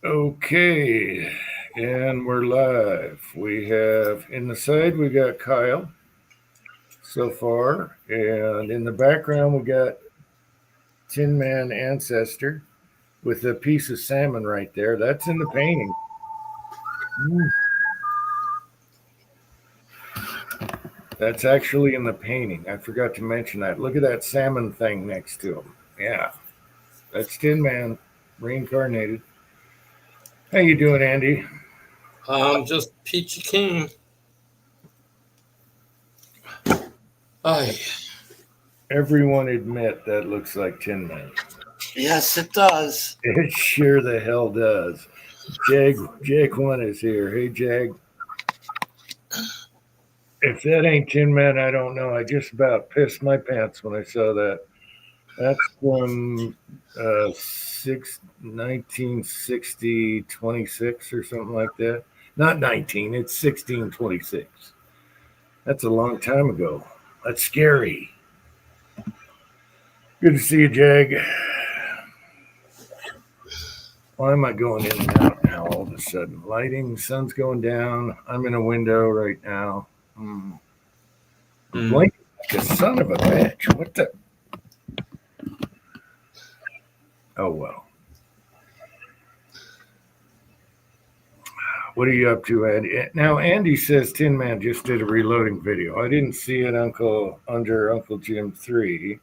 Okay, and we're live. We have in the side we got Kyle so far, and in the background we got Tin Man Ancestor with a piece of salmon right there. That's in the painting. Mm. That's actually in the painting. I forgot to mention that. Look at that salmon thing next to him. Yeah, that's Tin Man reincarnated. How you doing, Andy? Just peachy keen. Ay, Everyone admit that looks like Tin Man. yes, it does. It sure the hell does. Jag1 is here. Hey, Jag. If that ain't Tin Man, I don't know. I just about pissed my pants when I saw that. That's from 1960 26 or something like that. Not 19, it's 1626. That's a long time ago. That's scary. Good to see you, Jag. Why am I going in and out now all of a sudden? Lighting, sun's going down. I'm in a window right now. I'm Mm. blinking like a son of a bitch. What the? Oh, well. What are you up to, Andy? Now, Andy says Tin Man just did a reloading video. I didn't see it under Uncle Jim 3.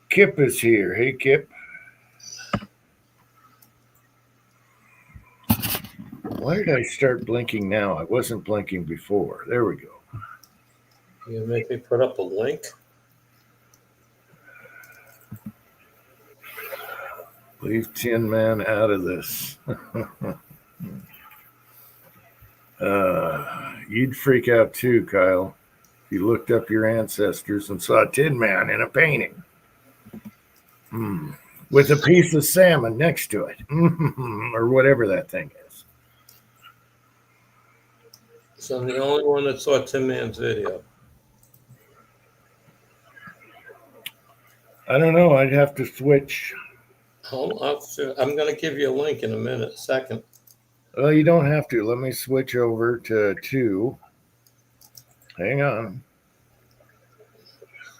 Kip is here. Hey, Kip. Why did I start blinking now? I wasn't blinking before. There we go. You make me put up a link? Leave Tin Man out of this. You'd freak out too, Kyle. If you looked up your ancestors and saw Tin Man in a painting with a piece of salmon next to it, or whatever that thing is. So I'm the only one that saw Tim Man's video. I don't know. I'd have to switch. I'm going to give you a link in a minute, second. Well, you don't have to. Let me switch over to 2. Hang on.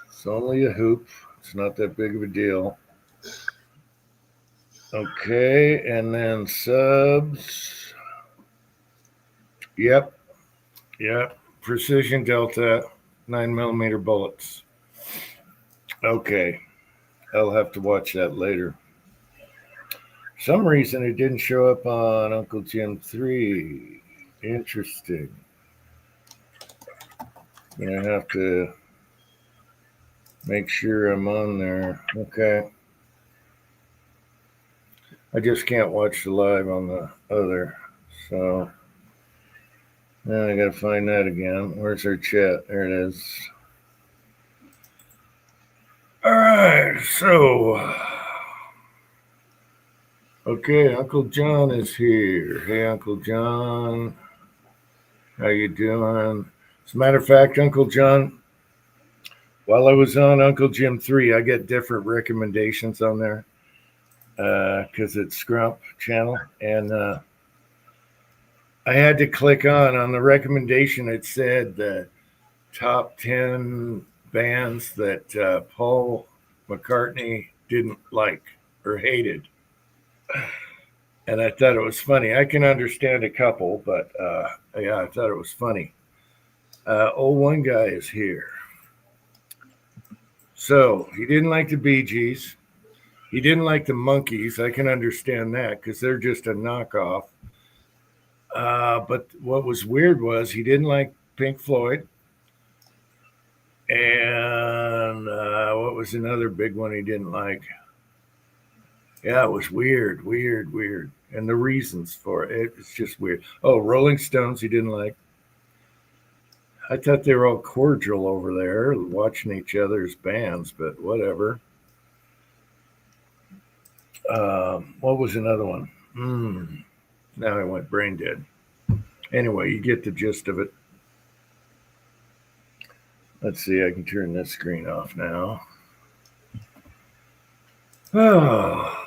It's only a hoop. It's not that big of a deal. Okay, and then subs. Yep, yep. Precision Delta 9mm bullets. Okay, I'll have to watch that later. Some reason it didn't show up on Uncle Jim 3. Interesting. Gonna have to make sure I'm on there. Okay. I just can't watch the live on the other. So now I gotta find that again. Where's our chat? There it is. Alright, so okay, Uncle John is here. Hey Uncle John. How you doing? As a matter of fact, Uncle John, while I was on Uncle Jim 3, I get different recommendations on there. Because it's Scrump channel. And I had to click on the recommendation. It said the top 10 bands that Paul McCartney didn't like or hated. And I thought it was funny. I can understand a couple, but yeah, I thought it was funny. One guy is here. So he didn't like the Bee Gees. He didn't like the Monkees. I can understand that because they're just a knockoff. But what was weird was he didn't like Pink Floyd. And what was another big one he didn't like? Yeah, it was weird, weird, weird. And the reasons for it, it's just weird. Oh, Rolling Stones he didn't like. I thought they were all cordial over there watching each other's bands, but whatever. What was another one? Now I went brain dead. Anyway, you get the gist of it. Let's see, I can turn this screen off now. Oh.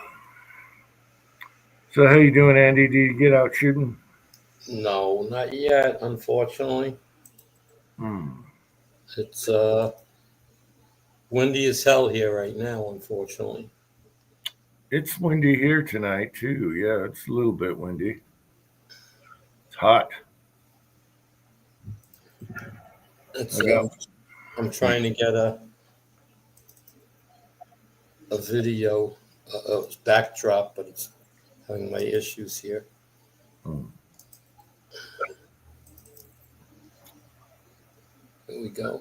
So how you doing, Andy? Did you get out shooting? No, not yet, unfortunately. Hmm. It's windy as hell here right now, unfortunately. It's windy here tonight too. Yeah, it's a little bit windy. It's hot. It's I got. I'm trying to get a video backdrop, but it's having my issues here. Hmm. Here we go.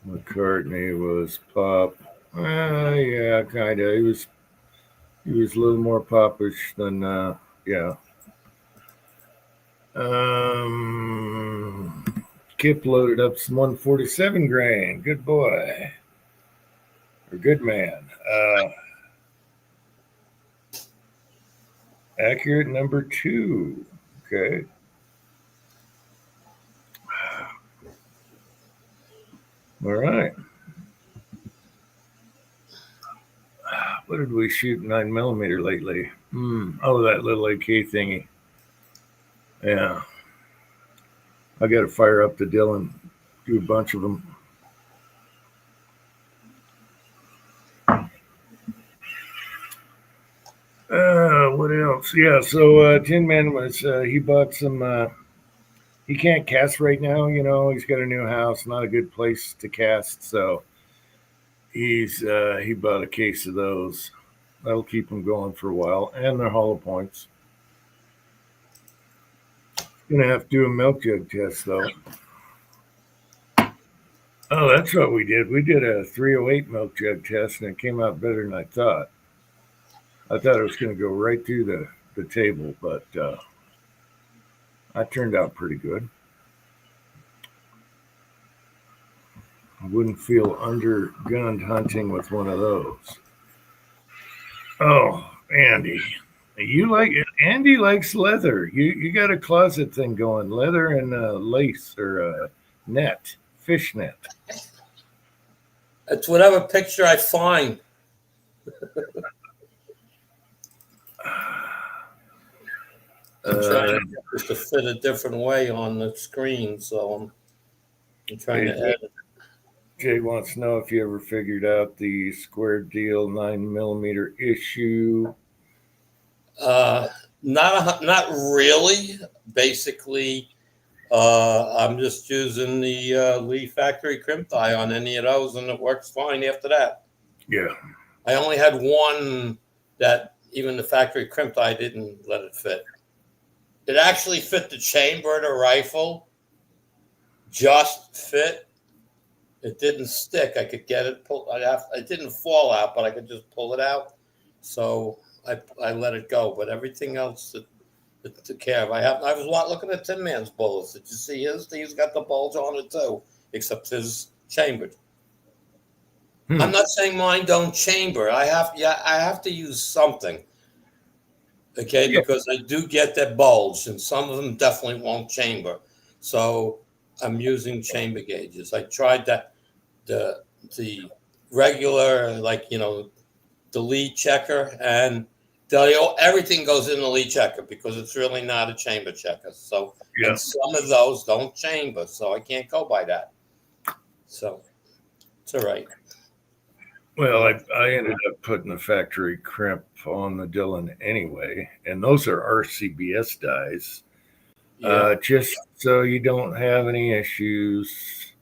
McCartney was pop. Yeah, kind of. He was a little more popish than yeah. Kip loaded up some 147 grain. Good boy. Or good man. Accurate number 2. Okay. All right. What did we shoot 9mm lately? Oh, that little AK thingy. Yeah. I got to fire up the Dylan. Do a bunch of them. What else? Yeah, so Tin Man was he bought some. He can't cast right now. He's got a new house, not a good place to cast. So he bought a case of those. That'll keep him going for a while, and they're hollow points. Gonna have to do a milk jug test though. Oh, that's what we did. We did a 308 milk jug test, and it came out better than I thought. I thought it was going to go right through the table, but that turned out pretty good. I wouldn't feel undergunned hunting with one of those. Oh, Andy, Andy likes leather. You got a closet thing going, leather and lace or net, fish net. It's whatever picture I find. I'm trying to fit a different way on the screen, so I'm trying to edit. Jay wants to know if you ever figured out the square deal 9mm issue. Not really. Basically, I'm just using the Lee Factory crimp die on any of those, and it works fine after that. Yeah. I only had one that even the factory crimp die didn't let it fit. It actually fit the chamber of the rifle, just fit. It didn't stick. I could get it pulled. It didn't fall out, but I could just pull it out. So I let it go. But everything else that took care of. I was looking at Tin Man's bullets. Did you see his? He's got the bulge on it too, except his chambered. I'm not saying mine don't chamber. I have to use something. Okay, because I do get that bulge, and some of them definitely won't chamber. So I'm using chamber gauges. I tried that the regular, like the lead checker, and everything goes in the lead checker because it's really not a chamber checker. So and some of those don't chamber, so I can't go by that. So it's all right. Well, I ended up putting the factory crimp on the Dylan anyway, and those are RCBS dies. Just so you don't have any issues.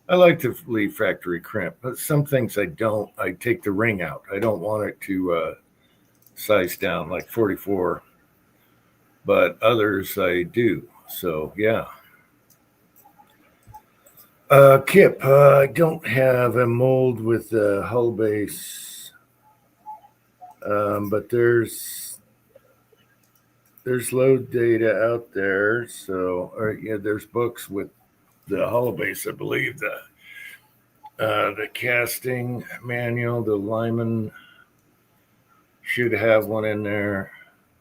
I like to leave factory crimp, but some things I don't. I take the ring out. I don't want it to size down like 44, but others I do. So yeah. Kip, I don't have a mold with the hull base, but there's load data out there. So, there's books with the hull base. I believe the casting manual, the Lyman should have one in there.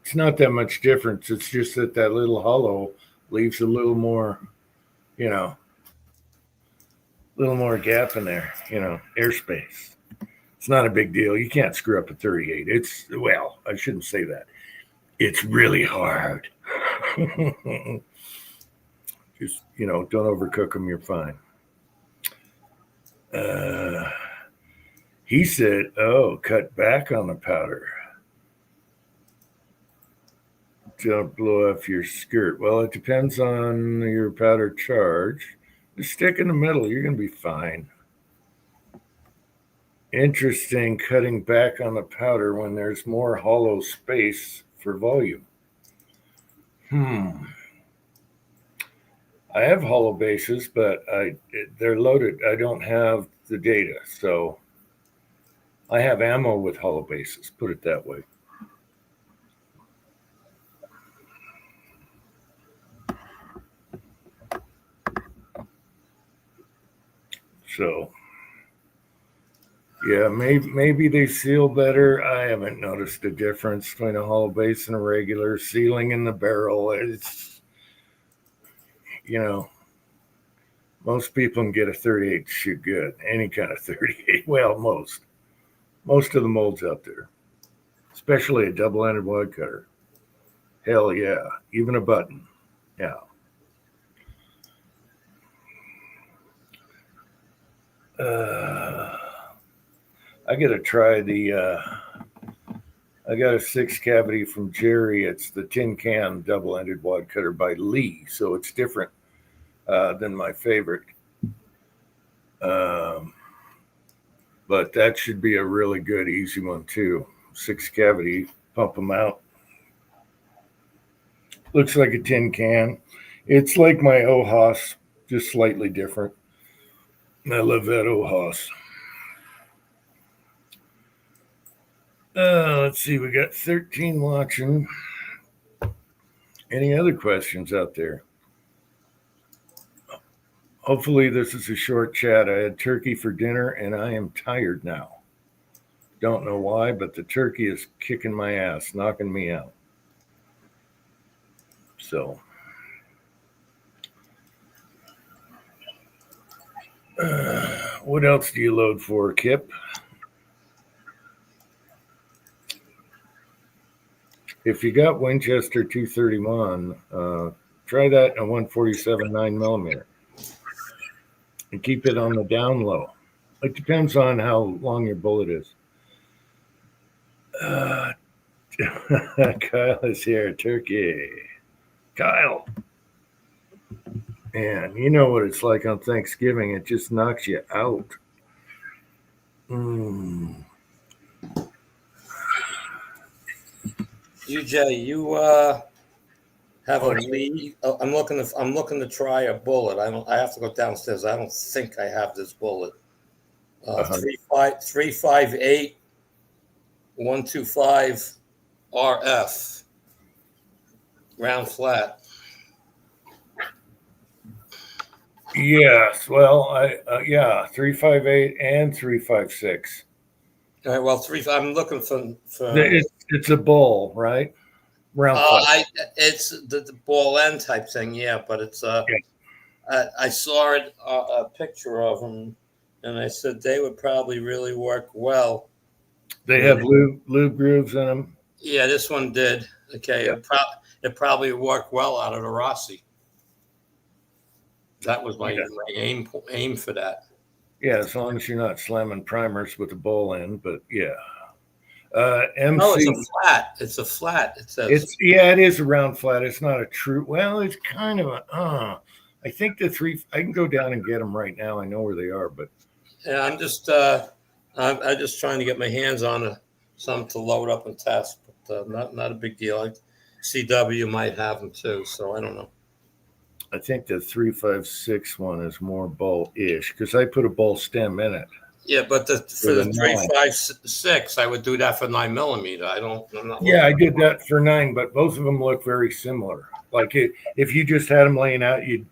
It's not that much difference. It's just that little hollow leaves a little more, little more gap in there, airspace. It's not a big deal. You can't screw up a 38. Well, I shouldn't say that. It's really hard. Just, don't overcook them. You're fine. He said, cut back on the powder. Don't blow off your skirt. Well, it depends on your powder charge. Just stick in the middle. You're going to be fine. Interesting, cutting back on the powder when there's more hollow space for volume. I have hollow bases, but they're loaded. I don't have the data, so I have ammo with hollow bases, put it that way. So, yeah, maybe they seal better. I haven't noticed a difference between a hollow base and a regular sealing in the barrel. It's, most people can get a 38 to shoot good. Any kind of 38. Well, most of the molds out there, especially a double-ended wad cutter. Hell yeah, even a button. Yeah. I got to try I got a 6 cavity from Jerry. It's the tin can double-ended wad cutter by Lee, so it's different than my favorite. But that should be a really good, easy one too. 6 cavity, pump them out. Looks like a tin can. It's like my OHAS, just slightly different. I love that OHAS. Let's see, we got 13 watching. Any other questions out there? Hopefully this is a short chat. I had turkey for dinner and I am tired now. Don't know why, but the turkey is kicking my ass, knocking me out. So, what else do you load for, Kip? If you got Winchester 231, try that in a 147 9mm and keep it on the down low. It depends on how long your bullet is. Kyle is here, turkey. Kyle. Man, you know what it's like on Thanksgiving. It just knocks you out. UJ, you have a lead. I'm looking to try a bullet. I have to go downstairs. I don't think I have this bullet. 358 125 RF round flat. Yes, well, 358 and 356. All right, well, I'm looking for it's a bull, right? Round flat. It's the ball end type thing, yeah, but it's I saw it a picture of them, and I said they would probably really work well. They have lube grooves in them. Yeah, this one did. Okay, yeah. It probably worked well out of the Rossi. That was my aim for that. Yeah, as long as you're not slamming primers with the bowl end, but yeah. MC, no, it's a flat. It's a flat. It says it is a round flat. It's not a true. Well, it's kind of a. I think the three. I can go down and get them right now. I know where they are, but yeah, I'm just trying to get my hands on some to load up and test, but not a big deal. CW might have them too, so I don't know. I think the 356 one is more bowl-ish because I put a bowl stem in it. Yeah, but for the 356, I would do that for 9mm. I did that for 9, but both of them look very similar. Like if you just had them laying out, you'd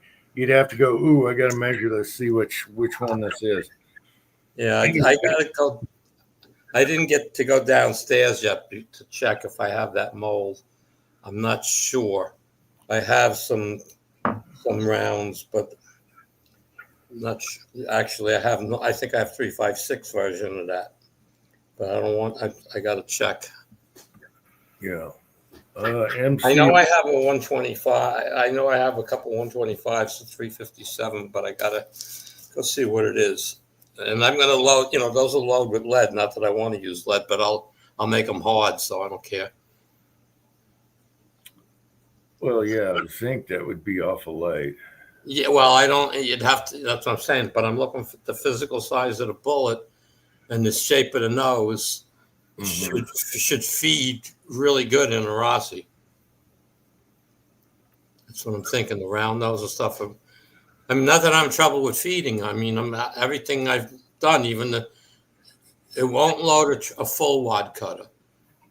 have to go, ooh, I got to measure this, see which one this is. Yeah, I gotta go. I didn't get to go downstairs yet to check if I have that mold. I'm not sure. I have some rounds, but I'm not sure. Actually, I have no. I think I have 356 version of that. but I don't want. I got to check. Yeah. MC. I know I have a 125. I know I have a couple 125s to 357, but I gotta go see what it is. And I'm gonna load. Those will load with lead. Not that I want to use lead, but I'll make them hard, so I don't care. Well, yeah, zinc, that would be awful light. Yeah, well, I don't. You'd have to. That's what I'm saying. But I'm looking for the physical size of the bullet and the shape of the nose. Should feed really good in a Rossi. That's what I'm thinking. The round nose and stuff. I mean, not that I'm in trouble with feeding. I mean, everything I've done, it won't load a full wad cutter,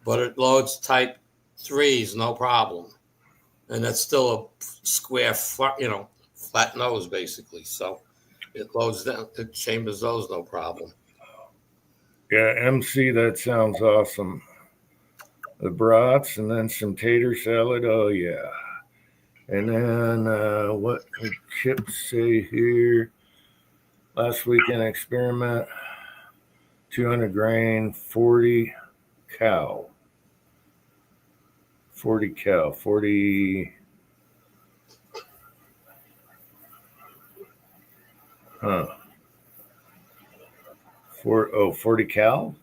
but it loads type 3s, no problem. And that's still a square, flat nose basically. So it loads down, it chambers those, no problem. Yeah, MC, that sounds awesome. The brats and then some tater salad. Oh, yeah. And then what did Chip say here? Last weekend experiment, 200 grain, 40 cow. 40 cow, 40. Huh. 40 cal?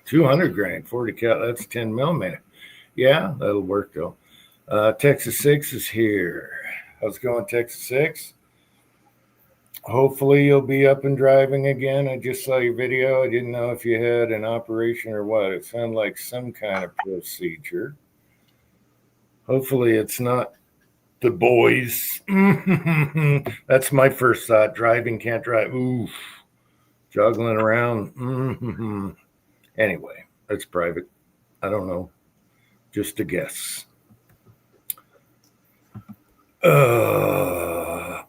200 grain, 40 cal. That's 10 millimeter. Yeah, that'll work though. Texas 6 is here. How's it going, Texas 6? Hopefully you'll be up and driving again. I just saw your video. I didn't know if you had an operation or what. It sounded like some kind of procedure. Hopefully it's not the boys. That's my first thought. Driving, can't drive. Oof. Juggling around. Anyway, that's private. I don't know. Just a guess.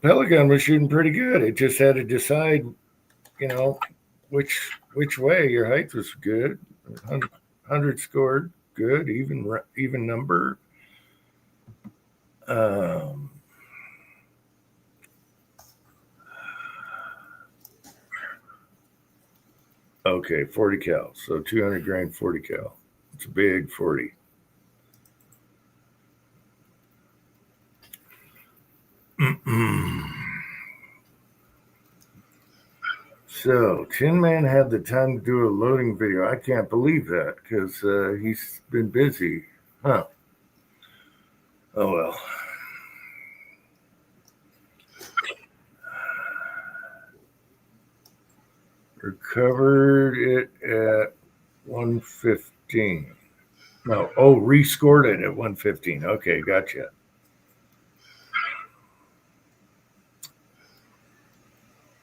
Pelican was shooting pretty good. It just had to decide, which way. Your height was good. 100 scored good, even number. Okay, 40 cal. So 200 grain, 40 cal. It's a big 40. So Tin Man had the time to do a loading video. I can't believe that because he's been busy. Huh. Oh, well. Recovered it at 115. No, rescored it at 115. Okay, gotcha.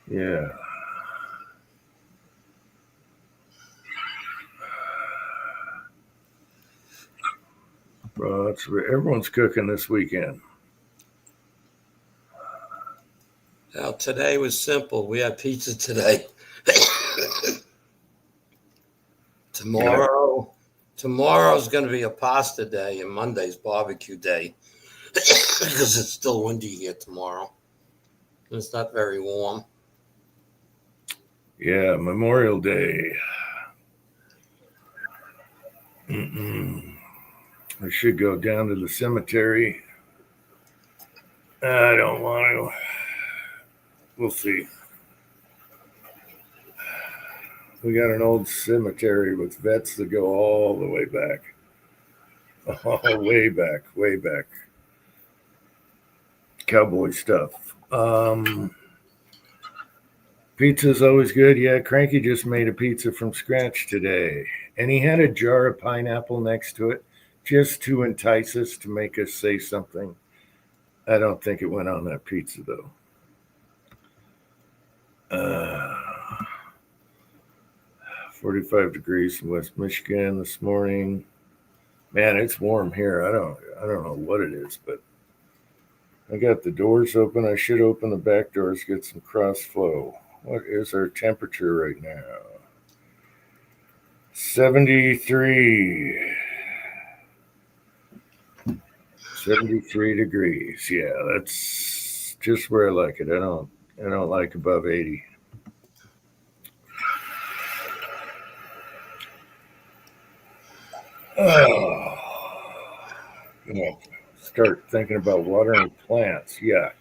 Yeah. Well, everyone's cooking this weekend. Now, today was simple. We had pizza today. Tomorrow's going to be a pasta day, and Monday's barbecue day because it's still windy here tomorrow. It's not very warm. Yeah, Memorial Day. I should go down to the cemetery. I don't want to. We'll see. We got an old cemetery with vets that go all the way back. Oh, way back, way back. Cowboy stuff. Pizza's always good. Yeah, Cranky just made a pizza from scratch today. And he had a jar of pineapple next to it just to entice us, to make us say something. I don't think it went on that pizza, though. 45 degrees in West Michigan this morning. Man, it's warm here. I don't know what it is, but I got the doors open. I should open the back doors, get some cross flow. What is our temperature right now? 73. 73 degrees. Yeah, that's just where I like it. I don't like above 80. Oh, yeah. Start thinking about watering plants. Yuck.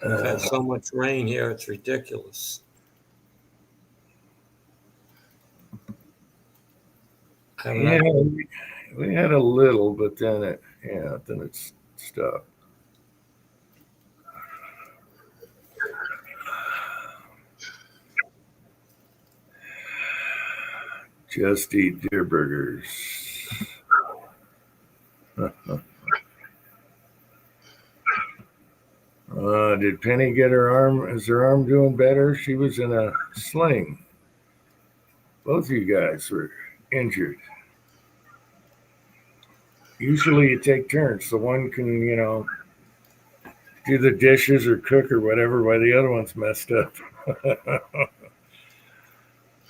We've had so much rain here, it's ridiculous. I haven't Yeah, had, we had a little, but then it's stopped. Just eat deer burgers. Did Penny get her arm? Is her arm doing better? She was in a sling. Both of you guys were injured. Usually you take turns, so one can, do the dishes or cook or whatever while the other one's messed up.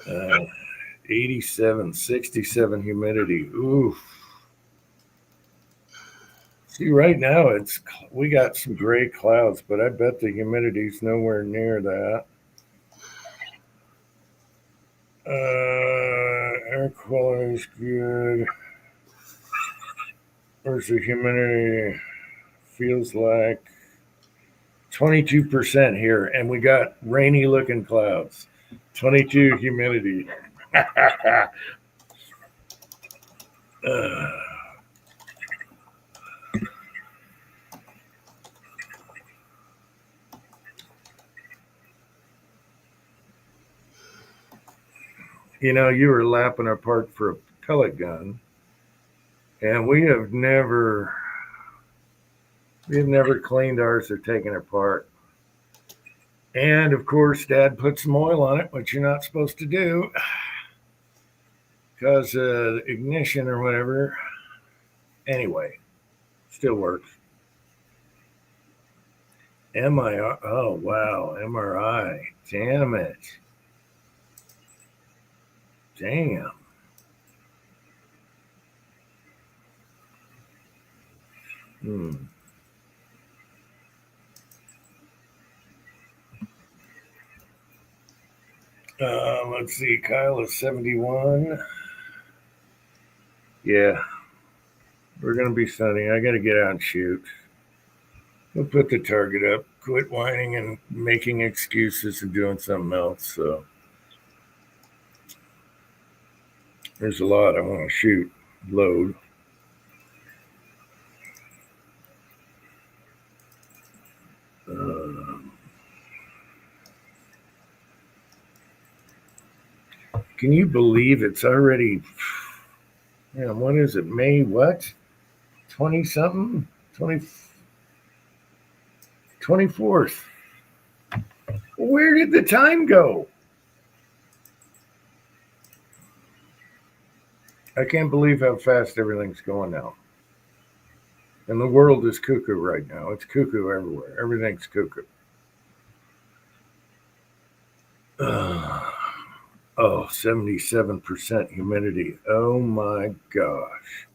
uh, 87, 67 humidity. Oof. See, right now we got some gray clouds, but I bet the humidity's nowhere near that. Air quality is good. Where's the humidity? Feels like 22% here, and we got rainy looking clouds. 22 humidity. uh, you were lapping our park for a pellet gun, and we've never cleaned ours or taken it apart. And of course, Dad put some oil on it, which you're not supposed to do because ignition or whatever. Anyway, still works. MRI. Oh wow, MRI. Damn it. Damn. Hmm. Let's see. Kyle is 71. Yeah, we're gonna be sunny. I gotta get out and shoot. We'll put the target up. Quit whining and making excuses and doing something else. So there's a lot I want to shoot. Load. Uh, can you believe it's already? Yeah, what is it? May what? 20 something? 20, 24th. Where did the time go? I can't believe how fast everything's going now. And the world is cuckoo right now. It's cuckoo everywhere. Everything's cuckoo. Oh, 77% humidity. Oh my gosh.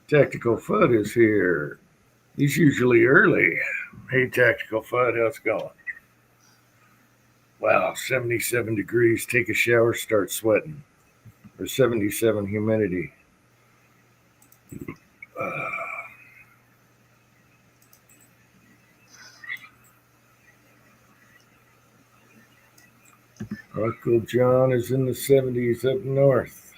Tactical Foot is here. He's usually early. Hey, Tactical Foot, how's it going? Wow, 77 degrees. Take a shower, start sweating. Or 77 humidity. Uh, Uncle John is in the 70s up north.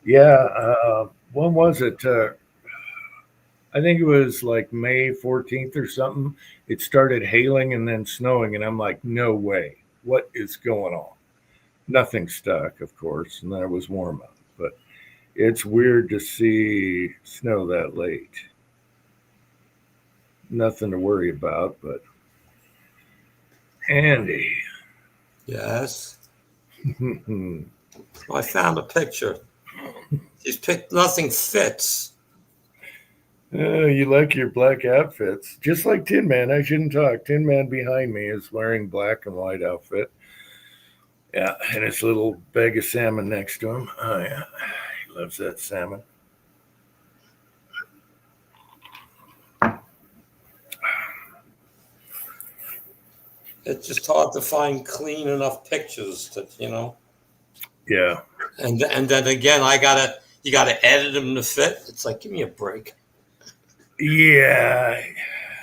Yeah, when was it? I think it was like May 14th or something. It started hailing and then snowing, and I'm like, no way. What is going on? Nothing stuck, of course, and then it was warm up. But it's weird to see snow that late. Nothing to worry about, but Andy. yes. You I found a picture. She's picked nothing fits. you like your black outfits. Just like Tin Man. I shouldn't talk. Tin Man behind me is wearing black and white outfit. Yeah, and his little bag of salmon next to him. Oh, yeah. He loves that salmon. it's just hard to find clean enough pictures that, you know. Yeah. And then again, you gotta edit them to fit. It's like, give me a break. Yeah.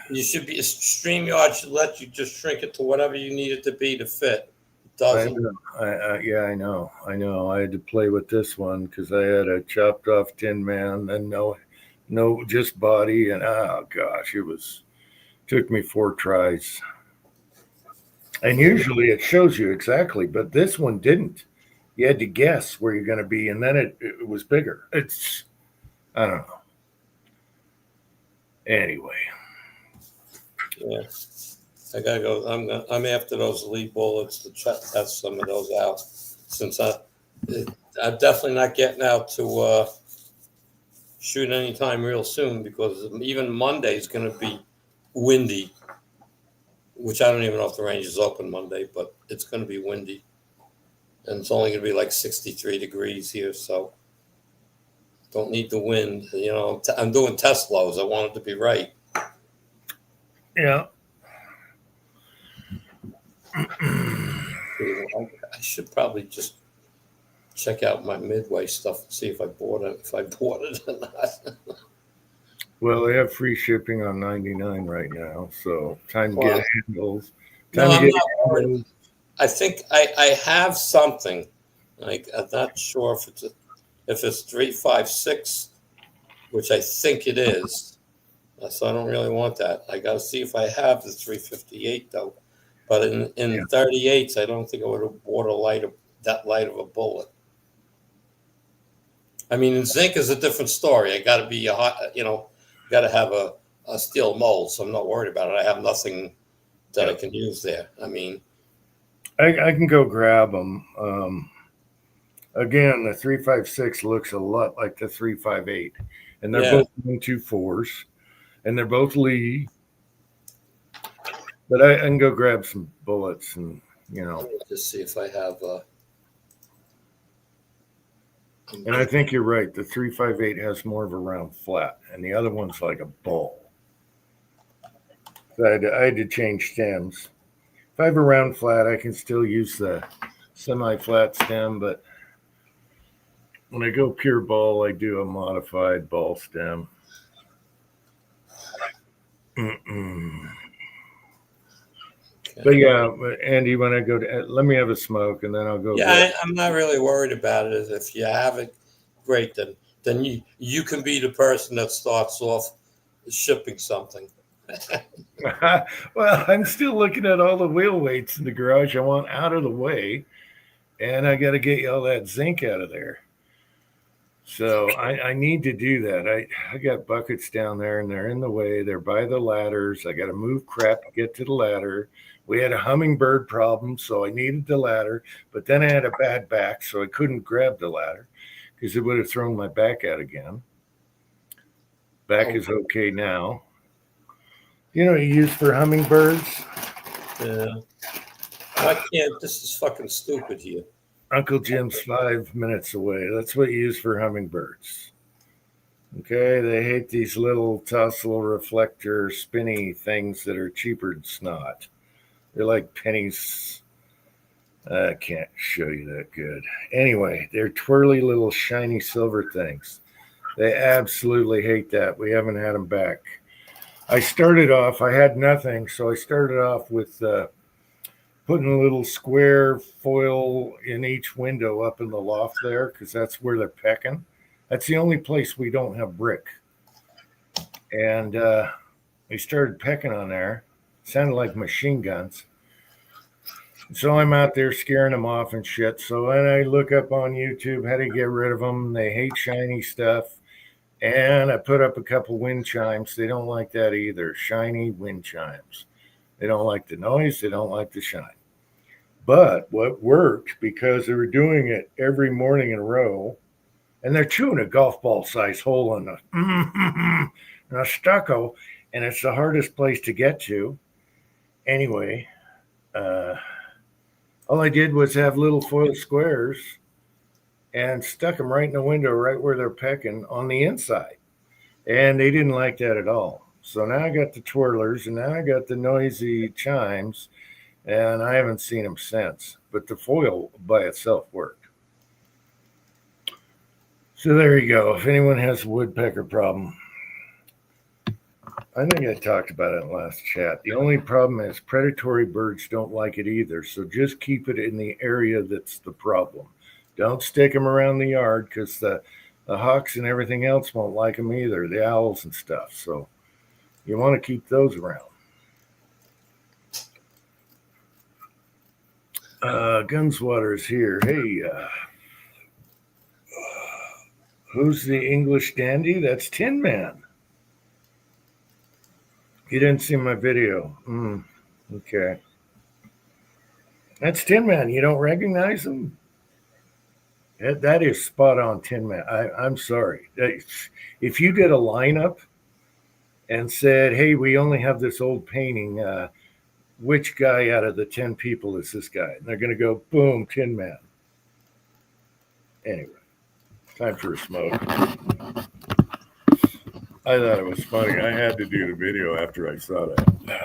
You should be StreamYard should let you just shrink it to whatever you need it to be to fit. It I doesn't. know. Yeah, I know. I know. I had to play with this one because I had a chopped off Tin Man and no, just body. And oh gosh, took me 4 tries. And usually it shows you exactly, but this one didn't. You had to guess where you're going to be, and then it was bigger. I don't know. Anyway, Yeah. I gotta go. I'm after those lead bullets to test some of those out. Since I'm definitely not getting out to shoot anytime real soon because even Monday is going to be windy, which I don't even know if the range is open Monday, but it's going to be windy, and it's only going to be like 63 degrees here, so don't need the wind. You know, I'm doing test lows. I want it to be right. yeah. I should probably just check out my Midway stuff and see if I bought it or not. Well, they have free shipping on 99 right now, so time to get handles. No, Time to I'm get not worried. handles. I think I have something. Like I'm not sure if it's 356, which I think it is. So I don't really want that. I got to see if I have the 358 though. But in 38s, I don't think I would have bought that light of a bullet. I mean, in zinc is a different story. I got to be got to have a steel mold, so I'm not worried about it. I have nothing that I can use there. I mean, I can go grab them. Again, the 356 looks a lot like the 358, and they're both 124s, and they're both Lee. But I can go grab some bullets and just see if I have. And I think you're right. The 358 has more of a round flat, and the other one's like a ball. So I had to change stems. If I have a round flat, I can still use the semi-flat stem, but when I go pure ball, I do a modified ball stem. Okay. But yeah, Andy, when I go to, let me have a smoke, and then I'll go. Yeah, I'm not really worried about it. If you have it, great. Then you can be the person that starts off shipping something. Well, I'm still looking at all the wheel weights in the garage. I want out of the way, and I got to get all that zinc out of there. So I need to do that. I got buckets down there, and they're in the way. They're by the ladders. I got to move crap to get to the ladder. We had a hummingbird problem, so I needed the ladder. But then I had a bad back, so I couldn't grab the ladder because it would have thrown my back out again. Back is okay now. You use for hummingbirds? Yeah. I can't. This is fucking stupid here. Uncle Jim's 5 minutes away. That's what you use for hummingbirds. Okay, they hate these little tussle reflector spinny things that are cheaper than snot. They're like pennies. I can't show you that good. Anyway, they're twirly little shiny silver things. They absolutely hate that. We haven't had them back. I had nothing, so I started off with putting a little square foil in each window up in the loft there because that's where they're pecking. That's the only place we don't have brick. And they started pecking on there. It sounded like machine guns. So I'm out there scaring them off and shit. So then I look up on YouTube how to get rid of them. They hate shiny stuff. And I put up a couple wind chimes. They don't like that either. Shiny wind chimes. They don't like the noise. They don't like the shine. But what worked, because they were doing it every morning in a row, and they're chewing a golf ball size hole in a stucco, and it's the hardest place to get to. Anyway, all I did was have little foil squares and stuck them right in the window, right where they're pecking on the inside. And they didn't like that at all. So now I got the twirlers, and now I got the noisy chimes, and I haven't seen them since. But the foil by itself worked. So there you go. If anyone has a woodpecker problem, I think I talked about it in last chat. The only problem is predatory birds don't like it either. So just keep it in the area that's the problem. Don't stick them around the yard because the hawks and everything else won't like them either, the owls and stuff. So you want to keep those around. Gunswater's here. Hey, who's the English dandy? That's Tin Man. You didn't see my video. Okay. That's Tin Man. You don't recognize him? That is spot on, Tin Man. I'm sorry. If you did a lineup and said, hey, we only have this old painting, which guy out of the 10 people is this guy? And they're going to go, boom, Tin Man. Anyway, time for a smoke. I thought it was funny. I had to do the video after I saw that. There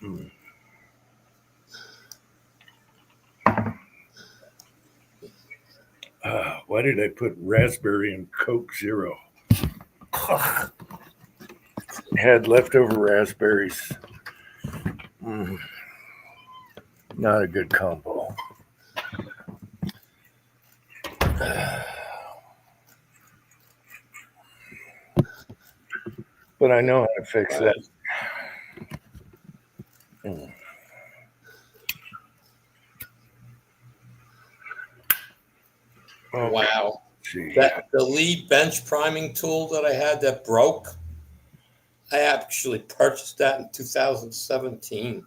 we go. Why did I put raspberry in Coke Zero? Had leftover raspberries. Not a good combo. But I know how to fix that. Wow. The lead bench priming tool that I had that broke, I actually purchased that in 2017.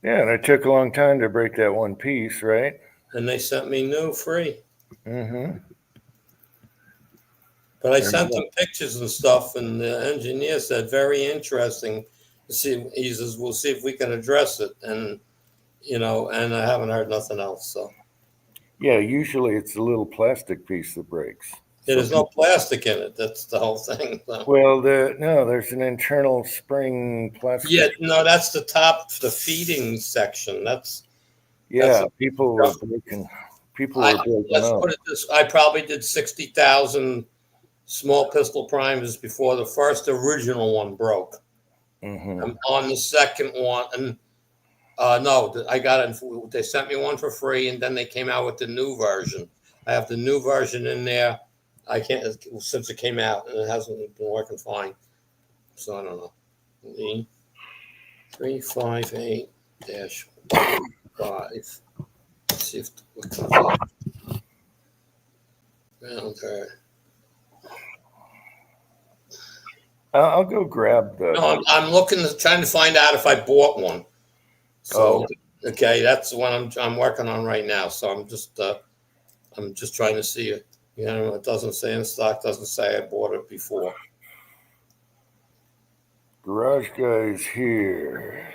Yeah, and it took a long time to break that one piece, right? And they sent me new free. Mm-hmm. But I sent them pictures and stuff, and the engineer said, very interesting. He says, we'll see if we can address it. And, and I haven't heard nothing else. So. Yeah, usually it's a little plastic piece that breaks. There's no plastic in it. That's the whole thing. So. Well, there's an internal spring plastic. Yeah, no, that's the top, the feeding section. People were breaking. Let's put it this: I probably did 60,000 small pistol primers before the first original one broke. Mm-hmm. And on the second one, and no, I got it. They sent me one for free, and then they came out with the new version. I have the new version in there. I can't since it came out, and it hasn't been working fine. So I don't know. 358-5. Let's see if what comes up. Around there. I'll go grab the. No, I'm trying to find out if I bought one. So okay, that's the one I'm working on right now. So I'm just trying to see it. It doesn't say in stock. Doesn't say I bought it before. Garage guy's here.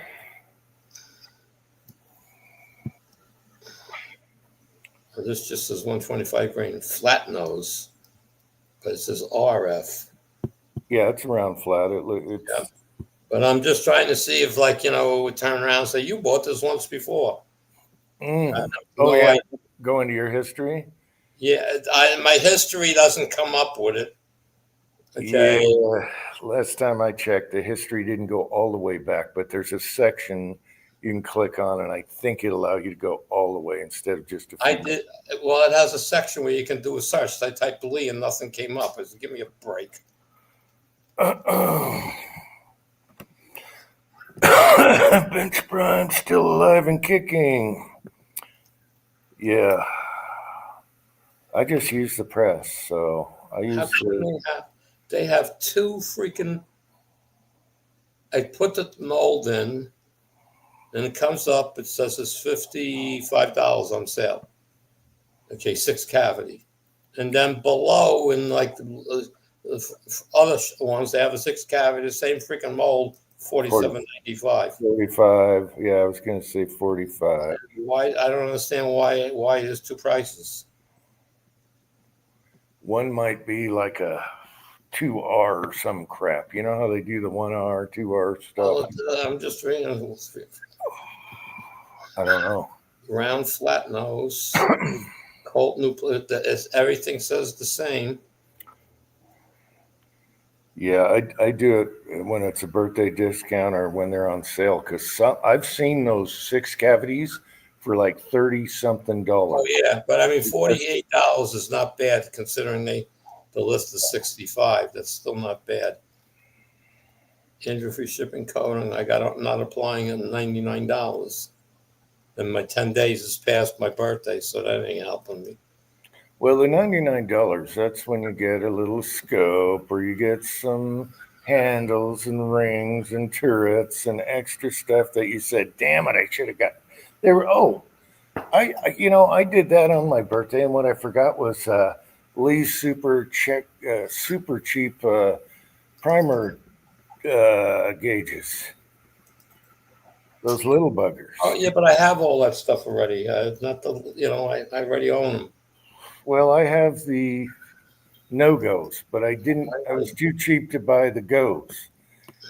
This just says 125 grain flat nose, but it says RF. Yeah, it's around flat. It's yeah. But I'm just trying to see if, we turn around and say, you bought this once before. Go into your history? Yeah, my history doesn't come up with it. Okay. Yeah, last time I checked, the history didn't go all the way back, but there's a section you can click on, and I think it allows you to go all the way instead of just a few. I did. Well, it has a section where you can do a search. So I typed Lee and nothing came up. I said, give me a break. Bench Prime still alive and kicking. Yeah. I just use the press, so I use they have two freaking. I put the mold in, and it comes up. It says it's $55 on sale. Okay, 6 cavity, and then below in the other ones, they have a 6 cavity, the same freaking mold, $47.95. 45. Yeah, I was going to say 45. Why? I don't understand why there's two prices. One might be like a 2R or some crap. You know how they do the 1R, 2R Oh, stuff? I'm just reading. I don't know. Round, flat nose, Colt nuclear. Everything says the same. Yeah, I do it when it's a birthday discount or when they're on sale because I've seen those 6 cavities for like 30 something Oh dollars. yeah, but I mean, Because, $48 is not bad considering the list is 65. That's still not bad. Injury free shipping code, and I got not applying it $99. And my 10 days is past my birthday, so that ain't helping me. well, the $99, that's when you get a little scope or you get some handles and rings and turrets and extra stuff that you said, damn it, I should have got. They were, oh, I did that on my birthday, and what I forgot was Lee's super cheap primer gauges. Those little buggers. Oh yeah, but I have all that stuff already. Not the I already own them. Well, I have the no goes, but I didn't. I was too cheap to buy the goes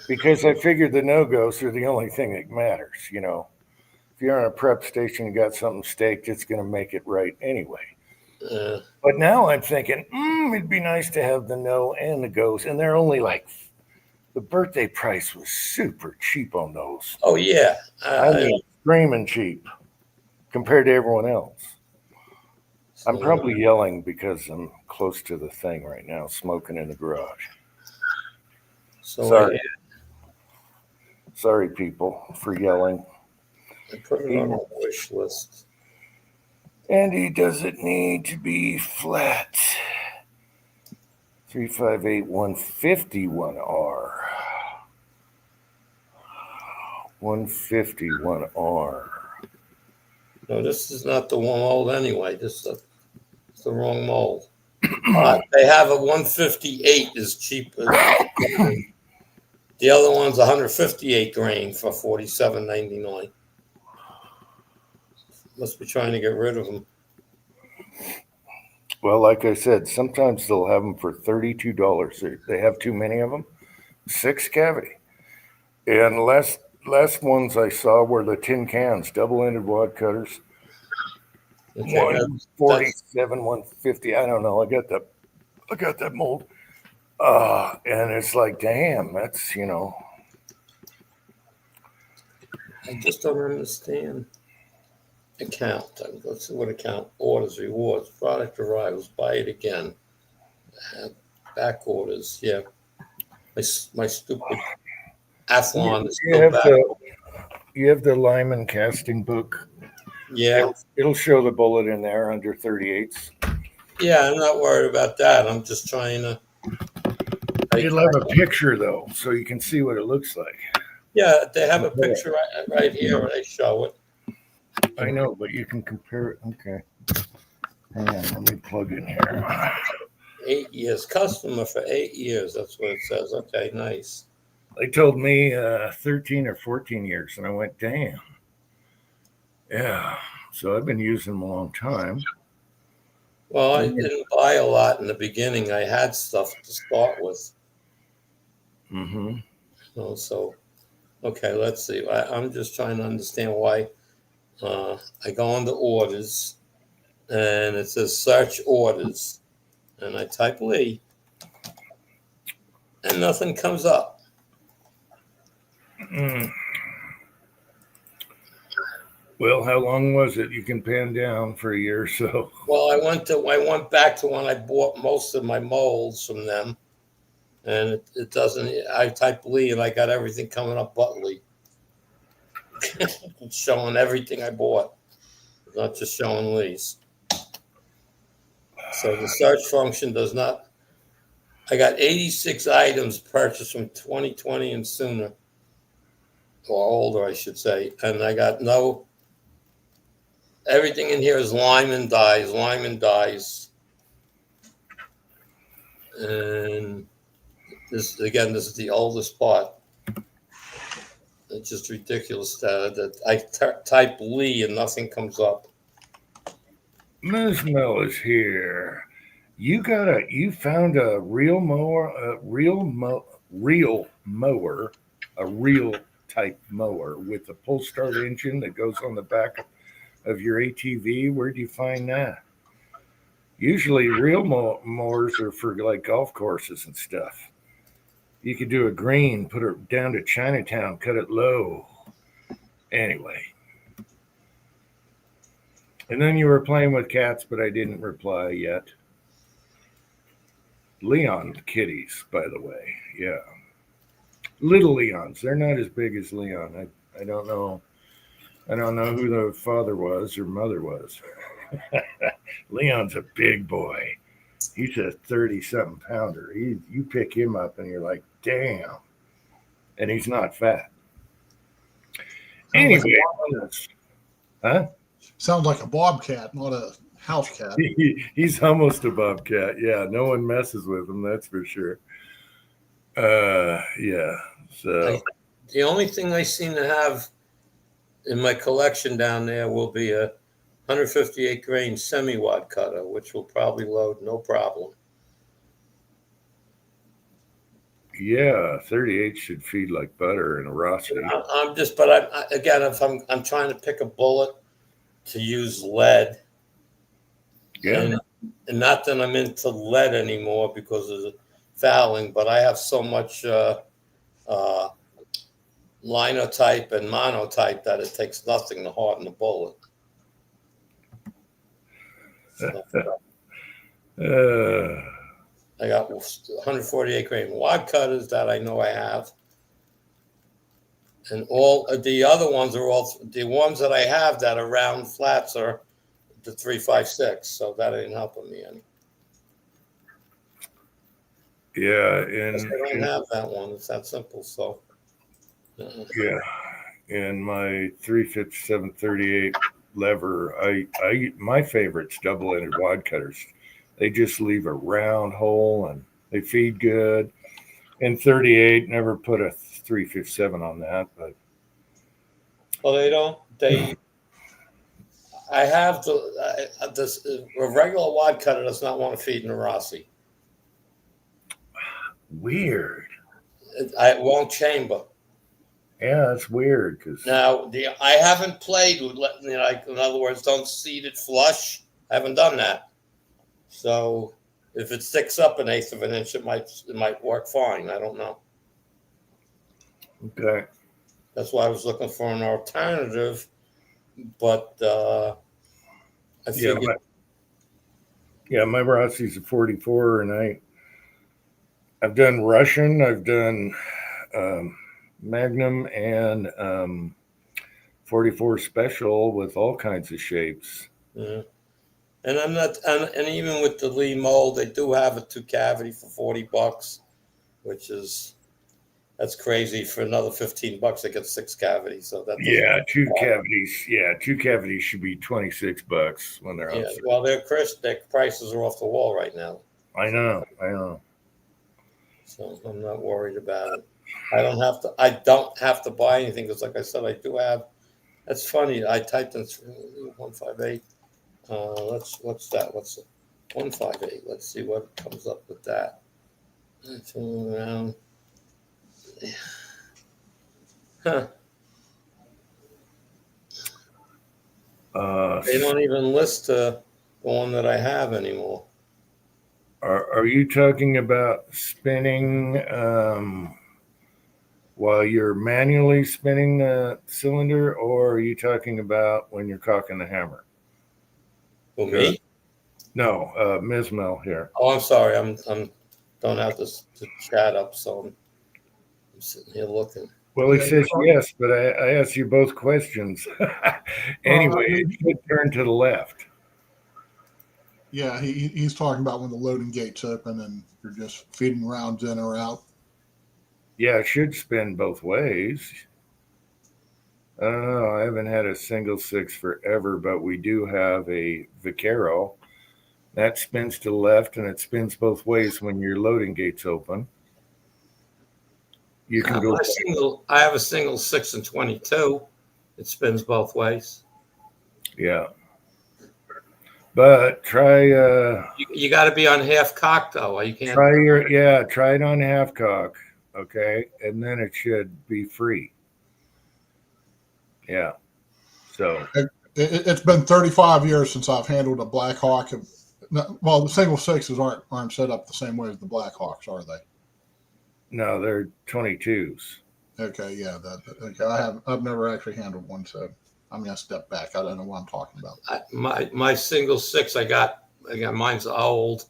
because I figured the no goes are the only thing that matters. If you're on a prep station and got something staked, it's going to make it right anyway. Uh, But now I'm thinking, it'd be nice to have the no and the goes, and they're only like the birthday price was super cheap on those. oh yeah, I mean, screaming cheap compared to everyone else. I'm probably yelling because I'm close to the thing right now, smoking in the garage. Sorry. Sorry, people, for yelling. I put it on a wish list. Andy, does it need to be flat? 358151R. 151R. No, this is not the one mold anyway. This is the wrong mold. They have a 158 is cheap. The other one's 158 grain for $47.99. Must be trying to get rid of them. Well, like I said, sometimes they'll have them for $32. They have too many of them. 6 cavity. And last ones I saw were the tin cans, double-ended wad cutters. Okay, 147, 150. I don't know. I got that mold. And it's like, damn, that's I just don't understand. Account. Let's see what account. Orders, rewards, product arrivals, buy it again. Back orders. Yeah. My stupid Athlon is still back. You have the Lyman casting book. Yeah. It'll show the bullet in there under 38s. Yeah, I'm not worried about that. I'm just trying to. It'll have a picture though, so you can see what it looks like. Yeah, they have a picture right here where they show it. I know, but you can compare it. Okay. Hang on, let me plug in here. 8 years. Customer for 8 years. That's what it says. Okay, nice. They told me 13 or 14 years, and I went, damn. Yeah. So I've been using them a long time. Well, I didn't buy a lot in the beginning. I had stuff to start with. Mm-hmm. So, okay, let's see. I'm just trying to understand why I go on to orders, and it says search orders, and I type Lee, and nothing comes up. Well, how long was it? You can pan down for a year or so. Well, I went back to when I bought most of my molds from them, and it doesn't. I type Lee, and I got everything coming up but Lee. It's showing everything I bought, not just showing Lee's. So the search function does not. I got 86 items purchased from 2020 and sooner, or older, I should say, and I got no. Everything in here is Lyman dies, and this is the oldest part. It's just ridiculous that I type Lee and nothing comes up. Ms. Mel is here. You found a real mower, a real type mower with a pull start engine that goes on the back of your ATV. Where'd you find that? Usually, real mowers are for like golf courses and stuff. You could do a green, put it down to Chinatown, cut it low. Anyway, and then you were playing with cats, but I didn't reply yet. Leon kitties, by the way. Yeah. Little Leons. They're not as big as Leon. I don't know. I don't know who the father was or mother was. Leon's a big boy. He's a 30-something pounder. You pick him up and you're like, damn. And he's not fat. Anyway, huh? Sounds like a bobcat, not a house cat. He's almost a bobcat. Yeah, no one messes with him, that's for sure. Yeah. So the only thing I seem to have in my collection down there will be a 158 grain semi-wad cutter, which will probably load no problem. Yeah, 38 should feed like butter in a Rossi. Again, if I'm trying to pick a bullet to use lead, Yeah, and not that I'm into lead anymore because of the fouling, but I have so much linotype and monotype that it takes nothing to harden the bullet. I got 148 grain wad cutters that I know I have. And all the other ones are all the ones that I have that are round flats are the 356. So that ain't helping me any. yeah, I don't have that one. It's that simple. So yeah, and my 35738 lever, I my favorite's double-ended wad cutters. They just leave a round hole and they feed good. And 38, never put a 357 on that, but well, they don't. I have this a regular wad cutter does not want to feed in a Rossi. weird. It won't chamber. Yeah, that's weird because Now I haven't played with like in other words, don't seed it flush. I haven't done that. So if it sticks up 1/8 of an inch, it might work fine. I don't know. okay. That's why I was looking for an alternative. But I figured, my Rossi's a 44, and I've done Russian, I've done Magnum, and 44 Special with all kinds of shapes. yeah. And I'm not, and even with the Lee mold, they do have a 2-cavity for $40, that's crazy. For another $15, they get 6 cavities. So that Yeah, two cavities. Yeah, 2 cavities should be $26 when they're on sale. Well, their prices are off the wall right now. I know. So I'm not worried about it. I don't have to buy anything because, like I said, I do have. That's funny. I typed in 158. What's that? What's 158? Let's see what comes up with that. Around. Huh. They don't even list the one that I have anymore. Are you talking about spinning while you're manually spinning the cylinder, or are you talking about when you're cocking the hammer? Who, me? No, Mismel here. Oh, I'm sorry. I'm don't have the chat up, so I'm sitting here looking. Well, he says yes, but I asked you both questions. Anyway, it should turn to the left. Yeah, he's talking about when the loading gate's open and you're just feeding rounds in or out. Yeah, it should spin both ways. I don't know. I haven't had a single 6 forever, but we do have a Vaquero. That spins to the left, and it spins both ways when your loading gate's open. You can go. I have a single 6 and 22. It spins both ways. Yeah. But try You got to be on half cock though. You can't. try it on half cock, okay, and then it should be free. Yeah. So It's been 35 years since I've handled a Black Hawk. Well, the single sixes aren't set up the same way as the Black Hawks, are they? no, they're 22s. Okay, yeah. Okay, I've never actually handled one, so I'm gonna step back. I don't know what I'm talking about. My single six, I got mine's old.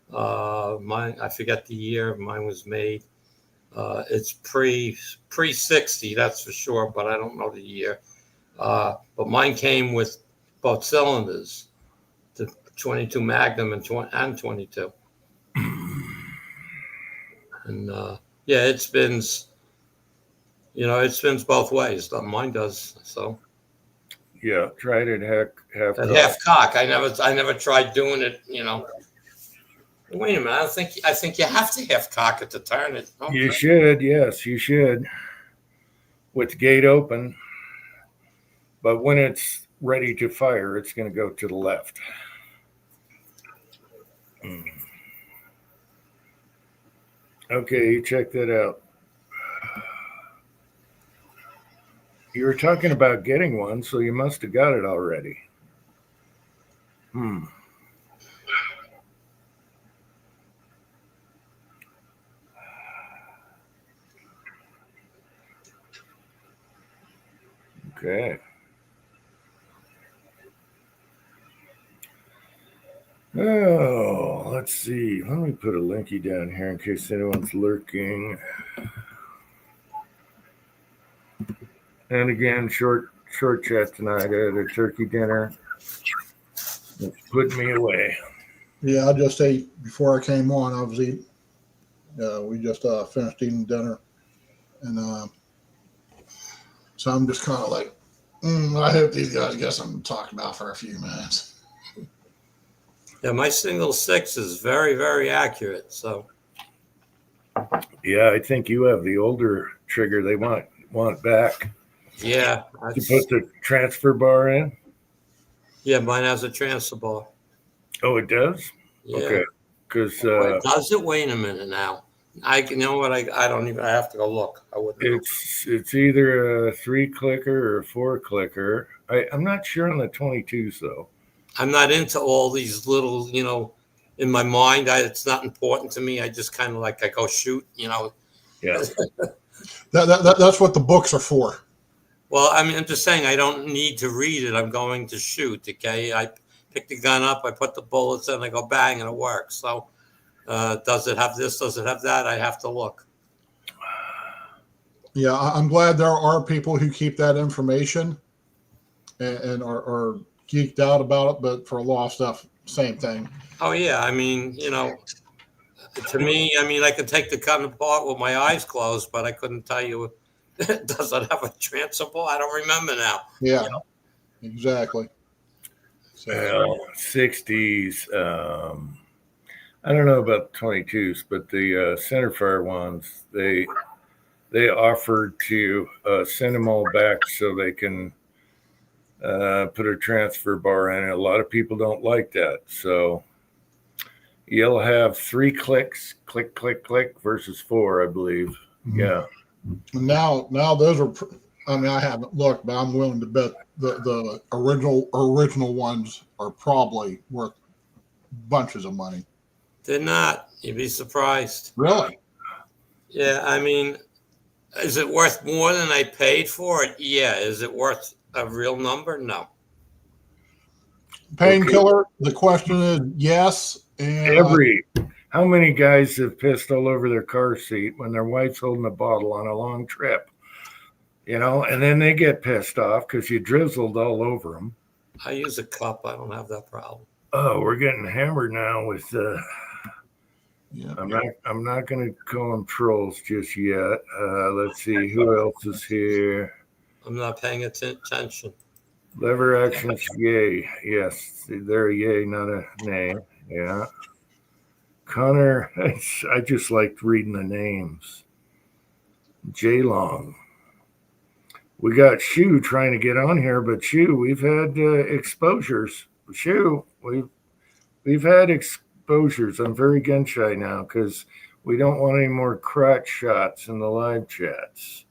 Mine, I forget the year mine was made. It's pre 60, that's for sure, but I don't know the year. But mine came with both cylinders, the 22 Magnum and 22. And yeah, it spins. It spins both ways. Mine does. So Yeah, tried it half at cock. half cock, I never tried doing it. Wait a minute. I think you have to half cock it to turn it. Okay. You should, yes, you should, with the gate open. But when it's ready to fire, it's going to go to the left. Okay, check that out. You were talking about getting one, so you must have got it already. Okay. Oh, let's see. Let me put a linky down here in case anyone's lurking. And again, short chat tonight. I had a turkey dinner. It's putting me away. Yeah, I just ate before I came on. I was eating. We just finished eating dinner, and so I'm just kind of like, I hope these guys get something to talk about for a few minutes. Yeah, my single six is very, very accurate. So Yeah, I think you have the older trigger they want back. yeah, To put the transfer bar in. Yeah, mine has a transfer bar. Oh, it does. Yeah. Okay, because Does it? Wait a minute now. I don't even. I have to go look. I wouldn't know. it's either a 3-clicker or a 4-clicker. I'm not sure on the 22s though. I'm not into all these little, in my mind, it's not important to me. I just kind of I go shoot, Yeah. That's what the books are for. Well, I mean, I'm just saying I don't need to read it. I'm going to shoot. Okay. I pick the gun up, I put the bullets in, I go bang, and it works. So does it have this? Does it have that? I have to look. Yeah, I'm glad there are people who keep that information and are geeked out about it, but for a lot of stuff, same thing. Oh, yeah. I mean, to me, I mean, I could take the gun apart with my eyes closed, but I couldn't tell you, does it have a transfer bar? I don't remember now. Yeah, exactly. So, Well, 60s. I don't know about 22s, but the centerfire ones, they offered to send them all back so they can put a transfer bar in. A lot of people don't like that. So you'll have 3 clicks, click, click, click, versus 4, I believe. Yeah. now those are. I mean, I haven't looked, but I'm willing to bet the original ones are probably worth bunches of money. They're not. You'd be surprised. Really? Yeah. I mean, is it worth more than I paid for it? Yeah. Is it worth a real number? No. Painkiller. The question is yes. And How many guys have pissed all over their car seat when their wife's holding a bottle on a long trip? And then they get pissed off because you drizzled all over them. I use a cup. I don't have that problem. Oh, we're getting hammered now with yeah. I'm not going to call them trolls just yet. Let's see who else is here. I'm not paying attention. Lever actions, yay. Yes, they're a yay, not a nay. Yeah. Connor, I just liked reading the names. J Long. We got Shu trying to get on here, but Shu, we've had exposures. Shu, We've had exposures. I'm very gun shy now because we don't want any more crotch shots in the live chats.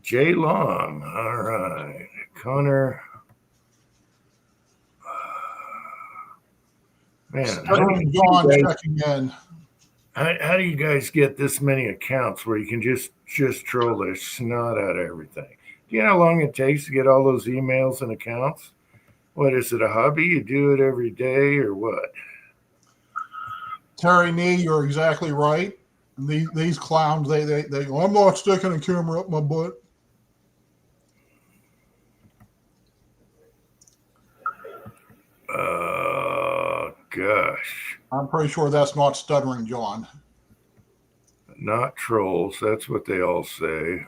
Jay Long, all right. Connor, man, Stuttering John checking in. how do you guys get this many accounts where you can just troll the snot out of everything? Do you know how long it takes to get all those emails and accounts? What is it, a hobby? You do it every day or what? Terry Nee, you're exactly right. These clowns, they go, I'm not sticking a camera up my butt. Gosh. I'm pretty sure that's not Stuttering John. Not trolls. That's what they all say.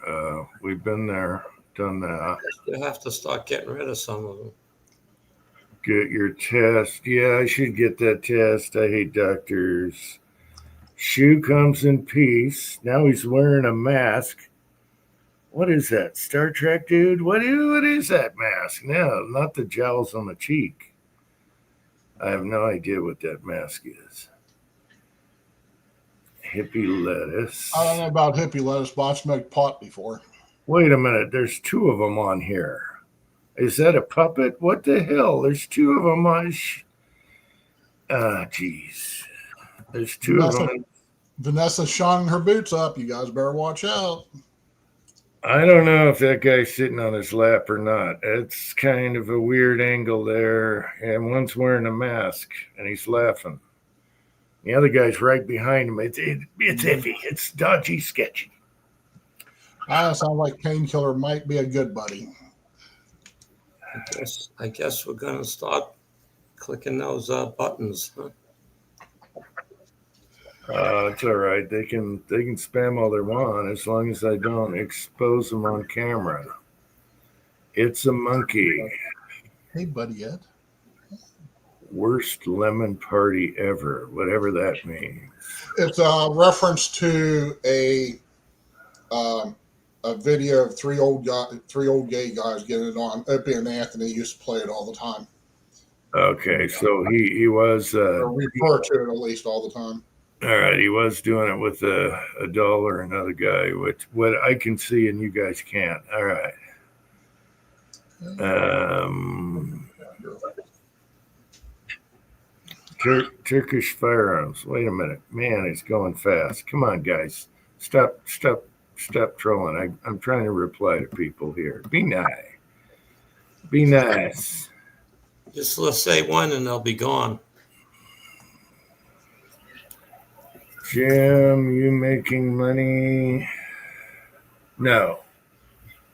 We've been there, done that. You have to start getting rid of some of them. Get your test. Yeah, I should get that test. I hate doctors. Shoe comes in peace. Now he's wearing a mask. What is that? Star Trek dude? What is that mask? No, not the jowls on the cheek. I have no idea what that mask is. Hippie lettuce. I don't know about hippie lettuce, but I've smoked pot before. Wait a minute. There's two of them on here. Is that a puppet? What the hell? There's two of them on. Jeez. There's two of them. Vanessa's shining her boots up. You guys better watch out. I don't know if that guy's sitting on his lap or not. It's kind of a weird angle there. And one's wearing a mask and he's laughing. The other guy's right behind him. It's iffy. It's dodgy, sketchy. Sounds like Painkiller might be a good buddy. I guess we're gonna start clicking those buttons. Huh? It's all right. They can spam all they want as long as I don't expose them on camera. It's a monkey. Hey, buddy, Ed. Worst lemon party ever, whatever that means. It's a reference to a video of three old gay guys getting it on. Opie and Anthony used to play it all the time. Okay, so he was Or refer to it at least all the time. all right. He was doing it with a doll or another guy, which what I can see and you guys can't. All right. Turkish firearms. Wait a minute, man, it's going fast. Come on, guys, stop trolling. I'm trying to reply to people here. Be nice. Be nice. Just let's say one and they'll be gone. Jim, you making money? No.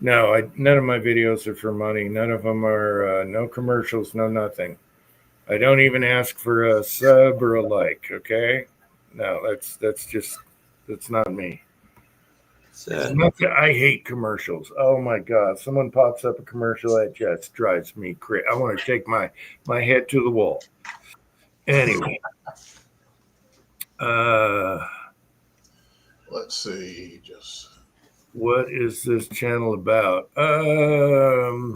None of my videos are for money. None of them are no commercials, no nothing. I don't even ask for a sub or a like. Okay, no, that's not me. I hate commercials. Oh my God, someone pops up a commercial that just drives me crazy. I want to take my head to the wall. Anyway. Let's see. What is this channel about?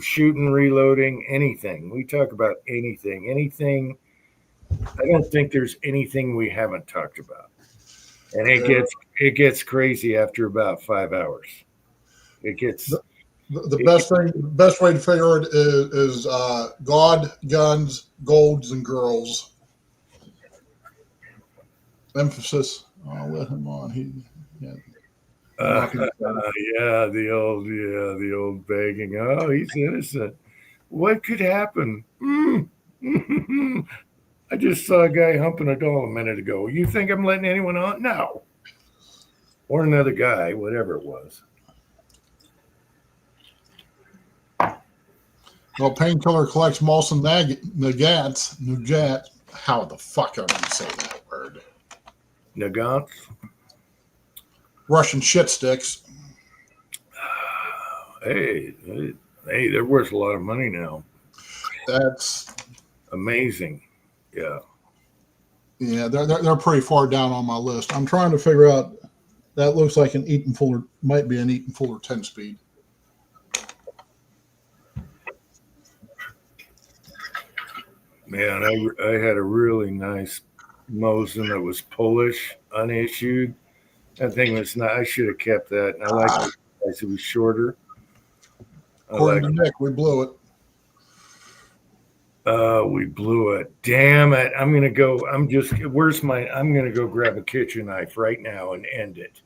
Shooting, reloading, anything. We talk about anything. I don't think there's anything we haven't talked about. And it gets crazy after about 5 hours. It gets the best way to figure it is God, guns, golds, and girls. Emphasis. I'll let him on. The old begging. Oh, he's innocent. What could happen? I just saw a guy humping a doll a minute ago. You think I'm letting anyone on? No. Or another guy, whatever it was. Well, Painkiller collects Molson Nugats. How the fuck am I going to say that word? Nagants? Russian shit sticks. Hey, they're worth a lot of money now. That's amazing. Yeah, they're pretty far down on my list. I'm trying to figure out. That looks like an Eaton Fuller, might be an Eaton Fuller 10-speed. Man, I had a really nice Mosin that was Polish, unissued. That thing was not. I should have kept that. And I liked it as it was shorter. I According like. to Nick, we blew it. We blew it. Damn it! I'm gonna go. I'm just. Where's my? I'm gonna go grab a kitchen knife right now and end it.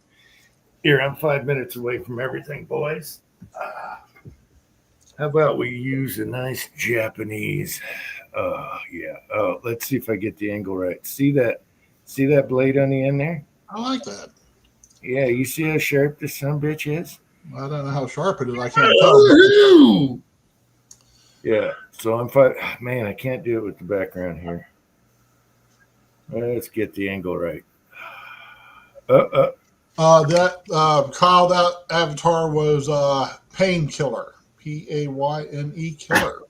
Here, I'm 5 minutes away from everything, boys. How about we use a nice Japanese? Yeah. Oh, let's see if I get the angle right. See that? See that blade on the end there? I like that. Yeah. You see how sharp this son bitch is? I don't know how sharp it is. I can't tell. Yeah. So I'm five. Man, I can't do it with the background here. Let's get the angle right. Kyle, that avatar was Painkiller, Payne killer.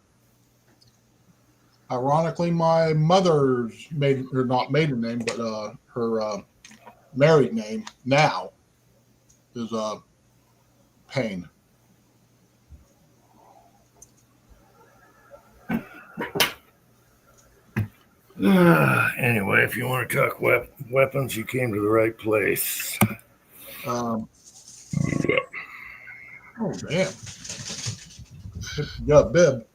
Ironically, my mother's not maiden name, but her married name now is Payne. Anyway, if you want to talk weapons, you came to the right place. Oh damn! Yeah, bib.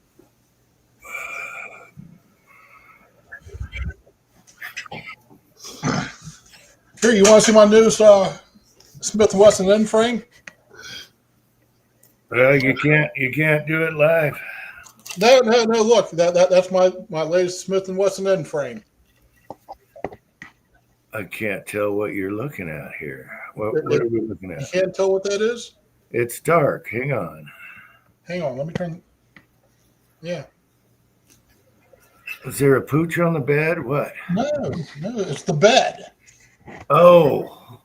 Here, you want to see my newest Smith & Wesson end frame? Well, you can't do it live. No. Look, that's my latest Smith & Wesson end frame. I can't tell what you're looking at here. What are we looking You at? can't tell what that is. It's dark. Hang on. Hang on, let me turn. Yeah. Was there a pooch on the bed? What? No, it's the bed. Oh.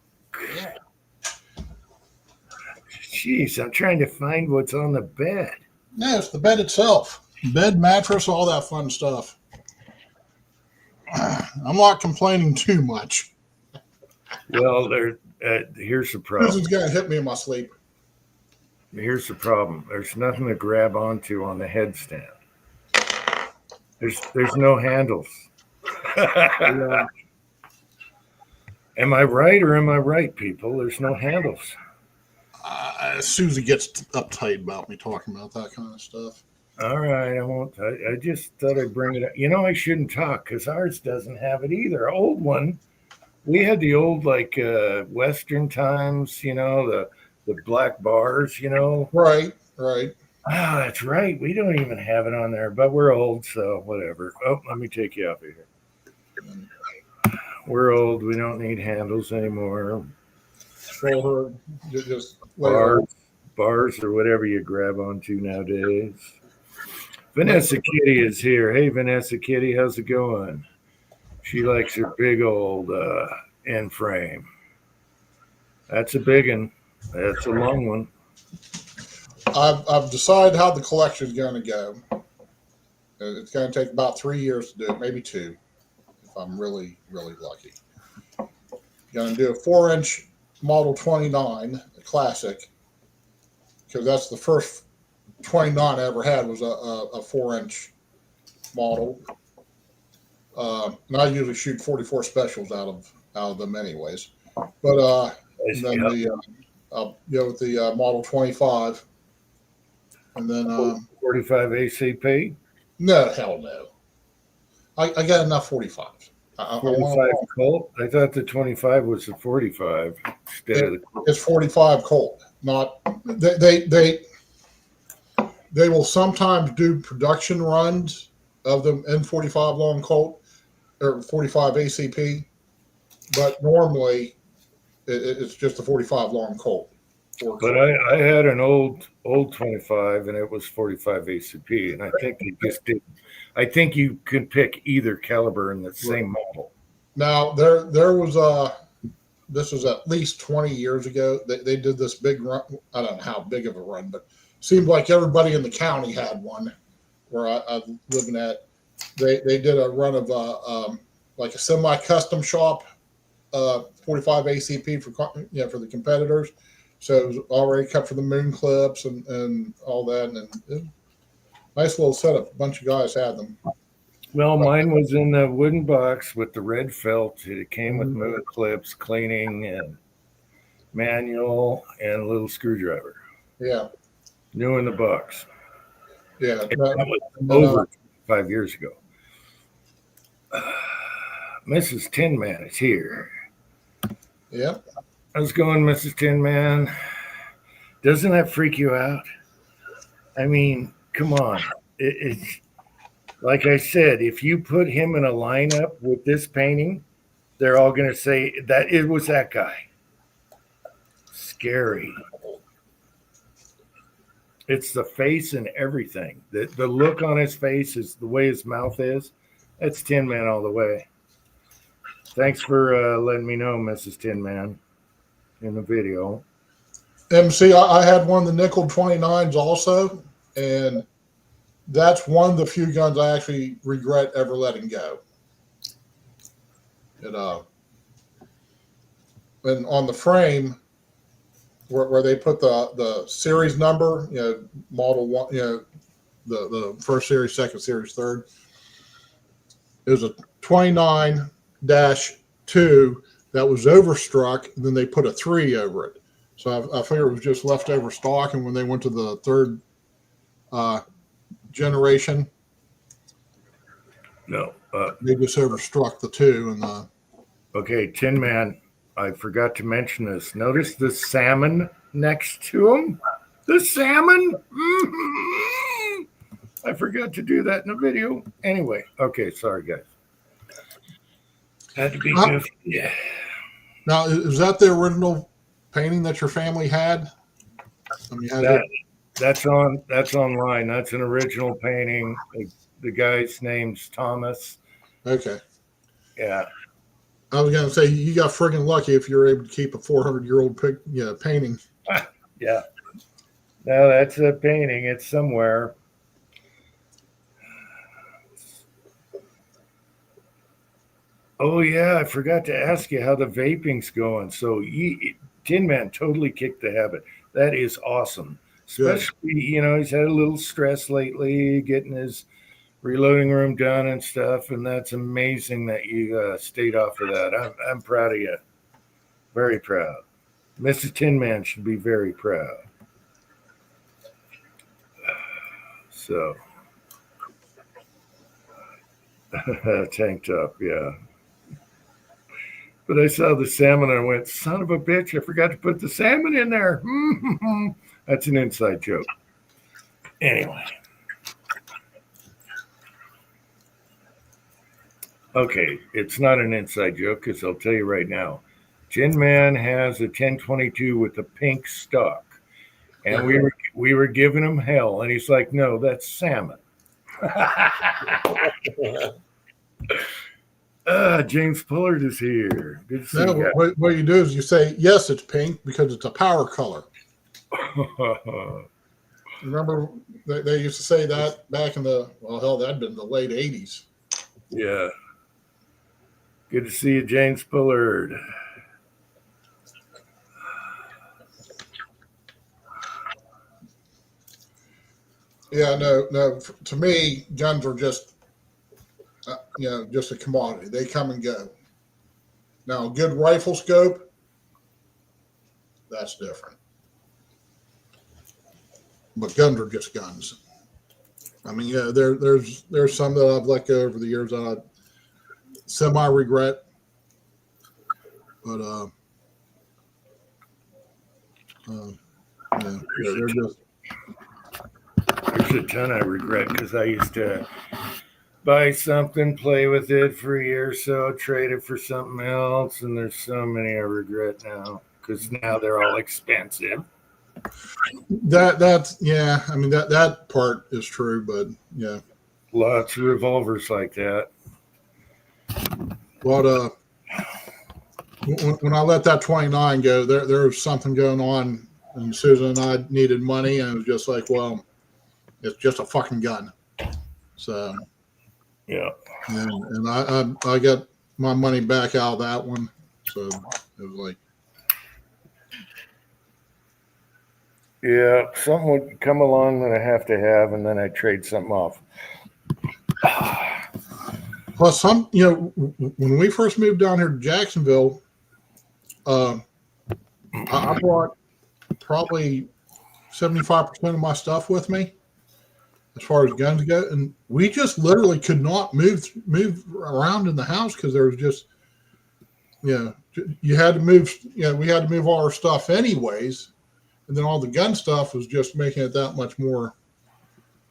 Jeez, I'm trying to find what's on the bed. No, it's the bed itself. Bed, mattress, all that fun stuff. I'm not complaining too much. Well, here's the This problem. is going to hit me in my sleep. Here's the problem. There's nothing to grab onto on the headstand. There's no handles. Yeah. Am I right or am I right, people? There's no handles. Susie gets uptight about me talking about that kind of stuff. All right, I won't. I just thought I'd bring it up. You know, I shouldn't talk because ours doesn't have it either. Old one. We had the old Western Times. You know, the black bars. You know. Right. Ah, that's right. We don't even have it on there, but we're old, so whatever. Oh, let me take you off of here. We're old. We don't need handles anymore. So just lay her. Bars or whatever you grab onto nowadays. Vanessa Kitty is here. Hey, Vanessa Kitty, how's it going? She likes her big old end frame. That's a big one. That's a long one. I've decided how the collection is going to go. It's going to take about 3 years to do it, maybe 2, if I'm really, really lucky. Going to do a 4-inch Model 29, a classic, because that's the first 29 I ever had was a 4-inch model. And I usually shoot 44 specials out of them anyways. But then I'll go with the Model 25. And then 45 ACP? no, hell no. I got enough 45s. 45 Colt? I thought the 25 was the 45 instead of the Colt. It's 45 Colt. Not they will sometimes do production runs of them in 45 long Colt or 45 ACP, but normally it's just a 45 long Colt. But I had an old 25 and it was 45 ACP, and I think they just did. I think you could pick either caliber in the same model. Now there was this was at least 20 years ago. They did this big run. I don't know how big of a run, but it seemed like everybody in the county had one where I was living at. They did a run of like a semi-custom shop 45 ACP for the competitors. So it was already cut for the moon clips and all that, and nice little setup. A bunch of guys had them. Well, mine was in the wooden box with the red felt. It came with move clips, cleaning, and manual, and a little screwdriver. Yeah, New in the box. yeah. That was And, over 5 years ago. Mrs. Tin Man is here. yeah. How's it going, Mrs. Tin Man? Doesn't that freak you out? I mean, come on. It's like I said, if you put him in a lineup with this painting, they're all going to say that it was that guy. Scary. It's the face and everything. The look on his face is the way his mouth is. That's Tin Man all the way. Thanks for letting me know, Mrs. Tin Man, in the video. MC, I had one of the nickel 29s also, and that's one of the few guns I actually regret ever letting go. And on the frame where they put the series number, model one, the first series, second series, third, it was a 29-2 that was overstruck, and then they put a 3 over it. So I figured it was just leftover stock, and when they went to the third generation, No. they just overstruck the 2. And Okay, Tin Man, I forgot to mention this. Notice the salmon next to him? The salmon? Mm-hmm. I forgot to do that in the video. Anyway, okay, sorry, guys. Had to be goofy. Yeah. now, is that the original painting that your family had? I mean, That's online. That's an original painting. The guy's name's Thomas. okay. Yeah. I was going to say you got friggin' lucky if you're able to keep a 400-year-old painting. Yeah. No, that's a painting. It's somewhere. Oh yeah, I forgot to ask you how the vaping's going. So Tin Man totally kicked the habit. That is awesome. Especially, he's had a little stress lately getting his reloading room done and stuff, and that's amazing that you stayed off of that. I'm proud of you. Very proud. Mrs. Tin Man should be very proud. So, tanked up, yeah. But I saw the salmon and I went, son of a bitch, I forgot to put the salmon in there. That's an inside joke. Anyway. Okay, it's not an inside joke because I'll tell you right now. Tin Man has a 1022 with a pink stock. And we were giving him hell. And he's like, no, that's salmon. James Pullard is here. Good to see you. What you do is you say, yes, it's pink because it's a power color. Remember they used to say that back in that'd been the late 80s. Yeah. Good to see you, James Pullard. Yeah, no. To me, guns are just, just a commodity. They come and go. Now, a good rifle scope, that's different. But guns are just guns. I mean, yeah, there's some that I've let go over the years that I semi-regret. But they're just. There's a ton I regret because I used to buy something, play with it for a year or so, trade it for something else, and there's so many I regret now because now they're all expensive. That's yeah. I mean that part is true, but yeah, lots of revolvers like that. But when I let that 29 go, there was something going on, and Susan and I needed money, and it was just like, well, it's just a fucking gun. So yeah, and I got my money back out of that one, so it was like. Yeah, something would come along that I have to have, and then I trade something off. Plus, when we first moved down here to Jacksonville, I brought probably 75% of my stuff with me as far as guns go, and we just literally could not move around in the house because there was just, you had to move. We had to move all our stuff anyways, and then all the gun stuff was just making it that much more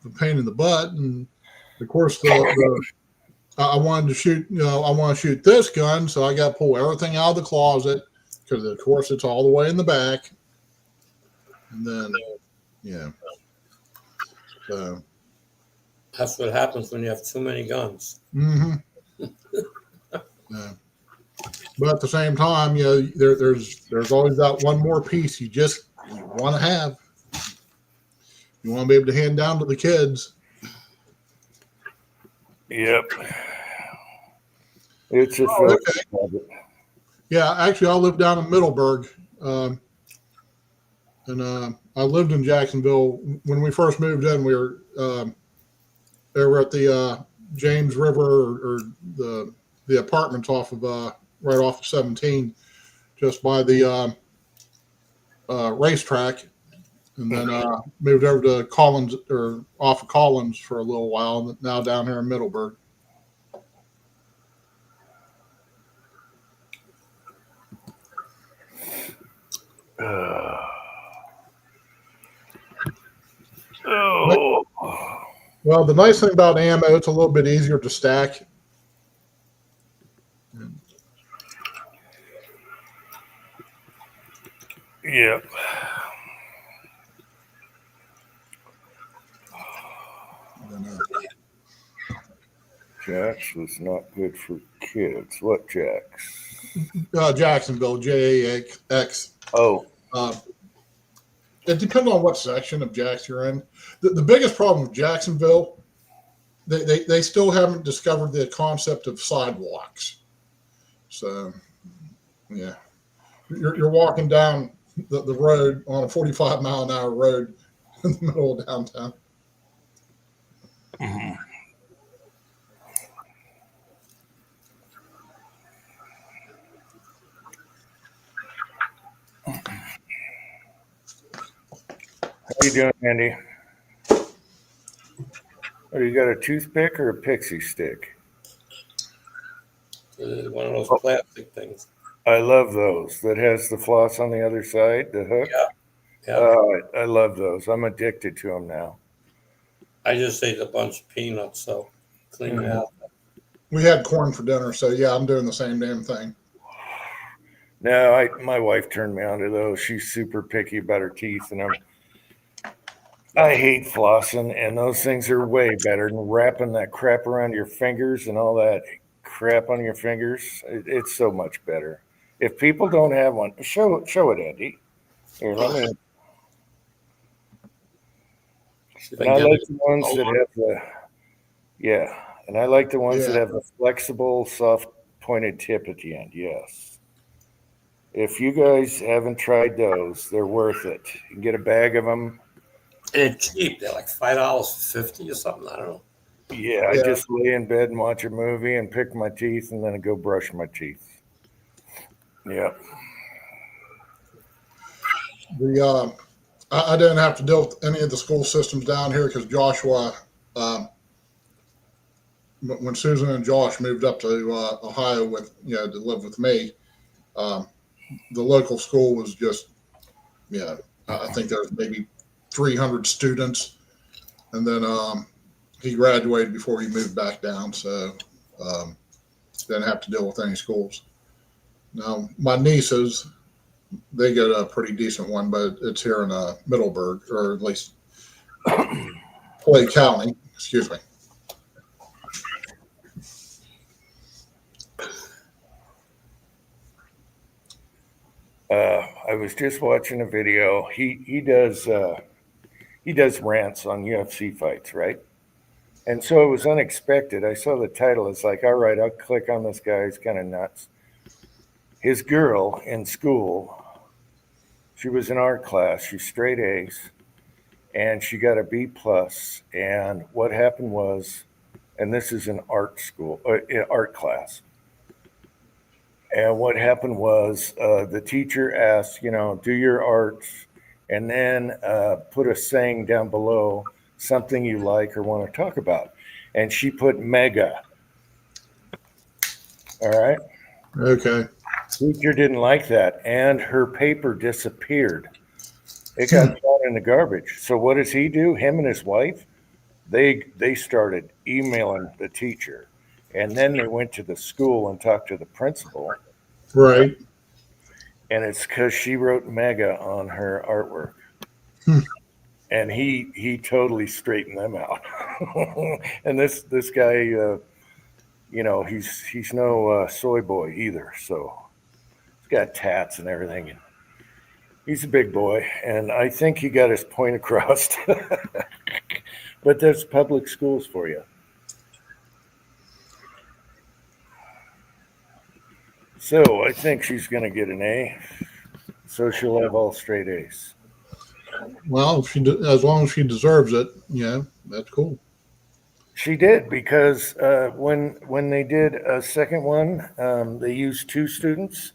of a pain in the butt. And of course, I wanted to shoot. I want to shoot this gun, so I got to pull everything out of the closet because, of course, it's all the way in the back. And then, so That's what happens when you have too many guns. yeah. But at the same time, there's always that one more piece you want to have. You want to be able to hand down to the kids. Yep. It's a okay. Yeah, actually, I live down in Middleburg, and I lived in Jacksonville when we first moved in. We were over at the James River, or the apartments off of right off of 17, just by the racetrack, and then moved over to Collins, or off of Collins, for a little while. And now down here in Middleburg. Well, the nice thing about ammo, it's a little bit easier to stack. Yep. Jax was not good for kids. What Jax? Jacksonville, JAX. Oh. It depends on what section of Jax you're in. The biggest problem with Jacksonville, they still haven't discovered the concept of sidewalks. So, yeah, you're walking down the road on a 45-mile-an-hour road in the middle of downtown. Mm-hmm. How you doing, Andy? Oh, you got a toothpick or a pixie stick? One of those plastic things. I love those. That has the floss on the other side, the hook. Yeah. I love those. I'm addicted to them now. I just ate a bunch of peanuts, so clean it out. We had corn for dinner, so yeah, I'm doing the same damn thing. No, my wife turned me on to those. She's super picky about her teeth, and I hate flossing, and those things are way better than wrapping that crap around your fingers and all that crap on your fingers. It's so much better. If people don't have one, show it, Andy. Here, let me. And I like the ones that have and I like the ones that have the flexible, soft, pointed tip at the end. Yes. If you guys haven't tried those, they're worth it. You can get a bag of them. And it's cheap. They're like $5.50 or something. I don't know. Yeah, I just lay in bed and watch a movie and pick my teeth, and then I go brush my teeth. Yeah. I didn't have to deal with any of the school systems down here because Joshua, when Susan and Josh moved up to Ohio to live with me, the local school was just, I think there was maybe 300 students, and then he graduated before he moved back down, so didn't have to deal with any schools. Now my nieces, they get a pretty decent one, but it's here in Middleburg, or at least Clay County. Excuse me. I was just watching a video. He does rants on UFC fights, right? And so it was unexpected. I saw the title. It's like, all right, I'll click on this guy. He's kind of nuts. His girl in school, she was in art class. She's straight A's, and she got a B plus. And what happened was and this is an art school, art class. And what happened was the teacher asked, do your arts and then put a saying down below, something you like or want to talk about. And she put mega. All right. Okay. Teacher didn't like that, and her paper disappeared. It got thrown in the garbage. So what does he do? Him and his wife, they started emailing the teacher, and then they went to the school and talked to the principal. Right. And it's because she wrote mega on her artwork. And he totally straightened them out. And this guy, he's no soy boy either. So he's got tats and everything. And he's a big boy, and I think he got his point across. But there's public schools for you. So I think she's going to get an A. So she'll have all straight A's. Well, as long as she deserves it, yeah, that's cool. She did, because when they did a second one, they used 2 students.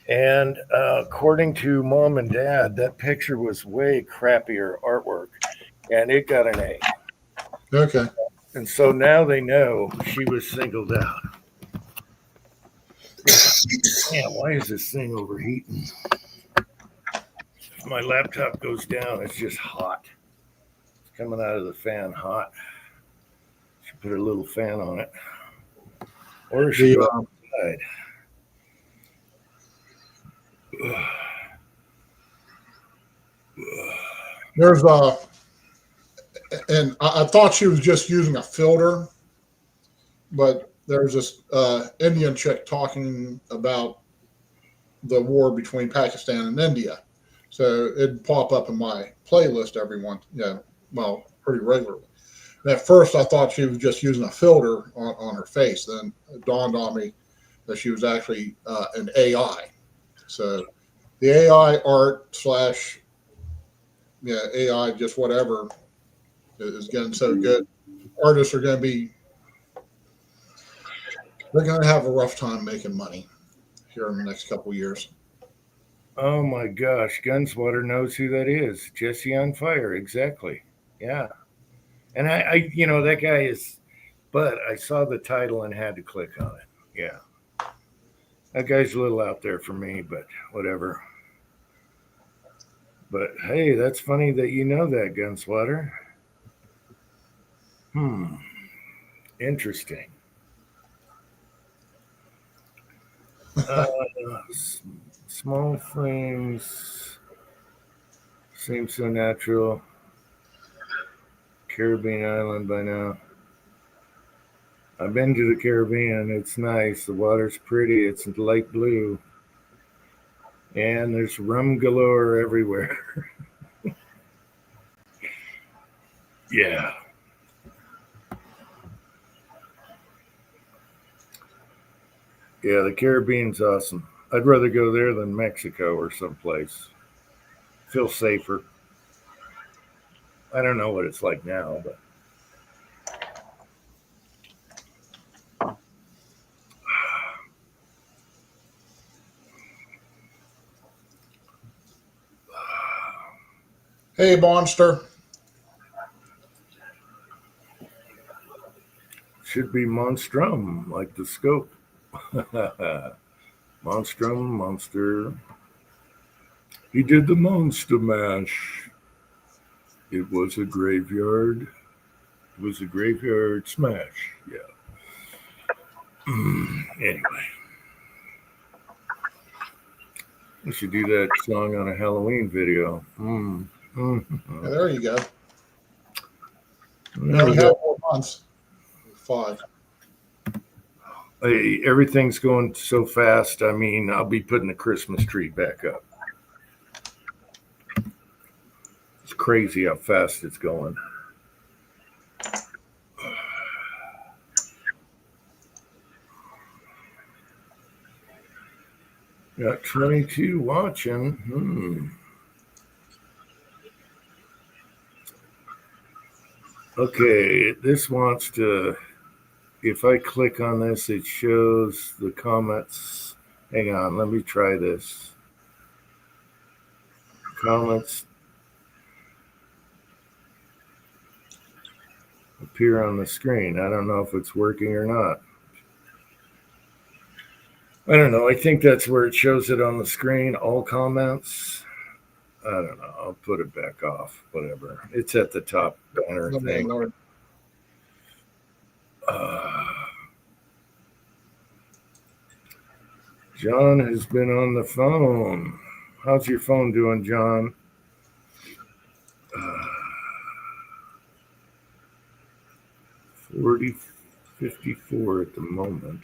And according to mom and dad, that picture was way crappier artwork, and it got an A. Okay. And so now they know she was singled out. Man, why is this thing overheating? If my laptop goes down, it's just hot. It's coming out of the fan hot. Should put a little fan on it. Or should go outside. There's and I thought she was just using a filter, but there's this Indian chick talking about the war between Pakistan and India. So it'd pop up in my playlist every once, pretty regularly. And at first, I thought she was just using a filter on her face. Then it dawned on me that she was actually an AI. So the AI art slash AI just whatever is getting so good. Artists are going to be, they're going to have a rough time making money here in the next couple of years. Oh my gosh, Gunswatter knows who that is. Jesse on Fire, exactly. Yeah. And I that guy is, but I saw the title and had to click on it. Yeah. That guy's a little out there for me, but whatever. But hey, that's funny that you know that, Gunswatter. Interesting. Small flames seem so natural. Caribbean island by now. I've been to the Caribbean. It's nice. The water's pretty. It's light blue. And there's rum galore everywhere. Yeah. Yeah, the Caribbean's awesome. I'd rather go there than Mexico or someplace. Feel safer. I don't know what it's like now, but Hey, Monster. should be Monstrum, like the scope. Monstrum, monster. He did the monster mash. It was a graveyard. It was a graveyard smash. Yeah. Anyway. We should do that song on a Halloween video. Yeah, there you go. There we We go. have 4 months. 5. Hey, everything's going so fast. I mean, I'll be putting the Christmas tree back up. It's crazy how fast it's going. Got 22 watching. Okay, this wants to if I click on this, it shows the comments. Hang on, let me try this. Comments appear on the screen. I don't know if it's working or not. I don't know. I think that's where it shows it on the screen. All comments. I don't know. I'll put it back off. Whatever. It's at the top banner thing. John has been on the phone. How's your phone doing, John? 4054 at the moment.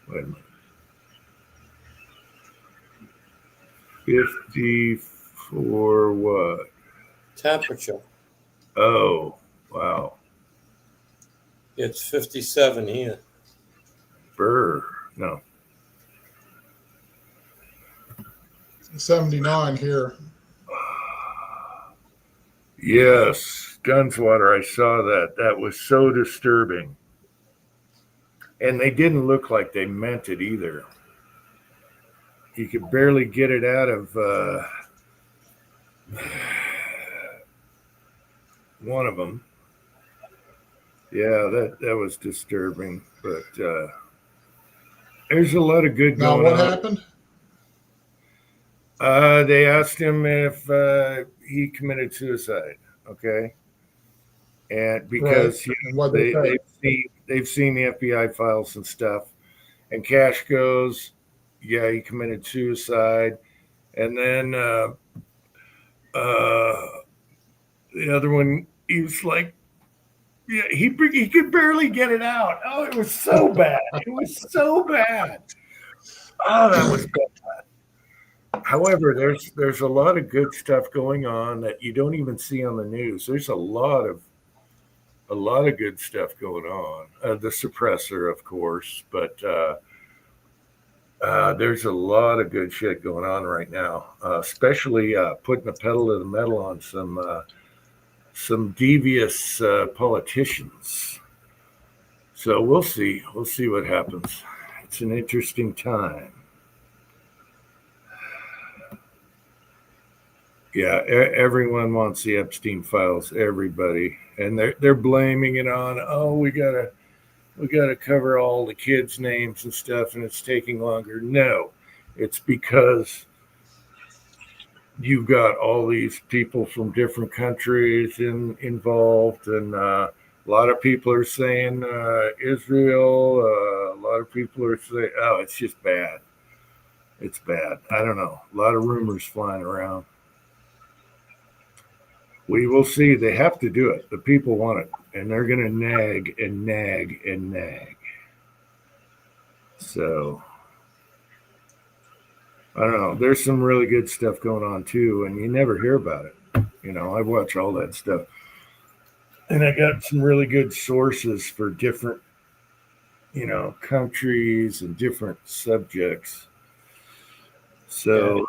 Wait a minute. 54 what? Temperature. Oh, wow. It's 57 here. Burr. No. 79 here. Yes, Gunswater, I saw that. That was so disturbing. And they didn't look like they meant it either. You could barely get it out of one of them. Yeah, that was disturbing. But there's a lot of good Now, going what on. happened? They asked him if he committed suicide. Okay, and because Right. And what they say? they've seen the FBI files and stuff, and Cash goes, yeah, he committed suicide, and then the other one, he was like, yeah, he could barely get it out. Oh, it was so bad. It was so bad. Oh, that was bad. However, there's a lot of good stuff going on that you don't even see on the news. There's a lot of good stuff going on. The suppressor, of course, but there's a lot of good shit going on right now. Especially putting the pedal to the metal on some devious politicians. So we'll see. We'll see what happens. It's an interesting time. Yeah, everyone wants the Epstein files. Everybody, and they're blaming it on. Oh, we gotta cover all the kids' names and stuff, and it's taking longer. No, it's because you've got all these people from different countries involved, and a lot of people are saying Israel. A lot of people are saying, oh, it's just bad. It's bad. I don't know. A lot of rumors flying around. We will see. They have to do it. The people want it, and they're going to nag and nag and nag. So, I don't know. There's some really good stuff going on, too, and you never hear about it. You know, I watch all that stuff. And I got some really good sources for different, countries and different subjects. So,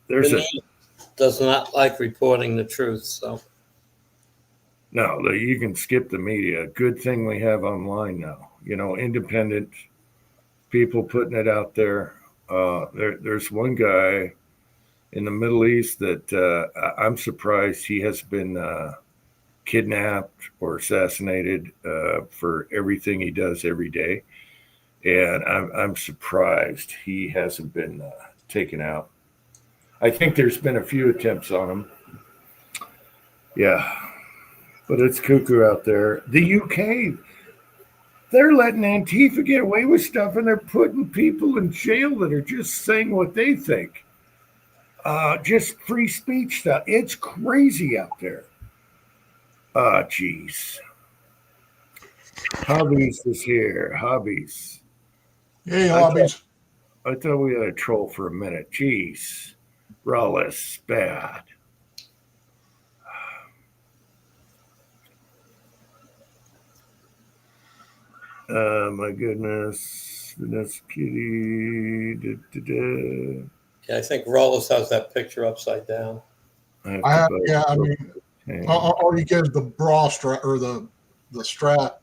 there's a... does not like reporting the truth, so no, you can skip the media. Good thing we have online now. Independent people putting it out there. There's one guy in the Middle East that I'm surprised he has been kidnapped or assassinated for everything he does every day, and I'm surprised he hasn't been taken out. I think there's been a few attempts on him. Yeah, but it's cuckoo out there. The UK, they're letting Antifa get away with stuff, and they're putting people in jail that are just saying what they think. Just free speech stuff. It's crazy out there. Geez. Hobbies is here. Hobbies. Hey, Hobbies. I thought we had a troll for a minute. Jeez. Rawless, bad. My goodness. Vanessa Kitty. yeah, I think Rollis has that picture upside down. All you get is the bra strap or the strap.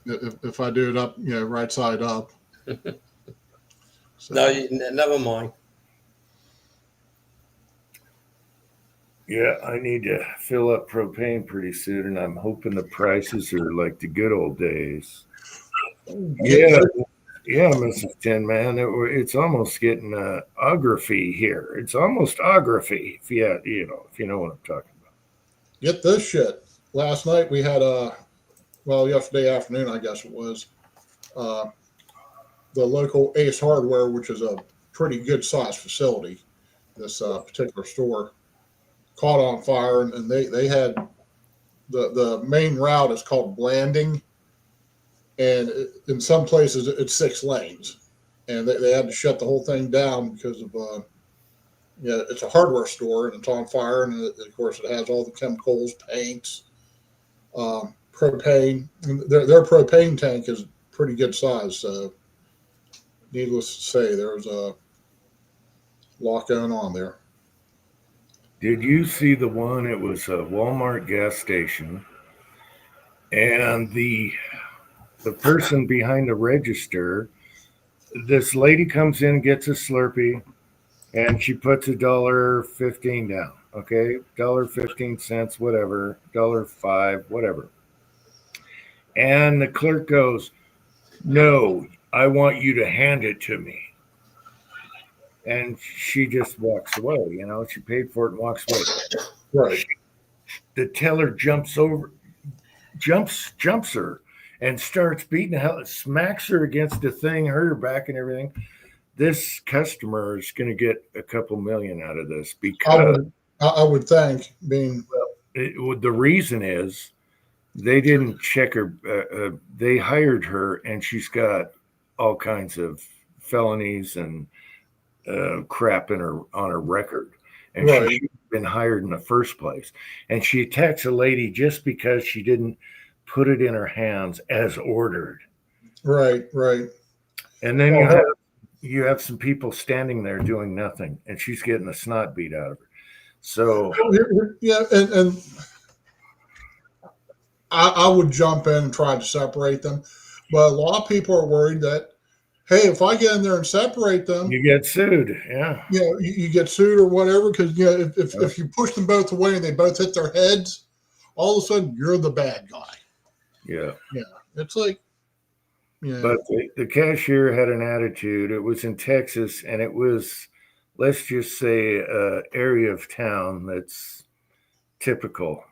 if I do it up, right side up. So, No, never mind. Yeah, I need to fill up propane pretty soon, and I'm hoping the prices are like the good old days. Yeah, yeah, Mrs. Tin Man, it's almost getting ography here. It's almost ography, if you know what I'm talking about. get this shit. Last night we had yesterday afternoon, I guess it was, the local Ace Hardware, which is a pretty good sized facility. This particular store caught on fire, and they had the main route is called Blanding, and in some places it's 6 lanes, and they had to shut the whole thing down because of it's a hardware store and it's on fire, and of course it has all the chemicals, paints, propane. And their propane tank is pretty good size, so needless to say, there's a lot going on there. Did you see the one? It was a Walmart gas station, and the person behind the register, this lady comes in, gets a Slurpee, and she puts $1.15 down. Okay, $1.15, whatever, $1.05, whatever. And the clerk goes, "No, I want you to hand it to me." And she just walks away. She paid for it and walks away. Right. The teller jumps her and starts beating the hell, smacks her against the thing, hurt her back and everything. This customer is going to get a couple million out of this because I would think the reason is they didn't check her. They hired her, and she's got all kinds of felonies and crap on her record, and right. she should have been hired in the first place. And she attacks a lady just because she didn't put it in her hands as ordered. Right. And then you have some people standing there doing nothing, and she's getting the snot beat out of her. So yeah, and I would jump in and try to separate them, but a lot of people are worried that, hey, if I get in there and separate them, you get sued. Yeah. You get sued or whatever, because if you push them both away and they both hit their heads, all of a sudden you're the bad guy. Yeah. It's like, But the cashier had an attitude. It was in Texas, and it was, let's just say, an area of town that's typical.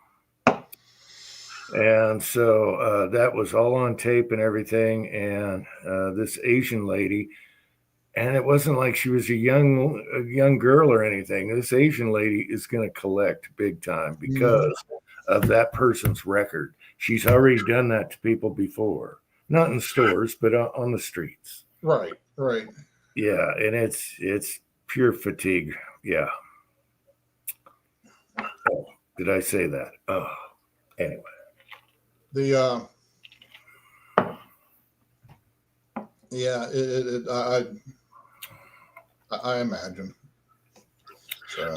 And so that was all on tape and everything. And this Asian lady, and it wasn't like she was a young girl or anything. This Asian lady is going to collect big time because of that person's record. She's already done that to people before, not in stores, but on the streets. Right. Yeah, and it's pure fatigue. Yeah. Oh, did I say that? Oh, anyway. I imagine. So.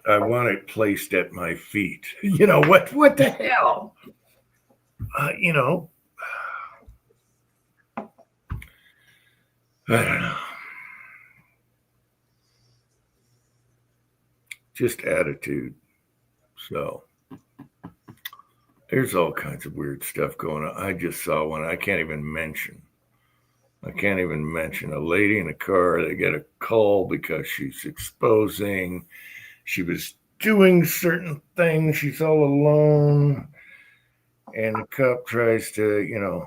I want it placed at my feet. What the hell? I don't know. Just attitude. So there's all kinds of weird stuff going on. I just saw one I can't even mention. A lady in a car. They get a call because she's exposing. She was doing certain things. She's all alone. And the cop tries to,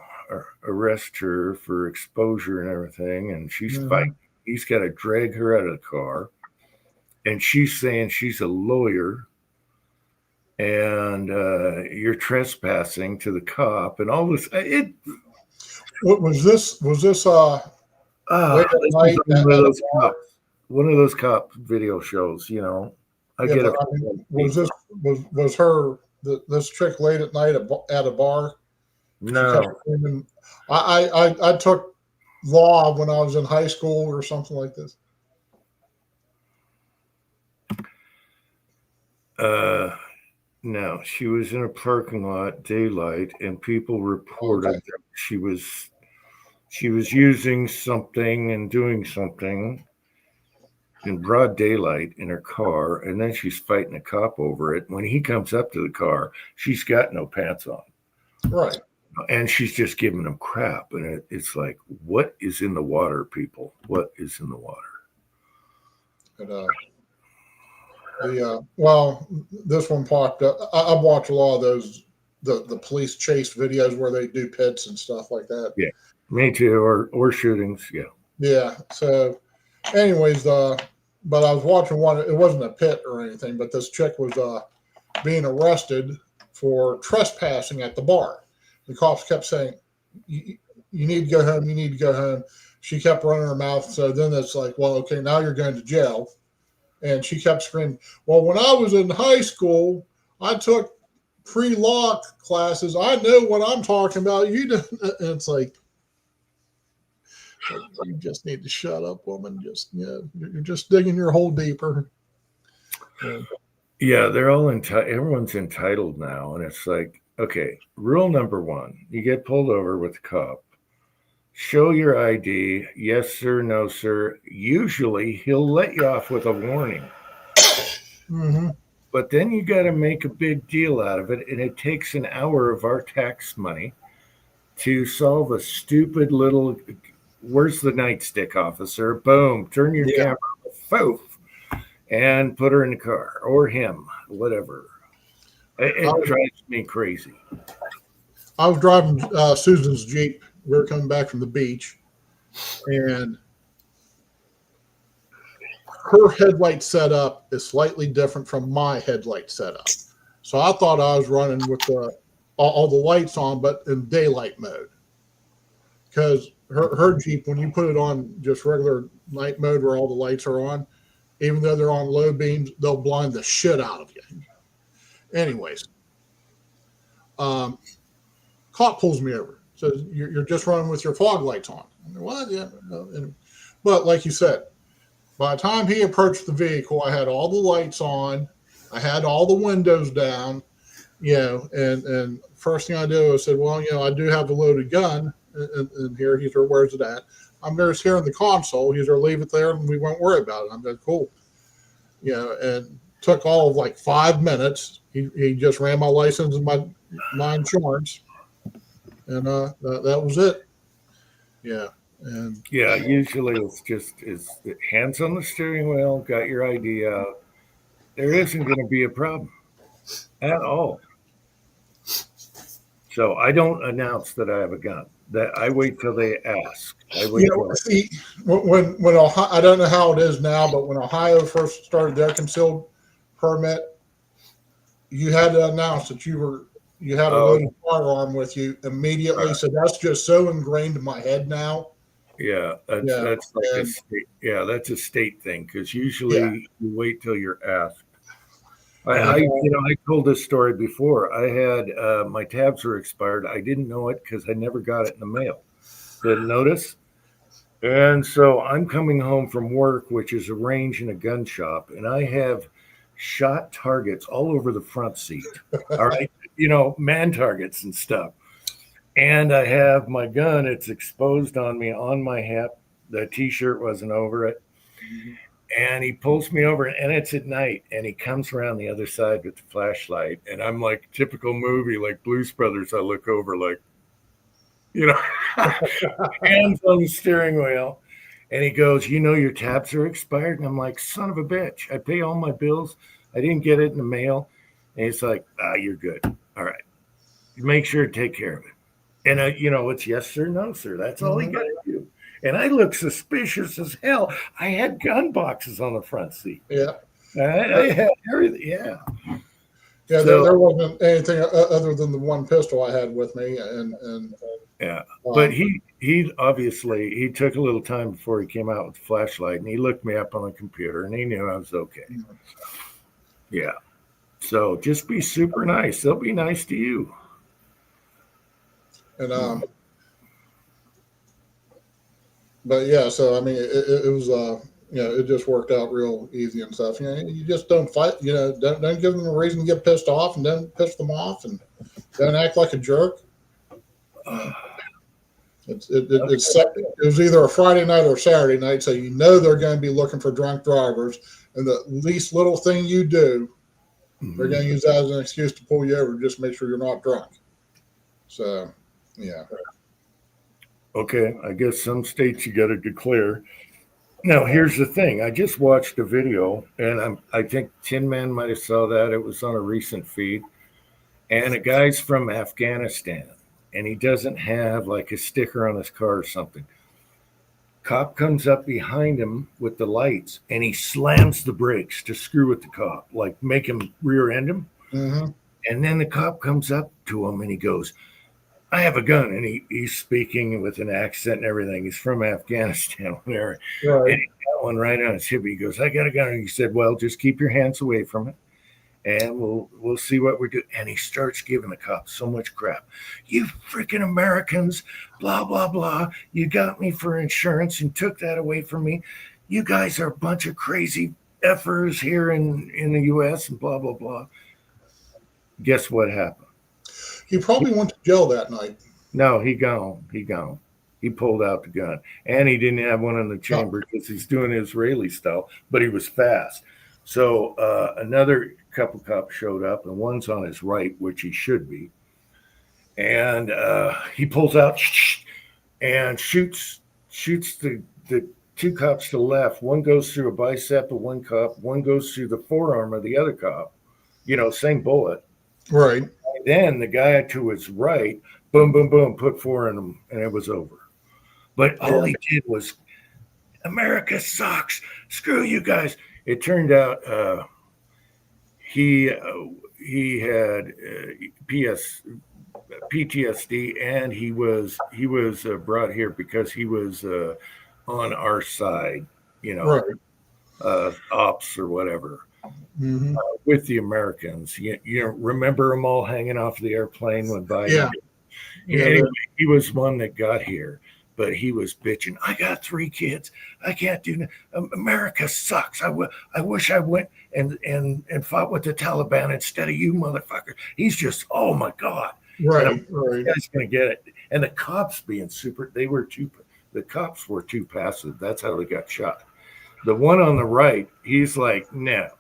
arrest her for exposure and everything. And she's fighting. He's got to drag her out of the car. And she's saying she's a lawyer. And you're trespassing to the cop. And all this. What was this? Was this one of those cop video shows? I get it. Was her this chick late at night at a bar? No. I took law when I was in high school or something like this. No, she was in a parking lot, daylight, and people reported Okay. that she was using something and doing something in broad daylight in her car, and then she's fighting a cop over it. When he comes up to the car, she's got no pants on, Right. and she's just giving him crap. And it's like, what is in the water, people? What is in the water? And, well, this one popped up. I've watched a lot of those the police chase videos where they do pits and stuff like that. Yeah, me too. Or shootings. Yeah. Yeah. So, anyways, but I was watching one. It wasn't a pit or anything, but this chick was being arrested for trespassing at the bar. The cops kept saying, "You need to go home. You need to go home." She kept running her mouth. So then it's like, well, okay, now you're going to jail. And she kept screaming, "Well, when I was in high school, I took pre-law classes. I know what I'm talking about. You don't." And it's like, you just need to shut up, woman. Just you're just digging your hole deeper. Yeah, they're all everyone's entitled now, and it's like, okay, rule number one: you get pulled over with a cop. Show your ID, yes sir, no sir. Usually, he'll let you off with a warning, Mm-hmm. but then you got to make a big deal out of it, and it takes an hour of our tax money to solve a stupid little. Where's the nightstick, officer? Boom! Turn your Yeah. camera off. Poof. And put her in the car or him, whatever. It drives me crazy. I was driving Susan's Jeep. We were coming back from the beach, and her headlight setup is slightly different from my headlight setup. So I thought I was running with all the lights on, but in daylight mode. Because her Jeep, when you put it on just regular night mode where all the lights are on, even though they're on low beams, they'll blind the shit out of you. Anyways, cop pulls me over. Says, you're just running with your fog lights on. I'm like, what? Yeah. No. But like you said, by the time he approached the vehicle, I had all the lights on. I had all the windows down, and first thing I did was said, well, I do have a loaded gun in here. He's like, where's it at? I'm just here in the console. He's like, leave it there and we won't worry about it. I'm like, cool. And took all of like 5 minutes. He just ran my license and my insurance. And that was it. Yeah. And Yeah, usually it's hands on the steering wheel, got your ID out. There isn't going to be a problem at all. So I don't announce that I have a gun. That I wait till they ask. see, when Ohio, I don't know how it is now, but when Ohio first started their concealed permit, you had to announce that you had a loaded firearm with you immediately. Right. So that's just so ingrained in my head now. Yeah, that's like a state. Yeah, that's a state thing because usually you wait till you're asked. I told this story before. I had my tabs were expired. I didn't know it because I never got it in the mail. Didn't notice. And so I'm coming home from work, which is a range and a gun shop, and I have shot targets all over the front seat. All right, man targets and stuff. And I have my gun. It's exposed on me on my hip. The T-shirt wasn't over it. Mm-hmm. And he pulls me over, and it's at night, and he comes around the other side with the flashlight, and I'm like typical movie, like Blues Brothers. I look over like, hands on the steering wheel, and he goes, your tabs are expired. And I'm like, son of a bitch, I pay all my bills. I didn't get it in the mail. And he's like, you're good. All right. Make sure to take care of it. And, it's yes, sir, no, sir. That's all he got to do. And I look suspicious as hell. I had gun boxes on the front seat. Yeah. I had everything. Yeah. Yeah, so, there wasn't anything other than the one pistol I had with me. And yeah. But he obviously, he took a little time before he came out with the flashlight, and he looked me up on the computer, and he knew I was okay. Yeah. So just be super nice. They'll be nice to you. And but yeah, so I mean, it was it just worked out real easy and stuff. You just don't fight. Don't give them a reason to get pissed off, and don't piss them off, and don't act like a jerk. It was either a Friday night or Saturday night, so they're going to be looking for drunk drivers, and the least little thing you do, they're going to use that as an excuse to pull you over. Just make sure you're not drunk. So, yeah. Okay, I guess some states you got to declare. Now, here's the thing. I just watched a video, and I think Tin Man might have saw that. It was on a recent feed, and a guy's from Afghanistan, and he doesn't have like a sticker on his car or something. Cop comes up behind him with the lights, and he slams the brakes to screw with the cop, like make him rear end him. Mm-hmm. And then the cop comes up to him, and he goes, "I have a gun," and he's speaking with an accent and everything. He's from Afghanistan there. Right. And he got one right on his hip. He goes, "I got a gun." And he said, "Well, just keep your hands away from it, and we'll see what we're doing." And he starts giving the cops so much crap. "You freaking Americans, blah, blah, blah. You got me for insurance and took that away from me. You guys are a bunch of crazy effers here in the U.S. and blah, blah, blah." Guess what happened? He probably went to jail that night. No, he gone. He pulled out the gun, and he didn't have one in the chamber because he's doing Israeli style, but he was fast. So another couple cops showed up, and one's on his right, which he should be, and he pulls out and shoots the two cops to the left. One goes through a bicep of one cop, one goes through the forearm of the other cop. Same bullet. Right. Then the guy to his right, boom, boom, boom, put four in him, and it was over. But all he did was, "America sucks. Screw you guys." It turned out he had PTSD, and he was brought here because he was on our side, Right. ops or whatever. Mm-hmm. With the Americans. You remember them all hanging off the airplane when Biden? Yeah. Anyway, he was one that got here, but he was bitching. "I got 3 kids. I can't do that. America sucks. I wish I went and fought with the Taliban instead of you, motherfucker." He's just, oh my God. Right. This guy's going to get it. And the cops being the cops were too passive. That's how they got shot. The one on the right, he's like, "No.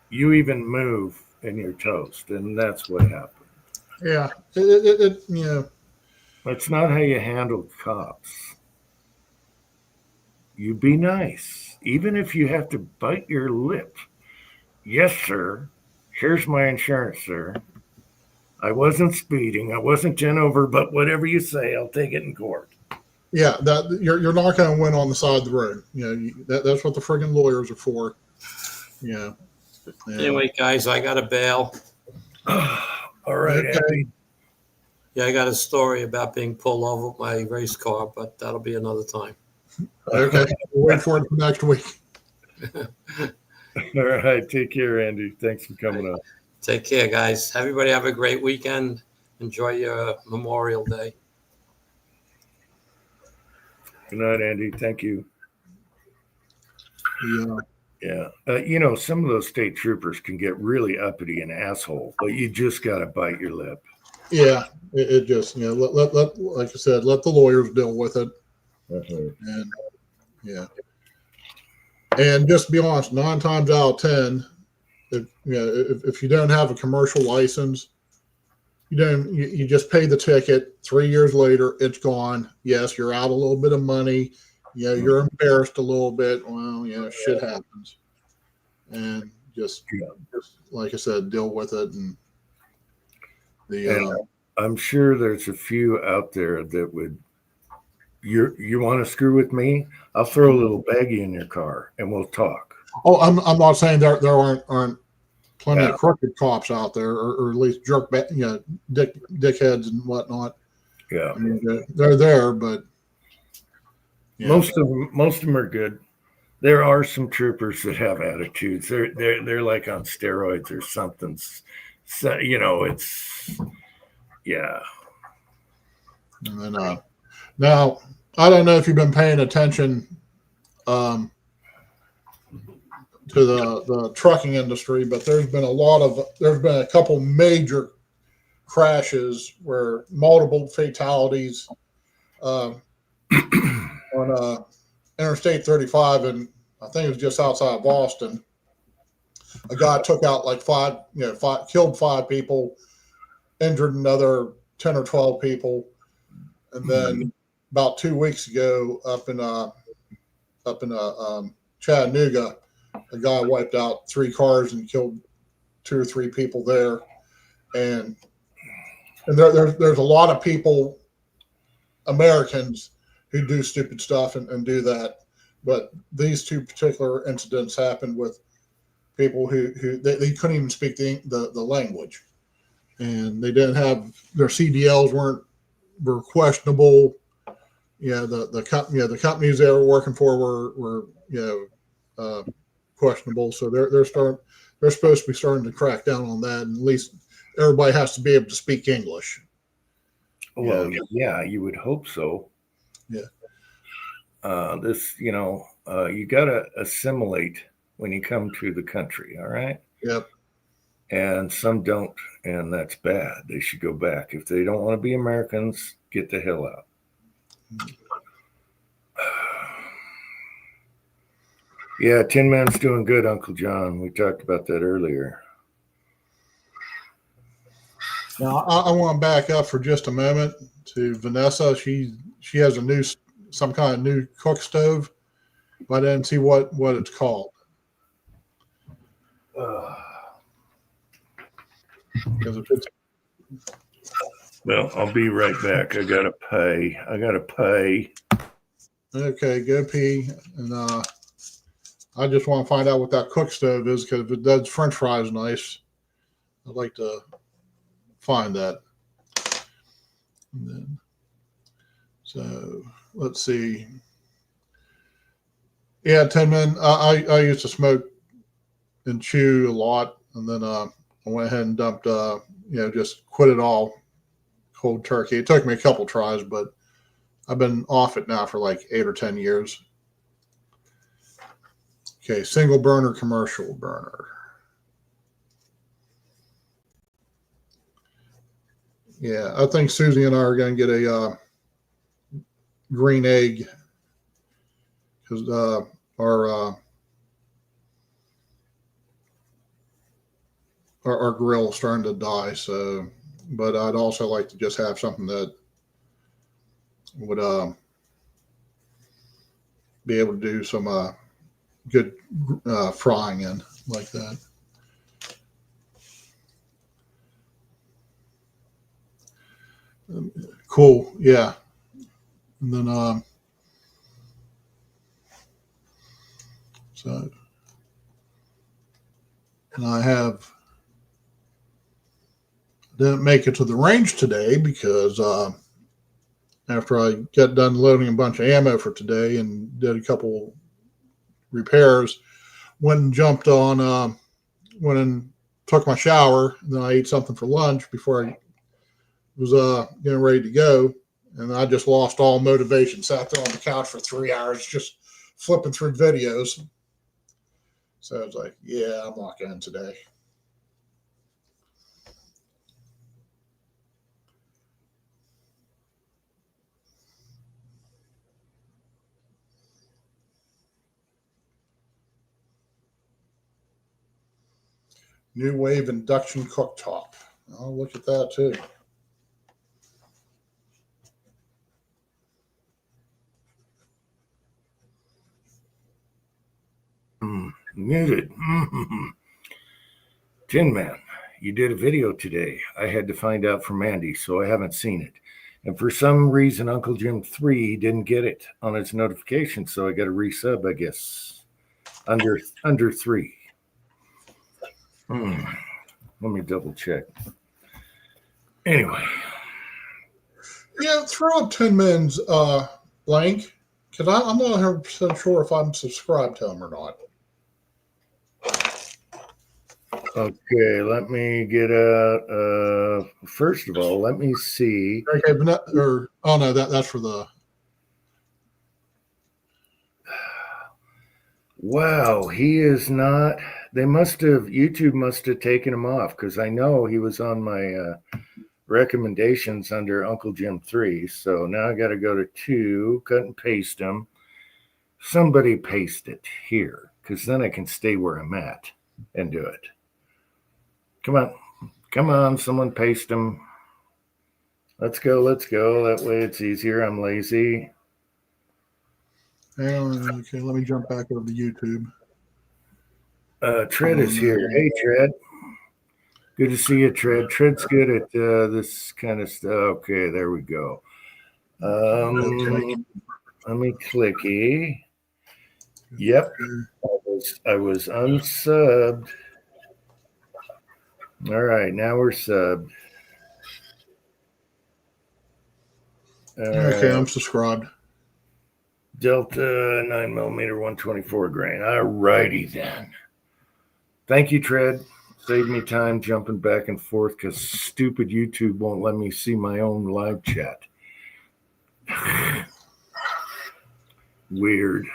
You even move and you're toast," and that's what happened. Yeah, That's not how you handle cops. You be nice, even if you have to bite your lip. "Yes, sir. Here's my insurance, sir. I wasn't speeding. I wasn't 10 over, but whatever you say, I'll take it in court." Yeah, that you're not going to win on the side of the road. That's what the friggin' lawyers are for. Yeah. Anyway, guys, I got to bail. All right, Okay. Andy. Yeah, I got a story about being pulled over with my race car, but that'll be another time. Okay, we'll wait for it for next week. All right, take care, Andy. Thanks for coming up. Take care, guys. Everybody have a great weekend. Enjoy your Memorial Day. Good night, Andy. Thank you. Yeah. Yeah. Some of those state troopers can get really uppity and asshole, but you just got to bite your lip. Yeah, it just let like I said, let the lawyers deal with it. And and just to be honest, 9 times out of 10, if you don't have a commercial license, you just pay the ticket. 3 years later, it's gone. Yes, you're out a little bit of money. You're embarrassed a little bit. Well, shit happens, and just like I said, deal with it. And I'm sure there's a few out there that would. You want to screw with me? I'll throw a little baggie in your car and we'll talk. Oh, I'm not saying there aren't plenty of crooked cops out there, or at least dickheads and whatnot. Yeah, I mean, they're there, but most of them are good. There are some troopers that have attitudes. They're like on steroids or something. So, it's yeah. And then now I don't know if you've been paying attention. to the trucking industry, but there's been a couple major crashes where multiple fatalities on Interstate 35, and I think it was just outside of Boston. A guy took out like killed 5 people, injured another 10 or 12 people, and then about 2 weeks ago, up in Chattanooga, a guy wiped out 3 cars and killed 2 or 3 people there, and there's a lot of people, Americans, who do stupid stuff and do that, but these 2 particular incidents happened with people who they couldn't even speak the language, and they didn't have their CDLs were questionable. The companies they were working for were questionable. So they're supposed to be starting to crack down on that, and at least everybody has to be able to speak English. Well, yeah, you would hope so. Yeah. You got to assimilate when you come to the country. All right. Yep. And some don't, and that's bad. They should go back. If they don't want to be Americans, get the hell out. Yeah, Tin Man's doing good, Uncle John. We talked about that earlier. Now I want to back up for just a moment to Vanessa. She has some kind of new cook stove, but I didn't see what it's called. Because if it's Well, I'll be right back. I gotta pay. okay, go pee. And I just want to find out what that cook stove is, because if it does French fries nice, I'd like to find that. And then, so let's see. Yeah, 10 men. I used to smoke and chew a lot, and then I went ahead and dumped. Just quit it all cold turkey. It took me a couple tries, but I've been off it now for like 8 or 10 years. Okay, single burner, commercial burner. Yeah, I think Susie and I are going to get a green egg, because our grill is starting to die. So, but I'd also like to just have something that would be able to do some good frying in like that. Cool, yeah. And then so, and I didn't make it to the range today because after I got done loading a bunch of ammo for today and did a couple repairs, went and jumped on, went and took my shower. And then I ate something for lunch before I was getting ready to go. And I just lost all motivation. Sat there on the couch for 3 hours just flipping through videos. So I was like, yeah, I'm not going today. New Wave induction cooktop. I'll look at that too. Muted. Tin Man, you did a video today. I had to find out from Andy, so I haven't seen it. And for some reason, Uncle Jim 3 didn't get it on his notification, so I got to resub, I guess. Under 3. Let me double check. Anyway. Yeah, throw up Tin Man's link, because I'm not 100% sure if I'm subscribed to him or not. Okay, let me get out. First of all, let me see. Okay, but not, oh no, that's for the Wow, he is not. YouTube must have taken him off because I know he was on my recommendations under Uncle Jim 3. So now I got to go to 2, cut and paste them. Somebody paste it here because then I can stay where I'm at and do it. Come on, someone paste them. Let's go. That way it's easier. I'm lazy. Okay, let me jump back over to YouTube. Tread is here. Hey, Tread. Good to see you, Tread. Tread's good at this kind of stuff. Okay, there we go. Let me clicky. Yep, I was unsubbed. All right, now we're subbed. Okay, I'm subscribed. Delta 9mm 124 grain. All righty then. Thank you, Tread. Save me time jumping back and forth because stupid YouTube won't let me see my own live chat. Weird.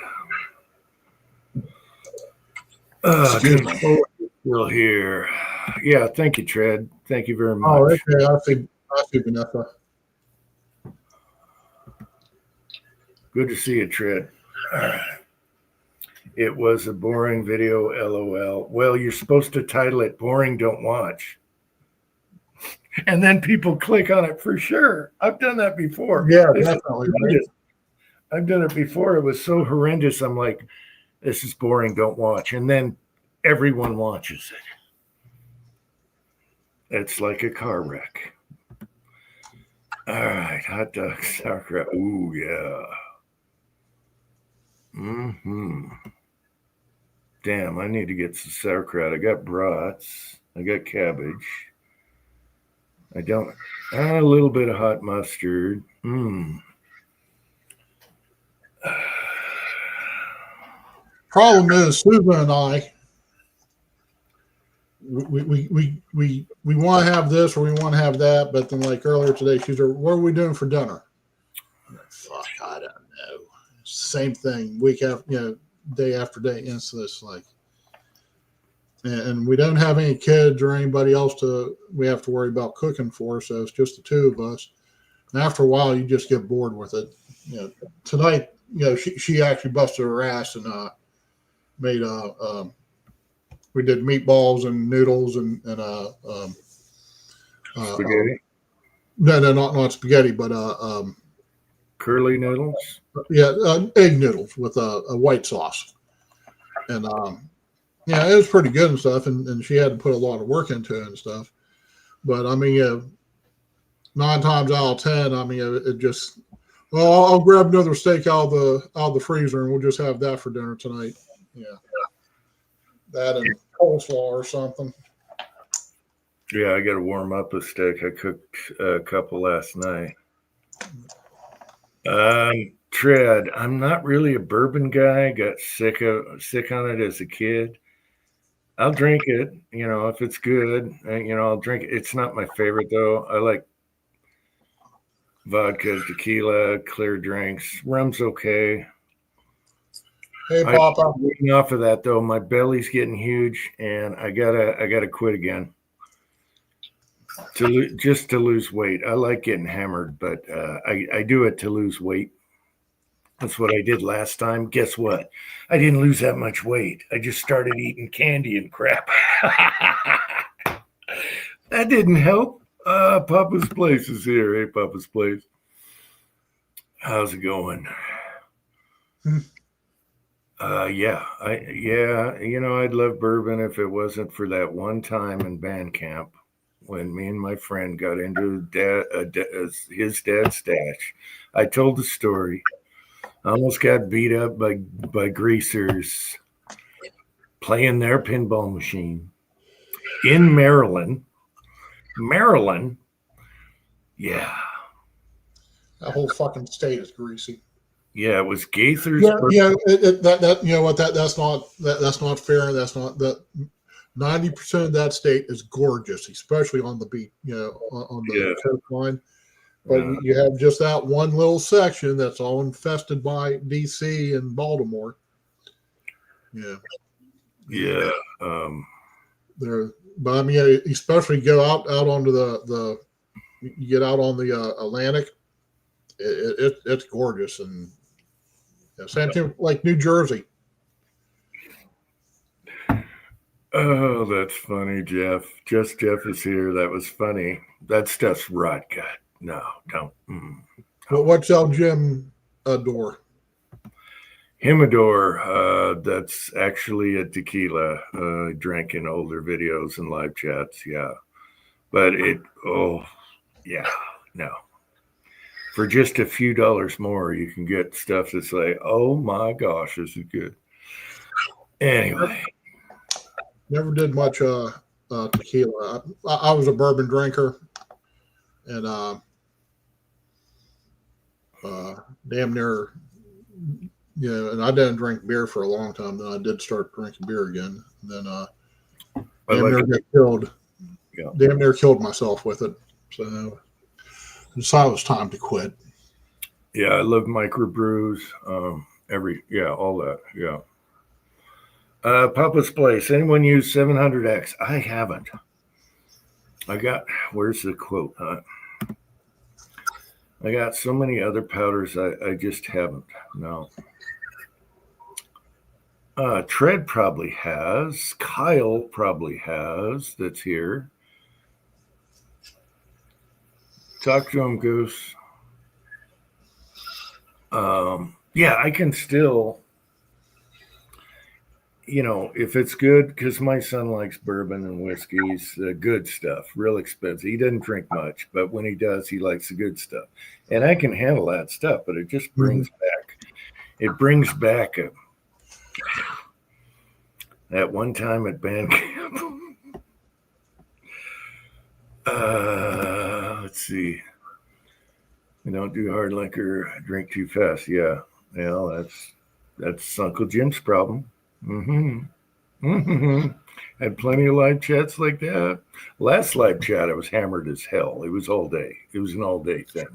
Excuse me. Still here. Yeah, thank you, Tread. Thank you very much. Oh, okay. I see Vanessa. Good to see you, Tread. It was a boring video, LOL. Well, you're supposed to title it Boring Don't Watch. And then people click on it for sure. I've done that before. Yeah, definitely. Right? I've done it before. It was so horrendous. I'm like, this is boring. Don't watch. And then everyone watches it. It's like a car wreck. All right. Hot dog, sauerkraut. Ooh, yeah. Damn, I need to get some sauerkraut. I got brats. I got cabbage. I don't. A little bit of hot mustard. Problem is, Susan and I, we want to have this or we want to have that, but then like earlier today, she's like, "What are we doing for dinner?" Fuck, I don't know. Same thing, week after, day after day. And so it's like, and we don't have any kids or anybody else we have to worry about cooking for, so it's just the two of us. And after a while, you just get bored with it. Tonight, she actually busted her ass and made we did meatballs and noodles and spaghetti. No, not spaghetti, but curly noodles. Yeah, egg noodles with a white sauce, and it was pretty good and stuff. And she had to put a lot of work into it and stuff. But I mean, 9 times out of 10, I mean, it just, well, I'll grab another steak out of the freezer and we'll just have that for dinner tonight. Yeah, that and coleslaw or something. Yeah, I got to warm up a steak. I cooked a couple last night. Tread, I'm not really a bourbon guy. Got sick on it as a kid. I'll drink it, if it's good. I'll drink it. It's not my favorite though. I like vodka, tequila, clear drinks. Rum's okay. Hey, Papa. I'm getting off of that though. My belly's getting huge, and I gotta quit again. Just to lose weight. I like getting hammered, but I do it to lose weight. That's what I did last time. Guess what? I didn't lose that much weight. I just started eating candy and crap. That didn't help. Papa's Place is here. Hey, Papa's Place. How's it going? Yeah. I'd love bourbon if it wasn't for that one time in band camp when me and my friend got into his dad's stash. I told the story. I almost got beat up by greasers playing their pinball machine in Maryland. Yeah. That whole fucking state is greasy. Yeah, it was Gaither's. Yeah. That's not fair. That's not that. 90% of that state is gorgeous, especially on the beach, on the coastline. But you have just that one little section that's all infested by DC and Baltimore. Yeah. Yeah. There, but I mean, especially go out onto the you get out on the Atlantic. It's gorgeous, and same thing like New Jersey. Oh, that's funny, Jeff. Just Jeff is here. That was funny. That stuff's rot gut. No, don't. But what's El Jim adore? Himador, that's actually a tequila. I drank in older videos and live chats. Yeah. But yeah, no. For just a few dollars more, you can get stuff that's like, oh my gosh, this is good. Anyway. Never did much tequila. I was a bourbon drinker, and damn near, and I didn't drink beer for a long time. Then I did start drinking beer again. And then damn near got killed. Yeah. Damn near killed myself with it. So I decided it was time to quit. Yeah, I love microbrews. All that. Yeah. Papa's Place. Anyone use 700X? I haven't. Where's the quote? I got so many other powders. I just haven't. No. Tread probably has. Kyle probably has. That's here. Talk to him, Goose. Yeah, I can still, if it's good, because my son likes bourbon and whiskeys, the good stuff, real expensive. He doesn't drink much, but when he does, he likes the good stuff. And I can handle that stuff, but it just brings back that one time at band camp. Let's see. We don't do hard liquor, drink too fast. Yeah. Well, that's Uncle Jim's problem. Had plenty of live chats like that. Last live chat, I was hammered as hell. It was all day. It was an all day thing.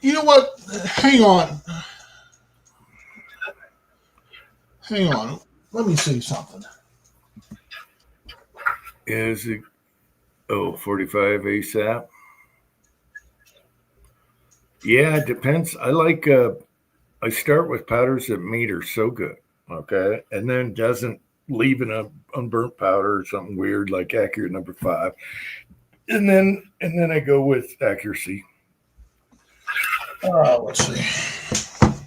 You know what? Hang on. Let me see something. Is it 45 ASAP? Yeah, it depends. I like I start with powders that meter so good, okay, and then doesn't leave an unburnt powder or something weird like Accurate number 5, and then I go with accuracy. Let's see.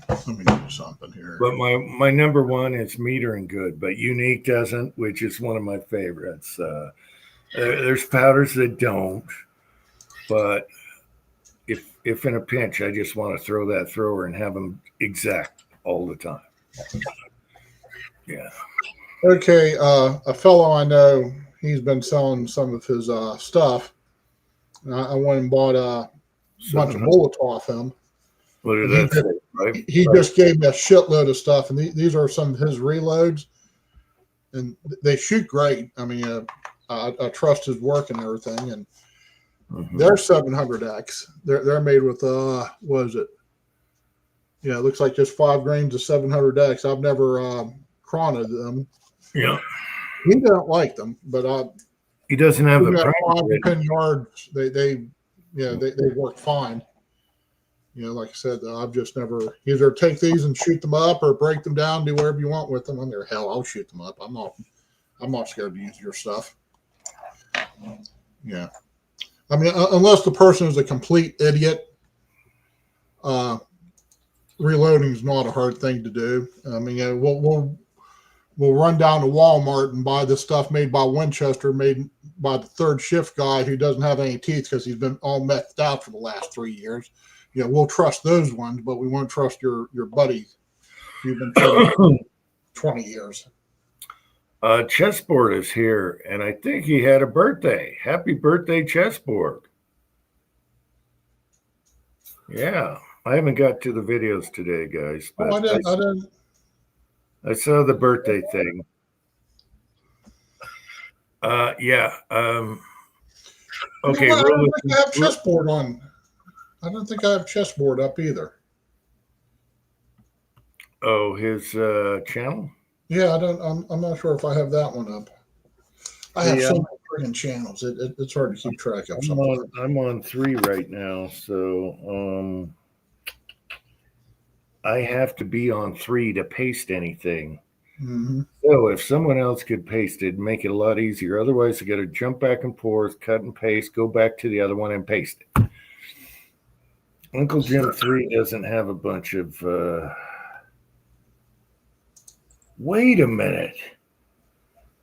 Let me do something here. But my number one is metering good, but Unique doesn't, which is one of my favorites. There's powders that don't, but if in a pinch, I just want to throw that thrower and have them exact all the time. Yeah. Okay, a fellow I know, he's been selling some of his stuff. And I went and bought a bunch of bullets off him. What did that say? Right? He just gave me a shitload of stuff, and these are some of his reloads, and they shoot great. I mean, I trust his work and everything, and they're 700X. They're made with what is it? Yeah, it looks like just 5 grains of 700X. I've never croned them. Yeah, he doesn't like them, but he doesn't have the 5 to 10 yards. They work fine. Like I said, I've just never either take these and shoot them up or break them down, do whatever you want with them. I'm there. Hell, I'll shoot them up. I'm not scared to use your stuff. Yeah. I mean, unless the person is a complete idiot, reloading is not a hard thing to do. I mean, we'll run down to Walmart and buy the stuff made by Winchester, made by the third shift guy who doesn't have any teeth because he's been all methed out for the last 3 years. We'll trust those ones, but we won't trust your buddy you've been for 20 years. Chessboard is here, and I think he had a birthday. Happy birthday, Chessboard. Yeah, I haven't got to the videos today, guys. But I didn't. I saw the birthday thing. Yeah. Okay. I don't think I have Chessboard on. I don't think I have Chessboard up either. Oh, his channel? Yeah, I don't. I'm not sure if I have that one up. I have Yeah, so many freaking channels. It's hard to keep track of sometimes. I'm on 3 right now, so I have to be on 3 to paste anything. Mm-hmm. So if someone else could paste it, make it a lot easier. Otherwise, I got to jump back and forth, cut and paste, go back to the other one and paste it. Uncle Jim 3 doesn't have a bunch of. Wait a minute.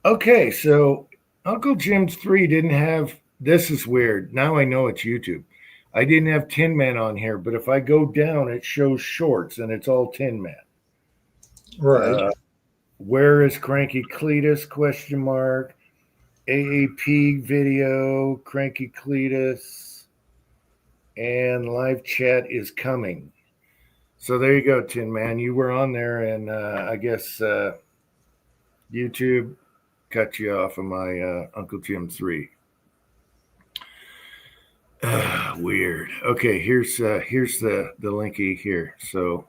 Okay, so Uncle Jim's 3 didn't have. This is weird. Now I know it's YouTube. I didn't have Tin Man on here, but if I go down, it shows shorts and it's all Tin Man. Right. Where is Cranky Cletus? Question mark. AAP video, Cranky Cletus, and live chat is coming. So there you go, Tin Man. You were on there, and I guess YouTube cut you off of my Uncle Jim 3. Weird. Okay, here's the linky here. So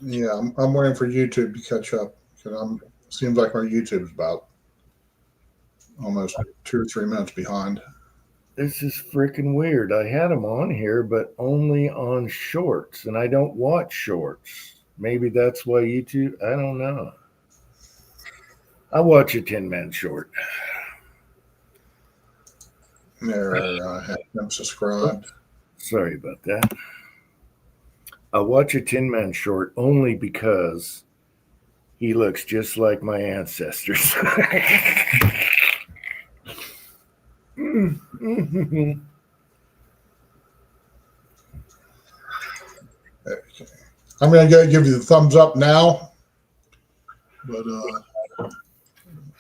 Yeah, I'm waiting for YouTube to catch up because seems like our YouTube's about almost 2 or 3 minutes behind. this is freaking weird. I had them on here, but only on shorts, and I don't watch shorts. Maybe that's why YouTube. I don't know. I watch a Tin Man short. There, I have them subscribed. Sorry about that. I watch a Tin Man short only because he looks just like my ancestors. Okay. I'm going to give you the thumbs up now, but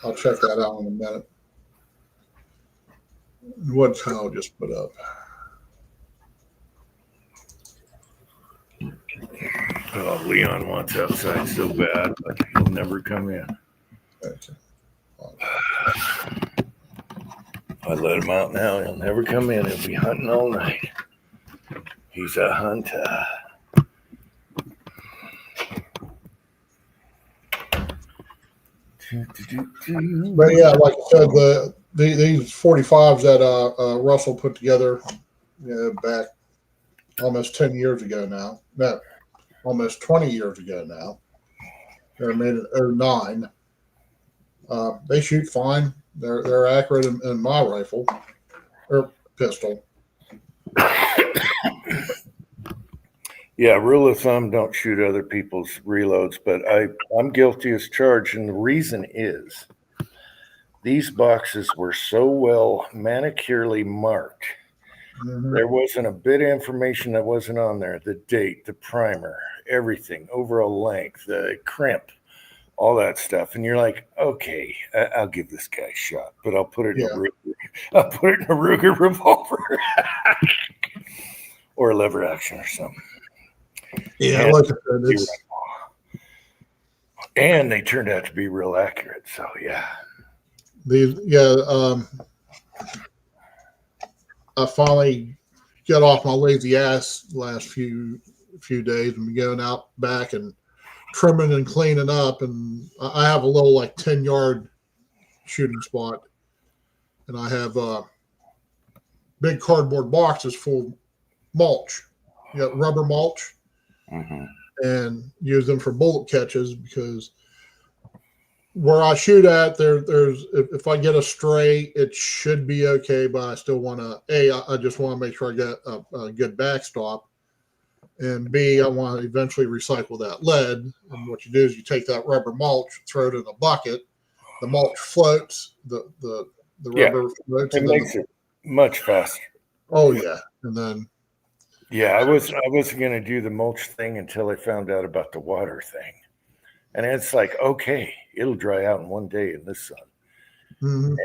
I'll check that out in a minute. What Kyle just put up. Oh, Leon wants outside so bad, but he'll never come in. Okay. I let him out now. He'll never come in. He'll be hunting all night. He's a hunter. But yeah, like I said, these 45s that Russell put together back almost 10 years ago now. No, almost 20 years ago now. They're made in 09. They shoot fine. They're accurate in my rifle or pistol. Yeah, rule of thumb, don't shoot other people's reloads, but I'm guilty as charged, and the reason is these boxes were so well manicurely marked. Mm-hmm. There wasn't a bit of information that wasn't on there. The date, the primer, everything, overall length, the crimp, all that stuff. And you're like, okay, I'll give this guy a shot, but I'll put it in a Ruger. I'll put it in a Ruger revolver or a lever action or something. Yeah, and, like I said, and they turned out to be real accurate. So yeah. I finally got off my lazy ass the last few days and been going out back and trimming and cleaning up, and I have a little like 10-yard shooting spot, and I have big cardboard boxes full of mulch. You got rubber mulch, and use them for bullet catches because where I shoot at, there's if I get a stray, it should be okay, but I still want to I just want to make sure I get a good backstop, and B, I want to eventually recycle that lead. And what you do is you take that rubber mulch, throw it in a bucket, the mulch floats, the rubber floats, it makes it much faster. Oh yeah, and then I wasn't going to do the mulch thing until I found out about the water thing. And it's like, okay, it'll dry out in one day in this sun, and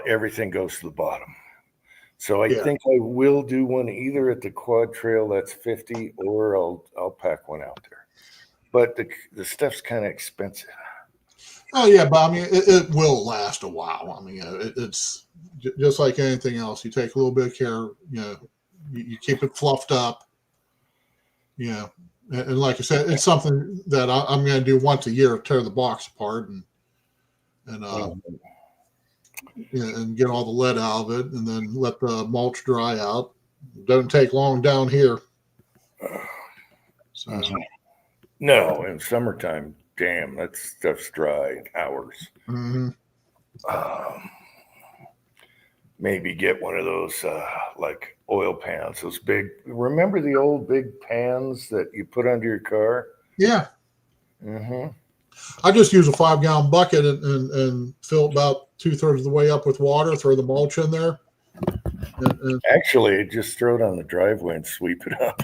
everything goes to the bottom. So I think I will do one either at the quad trail that's 50, or I'll pack one out there. But the stuff's kind of expensive. Oh yeah, but I mean, it will last a while. I mean, it's just like anything else. You take a little bit of care. You keep it fluffed up. And like I said, it's something that I'm going to do once a year, tear the box apart and and get all the lead out of it, and then let the mulch dry out. Don't take long down here. So, No, in summertime, damn, that stuff's dry in hours. mhm. Maybe get one of those like oil pans, those big. Remember the old big pans that you put under your car? Yeah, Mm-hmm. I just use a 5-gallon bucket and fill about 2/3 of the way up with water. Throw the mulch in there. And, Actually, just throw it on the driveway and sweep it up.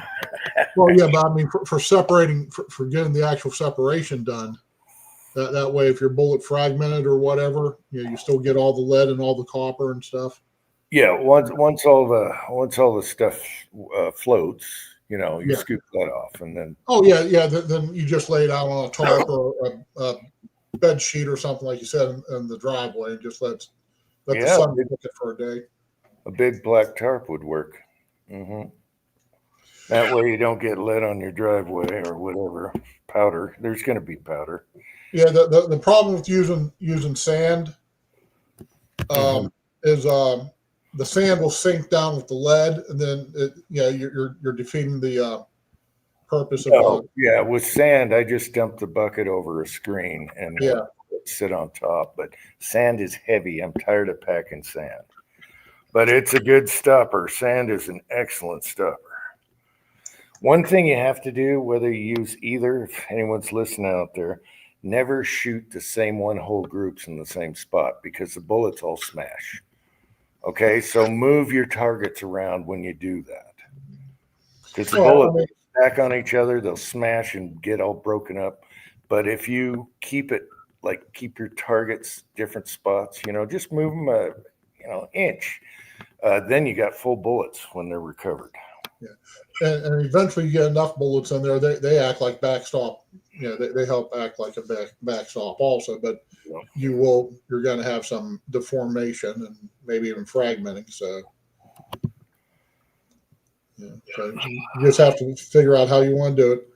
well, yeah, but I mean, for separating, for getting the actual separation done, that way, if your bullet fragmented or whatever, you still get all the lead and all the copper and stuff. Yeah, once all the stuff floats, you Yeah. scoop that off, and then Oh yeah, yeah. Then you just lay it out on a tarp or a bed sheet or something like you said in the driveway, and just let the Yeah. sun cook it for a day. a big black tarp would work. Mm-hmm. That way you don't get lead on your driveway or whatever powder. There's going to be powder. Yeah, the problem with using sand is the sand will sink down with the lead, and then you're defeating the purpose of Oh, yeah, with sand, I just dump the bucket over a screen and Yeah. let it sit on top. But sand is heavy. I'm tired of packing sand. But it's a good stopper. Sand is an excellent stopper. One thing you have to do, whether you use either, if anyone's listening out there, never shoot the same one hole groups in the same spot because the bullets all smash. Okay, so move your targets around when you do that. Because the bullets stack on each other, they'll smash and get all broken up. But if you keep your targets different spots, just move them inch. Then you got full bullets when they're recovered. Yeah, and eventually you get enough bullets in there, they act like backstop. They help act like a backstop also. But you're going to have some deformation and maybe even fragmenting. So so you just have to figure out how you want to do it.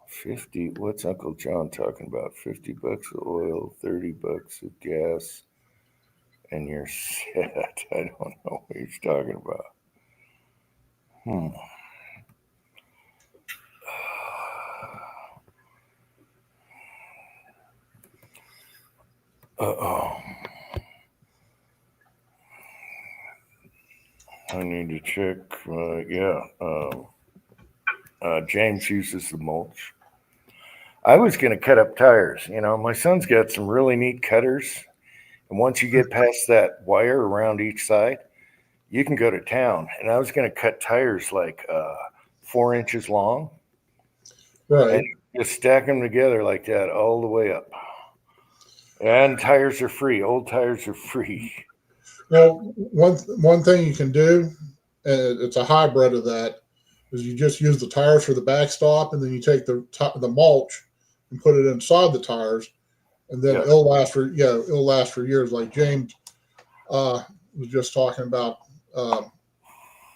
50. What's Uncle John talking about? $50 of oil, $30 of gas, and you're set. I don't know what he's talking about. Uh-oh. I need to check. James uses the mulch. I was going to cut up tires. My son's got some really neat cutters. And once you get past that wire around each side, you can go to town. And I was going to cut tires like 4 inches long. Right. And just stack them together like that all the way up. And tires are free. Old tires are free. Well, one thing you can do, and it's a hybrid of that, is you just use the tires for the backstop, and then you take the mulch and put it inside the tires, and then it'll last for years. Like James was just talking about,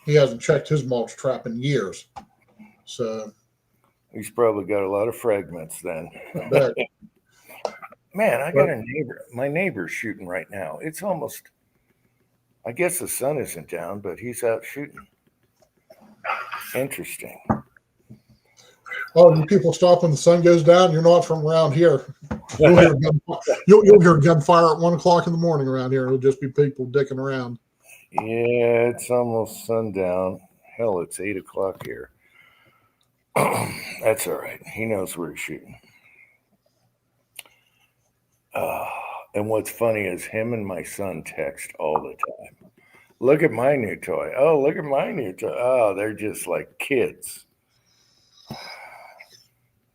he hasn't checked his mulch trap in years, so he's probably got a lot of fragments then. I bet. Man, I got a neighbor. My neighbor's shooting right now. It's almost, I guess the sun isn't down, but he's out shooting. Interesting. Oh, you people stop when the sun goes down. You're not from around here. You'll hear gunfire at 1 o'clock in the morning around here. It'll just be people dicking around. Yeah, it's almost sundown. Hell, it's 8 o'clock here. That's all right. He knows where he's shooting. And what's funny is him and my son text all the time. Look at my new toy. Oh, look at my new toy. Oh, they're just like kids.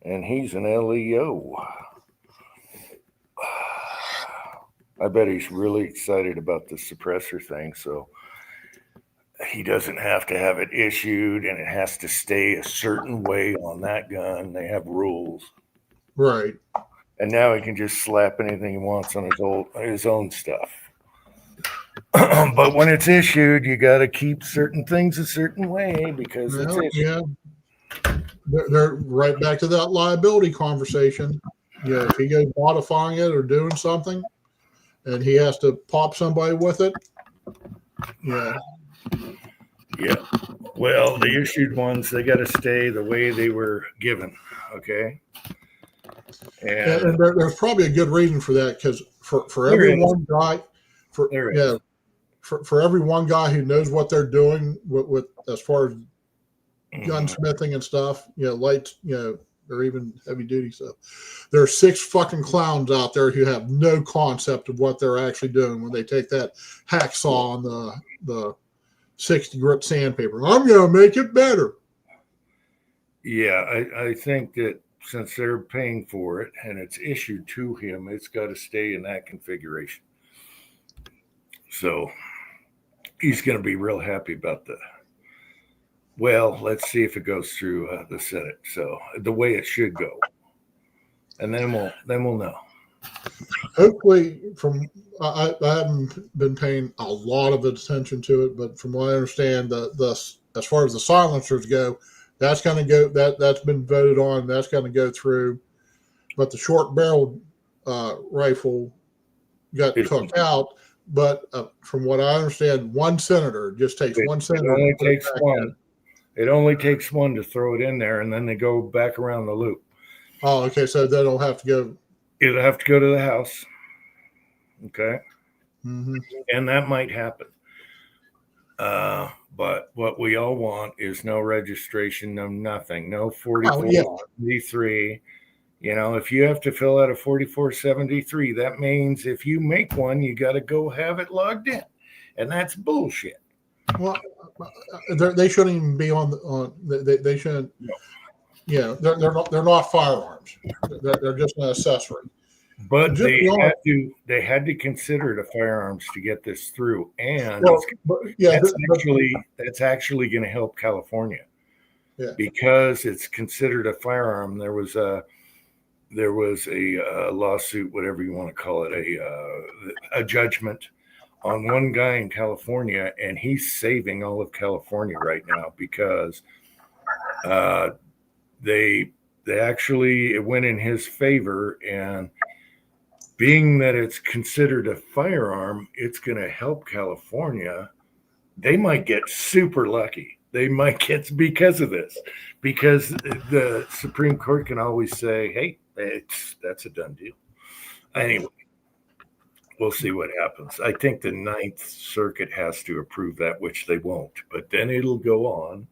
And he's an LEO. I bet he's really excited about the suppressor thing. So he doesn't have to have it issued and it has to stay a certain way on that gun. They have rules. Right. And now he can just slap anything he wants on his own stuff. But when it's issued, you got to keep certain things a certain way because it's issued. Yeah. they're right back to that liability conversation. Yeah, if he goes modifying it or doing something, and he has to pop somebody with it, yeah, Yeah. Well, the issued ones, they got to stay the way they were given. Okay. and there's probably a good reason for that, because for There every is. one guy, There yeah, is. for every one guy who knows what they're doing with as far as Mhm. gunsmithing and stuff, lights, or even heavy duty stuff. There are 6 fucking clowns out there who have no concept of what they're actually doing when they take that hacksaw on the 60 grit sandpaper. I'm gonna make it better. Yeah, I think that since they're paying for it and it's issued to him, it's got to stay in that configuration. So he's going to be real happy about that. Well, let's see if it goes through the Senate. So the way it should go, and then we'll know. Hopefully, I haven't been paying a lot of attention to it, but from what I understand, the as far as the silencers go, that's going to go. That's been voted on. That's going to go through. But the short barreled rifle got took out. But from what I understand, one senator just takes one senator. It only takes one. It only takes one to throw it in there, and then they go back around the loop. Oh, okay. So that'll have to go. It'll have to go to the House. Okay. Mm-hmm. And that might happen. But what we all want is no registration, no nothing, no 4473. If you have to fill out a 4473, that means if you make one, you got to go have it logged in. And that's bullshit. Well, they shouldn't even be on. They shouldn't. No. Yeah, they're not firearms. They're just an accessory. But they had to consider the firearms to get this through, and that's actually going to help California, because it's considered a firearm. There was a lawsuit, whatever you want to call it, a judgment on one guy in California, and he's saving all of California right now because they actually, it went in his favor, and being that it's considered a firearm, it's going to help California. They might get super lucky. They might get, because of this, because the Supreme Court can always say, hey, that's a done deal. Anyway, we'll see what happens. I think the Ninth Circuit has to approve that, which they won't, but then it'll go on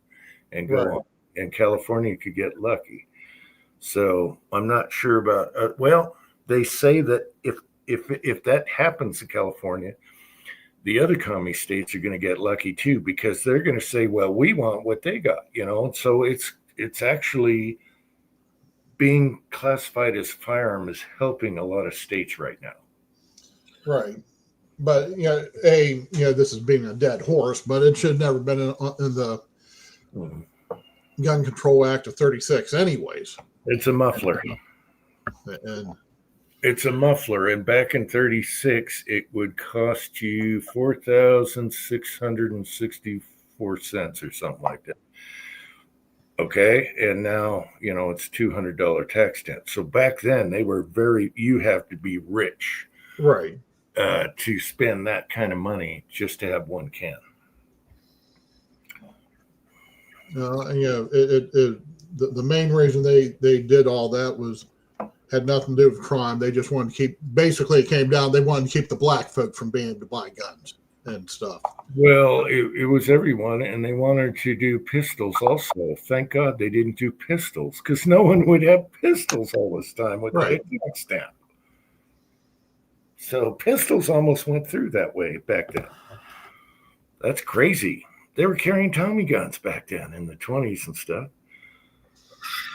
and go on, and California could get lucky. So I'm not sure about, they say that if that happens in California, the other commie states are going to get lucky too, because they're going to say, well, we want what they got, so it's actually being classified as firearm is helping a lot of states right now. Right. But, this is being a dead horse, but it should never been in the Gun Control Act of 36 anyways. It's a muffler. And it's a muffler. And back in 36, it would cost you $4,664 or something like that. Okay. And now, it's $200 tax stamp. So back then they were you have to be rich. Right. To spend that kind of money just to have one can. The main reason they did all that had nothing to do with crime. They just wanted to basically it came down, they wanted to keep the black folk from being able to buy guns and stuff. Well, it was everyone, and they wanted to do pistols also. Thank God they didn't do pistols, because no one would have pistols all this time with the tax stamp. So pistols almost went through that way back then. That's crazy. They were carrying Tommy guns back then in the 20s and stuff.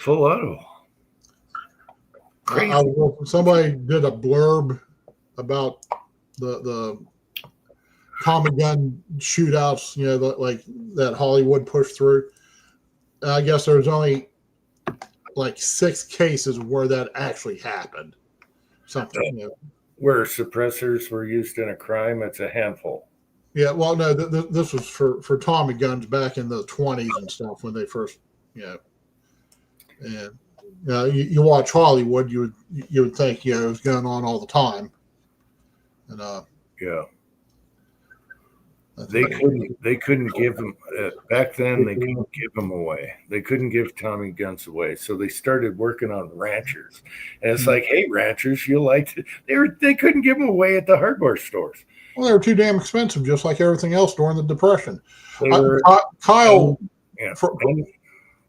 Full auto. Crazy. Somebody did a blurb about the Tommy gun shootouts, like that Hollywood pushed through. I guess there's only like 6 cases where that actually happened. Something, Where suppressors were used in a crime, it's a handful. Yeah, well, no, this was for Tommy guns back in the 20s and stuff when they first, And you watch Hollywood, you would think it was going on all the time. And Yeah. that's They amazing. couldn't give them back then. They couldn't give them away. They couldn't give Tommy guns away. So they started working on ranchers, and it's like, hey, ranchers, you like to, they couldn't give them away at the hardware stores. Well, they were too damn expensive, just like everything else during the Depression. They were Kyle, yeah, for,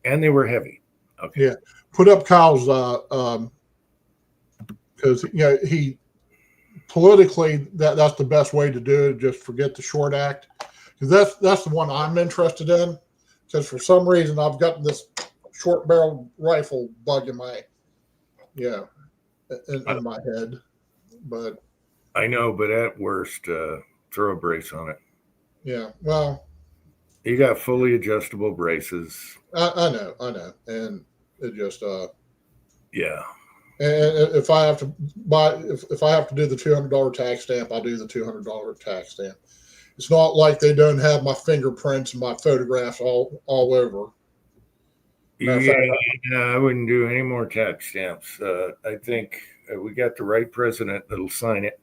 and they were heavy. Okay. yeah, put up Kyle's because he politically that's the best way to do it. Just forget the short act, because that's the one I'm interested in. Because for some reason I've gotten this short barrel rifle bug in my in my head. But I know, but at worst, throw a brace on it. yeah, well, You got fully adjustable braces. I know, and it just Yeah. And if I have to buy, if I have to do the $200 tax stamp, I'll do the $200 tax stamp. It's not like they don't have my fingerprints and my photographs all over. Yeah, I wouldn't do any more tax stamps. I think we got the right president that'll sign it.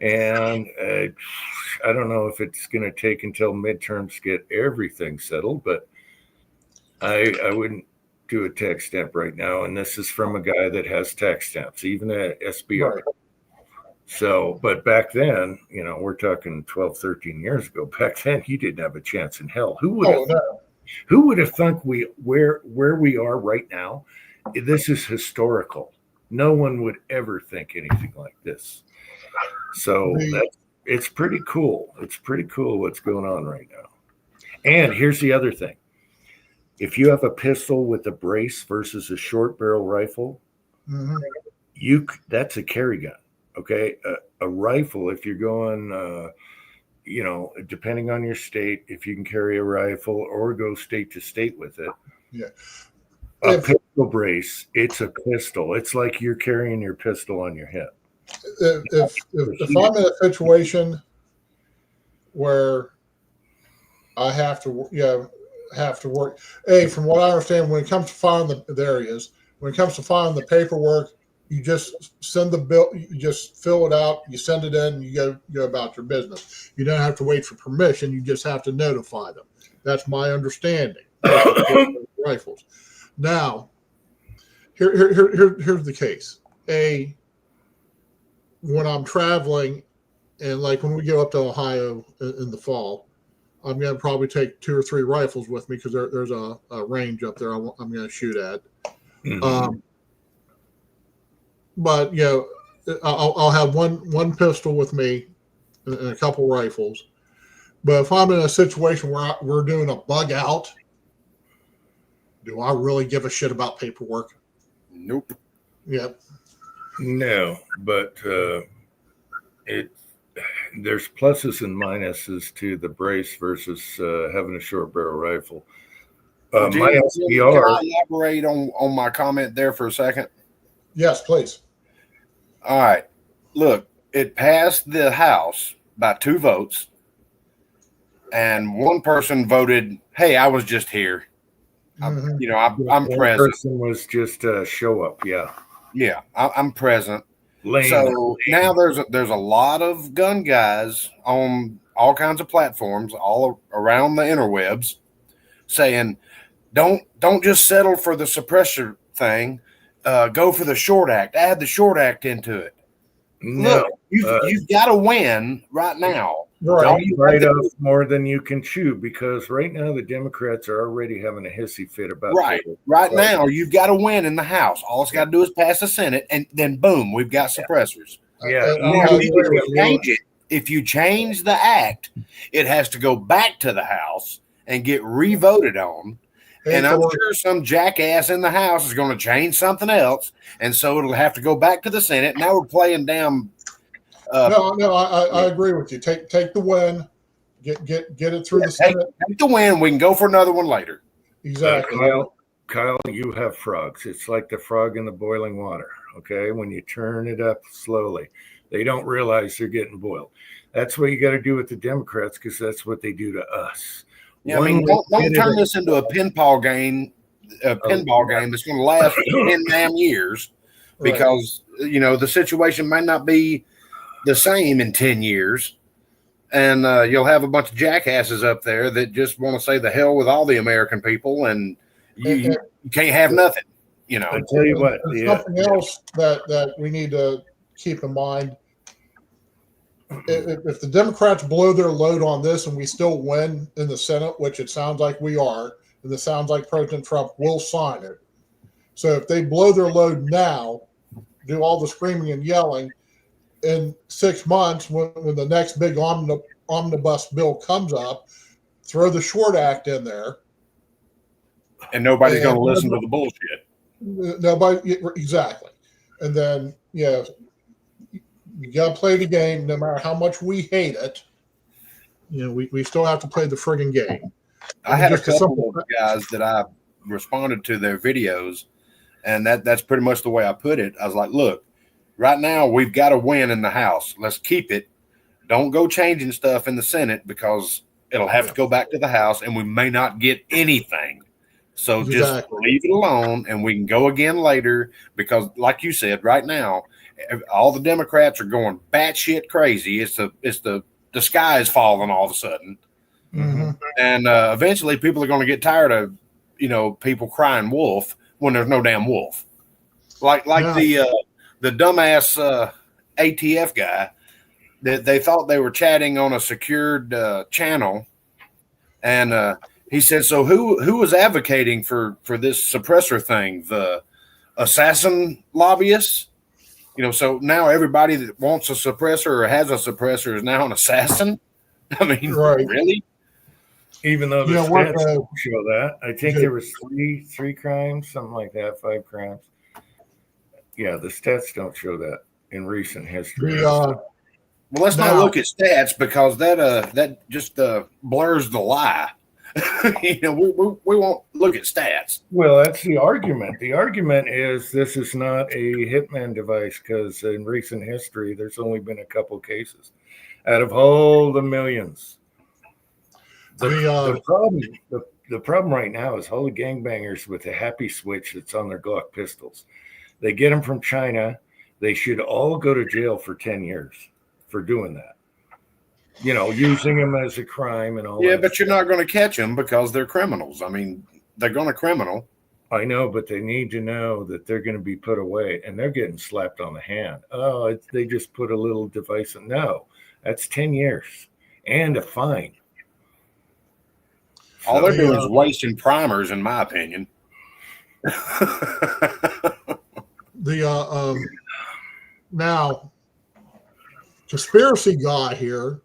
And I don't know if it's going to take until midterms to get everything settled, but I wouldn't do a tax stamp right now. And this is from a guy that has tax stamps, even at SBR. Right. So, but back then, we're talking 12, 13 years ago. Back then, you didn't have a chance in hell. Who would have thunk where we are right now? This is historical. No one would ever think anything like this. So it's pretty cool. It's pretty cool what's going on right now. And here's the other thing. If you have a pistol with a brace versus a short barrel rifle, that's a carry gun. Okay. A rifle, if you're going, depending on your state, if you can carry a rifle or go state to state with it. Yeah. A pistol brace, it's a pistol. It's like you're carrying your pistol on your hip. If I'm in a situation where I have to work, from what I understand, when it comes to filing when it comes to filing the paperwork, you just send the bill, you just fill it out, you send it in, and you go about your business. You don't have to wait for permission. You just have to notify them. That's my understanding. Rifles. Now, here's the case. When I'm traveling, and like when we go up to Ohio in the fall, I'm going to probably take 2 or 3 rifles with me because there's a range up there I'm going to shoot at. Mm-hmm. But I'll have one pistol with me and a couple rifles. But if I'm in a situation where we're doing a bug out, do I really give a shit about paperwork? Nope. Yep. No, but there's pluses and minuses to the brace versus having a short barrel rifle. My SBR. Can I elaborate on my comment there for a second? Yes, please. All right. Look, it passed the House by 2 votes, and one person voted, "Hey, I was just here. I'm One present." Person was just show up. Yeah. Yeah, I'm present. Lame. So now there's a lot of gun guys on all kinds of platforms all around the interwebs saying, don't just settle for the suppressor thing. Go for the short act. Add the short act into it. No, Look, you've got to win right now. Right. Don't bite off more than you can chew, because right now the Democrats are already having a hissy fit about Right now, you've got to win in the House. All it's got to do is pass the Senate, and then boom, we've got suppressors. Yeah. If you change the act, it has to go back to the House and get re-voted on. And I'm sure some jackass in the House is going to change something else, and so it'll have to go back to the Senate. Now we're playing down. No, I agree with you. Take the win, get it through the Senate. Take the win. We can go for another one later. Exactly. Kyle, you have frogs. It's like the frog in the boiling water. Okay, when you turn it up slowly, they don't realize they're getting boiled. That's what you got to do with the Democrats, because that's what they do to us. Yeah, I mean, don't turn this into a pinball game a pinball game that's going to last for 10 damn years Right. because, the situation may not be the same in 10 years. And you'll have a bunch of jackasses up there that just want to say the hell with all the American people, and you can't have nothing, I tell you what, There's something else that we need to keep in mind. If the Democrats blow their load on this and we still win in the Senate, which it sounds like we are, and it sounds like President Trump will sign it. So if they blow their load now, do all the screaming and yelling, in 6 months when the next big omnibus bill comes up, throw the Short Act in there. and nobody's going to listen to the bullshit. Nobody, exactly. And then, you got to play the game no matter how much we hate it. We still have to play the friggin' game. I had a Just a couple simple- of guys that I responded to their videos, and that's pretty much the way I put it. I was like, look, right now we've got to win in the House. Let's keep it. Don't go changing stuff in the Senate because it'll have to go back to the House and we may not get anything. So just Exactly. leave it alone and we can go again later because, like you said, right now, all the Democrats are going batshit crazy. It's the sky is falling all of a sudden. Mhm. And eventually people are going to get tired of, people crying wolf when there's no damn wolf. Like the dumbass ATF guy that they thought they were chatting on a secured channel. And he said, so who was advocating for this suppressor thing? The assassin lobbyists? So now everybody that wants a suppressor or has a suppressor is now an assassin. I mean, Right. really? even though the You know what, stats don't show that. I think there was three crimes, something like that, 5 crimes. Yeah, the stats don't show that in recent history. Well, let's not look at stats because that just blurs the lie. We won't look at stats. Well, that's the argument. The argument is this is not a hitman device because in recent history, there's only been a couple cases out of all the millions. The problem right now is all the gangbangers with a happy switch that's on their Glock pistols. They get them from China. They should all go to jail for 10 years for doing that. Using them as a crime and all. Yeah, that but you're stuff. not going to catch them because they're criminals. I mean, they're going to criminal. I know, but they need to know that they're going to be put away, and they're getting slapped on the hand. Oh, they just put a little device in. No, that's 10 years and a fine. All they're doing is wasting primers, in my opinion. Now, conspiracy guy here.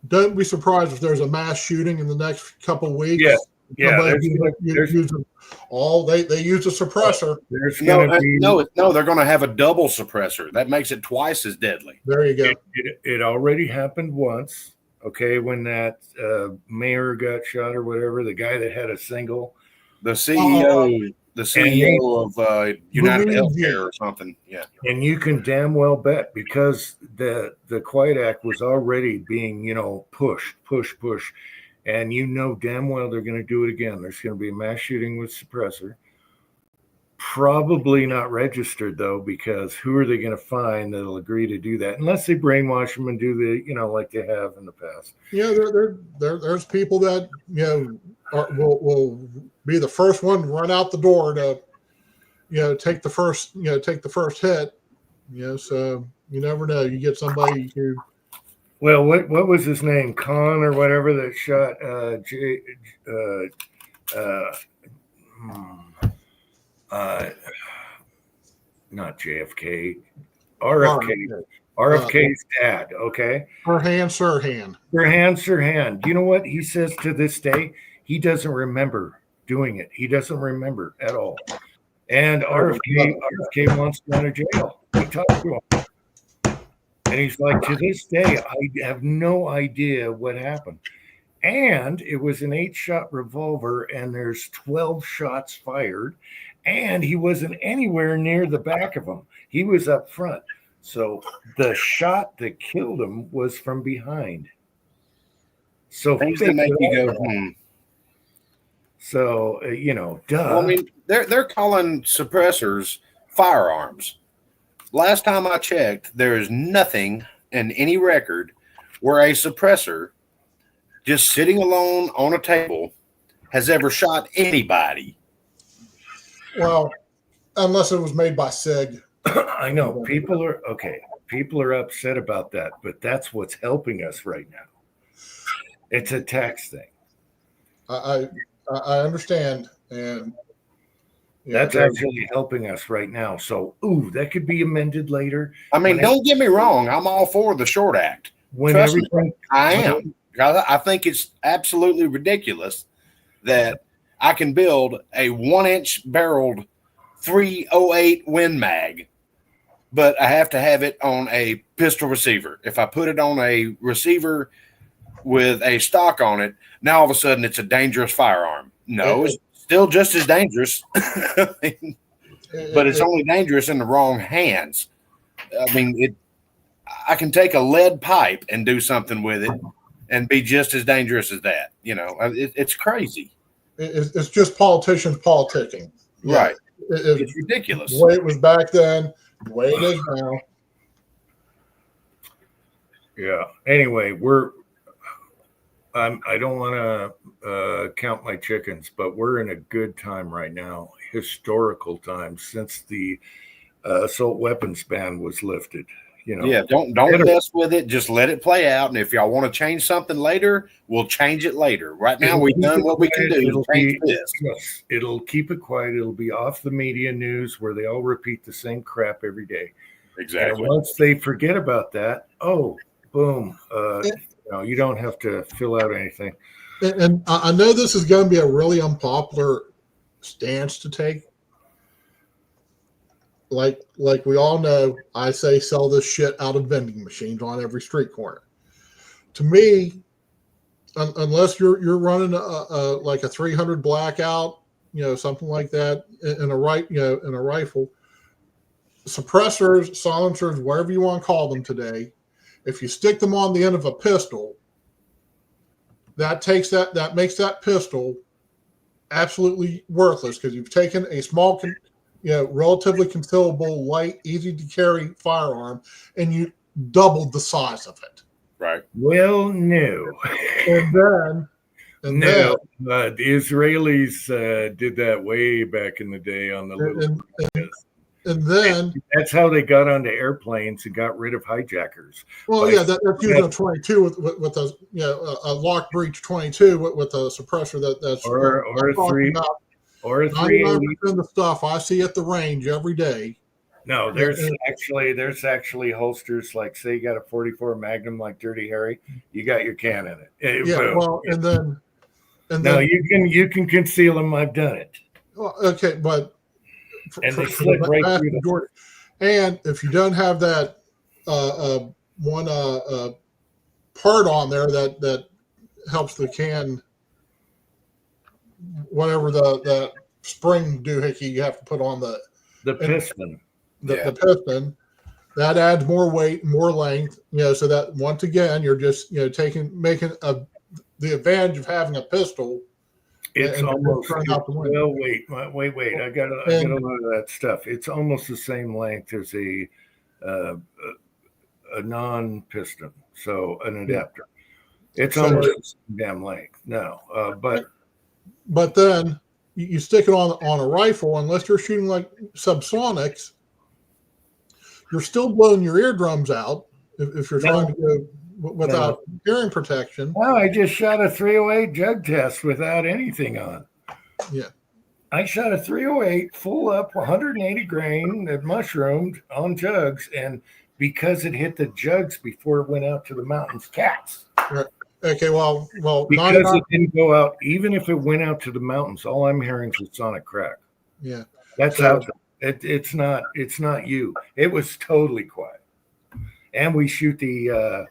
Don't be surprised if there's a mass shooting in the next couple of weeks. Yeah. Somebody There's use they use a suppressor. going to be No, they're going to have a double suppressor. That makes it twice as deadly. There you go. It already happened once. Okay, when that mayor got shot or whatever, the guy that had a single. The CEO of United Luigi. Healthcare or something. Yeah. And you can damn well bet because the Quiet Act was already being, push. And damn well they're going to do it again. There's going to be a mass shooting with suppressor. Probably not registered, though, because who are they going to find that'll agree to do that? Unless they brainwash them and do like they have in the past. There's people that, will be the first one to run out the door to, take the first hit. So you never know. You get somebody who. Well, what was his name? Khan or whatever that shot not JFK, RFK's dad. Okay, Her hand, Sirhan. Sirhan. You know what he says to this day? He doesn't remember doing it. He doesn't remember at all. And RFK wants to go to jail. He talked to him. And he's like, to this day, I have no idea what happened. And it was an 8-shot revolver, and there's 12 shots fired. And he wasn't anywhere near the back of him. He was up front. So the shot that killed him was from behind. So Things that make you go, So duh. Well, I mean, they're calling suppressors firearms. Last time I checked, there is nothing in any record where a suppressor just sitting alone on a table has ever shot anybody. Well, unless it was made by SIG. I know people are upset about that, but that's what's helping us right now. It's a tax thing. I understand, and That's actually helping us right now. So, that could be amended later. I mean, don't get me wrong. I'm all for the short act. When Trust me, everything, I am. I think it's absolutely ridiculous that I can build a 1-inch barreled 308 Win Mag, but I have to have it on a pistol receiver. If I put it on a receiver with a stock on it, now all of a sudden it's a dangerous firearm. No, it's still just as dangerous, but it's only dangerous in the wrong hands. I mean, I can take a lead pipe and do something with it and be just as dangerous as that. It's crazy. It's just politicians politicking. Yeah. Right. It's ridiculous. The way it was back then, the way it is now. Yeah. Anyway, I don't want to count my chickens, but we're in a good time right now, historical time since the assault weapons ban was lifted. Yeah, don't mess with it. Just let it play out. And if y'all want to change something later, we'll change it later. Right now, we've done what we can do. Yes, it'll keep it quiet. It'll be off the media news where they all repeat the same crap every day. Exactly. And once they forget about that, boom. You don't have to fill out anything. And I know this is going to be a really unpopular stance to take. Like we all know, I say sell this shit out of vending machines on every street corner. To me, unless you're running like a 300 blackout, something like that in a rifle, suppressors, silencers, whatever you want to call them today, if you stick them on the end of a pistol, that makes that pistol absolutely worthless because you've taken a small, relatively concealable, light, easy to carry firearm, and you doubled the size of it. Right. Well, no. And then the Israelis did that way back in the day on the little. And then that's how they got onto airplanes and got rid of hijackers. Well, that's using a 22 with a lock breech 22 with a suppressor that's or a 380 of the stuff I see at the range every day. No, there's actually holsters like say you got a 44 Magnum like Dirty Harry, you got your can in it. And then you can conceal them. I've done it. Well, okay, but they slip right through the. And if you don't have that one part on there that helps the can, whatever the spring doohickey you have to put on the piston. The piston, that adds more weight, more length, so that once again you're just making the advantage of having a pistol. It's almost well. Wait! I got a lot of that stuff. It's almost the same length as a non-piston, so an adapter. It's almost the same damn length. No, but then you stick it on a rifle, unless you're shooting like subsonics, you're still blowing your eardrums out if you're trying to go without hearing protection. No, I just shot a 308 jug test without anything on. Yeah. I shot a 308 full up 180 grain that mushroomed on jugs, and because it hit the jugs before it went out to the mountains cats. Right. Okay, well, because it didn't go out, even if it went out to the mountains, all I'm hearing is a sonic crack. Yeah. That's out there. It's not you. It was totally quiet. And we shoot the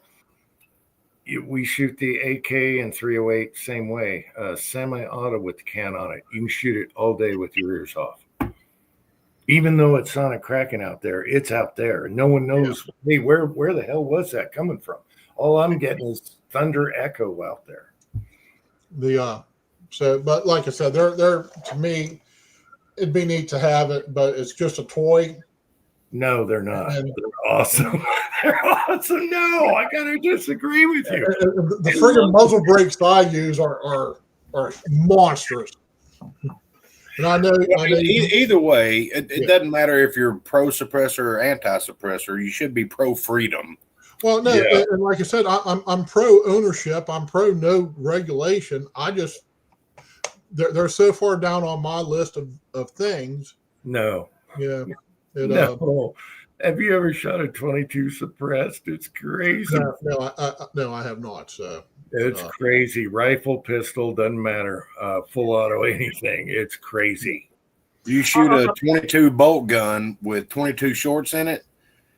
AK and 308 same way, semi-auto with the can on it. You can shoot it all day with your ears off. Even though it's sonic cracking out there, it's out there. No one knows, hey, where the hell was that coming from? All I'm getting is thunder echo out there. So, but like I said, they're to me, it'd be neat to have it, but it's just a toy. No, they're not. And- They're awesome. They're awesome. No, I gotta disagree with you. The friggin' muzzle brakes I use are monstrous. And I know Either way, it doesn't matter if you're pro suppressor or anti suppressor. You should be pro freedom. well, no, Yeah. and like I said, I'm pro ownership. I'm pro no regulation. I just they're so far down on my list of things. No. Yeah. No. Have you ever shot a 22 suppressed? It's crazy. No, I have not. So It's crazy. Rifle, pistol, doesn't matter. Full auto, anything. It's crazy. You shoot a 22 bolt gun with 22 shorts in it.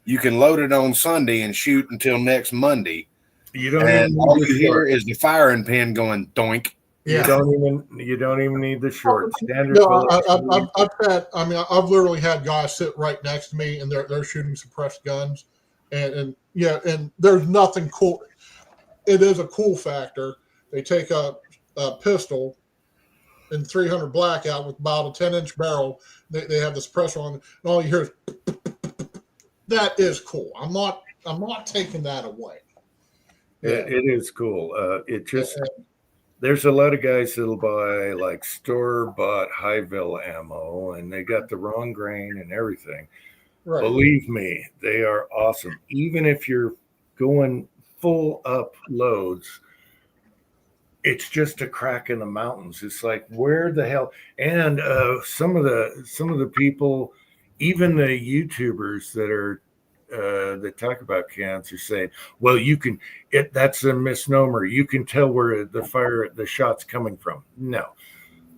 You can load it on Sunday and shoot until next Monday. You don't And even all need the you hear short. is the firing pin going doink. You yeah. don't even need the short. Standard No, bullet. I've literally had guys sit right next to me and they're shooting suppressed guns, and there's nothing cool. It is a cool factor. They take a pistol in 300 blackout with about a 10-inch barrel. They have the suppressor on, and all you hear is that is cool. I'm not taking that away. It is cool. It just there's a lot of guys that'll buy like store-bought Highville ammo, and they got the wrong grain and everything. Right. Believe me, they are awesome. Even if you're going full up loads, it's just a crack in the mountains. It's like, where the hell? And some of the people, even the YouTubers that are that talk about cans are saying, well, that's a misnomer. You can tell where the shot's coming from. No,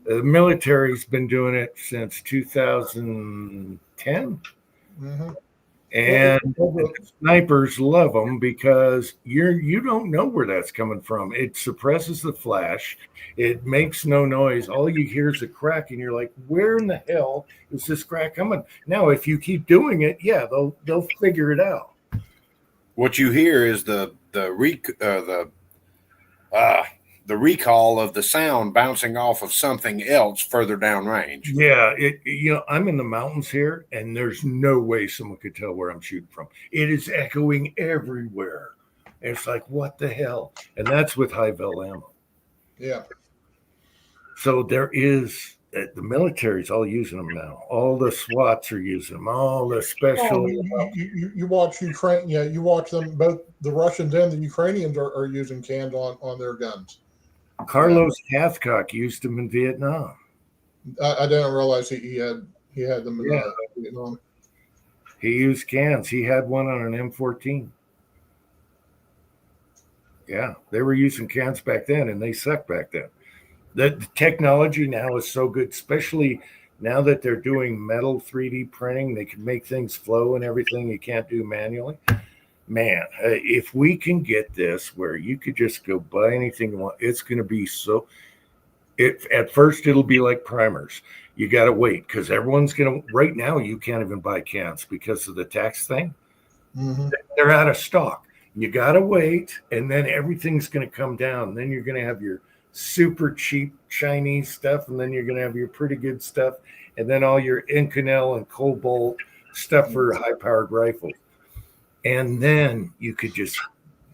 the military's been doing it since 2010. Mm-hmm. And snipers love them because you don't know where that's coming from. It suppresses the flash. It makes no noise. All you hear is a crack, and you're like, "Where in the hell is this crack coming?" Now, if you keep doing it, yeah, they'll figure it out. What you hear is the recall of the sound bouncing off of something else further downrange. Yeah, I'm in the mountains here, and there's no way someone could tell where I'm shooting from. It is echoing everywhere. It's like, what the hell? And that's with Highville ammo. Yeah. So there is the military's all using them now. All the SWATs are using them. All the special. You watch Ukraine. Yeah, you watch them. Both the Russians and the Ukrainians are using cans on their guns. Carlos Cathcock used them in Vietnam. I didn't realize he had them in Vietnam. He used cans. He had one on an M14. Yeah, they were using cans back then, and they sucked back then. The technology now is so good, especially now that they're doing metal 3D printing. They can make things flow and everything you can't do manually. Man, if we can get this where you could just go buy anything you want, it's going to be so. At first, it'll be like primers. You got to wait because everyone's going to. Right now, you can't even buy cans because of the tax thing. Mm-hmm. They're out of stock. You got to wait, and then everything's going to come down. Then you're going to have your super cheap Chinese stuff, and then you're going to have your pretty good stuff, and then all your Inconel and Cobalt stuff for high-powered rifles. And then you could just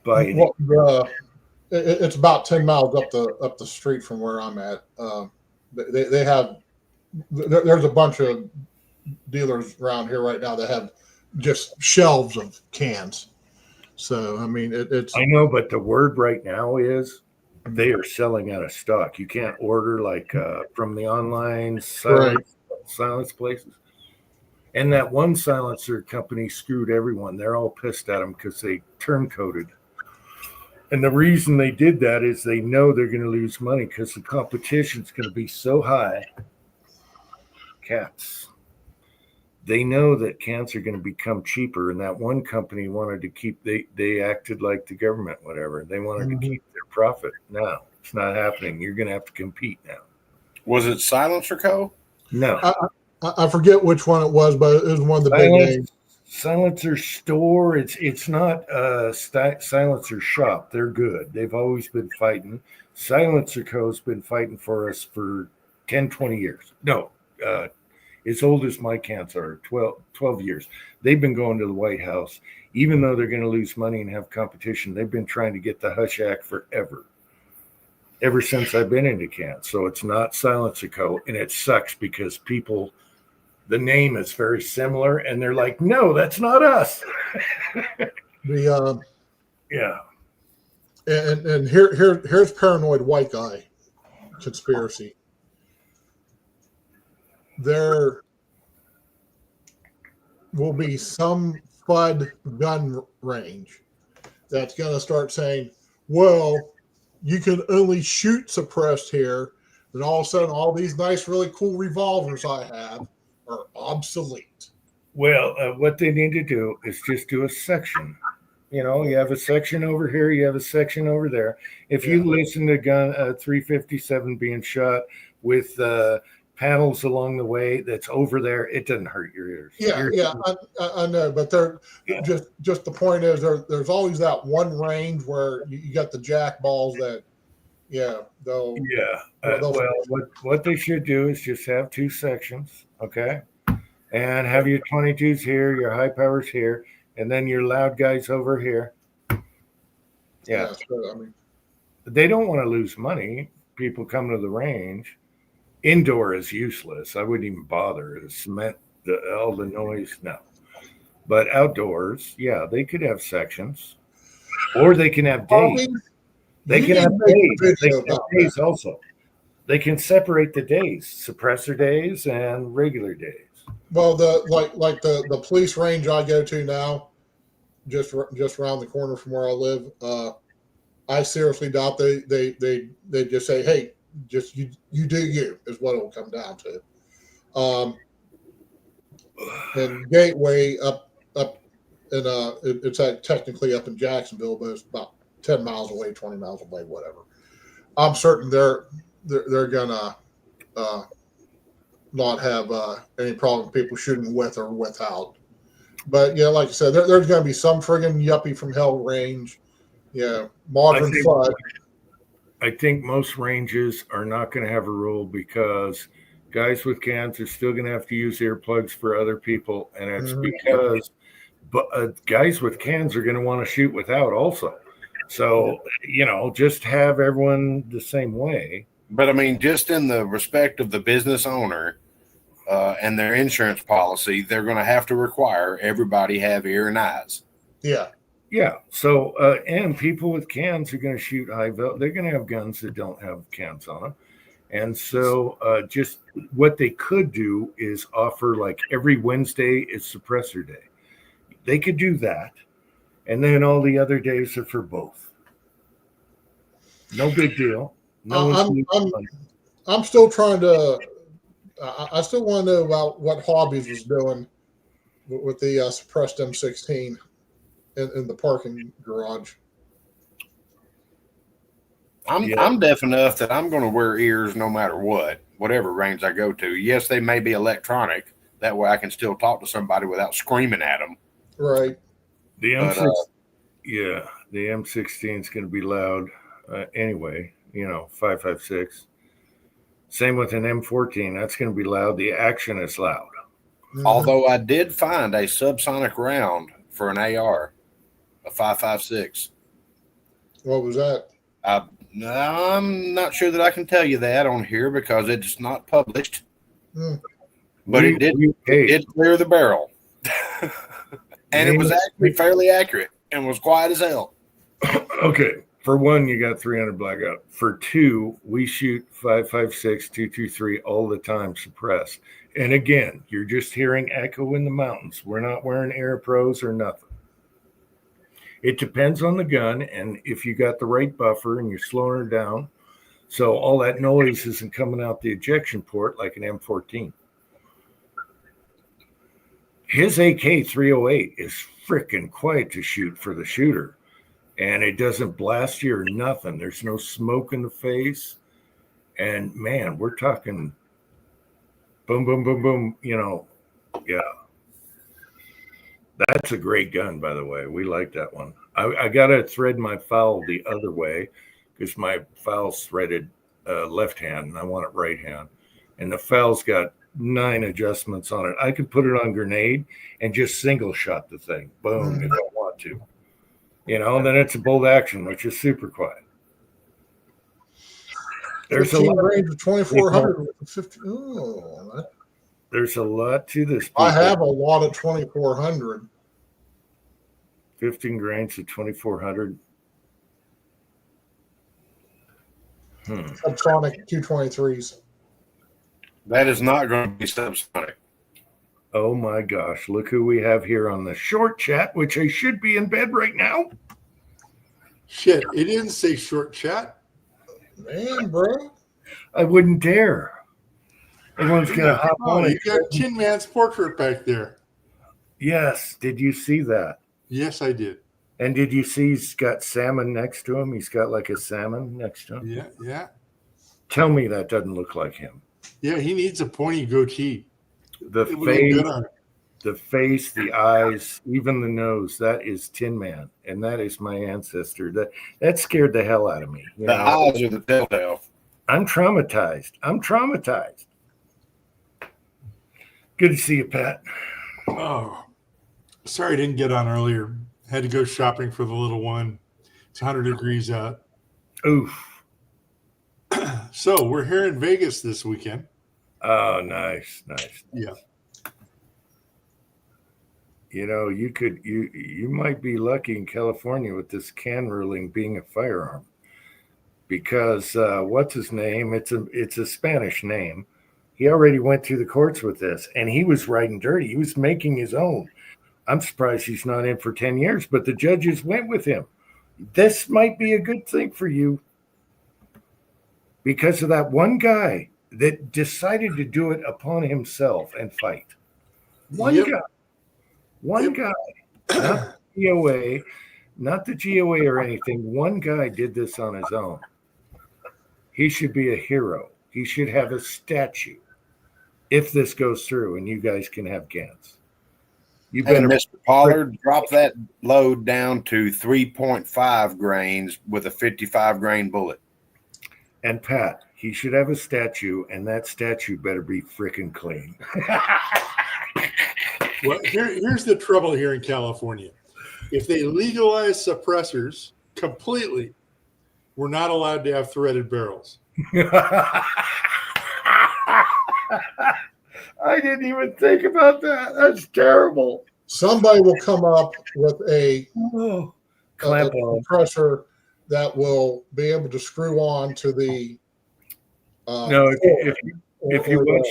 buy it. Well, it's about 10 miles up the street from where I'm at. They have there's a bunch of dealers around here right now that have just shelves of cans. So I mean, it's. I know, but the word right now is they are selling out of stock. You can't order like from the online silence places. And that one silencer company screwed everyone. They're all pissed at them because they turncoated. And the reason they did that is they know they're going to lose money because the competition's going to be so high. Cats. They know that cans are going to become cheaper. And that one company wanted to keep, they acted like the government, whatever. They wanted to keep their profit. No, it's not happening. You're going to have to compete now. Was it Silencer Co? No. I forget which one it was, but it was one of the big names. Silencer store. It's not Silencer shop. They're good. They've always been fighting. Silencer Co.'s been fighting for us for 10, 20 years. No, as old as my cans are, 12 years. They've been going to the White House. Even though they're going to lose money and have competition, they've been trying to get the Hush Act forever. Ever since I've been into cans. So it's not Silencer Co. And it sucks because people, the name is very similar and they're like, no, that's not us. The Yeah. and here's paranoid white guy conspiracy. There will be some FUD gun range that's going to start saying, well, you can only shoot suppressed here. And all of a sudden, all these nice, really cool revolvers I have are obsolete. Well, what they need to do is just do a section. You know, you have a section over here, you have a section over there. If you listen to gun 357 being shot with panels along the way that's over there, it doesn't hurt your ears. I know, but they're just the point is there's always that one range where you got the jack balls that they'll what they should do is just have two sections, okay, and have your 22s here, your high powers here, and then your loud guys over here. So, I mean, they don't want to lose money. People come to the range. Indoor is useless. I wouldn't even bother. The cement, all the noise, no. But outdoors, yeah, they could have sections, or they can have days. They can have days. They can have days also. They can separate the days, suppressor days and regular days. Well, the police range I go to now, just around the corner from where I live, I seriously doubt they just say, hey, just you do you is what it'll come down to. And Gateway up and it's technically up in Jacksonville, but it's about 10 miles away, 20 miles away, whatever. I'm certain they're gonna not have any problem with people shooting with or without. But yeah, like I said, there's gonna be some friggin' yuppie from hell range. Yeah, modern FUD. I think most ranges are not going to have a rule because guys with cans are still going to have to use earplugs for other people. And it's because guys with cans are going to want to shoot without also. So, just have everyone the same way. But I mean, just in the respect of the business owner and their insurance policy, they're going to have to require everybody have ear and eyes. Yeah. Yeah. So, and people with cans are going to shoot high value. They're going to have guns that don't have cans on them. And so just what they could do is offer like every Wednesday is suppressor day. They could do that. And then all the other days are for both. No big deal. I'm still trying to, I still want to know about what Hobbies was doing with the suppressed M16. In the parking garage. I'm deaf enough that I'm going to wear ears no matter whatever range I go to. Yes, they may be electronic. That way I can still talk to somebody without screaming at them. Right. The M16 is going to be loud anyway, 5.56. Same with an M14. That's going to be loud. The action is loud. Mm-hmm. Although I did find a subsonic round for an AR. A 5.56. What was that? I'm not sure that I can tell you that on here because it's not published. But it did clear the barrel. And it was actually fairly accurate and was quiet as hell. Okay. For one, you got 300 blackout. For two, we shoot 5.56, 223 all the time suppressed. And again, you're just hearing echo in the mountains. We're not wearing Air Pros or nothing. It depends on the gun and if you got the right buffer and you're slowing her down. So all that noise isn't coming out the ejection port like an M14. His AK-308 is freaking quiet to shoot for the shooter. And it doesn't blast you or nothing. There's no smoke in the face. And man, we're talking boom, boom, boom, boom, yeah. That's a great gun, by the way. We like that one. I got to thread my foul the other way because my foul's threaded left hand and I want it right hand. And the foul's got 9 adjustments on it. I could put it on grenade and just single shot the thing. Boom, if I want to. And then it's a bolt action, which is super quiet. There's a 15 lot. range of 2400 with 50. Oh, There's a lot to this. I have a lot of 2400. 15 grains to 2400. Subsonic 223s. That is not going to be subsonic. Oh my gosh, look who we have here on the short chat, which I should be in bed right now. Shit, it didn't say short chat. Man, bro. I wouldn't dare. Everyone's going to hop Oh, on you it. got Tin Man's portrait back there. Yes, did you see that? Yes, I did. And did you see he's got salmon next to him? He's got like a salmon next to him. Yeah. Tell me that doesn't look like him. Yeah, he needs a pointy goatee. The It would look good on him. the eyes, even the nose, that is Tin Man. And that is my ancestor. That scared the hell out of me. The eyes are the telltale. I'm traumatized. Good to see you, Pat. Oh, sorry I didn't get on earlier. Had to go shopping for the little one. It's 100 degrees out. Oof. So we're here in Vegas this weekend. Oh, nice. Yeah. You might be lucky in California with this can ruling being a firearm, because what's his name? It's a Spanish name. He already went through the courts with this, and he was riding dirty. He was making his own. I'm surprised he's not in for 10 years, but the judges went with him. This might be a good thing for you because of that one guy that decided to do it upon himself and fight. One Yep. guy. One guy. Not the GOA, not the GOA or anything. One guy did this on his own. He should be a hero. He should have a statue if this goes through and you guys can have Gans. You Hey, better. Mr. Pollard, drop that load down to 3.5 grains with a 55 grain bullet. And Pat, he should have a statue, and that statue better be freaking clean. Well, here's the trouble here in California. If they legalize suppressors completely, we're not allowed to have threaded barrels. I didn't even think about that. That's terrible. Somebody will come up with a Clamp on. compressor that will be able to screw on to the. No, if you or watch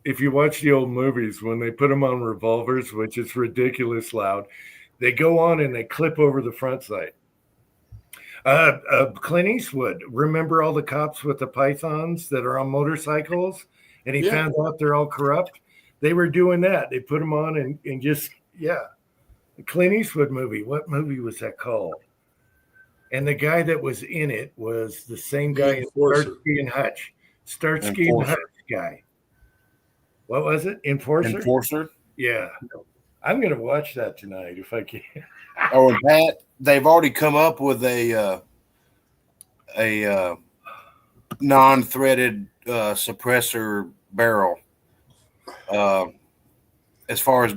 if you watch the old movies, when they put them on revolvers, which is ridiculous loud, they go on and they clip over the front sight. Clint Eastwood, remember all the cops with the pythons that are on motorcycles, and he Yeah. found out they're all corrupt? They were doing that. They put them on and just the Clint Eastwood movie. What movie was that called? And the guy that was in it was the same guy in Enforcer. Starsky and Hutch. Starsky and Enforcer. Hutch guy. What was it? Enforcer? Yeah. I'm going to watch that tonight if I can. Oh, and Pat, they've already come up with a non-threaded suppressor barrel. As far as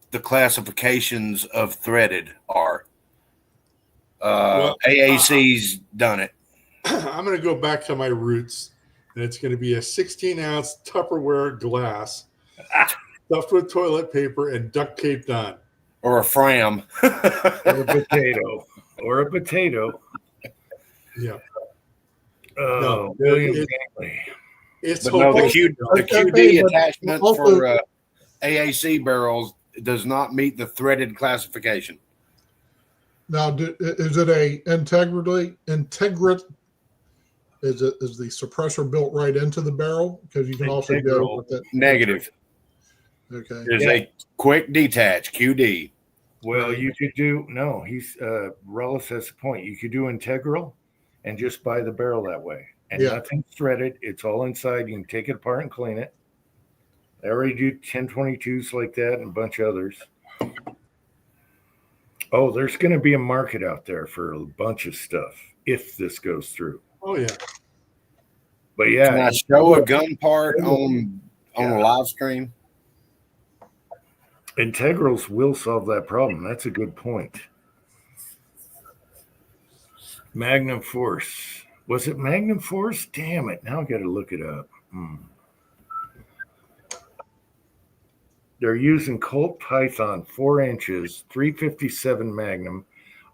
the classifications of threaded are, AAC's done it. I'm going to go back to my roots, and it's going to be a 16-ounce Tupperware glass stuffed with toilet paper and duct taped on. Or a Fram. Or a potato. Yeah. Oh, No, William it- Bailey. It's But no, the hopeless. QD attachment also- for AAC barrels does not meet the threaded classification. Now, is it a integrate? Is the suppressor built right into the barrel? Because you can also Integral. go with it. Negative. Okay. There's a quick detach, QD. Well, you could do Rollis has a point. You could do integral and just buy the barrel that way. And Yeah. nothing's threaded. It's all inside. You can take it apart and clean it. I already do 1022s like that and a bunch of others. Oh, there's going to be a market out there for a bunch of stuff if this goes through. Oh yeah. But Can yeah, I show a gun part on a live stream? integrals will solve that problem. That's a good point. Magnum Force. Was it Magnum Force? Damn it. Now I got to look it up. They're using Colt Python 4 inches, 357 Magnum.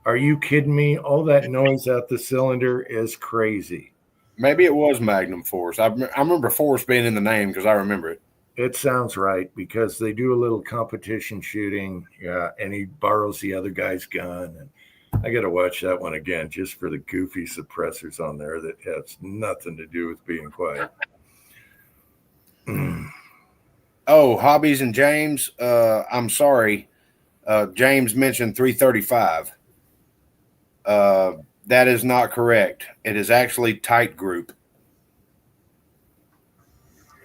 Are you kidding me? All that noise out the cylinder is crazy. Maybe it was Magnum Force. I remember Force being in the name because I remember it. It sounds right because they do a little competition shooting. Yeah, and he borrows the other guy's gun. And I got to watch that one again just for the goofy suppressors on there that has nothing to do with being quiet. Oh, Hobbies and James. I'm sorry. James mentioned 335. That is not correct. It is actually Tight Group.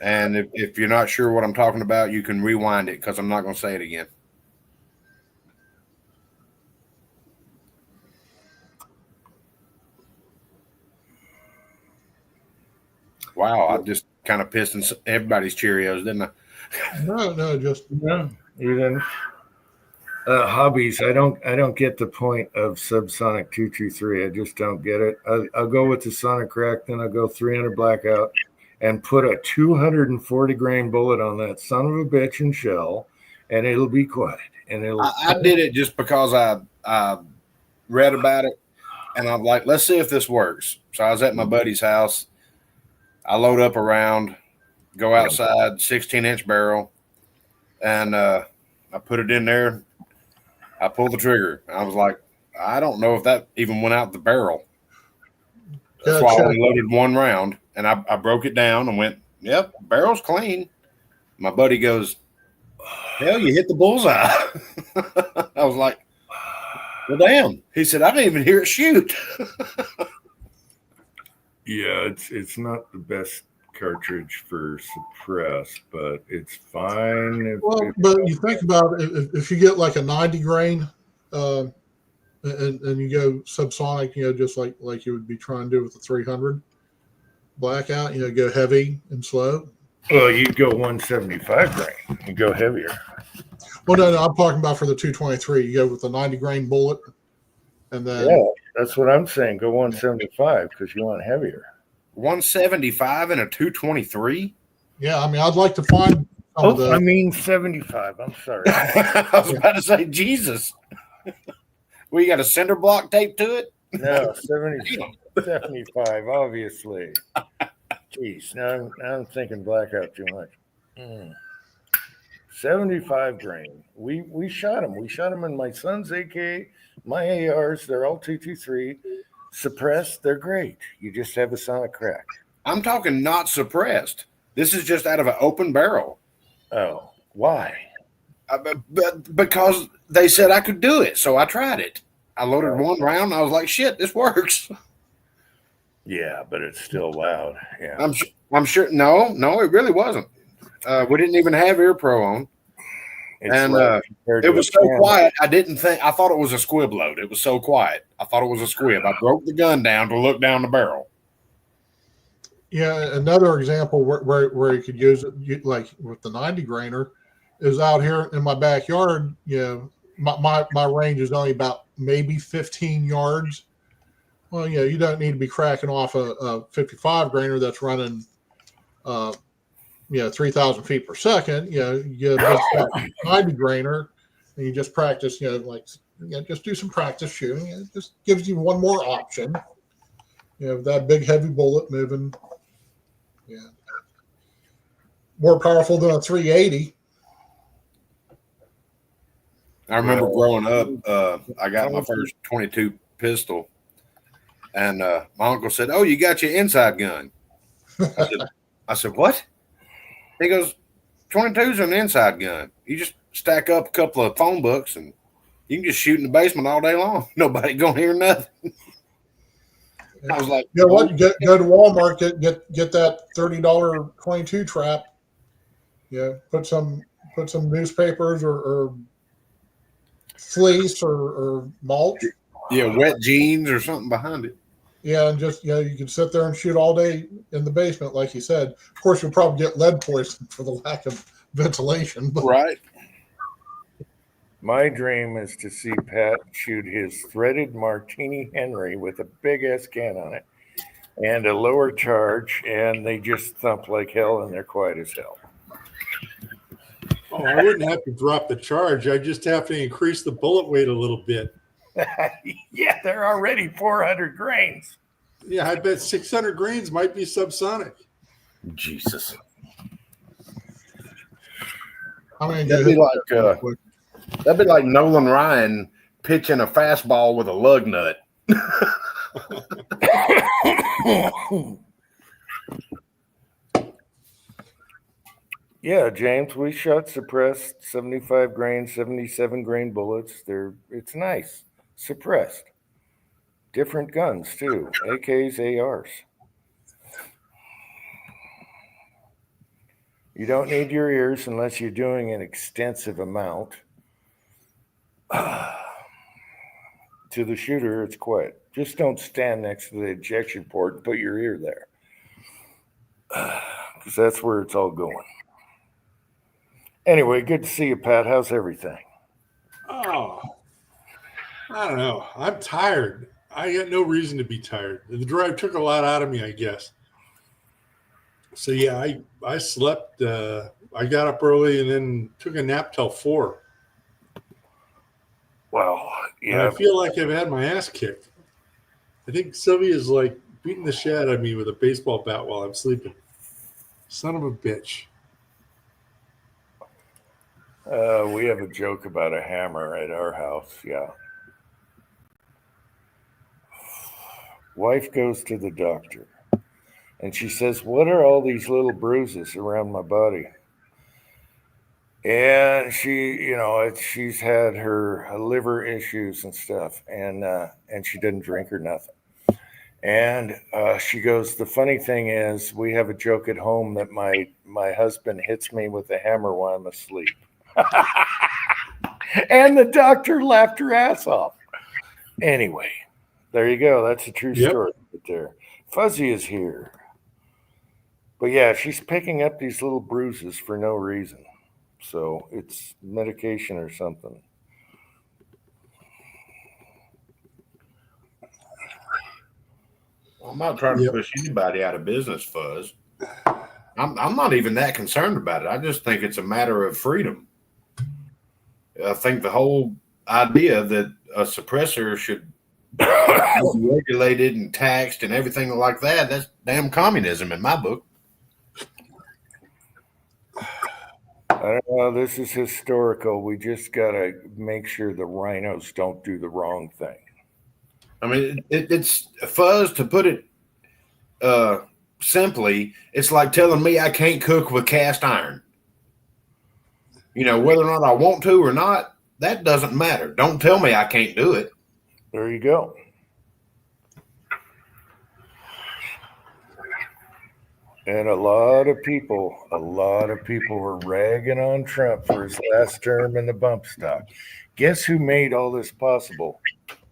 And if you're not sure what I'm talking about, you can rewind it because I'm not going to say it again. Wow, I just kind of pissed in everybody's Cheerios, didn't I? No, just No, you didn't. Hobbies. I don't get the point of Subsonic 223. I just don't get it. I'll go with the Sonic Crack, then I'll go 300 Blackout and put a 240 grain bullet on that son of a bitch and shell, and it'll be quiet. And it'll. I did it just because I read about it, and I'm like, let's see if this works. So I was at my buddy's house. I load up a round, go outside, 16-inch barrel, and I put it in there. I pulled the trigger. I was like, I don't know if that even went out the barrel. That's why I only loaded one round, and I broke it down and went, yep, barrel's clean. My buddy goes, hell, you hit the bullseye. I was like, well, damn. He said, I didn't even hear it shoot. Yeah, it's not the best cartridge for suppress, but it's fine. but you think about it, if you get like a 90 grain, and you go subsonic, just like you would be trying to do with the 300 Blackout, go heavy and slow. Well, you'd go 175 grain. You go heavier. Well, no, I'm talking about for the 223. You go with the 90 grain bullet, and then that's what I'm saying. Go 175 because you want heavier. 175 and a 223. Yeah, I mean, I'd like to find. I mean 75. I'm sorry. I was about to say Jesus. Well, you got a cinder block taped to it? No, 75, obviously. Jeez, now I'm thinking Blackout too much. 75 grain. We shot him. We shot him in my son's AK, my ARs. They're all 223. Suppressed, they're great. You just have a Sonic Crack. I'm talking not suppressed. This is just out of an open barrel. Oh, why? Because they said I could do it, so I tried it. I loaded one round. And I was like, "Shit, this works." Yeah, but it's still loud. Yeah, I'm sure. No, it really wasn't. We didn't even have Ear Pro on, and it was so quiet. I thought it was a squib load. It was so quiet. I thought it was a squib. I broke the gun down to look down the barrel. Yeah, another example where you could use it, like with the 90 grainer, is out here in my backyard. My range is only about maybe 15 yards. Well, you don't need to be cracking off a 55 grainer that's running, 3,000 feet per second. You get a 90 grainer, and you just practice. Just do some practice shooting. It just gives you one more option. That big heavy bullet moving. Yeah, more powerful than a 380. I remember growing up, I got my first 22 pistol, and my uncle said, "Oh, you got your inside gun." I said, "What?" He goes, "22's an inside gun. You just stack up a couple of phone books, and you can just shoot in the basement all day long. Nobody gonna hear nothing." I was like, "You know what? Go to Walmart, get that $30 22 trap. Yeah, put some newspapers or fleece or mulch. Yeah, wet jeans or something behind it. Yeah, and just you can sit there and shoot all day in the basement, like you said. Of course, you'll probably get lead poisoning for the lack of ventilation. But Right. My dream is to see Pat shoot his threaded Martini Henry with a big ass can on it and a lower charge, and they just thump like hell and they're quiet as hell. Oh, I wouldn't have to drop the charge. I just have to increase the bullet weight a little bit. Yeah, they're already 400 grains. Yeah, I bet 600 grains might be subsonic. Jesus. I mean, That'd be like Nolan Ryan pitching a fastball with a lug nut. Yeah, James, we shot suppressed 75 grain, 77 grain bullets. It's nice. Suppressed. Different guns too. AKs, ARs. You don't need your ears unless you're doing an extensive amount. To the shooter, it's quiet. Just don't stand next to the ejection port and put your ear there. Because that's where it's all going. Anyway, good to see you, Pat. How's everything? Oh, I don't know. I'm tired. I got no reason to be tired. The drive took a lot out of me, I guess. So yeah, I slept. I got up early and then took a nap till 4. Well, And yeah. I feel like I've had my ass kicked. I think Sylvia's like beating the shit out of me with a baseball bat while I'm sleeping. Son of a bitch. We have a joke about a hammer at our house. Yeah. Wife goes to the doctor and she says, "What are all these little bruises around my body?" And she's had her liver issues and stuff, and she didn't drink or nothing. And she goes, "The funny thing is, we have a joke at home that my husband hits me with a hammer while I'm asleep." And the doctor laughed her ass off. Anyway, there you go. That's a true story right there. Fuzzy is here. But yeah, she's picking up these little bruises for no reason. So it's medication or something. Well, I'm not trying to push anybody out of business, Fuzz. I'm not even that concerned about it. I just think it's a matter of freedom. I think the whole idea that a suppressor should be regulated and taxed and everything like that's damn communism in my book. I don't know. This is historical. We just got to make sure the rhinos don't do the wrong thing. I mean, it's Fuzz, to put it simply, it's like telling me I can't cook with cast iron. Whether or not I want to or not, that doesn't matter. Don't tell me I can't do it. There you go. And a lot of people were ragging on Trump for his last term in the bump stock. Guess who made all this possible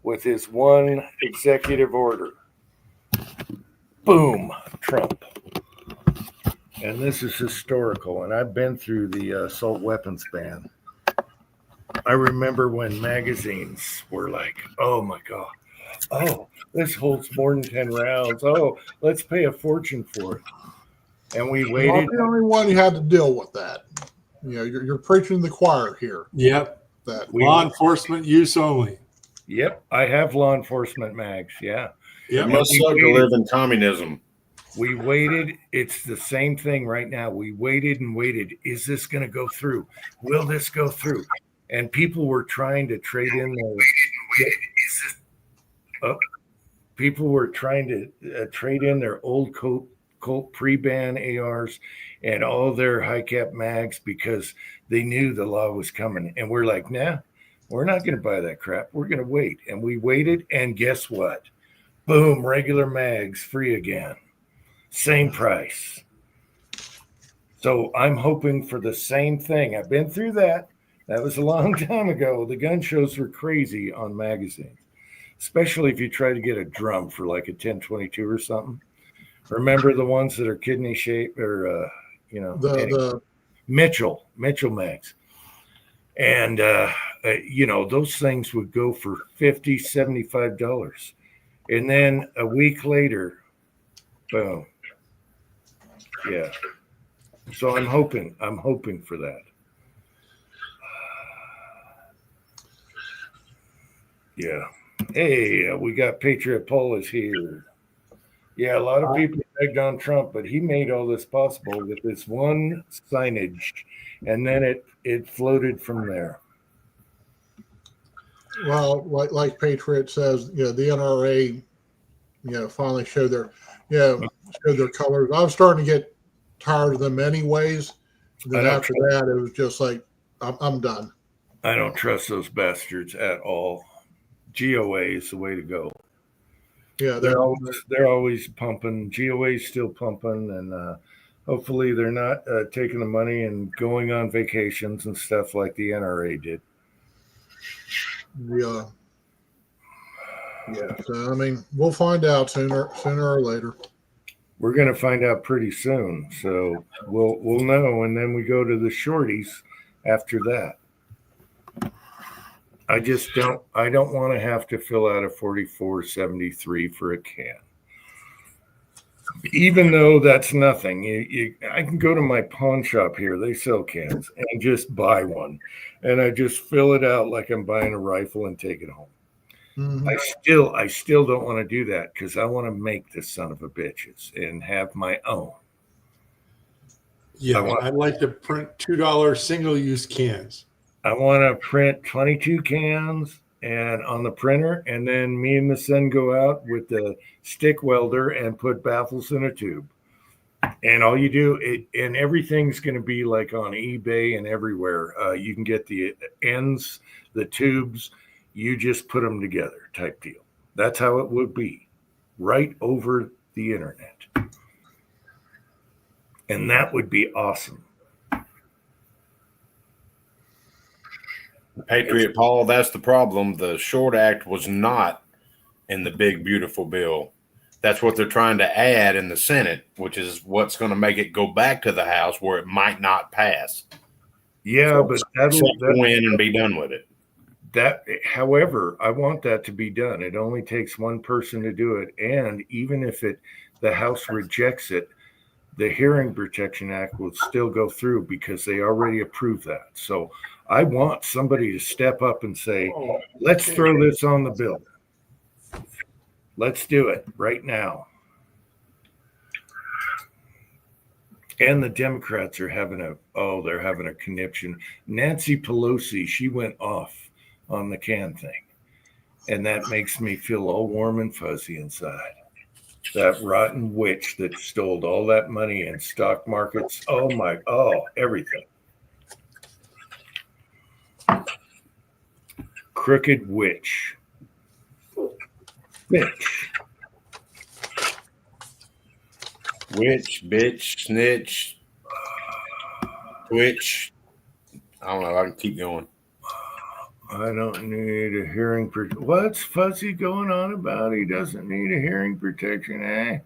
with his one executive order? Boom, Trump. And this is historical. And I've been through the assault weapons ban. I remember when magazines were like, "Oh my God. Oh, this holds more than 10 rounds. Oh, let's pay a fortune for it." And we Not waited. the only one you had to deal with that. You're preaching to the choir here. Yep. That Law enforcement use only. Yep, I have law enforcement mags. Yeah. It Yep. must suck to live in communism. We waited. It's the same thing right now. We waited and waited. Is this going to go through? Will this go through? And people were trying to trade in their old Colt pre-ban ARs and all their high cap mags because they knew the law was coming. And we're like, nah, we're not going to buy that crap. We're going to wait. And we waited. And guess what? Boom, regular mags free again. Same price. So I'm hoping for the same thing. I've been through that. That was a long time ago. The gun shows were crazy on magazines, especially if you try to get a drum for like a 1022 or something. Remember the ones that are kidney shaped or, The Mitchell mags. And, those things would go for $50, $75. And then a week later, boom. Yeah. So I'm hoping for that. Yeah. Hey, we got Patriot Paul is here. Yeah, a lot of people begged on Trump, but he made all this possible with this one signage, and then it floated from there. well, like Patriot says, the NRA, finally showed their colors. I was starting to get tired of them anyways. Then after that, it was just like I'm done. I don't trust those bastards at all. GOA is the way to go. Yeah, they're always pumping. GOA is still pumping, and hopefully they're not taking the money and going on vacations and stuff like the NRA did. Yeah. So I mean, we'll find out sooner or later. We're going to find out pretty soon, so we'll know, and then we go to the shorties after that. I don't want to have to fill out a 4473 for a can. Even though that's nothing, I can go to my pawn shop here. They sell cans and just buy one. And I just fill it out like I'm buying a rifle and take it home. Mm-hmm. I still don't want to do that because I want to make the son of a bitches and have my own. Yeah, I'd like to print $2 single-use cans. I want to print 22 cans and on the printer, and then me and the son go out with the stick welder and put baffles in a tube. And all you do, and everything's going to be like on eBay and everywhere. You can get the ends, the tubes, you just put them together type deal. That's how it would be right over the internet. And that would be awesome. Patriot Paul, that's the problem. The SHORT Act was not in the big, beautiful bill. That's what they're trying to add in the Senate, which is what's going to make it go back to the House where it might not pass. Yeah, but that'll win and be done with it. However, I want that to be done. It only takes one person to do it. And even if the House rejects it, the Hearing Protection Act will still go through because they already approved that. So I want somebody to step up and say, let's throw this on the bill. Let's do it right now. And the Democrats are having a conniption. Nancy Pelosi, she went off on the can thing. And that makes me feel all warm and fuzzy inside. That rotten witch that stole all that money in stock markets. Everything. Crooked witch. Bitch. Witch, bitch, snitch, twitch. I don't know. I can keep going. I don't need a hearing. What's Fuzzy going on about? He doesn't need a hearing protection, eh?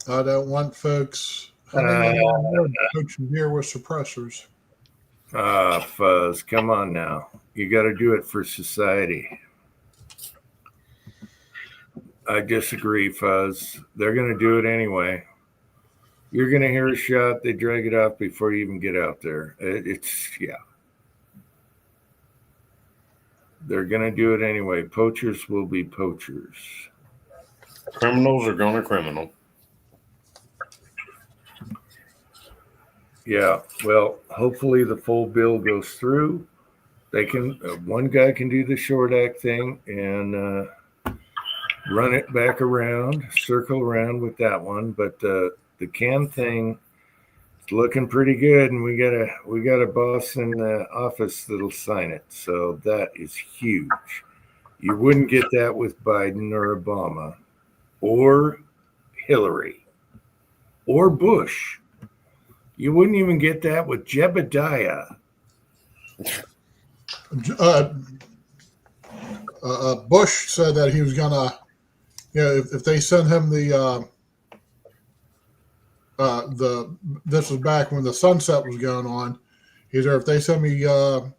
I don't want folks coaching beer with suppressors. Fuzz, come on now. You got to do it for society. I disagree, Fuzz. They're going to do it anyway. You're going to hear a shot. They drag it off before you even get out there. Yeah. They're going to do it anyway. Poachers will be poachers. Criminals are going to criminal. Yeah. Well, hopefully the full bill goes through. They can. One guy can do the SHORT Act thing and run it back around, circle around with that one. But the can thing is looking pretty good, and we got a boss in the office that'll sign it. So that is huge. You wouldn't get that with Biden or Obama or Hillary or Bush. You wouldn't even get that with Jebediah Bush said that he was gonna, if they send him this was back when the sunset was going on. He said, if they send me a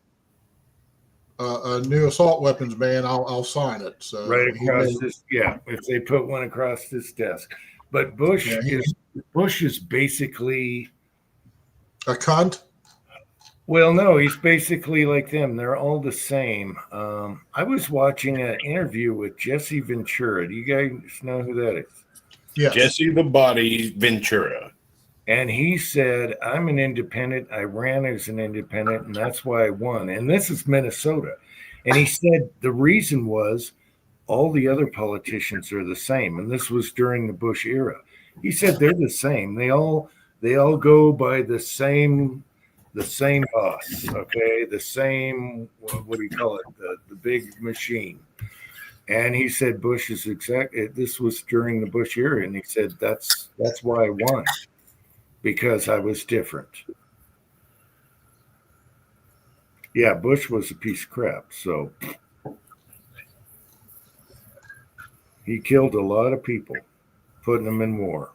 new assault weapons ban, I'll sign it. So Right across this, yeah. If they put one across this desk, but Bush is basically a cunt. Well, no, he's basically like them. They're all the same. I was watching an interview with Jesse Ventura. Do you guys know who that is? Yes. Jesse the Body Ventura. And he said, I'm an independent. I ran as an independent, and that's why I won. And this is Minnesota. And he said the reason was all the other politicians are the same. And this was during the Bush era. He said they're the same. They all go by the same boss, okay? The same, what do you call it? The big machine. And he said Bush is this was during the Bush era. And he said, that's why I won, because I was different. Yeah, Bush was a piece of crap. So he killed a lot of people, putting them in war.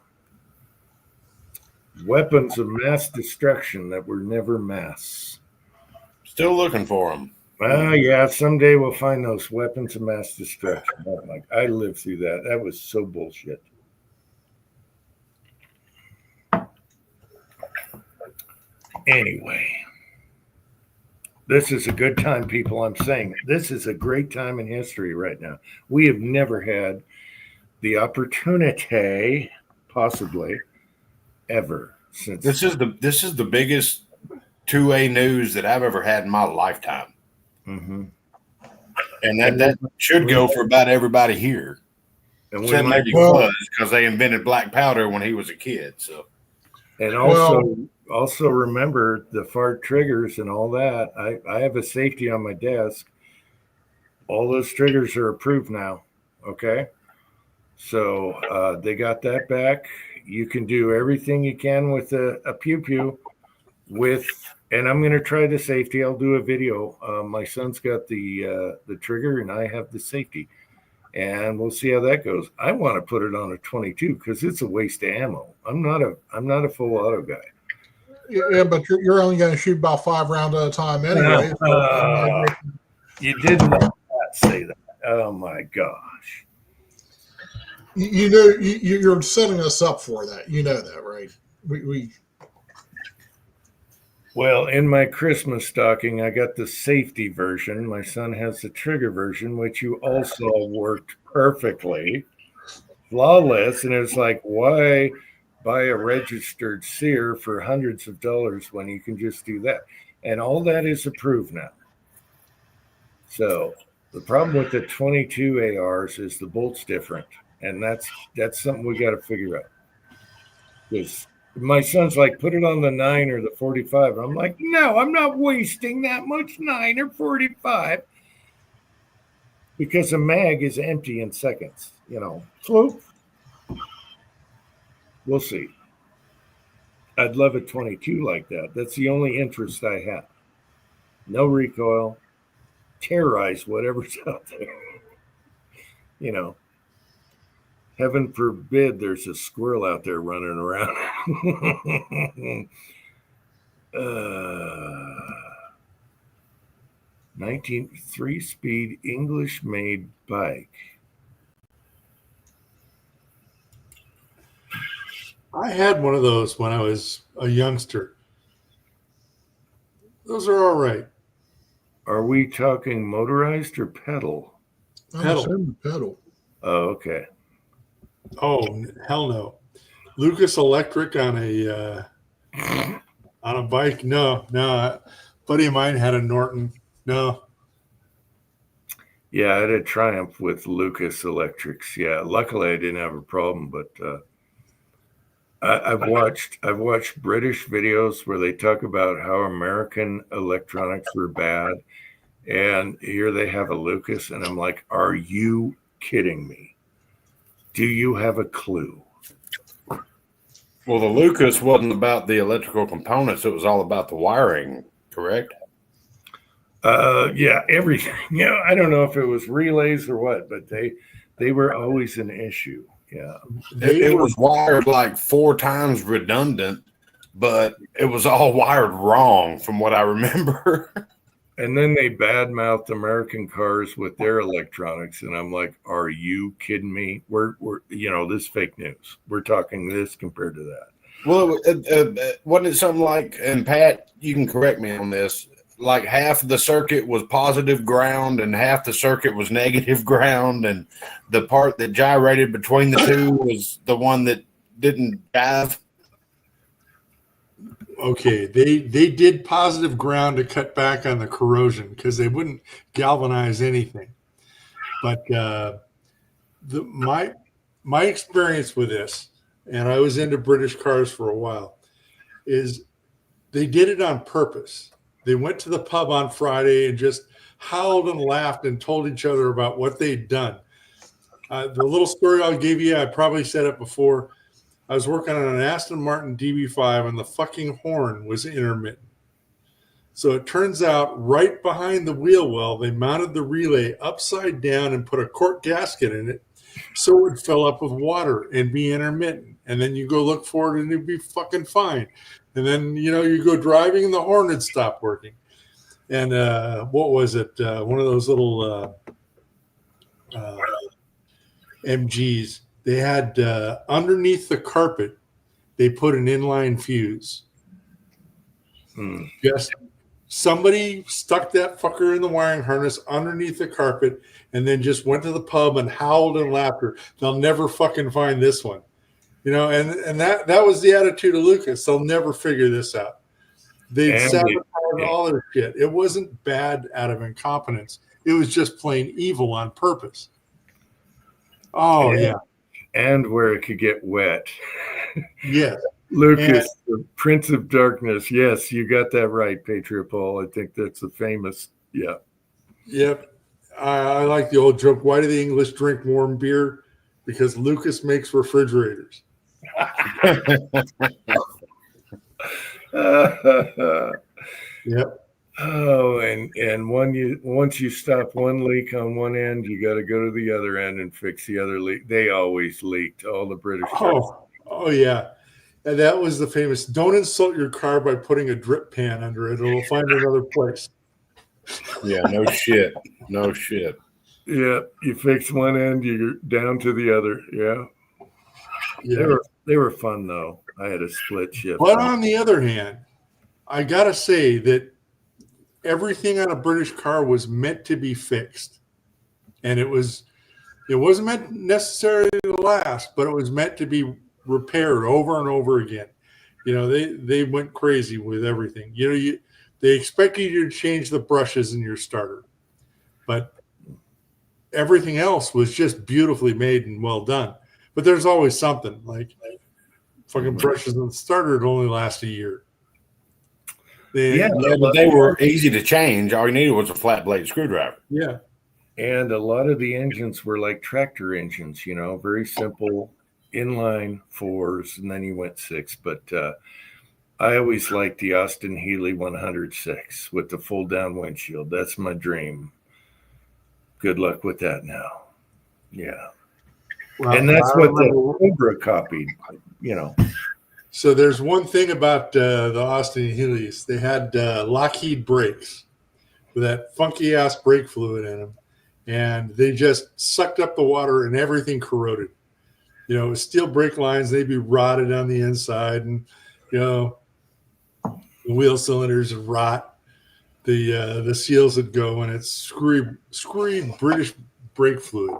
Weapons of mass destruction that were never mass. Still looking for them. Yeah, someday we'll find those weapons of mass destruction. Oh, I lived through that. That was so bullshit. Anyway, this is a good time, people. I'm saying this is a great time in history right now. We have never had the opportunity, possibly, ever since. This is the biggest 2A news that I've ever had in my lifetime. Mm-hmm. And that should go for about everybody here. And Except maybe Fuzz, because they invented black powder when he was a kid. So, and also remember the fart triggers and all that. I have a safety on my desk. All those triggers are approved now. Okay. So they got that back. You can do everything you can with a pew-pew and I'm going to try the safety. I'll do a video. My son's got the trigger and I have the safety, and we'll see how that goes. I want to put it on a 22 because it's a waste of ammo. I'm not a full auto guy. Yeah, but you're only going to shoot about 5 rounds at a time anyway. You did not say that. Oh my gosh. You know, you're setting us up for that. You know that, right? Well, in my Christmas stocking, I got the safety version. My son has the trigger version, which you also worked perfectly, flawless. And it's like, why buy a registered sear for hundreds of dollars when you can just do that? And all that is approved now. So the problem with the 22 ARs is the bolt's different. And that's something we got to figure out. Because my son's like, put it on the 9 or the 45. And I'm like, no, I'm not wasting that much 9 or 45 because a mag is empty in seconds. Floop. We'll see. I'd love a 22 like that. That's the only interest I have. No recoil. Terrorize whatever's out there. Heaven forbid there's a squirrel out there running around. 3-speed English-made bike. I had one of those when I was a youngster. Those are all right. Are we talking motorized or pedal? Pedal. Oh, okay. Oh, hell no. Lucas Electric on a bike? No. A buddy of mine had a Norton. No. Yeah, I had a Triumph with Lucas Electrics. Yeah, luckily I didn't have a problem, but I've watched British videos where they talk about how American electronics were bad, and here they have a Lucas, and I'm like, are you kidding me? Do you have a clue? well, the Lucas wasn't about the electrical components. It was all about the wiring, correct? Yeah, everything. I don't know if it was relays or what, but they were always an issue. Yeah. It was wired like 4 times redundant, but it was all wired wrong from what I remember. And then they badmouthed American cars with their electronics, and I'm like, "Are you kidding me? We're this is fake news. We're talking this compared to that." Well, wasn't it something like, and Pat, you can correct me on this, like half of the circuit was positive ground and half the circuit was negative ground, and the part that gyrated between the two was the one that didn't jive? Okay, they did positive ground to cut back on the corrosion because they wouldn't galvanize anything. But my experience with this, and I was into British cars for a while, is they did it on purpose. They went to the pub on Friday and just howled and laughed and told each other about what they'd done. The little story I'll give you, I probably said it before. I was working on an Aston Martin DB5 and the fucking horn was intermittent. So it turns out right behind the wheel well, they mounted the relay upside down and put a cork gasket in it so it would fill up with water and be intermittent. And then you go look for it and it'd be fucking fine. And then, you go driving and the horn would stop working. And what was it? One of those little MGs. They had underneath the carpet, they put an inline fuse. Just somebody stuck that fucker in the wiring harness underneath the carpet and then just went to the pub and howled and laughed. They'll never fucking find this one. And that was the attitude of Lucas. They'll never figure this out. They sabotaged all their shit. It wasn't bad out of incompetence. It was just plain evil on purpose. Oh, yeah. And where it could get wet. Yes. Lucas, the Prince of Darkness. Yes, you got that right, Patriot Paul. I think that's a famous, yeah. Yep. I like the old joke. Why do the English drink warm beer? Because Lucas makes refrigerators. Yep. Oh, and once you stop one leak on one end, you got to go to the other end and fix the other leak. They always leaked, all the British. Oh yeah, and that was the famous. Don't insult your car by putting a drip pan under it; it'll find another place. Yeah, no shit, no shit. Yeah, you fix one end, you're down to the other. Yeah. They were fun though. I had a split shift. But on the other hand, I gotta say that everything on a British car was meant to be fixed, and it wasn't meant necessarily to last, but it was meant to be repaired over and over again. They went crazy with everything. They expected you to change the brushes in your starter, but everything else was just beautifully made and well done. But there's always something like fucking brushes in the starter. It only last a year. But they were easy to change. All you needed was a flat blade screwdriver. Yeah. And a lot of the engines were like tractor engines, very simple inline 4s, and then you went 6. But I always liked the Austin Healey 106 with the full down windshield. That's my dream. Good luck with that now. Yeah. Well, and that's what the Cobra copied, So there's one thing about the Austin Healey's. They had Lockheed brakes with that funky ass brake fluid in them, and they just sucked up the water and everything corroded. Steel brake lines, they'd be rotted on the inside, and the wheel cylinders would rot. The seals would go, and it's screwy British brake fluid.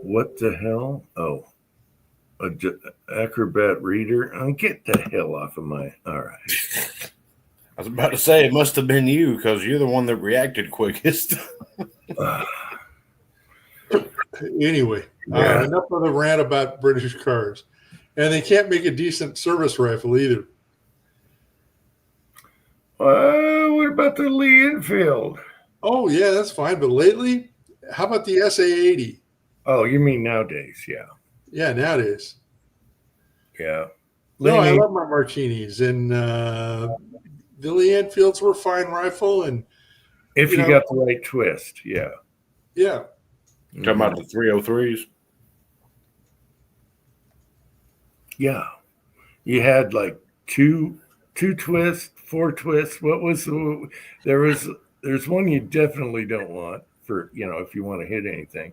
What the hell? Oh. Acrobat reader. Get the hell off of my. All right. I was about to say it must have been you because you're the one that reacted quickest. Anyway, enough of the rant about British cars. And they can't make a decent service rifle either. What about the Lee Enfield? Oh, yeah, that's fine. But lately, how about the SA-80? Oh, you mean nowadays, yeah. Yeah, nowadays. Yeah. No, I love my Martinis. And the Lee Enfields were a fine rifle, and If you know- got the right twist, yeah. yeah, Talking about the 303s. Yeah. You had like two twists, 4 twists. What was there's one you definitely don't want for, if you want to hit anything.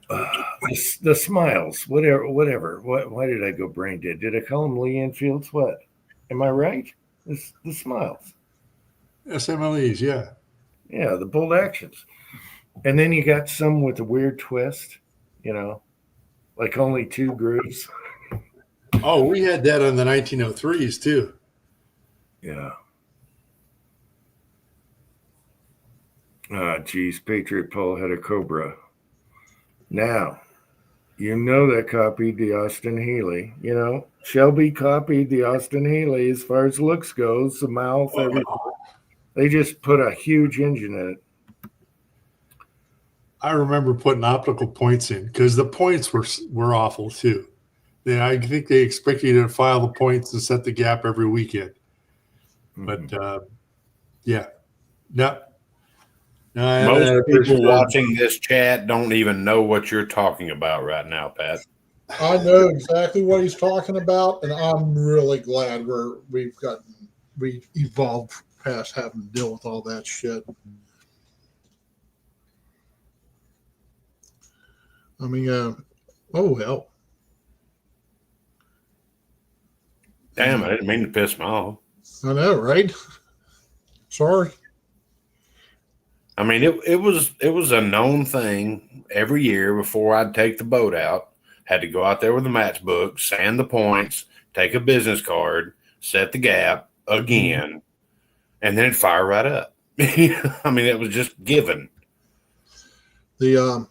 The smiles, whatever. Why did I go brain dead? Did I call them Lee Enfields? What? Am I right? The smiles. SMLEs, yeah. Yeah, the bold actions. And then you got some with a weird twist, like only 2 grooves. Oh, we had that on the 1903s too. Yeah. Geez, Patriot Paul had a Cobra. Now, that copied the Austin Healey. Shelby copied the Austin Healey as far as looks goes, the mouth, everything. They just put a huge engine in it. I remember putting optical points in because the points were awful too. I think they expect you to file the points and set the gap every weekend. But yeah, no. Most people watching this chat don't even know what you're talking about right now, Pat. I know exactly what he's talking about, and I'm really glad we evolved past having to deal with all that shit. I mean, oh hell. Damn, I didn't mean to piss me off. I know, right? Sorry. I mean, it was a known thing every year before I'd take the boat out. Had to go out there with a matchbook, sand the points, take a business card, set the gap again, and then it'd fire right up. I mean, it was just given. Yeah,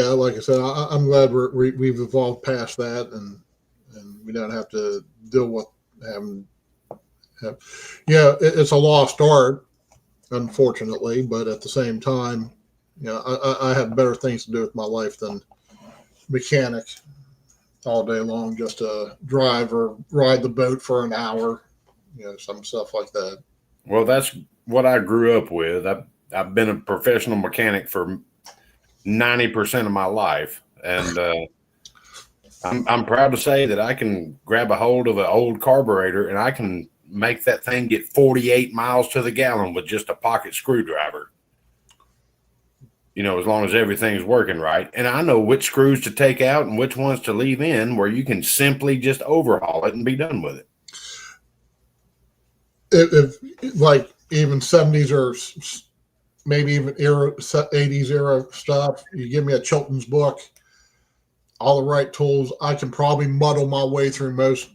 like I said, I'm glad we've evolved past that, and we don't have to deal with having. Yeah, it's a lost art, unfortunately, but at the same time, I have better things to do with my life than mechanic all day long, just to drive or ride the boat for an hour, some stuff like that. Well, that's what I grew up with. I've been a professional mechanic for 90% of my life, and I'm proud to say that I can grab a hold of an old carburetor and I can make that thing get 48 miles to the gallon with just a pocket screwdriver. As long as everything's working right. And I know which screws to take out and which ones to leave in, where you can simply just overhaul it and be done with it. If like even 70s or maybe even 80s era stuff, you give me a Chilton's book, all the right tools, I can probably muddle my way through most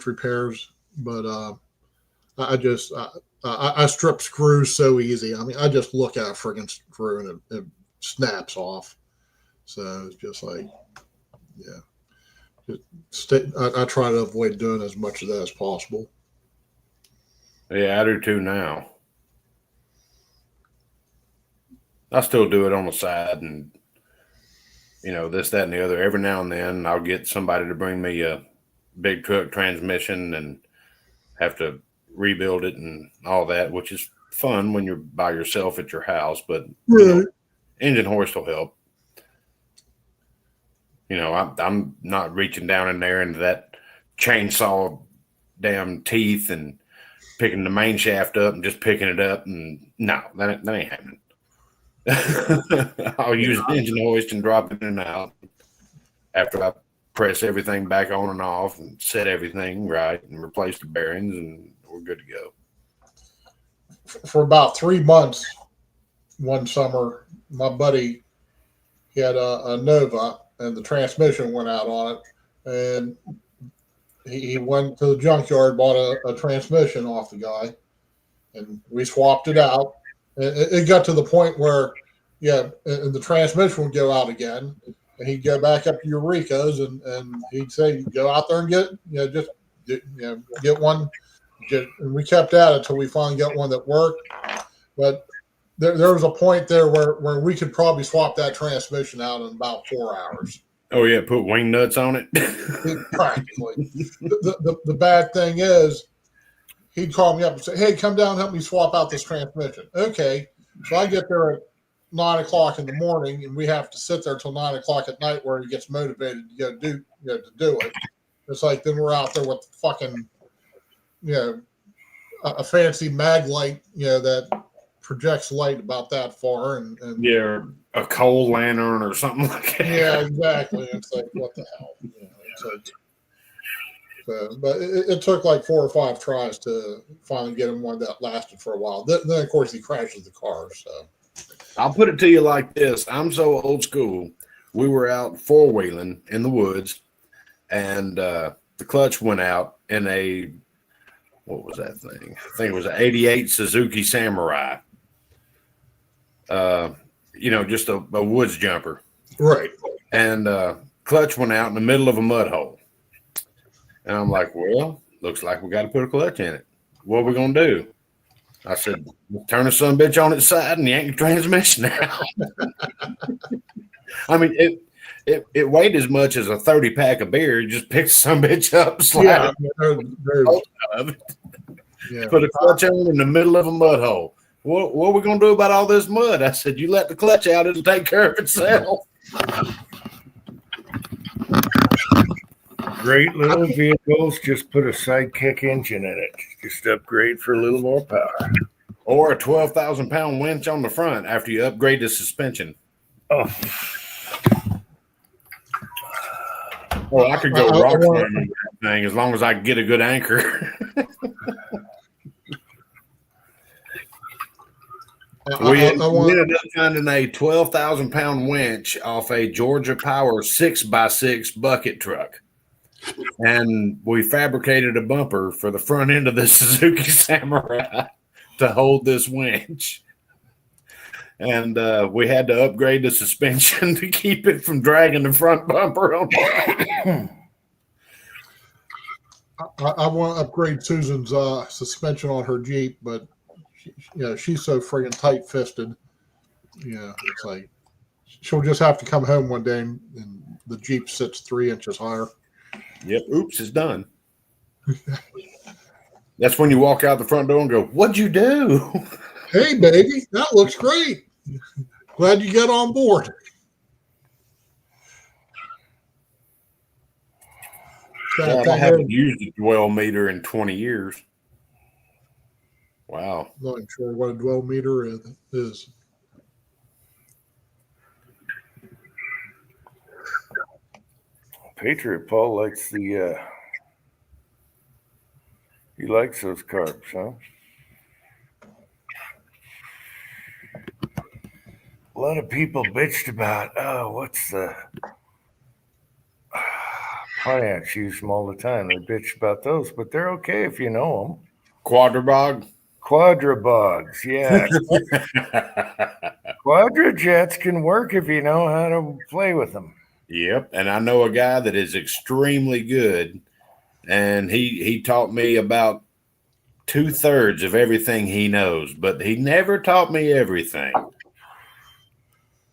repairs. But I strip screws so easy. I mean, I just look at a friggin' screw and it snaps off. So it's just like, I try to avoid doing as much of that as possible. Yeah, I do too now. I still do it on the side and, this, that, and the other. Every now and then I'll get somebody to bring me a big truck transmission and have to rebuild it and all that, which is fun when you're by yourself at your house, but engine hoist will help. I'm not reaching down in there into that chainsaw damn teeth and picking the main shaft up and just picking it up, and no, that ain't happening. I'll use an engine hoist and drop it in and out after I press everything back on and off and set everything right and replace the bearings, and we're good to go. For about 3 months, one summer, my buddy, he had a Nova, and the transmission went out on it, and he went to the junkyard, bought a transmission off the guy, and we swapped it out. It got to the point where, and the transmission would go out again, and he'd go back up to Eureka's, and he'd say, "Go out there and get one." And we kept at it until we finally got one that worked. But there was a point there where we could probably swap that transmission out in about 4 hours. Oh yeah, put wing nuts on it. Practically. The bad thing is, he'd call me up and say, "Hey, come down and help me swap out this transmission." Okay. So I get there at 9 o'clock in the morning, and we have to sit there till 9 o'clock at night where he gets motivated to to do it. It's like then we're out there with fucking, a fancy mag light, that projects light about that far, and Yeah, a coal lantern or something like that. yeah, exactly. It's like, what the hell? It's like, so, but it took like 4 or 5 tries to finally get him one that lasted for a while. Then of course, he crashes the car. So I'll put it to you like this. I'm so old school. We were out four-wheeling in the woods, and the clutch went out in what was that thing? I think it was an 88 Suzuki Samurai. Just a woods jumper. right. And clutch went out in the middle of a mud hole. And I'm like, well, looks like we got to put a clutch in it. What are we going to do? I said, turn the son bitch on its side and yank the transmission out. I mean, it weighed as much as a 30-pack of beer. You just pick some bitch up, slide it, put a clutch on in the middle of a mud hole. What are we going to do about all this mud? I said, you let the clutch out, it'll take care of itself. Great little vehicles, just put a sidekick engine in it. Just upgrade for a little more power. Or a 12,000-pound winch on the front after you upgrade the suspension. Oh, Well, I could go rock climbing with that thing as long as I can get a good anchor. We ended up finding a 12,000-pound winch off a Georgia Power 6x6 bucket truck. And we fabricated a bumper for the front end of the Suzuki Samurai to hold this winch. And we had to upgrade the suspension to keep it from dragging the front bumper on. I want to upgrade Susan's suspension on her Jeep, but she's so friggin' tight-fisted. It's like she'll just have to come home one day and the Jeep sits 3 inches higher. Yep. Oops, it's done. That's when you walk out the front door and go, "What'd you do?" Hey, baby, that looks great. Glad you got on board. God, I haven't used a dwell meter in 20 years. Wow. I'm not sure what a dwell meter is. Patriot Paul likes he likes those carbs, huh? A lot of people bitched about, what's the Pontiacs use them all the time. They bitch about those, but they're okay if you know them. Quadrabog? Quadrabogs, yeah. Quadrajets can work if you know how to play with them. Yep. And I know a guy that is extremely good, and he taught me about 2/3 of everything he knows, but he never taught me everything.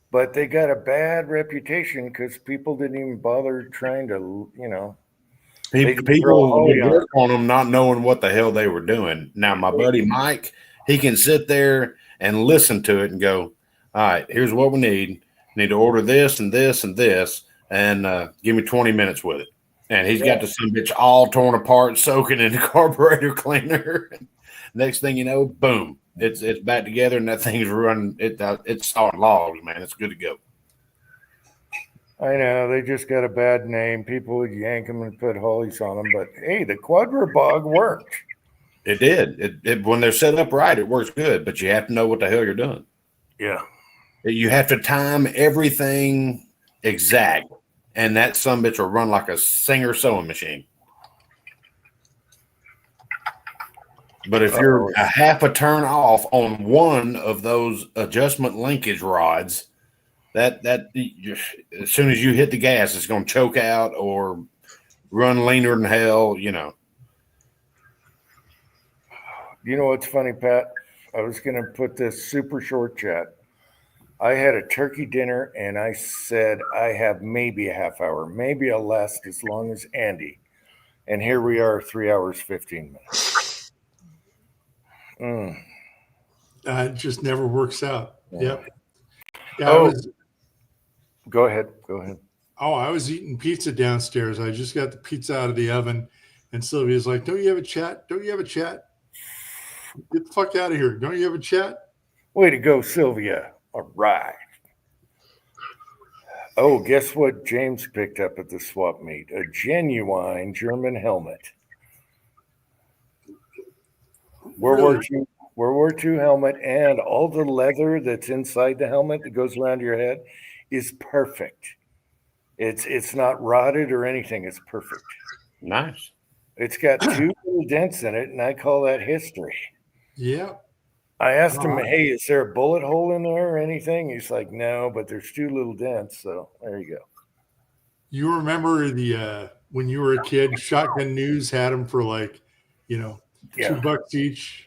But they got a bad reputation because people didn't even bother trying to, People would work on them not knowing what the hell they were doing. Now, my buddy Mike, he can sit there and listen to it and go, all right, here's what we need. Need to order this and this and this, and give me 20 minutes with it. And he's got the son bitch all torn apart, soaking in the carburetor cleaner. Next thing you know, boom, it's back together, and that thing's running. It's on logs, man. It's good to go. I know they just got a bad name. People would yank them and put holies on them, but hey, the Quadrabog worked. It did. It when they're set up right, it works good. But you have to know what the hell you're doing. Yeah. You have to time everything exact, and that sumbitch will run like a Singer sewing machine. But if you're a half a turn off on one of those adjustment linkage rods, that as soon as you hit the gas, it's going to choke out or run leaner than hell. You know what's funny, Pat? I was going to put this super short chat. I had a turkey dinner and I said I have maybe a half hour, maybe I'll last as long as Andy. And here we are, 3 hours, 15 minutes. It just never works out. Yeah. Yep. Yeah, Oh. Go ahead. I was eating pizza downstairs. I just got the pizza out of the oven, and Sylvia's like, "Don't you have a chat? Don't you have a chat? Get the fuck out of here! Don't you have a chat?" Way to go, Sylvia. All right. Oh, guess what James picked up at the swap meet? A genuine German helmet. World War II helmet, and all the leather that's inside the helmet that goes around your head is perfect. It's not rotted or anything. It's perfect. Nice. It's got 2 little dents in it, and I call that history. Yeah. I asked him, hey, is there a bullet hole in there or anything? He's like, no, but there's 2 little dents. So there you go. You remember the when you were a kid, Shotgun News had them for like, $2 each.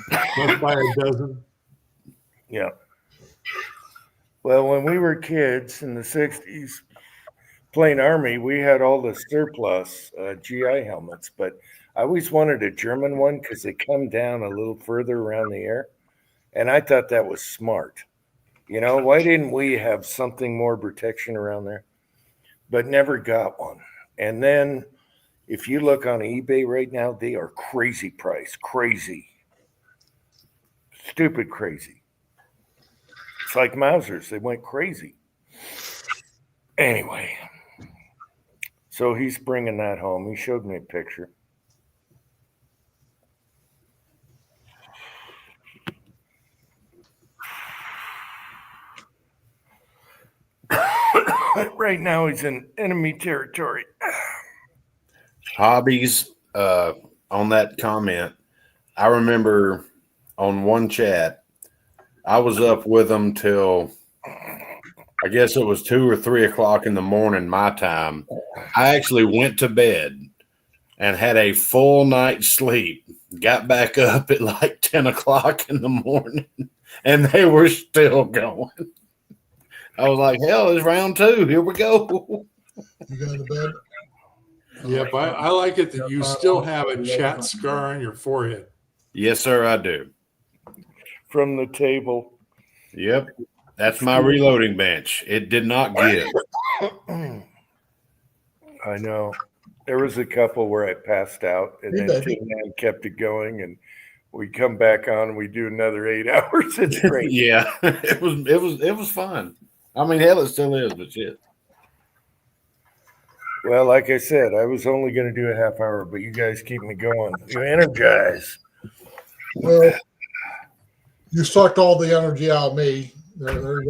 Must buy a dozen. Yeah. Well, when we were kids in the 60s, playing Army, we had all the surplus GI helmets, but I always wanted a German one because they come down a little further around the ear. And I thought that was smart. Why didn't we have something more protection around there? But never got one. And then if you look on eBay right now, they are crazy price, crazy. Stupid crazy. It's like Mausers. They went crazy. Anyway, so he's bringing that home. He showed me a picture. Right now he's in enemy territory. Hobbies, on that comment, I remember on one chat, I was up with them till I guess it was 2 or 3 o'clock in the morning, my time. I actually went to bed and had a full night's sleep, got back up at like 10 o'clock in the morning, and they were still going. I was like, hell, it's round 2. Here we go. You go to bed? Yep, I like it that you still have a chat scar on your forehead. Yes, sir, I do. From the table. Yep. That's my reloading bench. It did not give. I know. There was a couple where I passed out, and then Tim Man kept it going, and we come back on and we do another 8 hours. It's great. Yeah. It was fun. I mean, hell, it still is, but shit. Well, like I said, I was only going to do a half hour, but you guys keep me going. You energize. Well, you sucked all the energy out of me. There's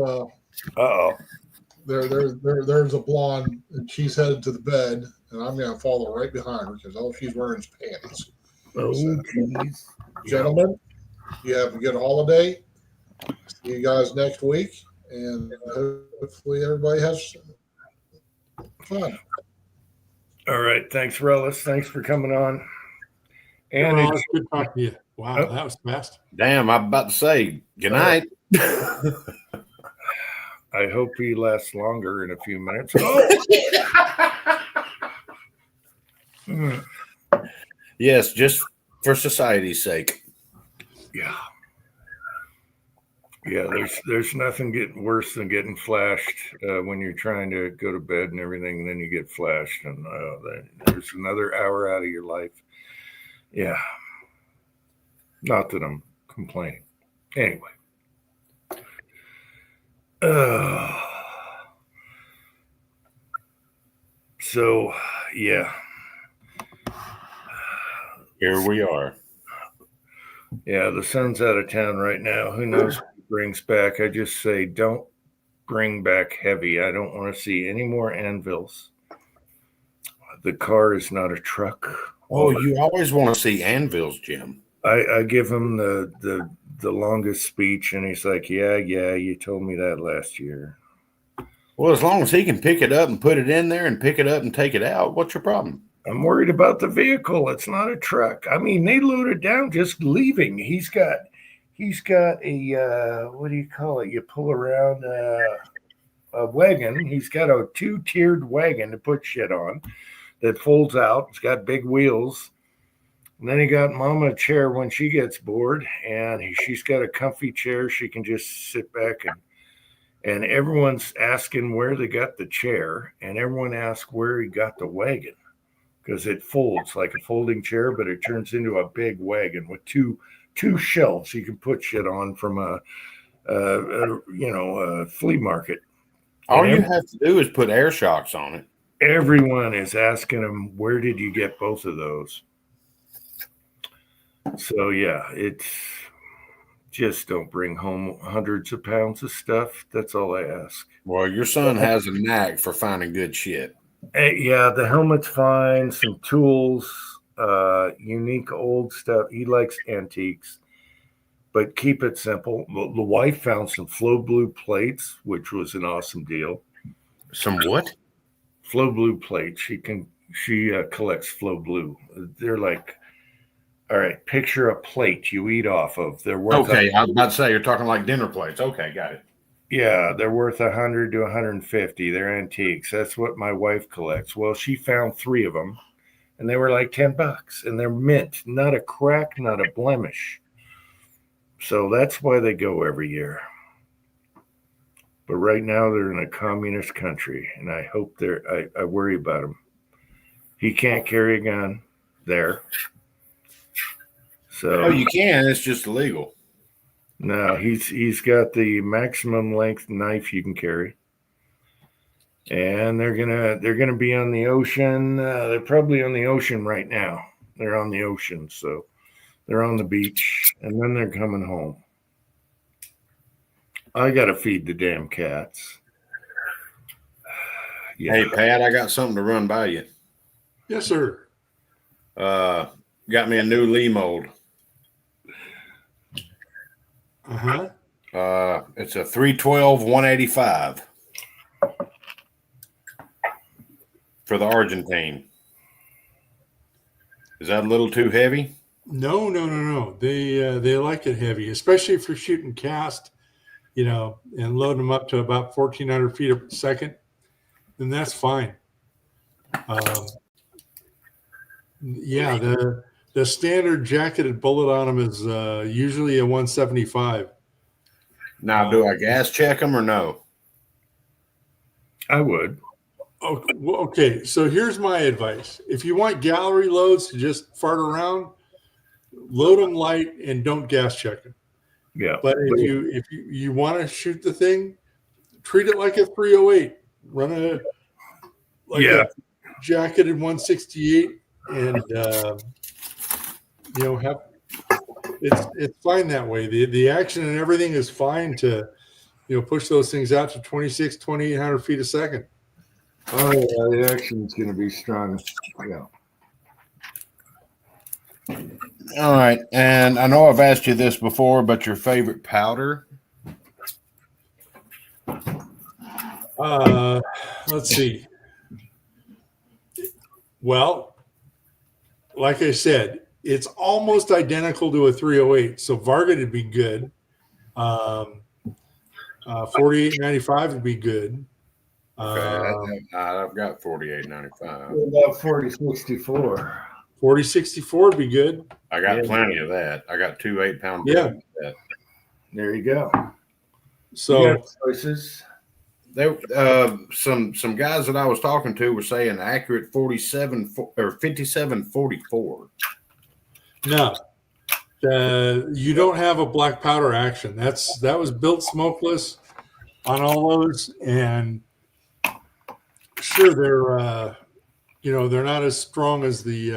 a blonde, and she's headed to the bed, and I'm going to follow right behind her because all she's wearing is panties. Oh, geez. Gentlemen, you have a good holiday. See you guys next week, and hopefully everybody has fun. All right. Thanks, Rellis. Thanks for coming on. And And it's good talking to you. Wow, that was fast. Damn, I'm about to say good night. I hope he lasts longer in a few minutes. Yes, just for society's sake. Yeah. Yeah, there's nothing getting worse than getting flashed when you're trying to go to bed and everything, and then you get flashed, and there's another hour out of your life. Yeah. Not that I'm complaining. Anyway. So, yeah. Here we are. Yeah, the sun's out of town right now. Who knows what he brings back? I just say don't bring back heavy. I don't want to see any more anvils. The car is not a truck. Oh, you always want to see anvils, Jim. I give him the longest speech, and he's like, yeah, you told me that last year. Well, as long as he can pick it up and put it in there and pick it up and take it out, what's your problem? I'm worried about the vehicle. It's not a truck. I mean, they load it down just leaving. He's got he's got a what do you call it? You pull around a wagon. He's got a 2-tiered wagon to put shit on that folds out. It's got big wheels. And then he got Mama a chair when she gets bored, and she's got a comfy chair. She can just sit back and everyone's asking where they got the chair, and everyone asks where he got the wagon because it folds like a folding chair, but it turns into a big wagon with two shelves you can put shit on from a flea market. All And you have to do is put air shocks on it. everyone is asking him, where did you get both of those? So yeah, it's just don't bring home hundreds of pounds of stuff. That's all I ask. Well, your son has a knack for finding good shit. Yeah, the helmet's fine, some tools, unique old stuff. He likes antiques, but keep it simple. The wife found some Flow Blue plates, which was an awesome deal. Some what? Flow Blue plates. She collects Flow Blue. They're like, all right, picture a plate you eat off of. They're worth Okay, I was about to say you're talking like dinner plates. Okay, got it. Yeah, they're worth 100 to 150. They're antiques. That's what my wife collects. Well, she found 3 of them, and they were like $10, and they're mint, not a crack, not a blemish. So that's why they go every year. But right now they're in a communist country, and I hope I worry about him. He can't carry a gun there. So Oh, you can. It's just illegal. no, he's got the maximum length knife you can carry. And they're gonna be on the ocean. They're probably on the ocean right now. They're on the ocean, so they're on the beach, and then they're coming home. I gotta feed the damn cats. Yeah. Hey, Pat, I got something to run by you. Yes, sir. Got me a new Lee mold. It's a 312 185 for the Argentine. Is that a little too heavy? No. They like it heavy, especially if you're shooting cast, and loading them up to about 1,400 feet a second. Then that's fine. Yeah, the standard jacketed bullet on them is usually a 175. Now, do I gas check them or no? I would. Okay, so here's my advice. If you want gallery loads to just fart around, load them light and don't gas check them. Yeah. But if you want to shoot the thing, treat it like a 308. Run a jacketed 168, and have it's fine that way. The action and everything is fine to push those things out to 2,800 feet a second. Oh yeah, the action's gonna be strong. Yeah. All right. And I know I've asked you this before, but your favorite powder? Let's see. Well, like I said, it's almost identical to a 308. So Varga would be good. 4895 would be good. Okay, I've got 4895. About 4064. 4064 would be good. I got plenty of that. I got 2 8-pound. Yeah. There you go. So choices. There, some guys that I was talking to were saying accurate 47 or 5744. no, you don't have a black powder action. That was built smokeless on all those, and sure they're not as strong as the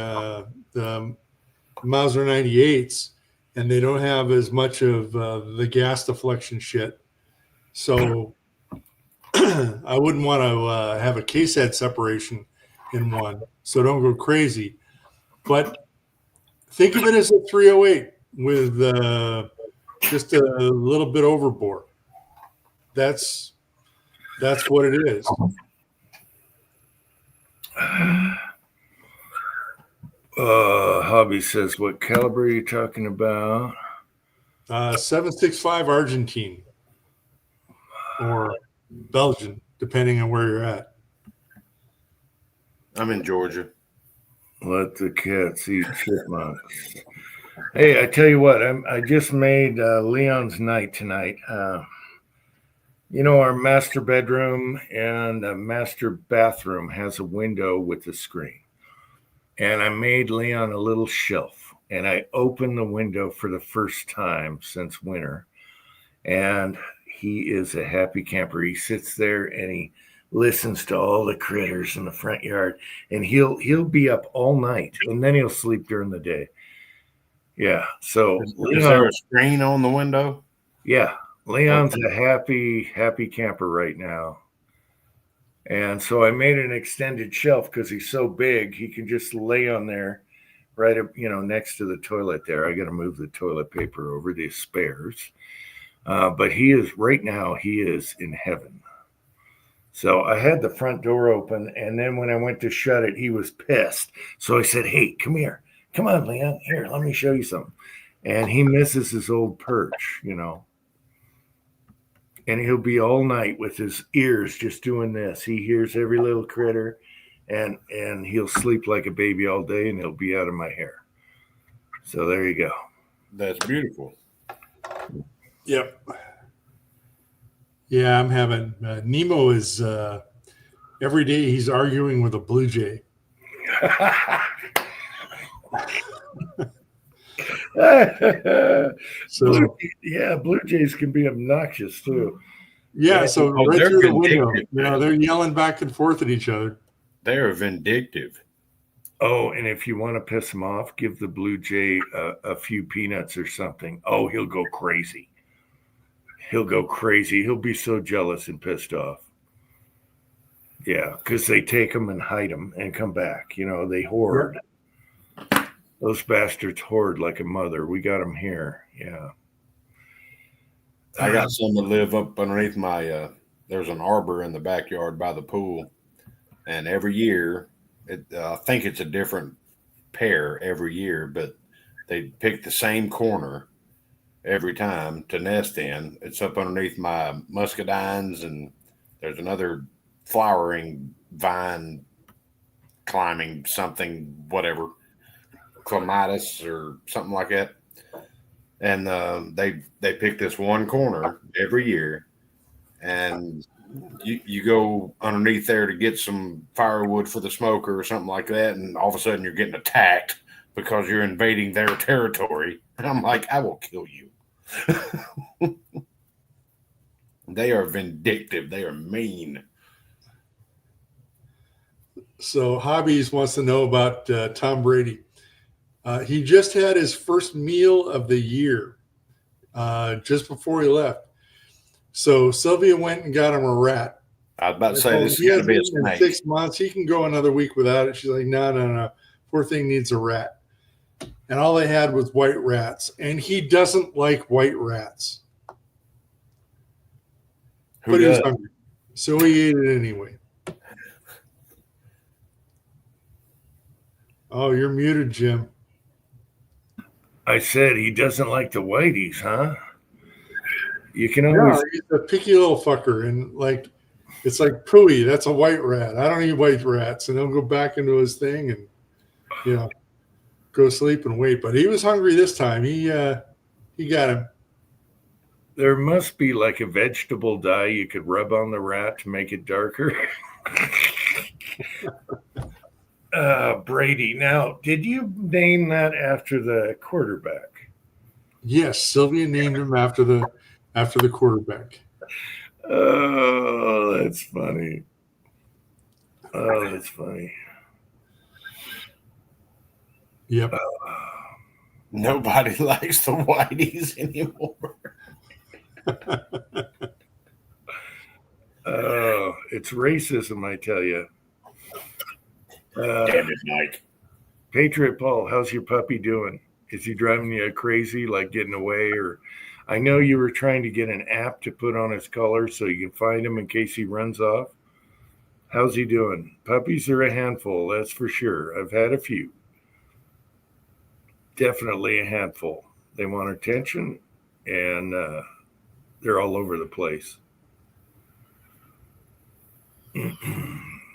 Mauser 98s, and they don't have as much of the gas deflection shit. So I wouldn't want to have a case head separation in one. So don't go crazy. But think of it as a 308 with just a little bit overbore. That's what it is. Hobby says, what caliber are you talking about? 765 Argentine or Belgian, depending on where you're at. I'm in Georgia. Let the cats eat chipmunks. Hey, I tell you what, I just made Leon's night tonight. Our master bedroom and master bathroom has a window with a screen. And I made Leon a little shelf. And I opened the window for the first time since winter. And he is a happy camper. He sits there and he listens to all the critters in the front yard. And he'll be up all night. And then he'll sleep during the day. Yeah. So Is there a screen on the window? Yeah. Leon's a happy camper right now. And so I made an extended shelf because he's so big, he can just lay on there right up, next to the toilet there. I got to move the toilet paper over the spares. But he is in heaven. So I had the front door open, and then when I went to shut it, he was pissed. So I said, "Hey, come here. Come on, Leon. Here, let me show you something." And he misses his old perch, And he'll be all night with his ears just doing this. He hears every little critter, and he'll sleep like a baby all day, and he'll be out of my hair. So there you go. That's beautiful. Yep. Yeah, I'm having Nemo is every day he's arguing with a blue jay. So yeah, blue jays can be obnoxious too. Yeah, so right they're through the window, vindictive. they're yelling back and forth at each other. They're vindictive. Oh, and if you want to piss him off, give the blue jay a few peanuts or something. Oh, he'll go crazy. He'll be so jealous and pissed off. Yeah, because they take them and hide them and come back. They hoard. Those bastards hoard like a mother. We got them here. Yeah. I got some that live up underneath my. There's an arbor in the backyard by the pool, and every year, I think it's a different pair every year, but they pick the same corner every time to nest in. It's up underneath my muscadines, and there's another flowering vine climbing something, whatever, clematis or something like that. And they pick this one corner every year, and you go underneath there to get some firewood for the smoker or something like that, and all of a sudden you're getting attacked because you're invading their territory. And I'm like, I will kill you. They are vindictive. They are mean. So Hobbies wants to know about Tom Brady. He just had his first meal of the year just before he left. So Sylvia went and got him a rat. I was about to say this is He going to hasn't be a eaten in snake. 6 months. He can go another week without it. She's like, no. Poor thing needs a rat. And all they had was white rats. And he doesn't like white rats. Who But he was does? hungry. So he ate it anyway. Oh, you're muted, Jim. I said he doesn't like the whiteys, huh? You can always. Yeah, he's a picky little fucker. And it's like Pooey. That's a white rat. I don't eat white rats. And he'll go back into his thing and, go sleep and wait. But he was hungry this time. He got him. There must be like a vegetable dye you could rub on the rat to make it darker. Brady. Now, did you name that after the quarterback? Yes, Sylvia named him after the quarterback. Oh, that's funny. Oh, that's funny. Yep. Nobody likes the whiteys anymore. Oh, it's racism, I tell you. Damn it, Mike. Patriot Paul, how's your puppy doing? Is he driving you crazy, like getting away? Or I know you were trying to get an app to put on his collar so you can find him in case he runs off. How's he doing? Puppies are a handful, that's for sure. I've had a few. Definitely a handful. They want attention and they're all over the place.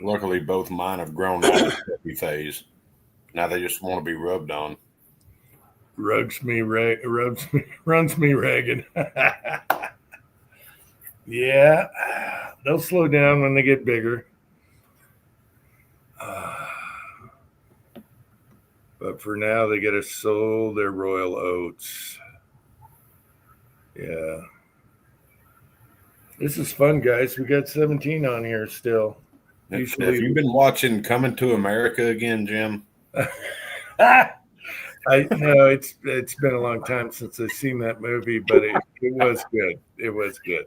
Luckily, both mine have grown out of the puppy phase. Now they just want to be rubbed on. Runs me ragged. Yeah, they'll slow down when they get bigger. But for now, they get us sold their royal oats. Yeah. This is fun, guys. We got 17 on here still. Have you been watching Coming to America again, Jim? I know it's been a long time since I've seen that movie, but it was good. It was good.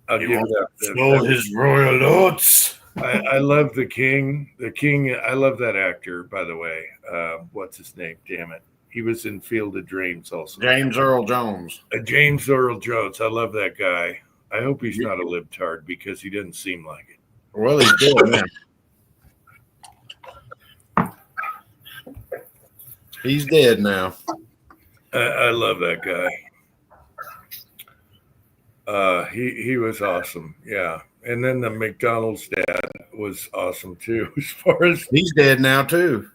I'll give it up. Sold his royal oats. I love the king. The king. I love that actor, by the way. What's his name? Damn it. He was in Field of Dreams also. James Earl Jones. James Earl Jones. I love that guy. I hope he's not a libtard because he doesn't seem like it. Well, he's dead now. He's dead now. I love that guy. He was awesome. Yeah. And then the McDonald's dad was awesome too, as far as He's dead now too.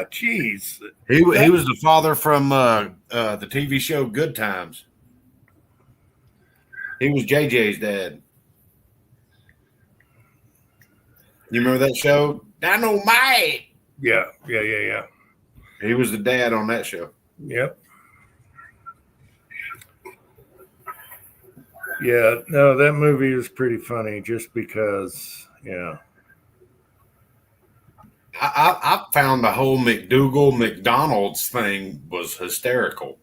geez. He was the father from the TV show Good Times. He was JJ's dad. You remember that show? Dynamite. Yeah. He was the dad on that show. Yep. Yeah, no, that movie is pretty funny just because, yeah. I found the whole McDougal McDonald's thing was hysterical.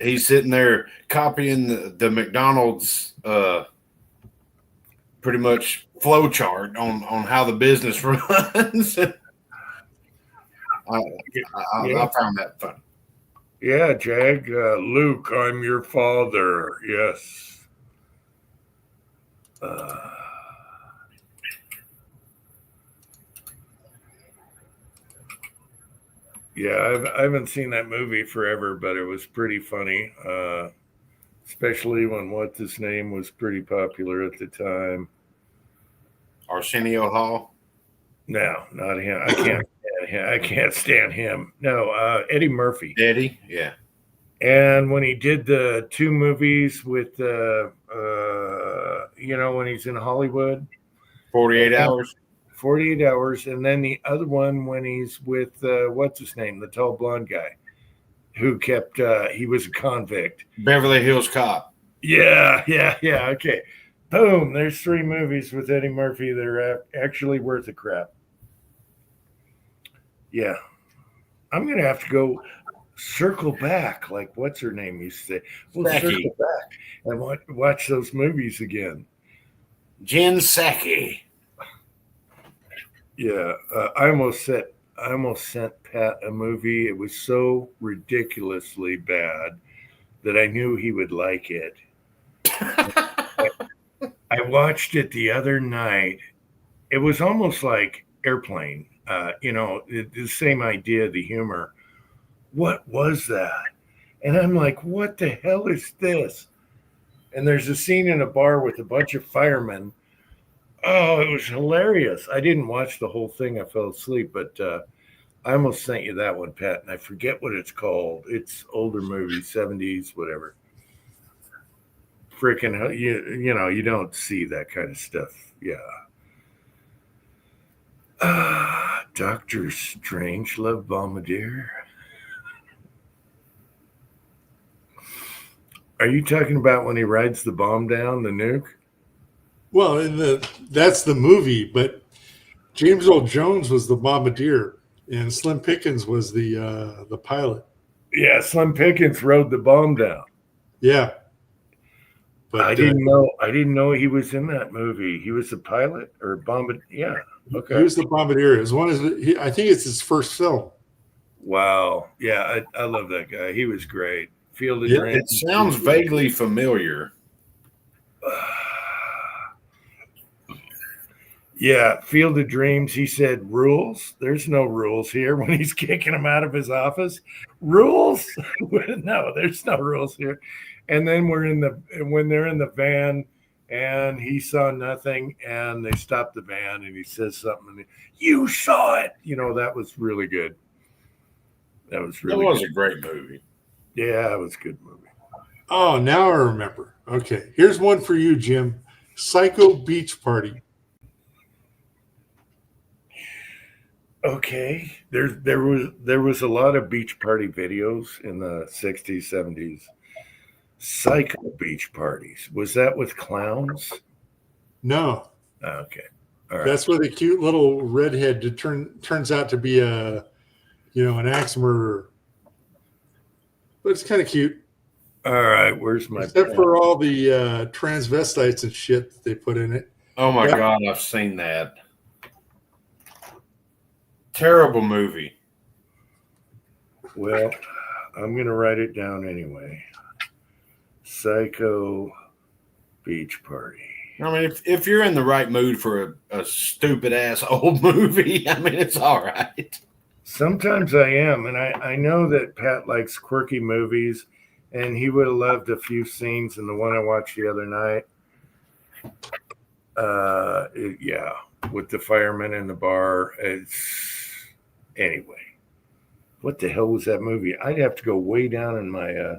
He's sitting there copying the McDonald's pretty much flow chart on how the business runs. I found that funny. Yeah, Jag. Luke, I'm your father. Yes. Yeah, I haven't seen that movie forever, but it was pretty funny, especially when what's his name was pretty popular at the time. Arsenio Hall. No, not him. I can't stand him. I can't stand him. No, Eddie Murphy. Eddie, yeah. And when he did the two movies with, when he's in Hollywood, 48 hours. 48 Hours, and then the other one when he's with what's his name, the tall blonde guy, who kept he was a convict. Beverly Hills Cop. Yeah. Okay, boom. There's 3 movies with Eddie Murphy that are actually worth a crap. Yeah, I'm gonna have to go circle back, like what's her name used to say. We'll Becky. circle back and watch those movies again. Jen Psaki. Yeah, I almost sent Pat a movie. It was so ridiculously bad that I knew he would like it. I watched it the other night. It was almost like Airplane. The same idea, the humor. What was that? And I'm like, what the hell is this? And there's a scene in a bar with a bunch of firemen. Oh, it was hilarious. I didn't watch the whole thing. I fell asleep, but I almost sent you that one, Pat, and I forget what it's called. It's older movie, 70s, whatever. Freaking, you don't see that kind of stuff. Yeah. Dr. Strangelove Bombardier. Are you talking about when he rides the bomb down, the nuke? Well, that's the movie, but James Earl Jones was the bombardier, and Slim Pickens was the pilot. Yeah, Slim Pickens rode the bomb down. Yeah, but I didn't know he was in that movie. He was the pilot or bombardier. Yeah, okay. He was the bombardier. I think it's his first film. Wow. Yeah, I love that guy. He was great. Field of It Dreams. sounds vaguely familiar. Yeah, Field of Dreams. He said, "Rules? There's no rules here." When he's kicking him out of his office, rules? No, there's no rules here. And then when they're in the van, and he saw nothing, and they stop the van, and he says something. And you saw it. That was really good. That was That really was good. a great movie. Yeah, it was a good movie. Oh, now I remember. Okay, here's one for you, Jim. Psycho Beach Party. Okay, there was a lot of beach party videos in the 60s, 70s. Psycho beach parties. Was that with clowns? No, Okay. All right. that's where the cute little redhead turns out to be an axe murderer. But it's kind of cute, All right. Where's my except pen? for all the transvestites and shit that they put in it. Oh my Yep. God, I've seen that. Terrible movie. Well, I'm going to write it down anyway. Psycho beach party. I mean, if you're in the right mood for a stupid ass old movie, I mean, it's all right. Sometimes I am, and I know that Pat likes quirky movies, and he would have loved a few scenes in the one I watched the other night. Yeah, with the fireman in the bar. Anyway. What the hell was that movie? I'd have to go way down in my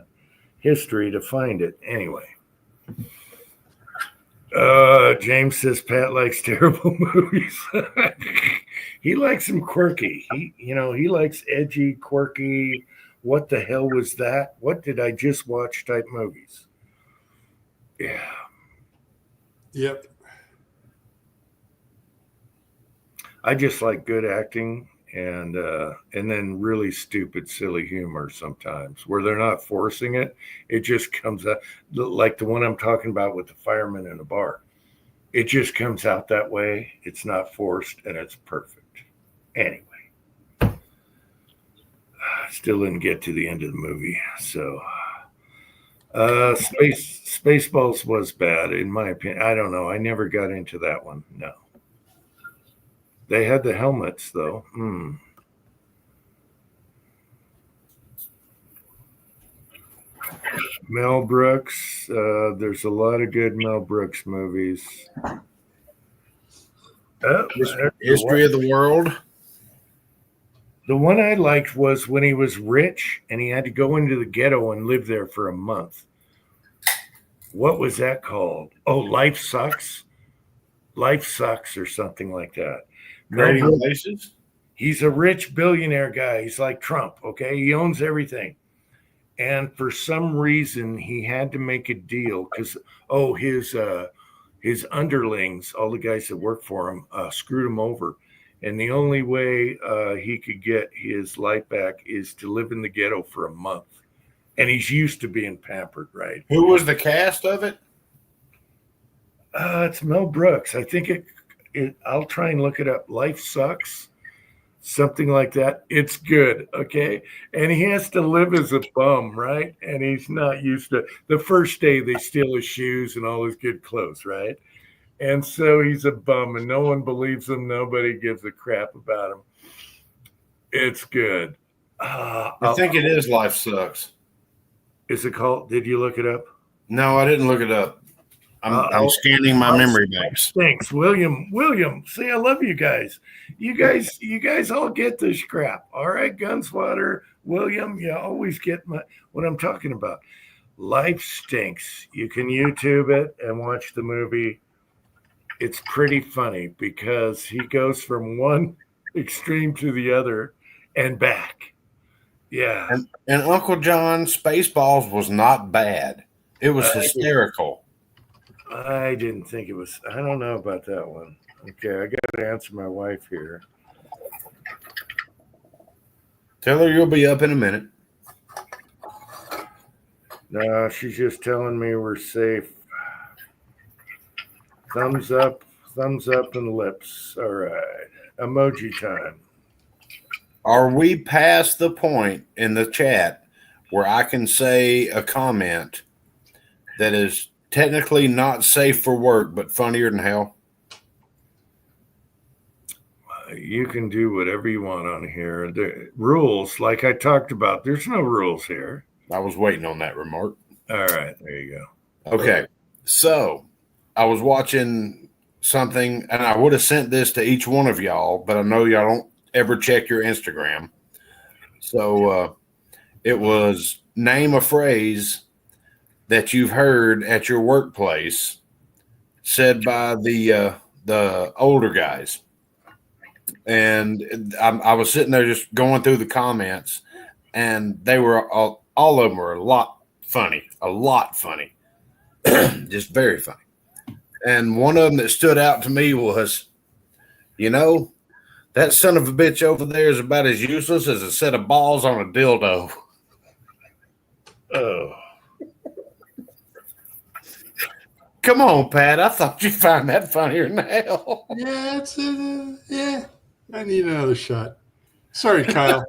history to find it. Anyway. James says Pat likes terrible movies. He likes them quirky. He likes edgy, quirky. What the hell was that? What did I just watch type movies? Yeah. Yep. I just like good acting and then really stupid, silly humor sometimes where they're not forcing it. It just comes out like the one I'm talking about with the fireman in a bar. It just comes out that way. It's not forced and it's perfect. Anyway, still didn't get to the end of the movie. So, Spaceballs was bad in my opinion. I don't know. I never got into that one. No. They had the helmets, though. Mel Brooks. There's a lot of good Mel Brooks movies. History of the World. The one I liked was when he was rich and he had to go into the ghetto and live there for a month. What was that called? Oh, Life Sucks. Life Sucks or something like that. Trading Places. He's a rich billionaire guy. He's like Trump, okay? He owns everything. And for some reason, he had to make a deal because, his underlings, all the guys that work for him, screwed him over. And the only way he could get his life back is to live in the ghetto for a month. And he's used to being pampered, right? Who was the cast of it? It's Mel Brooks. I think I'll try and look it up. Life Sucks. Something like that. It's good. Okay. And he has to live as a bum, right? And he's not used to the first day they steal his shoes and all his good clothes, right? And so he's a bum and no one believes him. Nobody gives a crap about him. It's good. I think it is Life Sucks. Is it called? Did you look it up? No, I didn't look it up. I'm scanning my memory banks. Thanks, William. See, I love you guys. You guys all get this crap. All right, Gunswatter, William, you always get what I'm talking about. Life Stinks. You can YouTube it and watch the movie. It's pretty funny because he goes from one extreme to the other and back. Yeah. And Uncle John Spaceballs was not bad. It was hysterical. I didn't think it was. I don't know about that one. Okay, I got to answer my wife here. Tell her you'll be up in a minute. No, she's just telling me we're safe. Thumbs up, and lips. All right. Emoji time. Are we past the point in the chat where I can say a comment that is technically not safe for work, but funnier than hell? you can do whatever you want on here. The rules, like I talked about, there's no rules here. I was waiting on that remark. All right, there you go. Okay. So I was watching something, and I would have sent this to each one of y'all, but I know y'all don't ever check your Instagram. So it was name a phrase that you've heard at your workplace said by the older guys. And I was sitting there just going through the comments, and they were all of them were a lot funny, just very funny. And one of them that stood out to me was, that son of a bitch over there is about as useless as a set of balls on a dildo. Oh, Come on, Pat. I thought you'd find that funnier than hell. Yeah, yeah. I need another shot. Sorry, Kyle.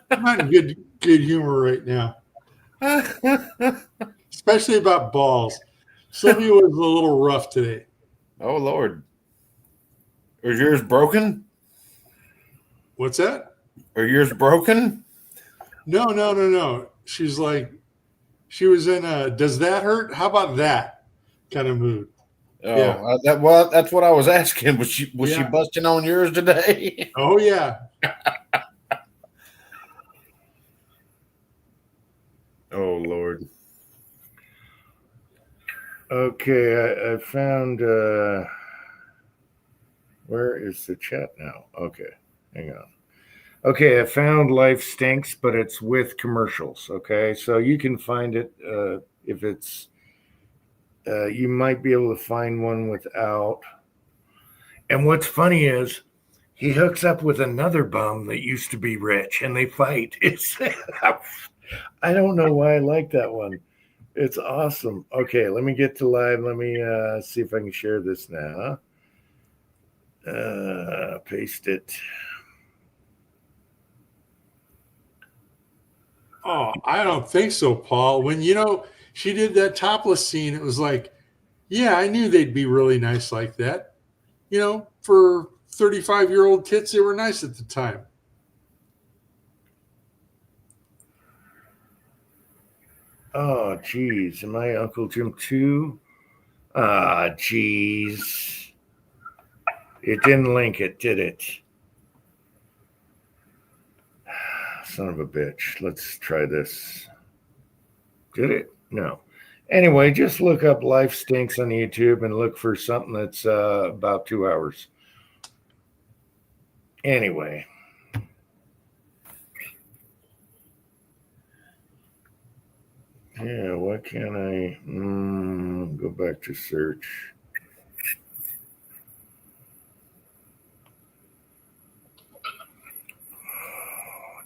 I'm not in good humor right now, especially about balls. Sylvia was a little rough today. Oh, Lord. Is yours broken? What's that? Are yours broken? No. She's like, she was in a "does that hurt? How about that?" kind of mood. Oh, Yeah. that's what I was asking. Was she Yeah. busting on yours today? Oh yeah. Oh, Lord. okay. I found. Where is the chat now? Okay, hang on. Okay, I found Life Stinks, but it's with commercials. Okay, so you can find it if it's. You might be able to find one without. And what's funny is he hooks up with another bum that used to be rich, and they fight. It's. I don't know why I like that one. It's awesome. Okay, let me get to live. Let me see if I can share this now. Paste it. Oh, I don't think so, Paul. When she did that topless scene, it was like, yeah, I knew they'd be really nice like that. For 35-year-old tits, they were nice at the time. Oh, geez. Am I Uncle Jim too? Ah, geez. It didn't link it, did it? Son of a bitch. Let's try this. Did it? No. Anyway, just look up Life Stinks on YouTube and look for something that's about 2 hours. Anyway. Yeah, why can't I go back to search?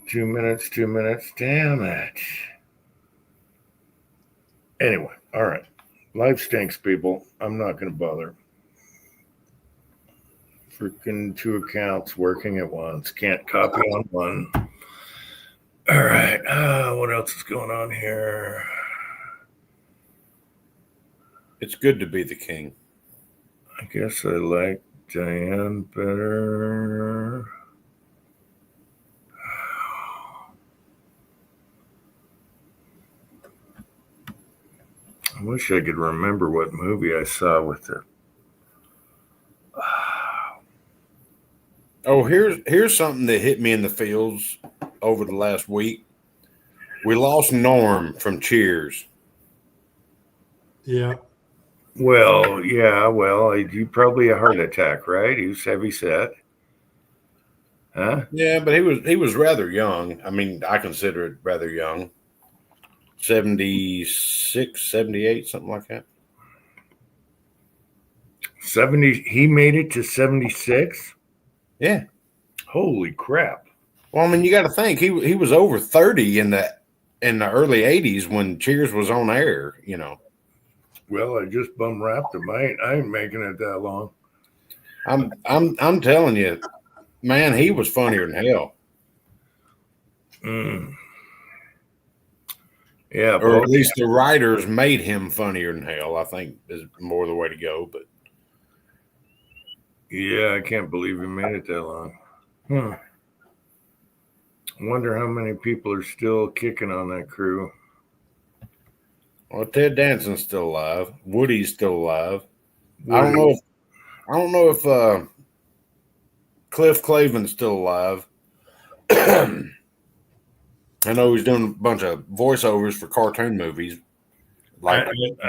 Two minutes. Damn it. Anyway, all right. Life stinks, people. I'm not going to bother. Freaking 2 accounts working at once. Can't copy on one. All right. What else is going on here? It's good to be the king. I guess I like Diane better. I wish I could remember what movie I saw with her. Oh, here's something that hit me in the feels over the last week. We lost Norm from Cheers. Yeah. Well, yeah, you probably a heart attack, right? He was heavy set. Huh? Yeah, but he was rather young. I mean, I consider it rather young. 76, 78, something like that. 70, he made it to 76? Yeah. Holy crap. Well, I mean, you got to think he was over 30 in the early 80s when Cheers was on air, Well, I just bum wrapped him. I ain't making it that long. I'm telling you, man, he was funnier than hell. Yeah, or at least the writers made him funnier than hell. I think is more the way to go. But yeah, I can't believe he made it that long. Hmm. Wonder how many people are still kicking on that crew. Well, Ted Danson's still alive. Woody's still alive. I don't know if Cliff Clavin's still alive. I know he's doing a bunch of voiceovers for cartoon movies. I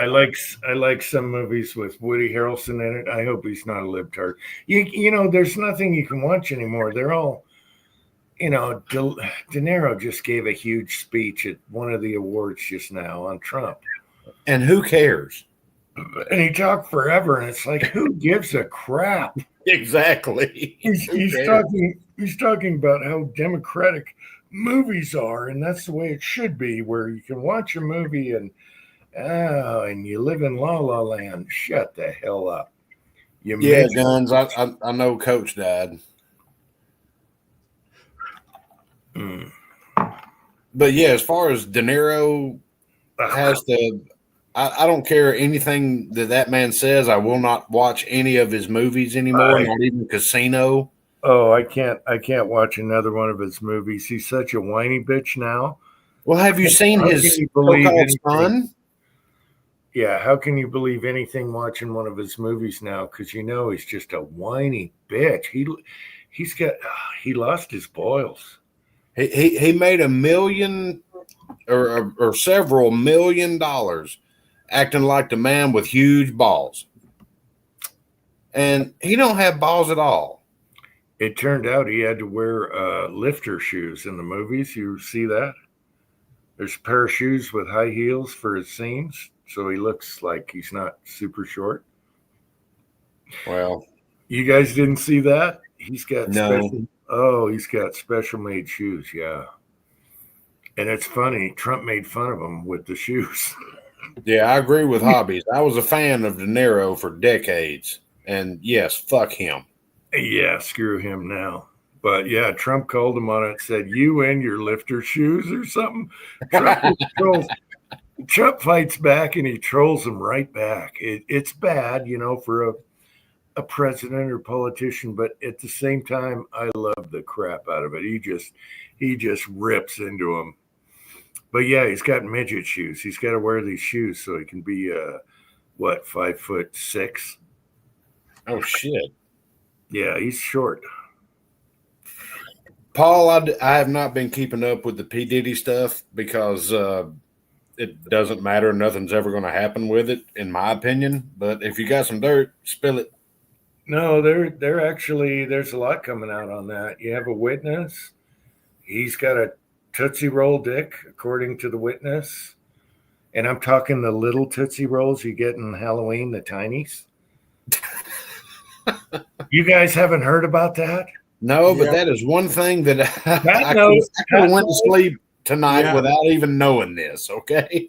like some movies with Woody Harrelson in it. I hope he's not a libtard. You know, there's nothing you can watch anymore. They're all, you know, De Niro just gave a huge speech at one of the awards just now on Trump, and who cares? and he talked forever, and it's like, who gives a crap? Exactly. He's talking about how democratic movies are, and that's the way it should be, where you can watch a movie and you live in La La Land. Shut the hell up. You Yeah, Guns. I know Coach died. Mm. But yeah, as far as De Niro has to, I don't care anything that man says. I will not watch any of his movies anymore, not even Casino. Oh, I can't watch another one of his movies. He's such a whiny bitch now. Well, have you seen his so-called son? Yeah, how can you believe anything watching one of his movies now? Because you know he's just a whiny bitch. He lost his boils. He made $1 million or several $1 million acting like the man with huge balls, and he don't have balls at all. It turned out he had to wear lifter shoes in the movies. You see that? There's a pair of shoes with high heels for his scenes, so he looks like he's not super short. Well, you guys didn't see that? He's got no. He's got special made shoes, yeah. And it's funny, Trump made fun of him with the shoes. Yeah, I agree with Hobbies. I was a fan of De Niro for decades. And yes, fuck him. Yeah, screw him now. But yeah, Trump called him on it and said, you and your lifter shoes or something. Trump fights back and he trolls him right back. It's bad, you know, for a president or politician, but at the same time, I love the crap out of it. He just rips into him. But yeah, he's got midget shoes. He's got to wear these shoes so he can be 5'6". Oh shit. Yeah, he's short. Paul, I have not been keeping up with the P. Diddy stuff because it doesn't matter. Nothing's ever going to happen with it, in my opinion. But if you got some dirt, spill it. No, there's a lot coming out on that. You have a witness. He's got a Tootsie Roll dick, according to the witness. And I'm talking the little Tootsie Rolls you get in Halloween, the tinies. You guys haven't heard about that? No, but that is one thing that I could have went to sleep tonight without even knowing this, okay?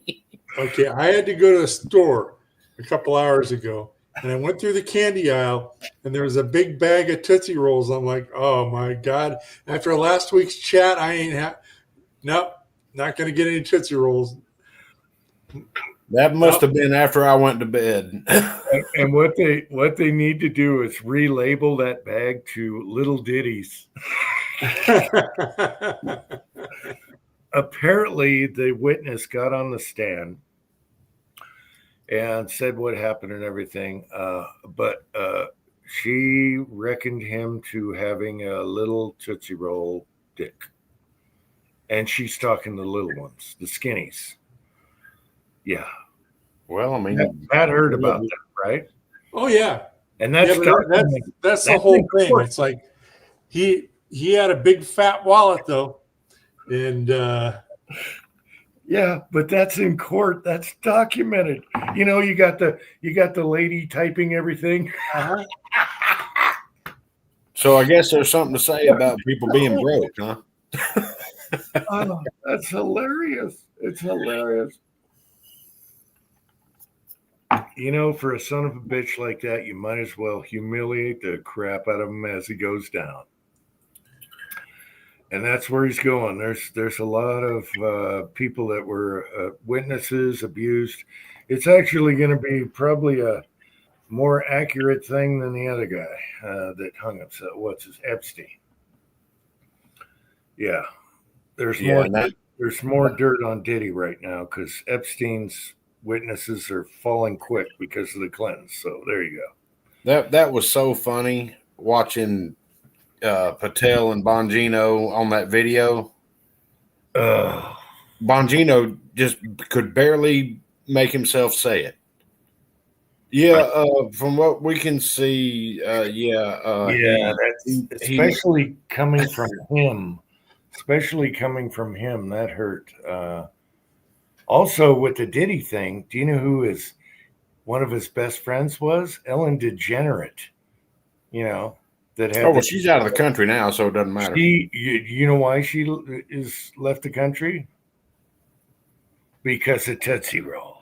Okay, I had to go to a store a couple hours ago, and I went through the candy aisle, and there was a big bag of Tootsie Rolls. I'm like, oh, my God. After last week's chat, nope, not going to get any Tootsie Rolls. That must have been after I went to bed. And what they need to do is relabel that bag to Little Ditties. Apparently, the witness got on the stand and said what happened and everything, but she reckoned him to having a little Tootsie Roll dick. And she's talking the little ones, the skinnies. Yeah. Well, I mean, Pat heard about that, right? Oh yeah, and that's the whole thing. It's like he had a big fat wallet though, and yeah, but that's in court. That's documented. You know, you got the lady typing everything. Uh-huh. So I guess there's something to say about people being broke, huh? Oh, that's hilarious. It's hilarious. You know, for a son of a bitch like that, you might as well humiliate the crap out of him as he goes down. And that's where he's going. There's a lot of people that were witnesses, abused. It's actually going to be probably a more accurate thing than the other guy that hung himself. Epstein. Yeah, there's Yeah, more. and that- There's more dirt on Diddy right now because Epstein's witnesses are falling quick because of the Clintons. So there you go. that was so funny watching Patel and Bongino on that video. Bongino just could barely make himself say it. Yeah, from what we can see, That's especially coming from him. Especially coming from him, that hurt. Also, with the Diddy thing, do you know who one of his best friends was? Ellen DeGenerate. You know that had. Oh, well, she's out of the country now, so it doesn't matter. You know why she is left the country? Because of Tootsie Roll.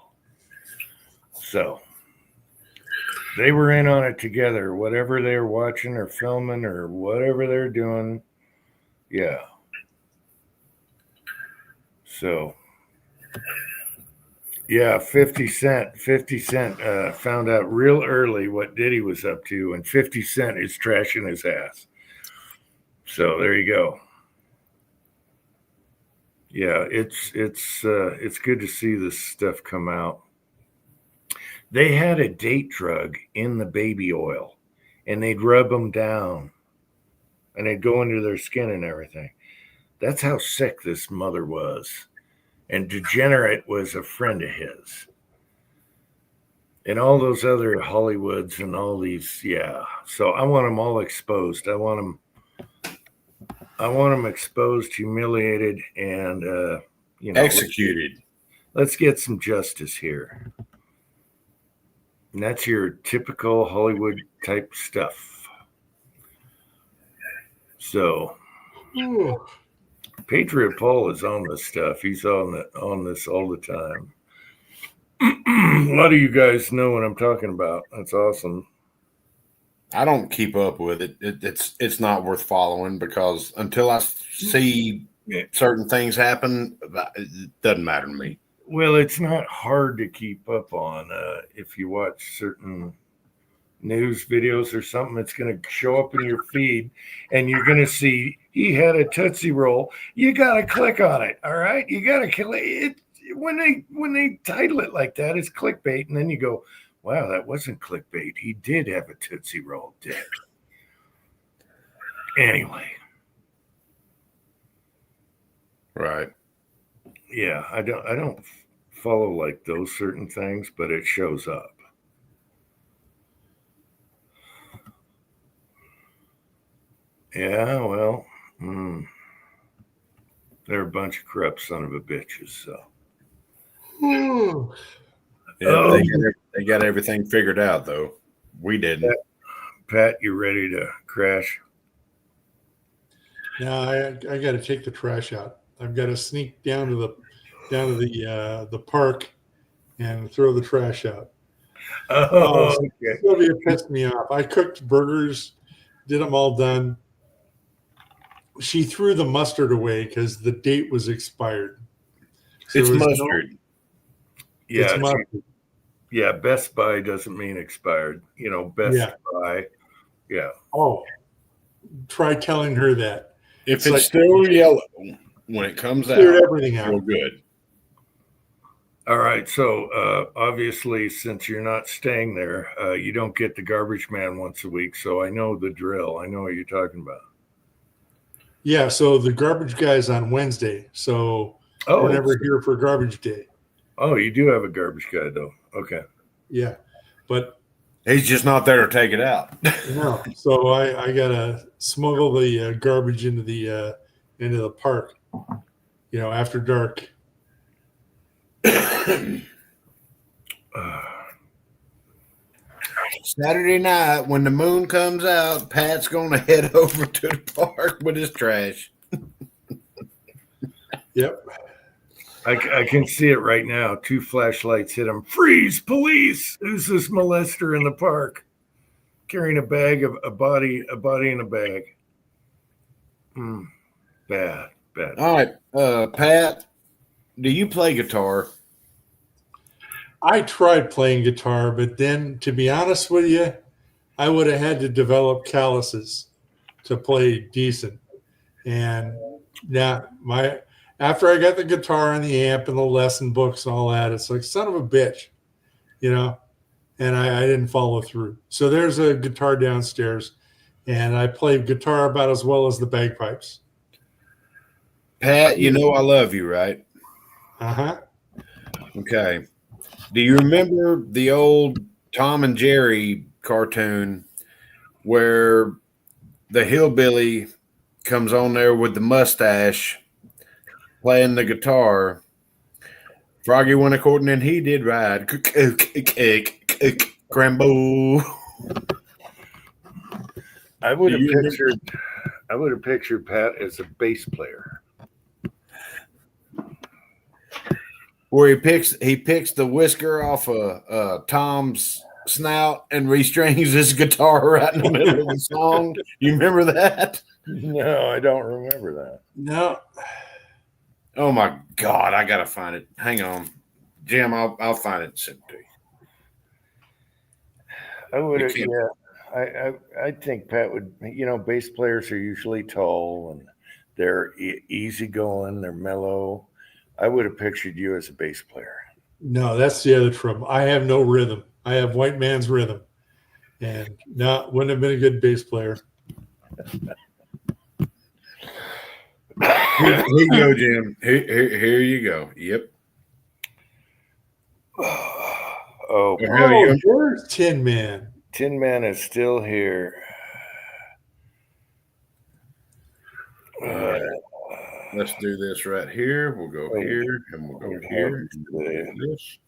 So they were in on it together. Whatever they were watching or filming or whatever they're doing, yeah. So, yeah, 50 Cent found out real early what Diddy was up to, and 50 Cent is trashing his ass. So there you go. Yeah, it's good to see this stuff come out. They had a date drug in the baby oil, and they'd rub them down, and they'd go into their skin and everything. That's how sick this mother was. And Degenerate was a friend of his. And all those other Hollywoods and all these, yeah. So I want them all exposed. I want them exposed, humiliated, and Executed. Let's get some justice here. And that's your typical Hollywood type stuff. So Ooh. Patriot Paul is on this stuff. He's on this all the time. A lot of you guys know what I'm talking about. That's awesome. I don't keep up with it. It's not worth following because until I see certain things happen, it doesn't matter to me. Well, it's not hard to keep up on if you watch certain news videos or something. It's going to show up in your feed, and you're going to see he had a Tootsie Roll. You got to click on it. All right, you got to click it. When they title it like that, it's clickbait, and then you go, "Wow, that wasn't clickbait. He did have a Tootsie Roll, dick." Anyway, Right. yeah, I don't follow like those certain things, but it shows up. Yeah, well, they're a bunch of corrupt son of a bitches. So. Ooh. Yeah, they got everything figured out though. We didn't. Pat, you ready to crash? Now I got to take the trash out. I've got to sneak down to the park and throw the trash out. Oh, okay. Sylvia pissed me off. I cooked burgers, did them all done. She threw the mustard away because the date was expired. So It's there was mustard. Yeah, it's mustard. yeah. Best Buy doesn't mean expired. Best Yeah. Buy. Yeah. Oh, try telling her that. If It's it's still yellow when it comes out, Cleared everything out. real good. All right. So obviously, since you're not staying there, you don't get the garbage man once a week. So I know the drill. I know what you're talking about. Yeah, so the garbage guy's on Wednesday. So we're never here for garbage day. Oh, you do have a garbage guy though. Okay. Yeah. But He's just not there to take it out. no. So I gotta smuggle the garbage into the park, after dark. Saturday night when the moon comes out, Pat's gonna head over to the park with his trash. Yep. I can see it right now. 2 flashlights hit him. Freeze, police! Who's this molester in the park? Carrying a bag of a body in a bag. Bad. All right, Pat, do you play guitar? I tried playing guitar, but then, to be honest with you, I would have had to develop calluses to play decent. And Now, after I got the guitar and the amp and the lesson books and all that, it's like, son of a bitch, you know, and I didn't follow through. So there's a guitar downstairs, and I play guitar about as well as the bagpipes. Pat, you know I love you, right? Uh-huh. Okay. Do you remember the old Tom and Jerry cartoon where the hillbilly comes on there with the mustache playing the guitar? Froggy went according and he did ride. Crambo. I would Do have you pictured Pat as a bass player. Where he picks the whisker off of Tom's snout and restrings his guitar right in the middle of the song. You remember that? No, I don't remember that. No. Oh my God, I gotta find it. Hang on, Jim. I'll find it and send it to you. I would have, You yeah. I think Pat would. You know, bass players are usually tall and they're easygoing. They're mellow. I would have pictured you as a bass player. No, that's the other trouble. I have no rhythm. I have white man's rhythm. And wouldn't have been a good bass player. Here you go, Jim. Here you go. Yep. Oh, There's Tin Man. Tin Man is still here. Let's do this right here. We'll go here and we'll go here. And this.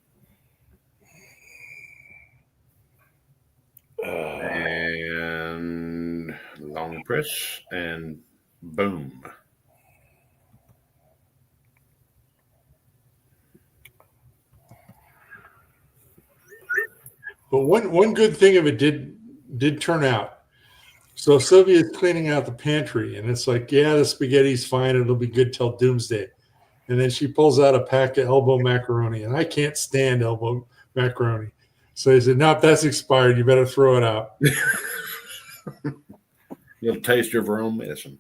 And long press and boom. But one good thing of it did turn out. So Sylvia's cleaning out the pantry, and it's like, yeah, the spaghetti's fine. It'll be good till doomsday. And then she pulls out a pack of elbow macaroni, and I can't stand elbow macaroni. So he said, nope, that's expired. You better throw it out. Little taster of her own medicine.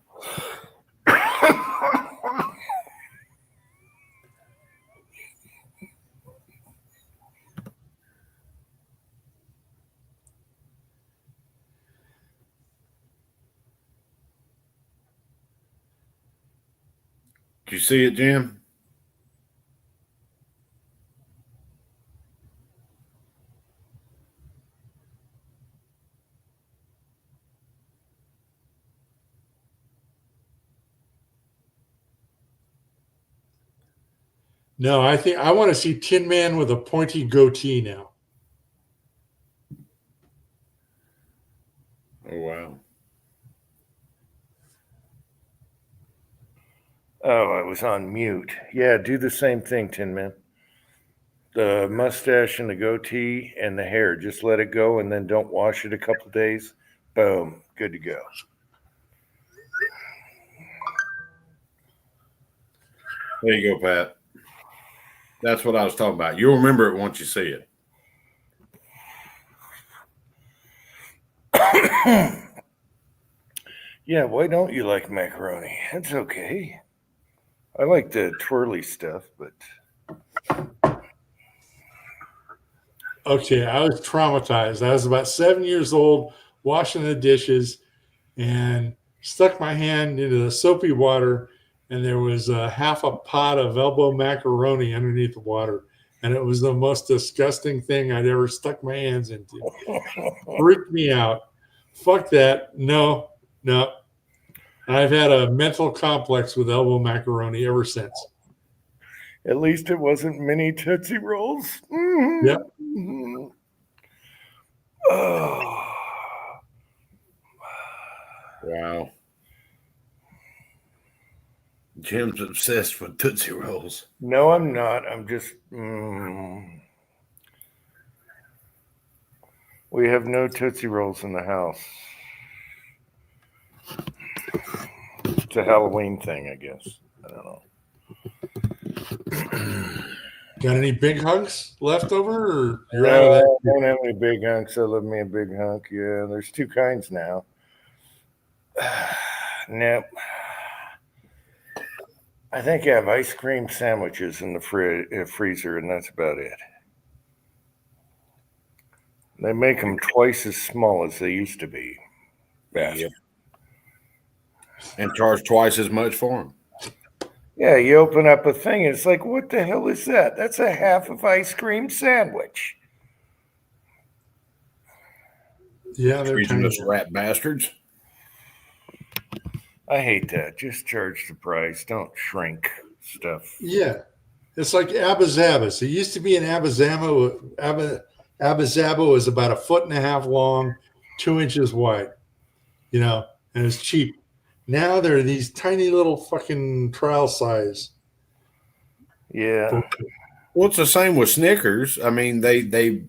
Did you see it, Jim? No, I think I want to see Tin Man with a pointy goatee now. Oh, wow. Oh, I was on mute. Yeah, do the same thing, Tin Man. The mustache and the goatee and the hair. Just let it go and then don't wash it a couple days. Boom. Good to go. There you go, Pat. That's what I was talking about. You'll remember it once you see it. Yeah, why don't you like macaroni? That's okay. I like the twirly stuff, but Okay, I was traumatized. I was about 7 years old, washing the dishes, and stuck my hand into the soapy water, and there was half a pot of elbow macaroni underneath the water. And it was the most disgusting thing I'd ever stuck my hands into. Freaked me out. Fuck that. No. And I've had a mental complex with elbow macaroni ever since. at least it wasn't mini Tootsie Rolls. Yep. Oh. Wow. Jim's obsessed with Tootsie Rolls. No, I'm not. I'm just. We have no Tootsie Rolls in the house. It's a Halloween thing, I guess. I don't know. Got any big hunks left over? Or you're No, out of I that? don't have any big hunks. I love me a big hunk. Yeah, there's two kinds now. Nope. I think I have ice cream sandwiches in the freezer, and that's about it. They make them twice as small as they used to be. Yep. And charge twice as much for them. Yeah, you open up a thing, it's like, what the hell is that? That's a half of ice cream sandwich. Yeah, they're Treasonous tiny. rat bastards. I hate that. Just charge the price. Don't shrink stuff. Yeah, it's like Abba Zabbas. It used to be an Abba Zabo. Abba Zabo is about 1.5 feet long, 2 inches wide. You know, and it's cheap. Now they're these tiny little fucking trial size. Yeah. Well, it's the same with Snickers. I mean, they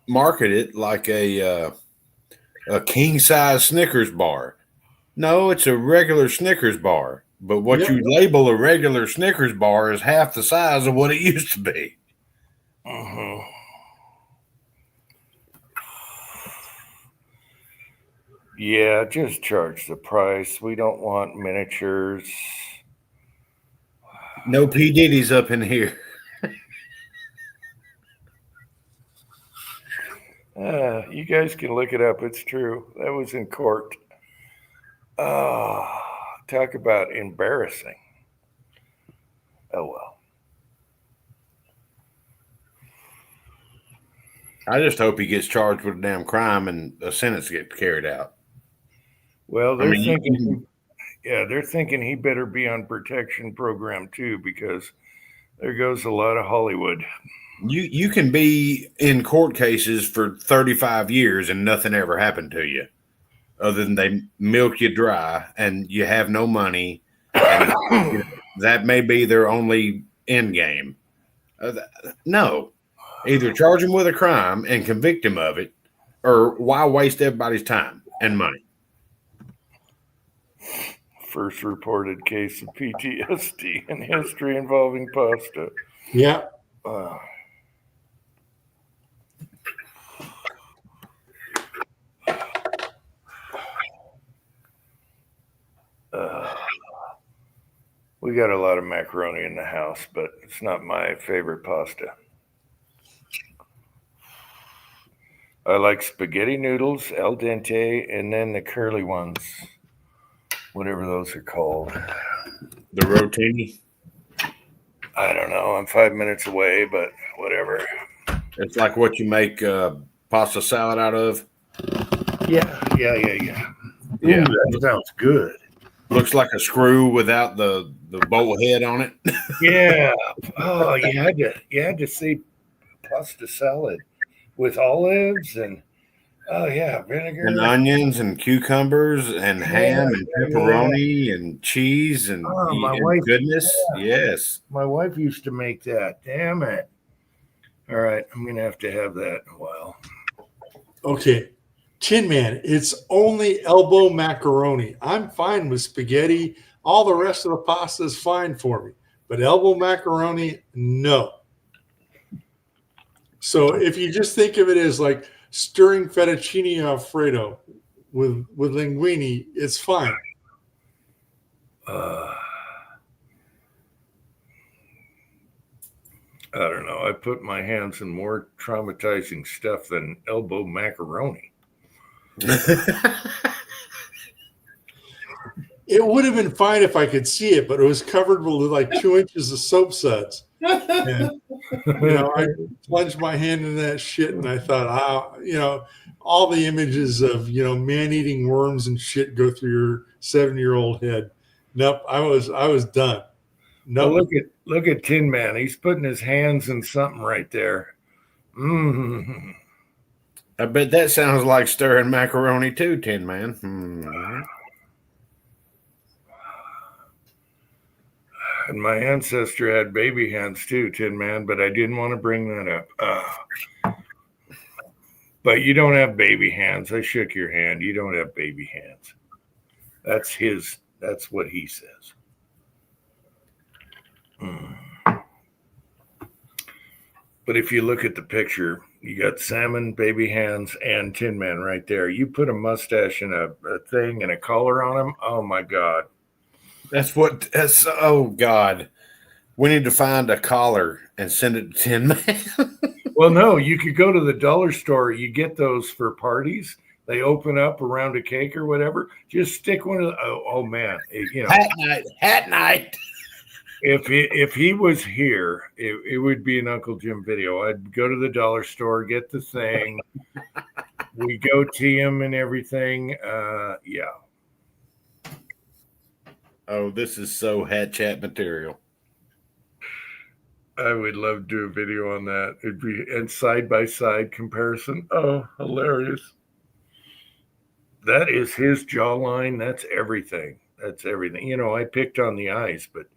market it like a king size Snickers bar. No, it's a regular Snickers bar. But what Yep. you label a regular Snickers bar is half the size of what it used to be. Mhm. Yeah, just charge the price. We don't want miniatures. No P. Diddy's up in here. You guys can look it up. It's true. That was in court. Talk about embarrassing. Oh, well. I just hope he gets charged with a damn crime and a sentence gets carried out. Well, they're I mean, thinking, they're thinking he better be on protection program too, because there goes a lot of Hollywood. you can be in court cases for 35 years and nothing ever happened to you, other than they milk you dry and you have no money, and that may be their only end game. No, either charge him with a crime and convict him of it, or why waste everybody's time and money? First reported case of PTSD in history involving pasta. Yeah. We got a lot of macaroni in the house, but it's not my favorite pasta. I like spaghetti noodles, al dente, and then the curly ones, whatever those are called. The rotini. I don't know. I'm 5 minutes away, but whatever. It's like what you make pasta salad out of. Yeah. Yeah. Ooh, that sounds good. Looks like a screw without the bowl head on it. Yeah. Oh, you had to say pasta salad with olives and vinegar And onions and cucumbers and ham and pepperoni and cheese and, my and wife- goodness. Yes. My wife used to make that. Damn it. All right, I'm gonna have to have that in a while. Okay. Tin Man, it's only elbow macaroni. I'm fine with spaghetti. All the rest of the pasta is fine for me. But elbow macaroni, no. So if you just think of it as like stirring fettuccine alfredo with linguine, it's fine. I don't know. I put my hands in more traumatizing stuff than elbow macaroni. It would have been fine if I could see it, but it was covered with like 2 inches of soap suds. And, I plunged my hand in that shit and I thought, all the images of, man eating worms and shit go through your 7-year-old head. Nope. I was done. Well, Nope. look at Tin Man. He's putting his hands in something right there. Mm. I bet that sounds like stirring macaroni too, Tin Man. Hmm. And my ancestor had baby hands too, Tin Man, but I didn't want to bring that up. But you don't have baby hands. I shook your hand. You don't have baby hands. That's what he says. But if you look at the picture, you got salmon, baby hands, and Tin Man right there. You put a mustache and a thing and a collar on him. Oh my God. Oh God. We need to find a collar and send it to Tin Man. Well, no, you could go to the dollar store. You get those for parties. They open up around a cake or whatever. Just stick one of the, oh man, Hat night. if he was here, it would be an Uncle Jim video. I'd go to the dollar store, get the thing. We go to him and everything. Yeah. Oh, this is so hat chat material. I would love to do a video on that. It'd be and side by side comparison. Oh, hilarious. That is his jawline. That's everything. That's everything. You know, I picked on the eyes, but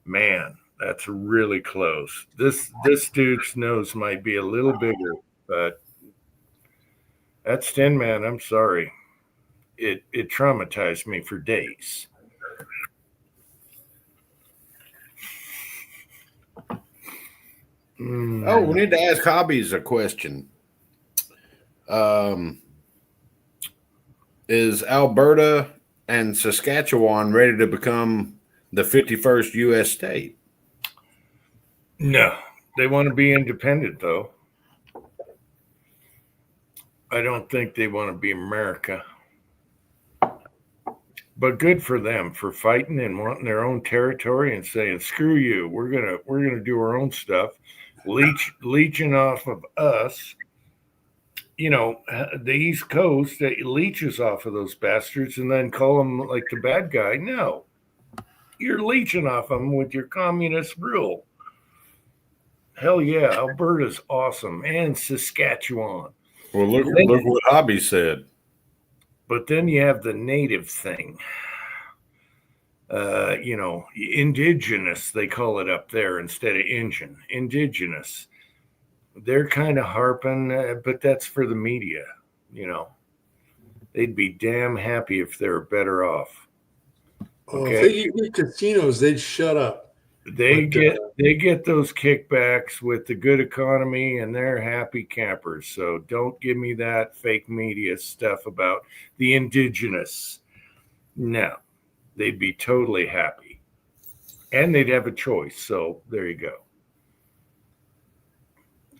man, that's really close. This dude's nose might be a little bigger, but that's Tin Man. I'm sorry. It traumatized me for days. Oh, we need to ask Hobbies a question. Is Alberta and Saskatchewan ready to become the 51st U.S. state? No, they want to be independent, though. I don't think they want to be America. But good for them for fighting and wanting their own territory and saying, "Screw you! We're gonna do our own stuff." Leeching off of us. You know, the East Coast that leeches off of those bastards and then call them like the bad guy. No, you're leeching off them with your communist rule. Hell yeah, Alberta's awesome, and Saskatchewan. Well, look what Hobby said. But then you have the native thing. You know, indigenous, they call it up there instead of Indian. Indigenous. They're kind of harping, but that's for the media. You know, they'd be damn happy if they were better off. Okay. If they could get casinos, they'd shut up. They get those kickbacks with the good economy, and they're happy campers. So don't give me that fake media stuff about the indigenous. No, they'd be totally happy, and they'd have a choice. So there you go.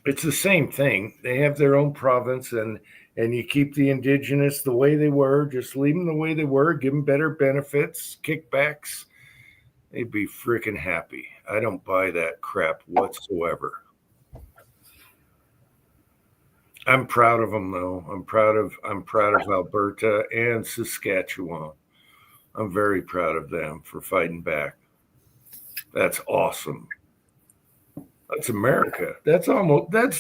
It's the same thing. They have their own province, and you keep the indigenous the way they were. Just leave them the way they were. Give them better benefits, kickbacks. They'd be freaking happy. I don't buy that crap whatsoever. I'm proud of them, though. I'm proud of Alberta and Saskatchewan. I'm very proud of them for fighting back. That's awesome. That's America. That's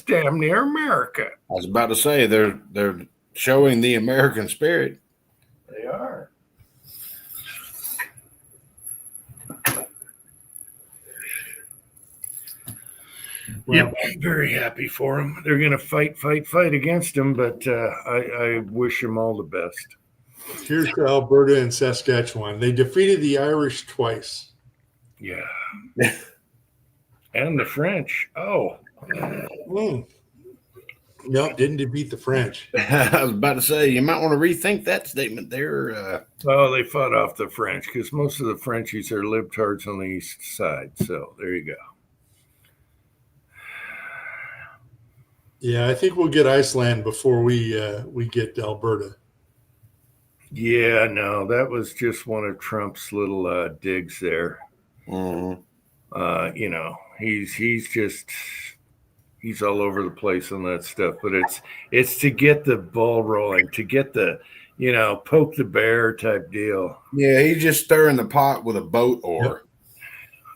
damn near America. I was about to say they're showing the American spirit. They are. Well, yep, I'm very happy for them. They're going to fight against them, but I wish them all the best. Here's to Alberta and Saskatchewan. They defeated the Irish twice. Yeah. And the French. Oh. No, didn't defeat the French. I was about to say, you might want to rethink that statement there. Well, they fought off the French because most of the Frenchies are libtards on the east side. So there you go. Yeah, I think we'll get Iceland before we get Alberta. Yeah, no, that was just one of Trump's little digs there. Mm-hmm. You know, he's all over the place on that stuff, but it's to get the ball rolling, to get the, you know, poke the bear type deal. Yeah, he's just stirring the pot with a boat oar.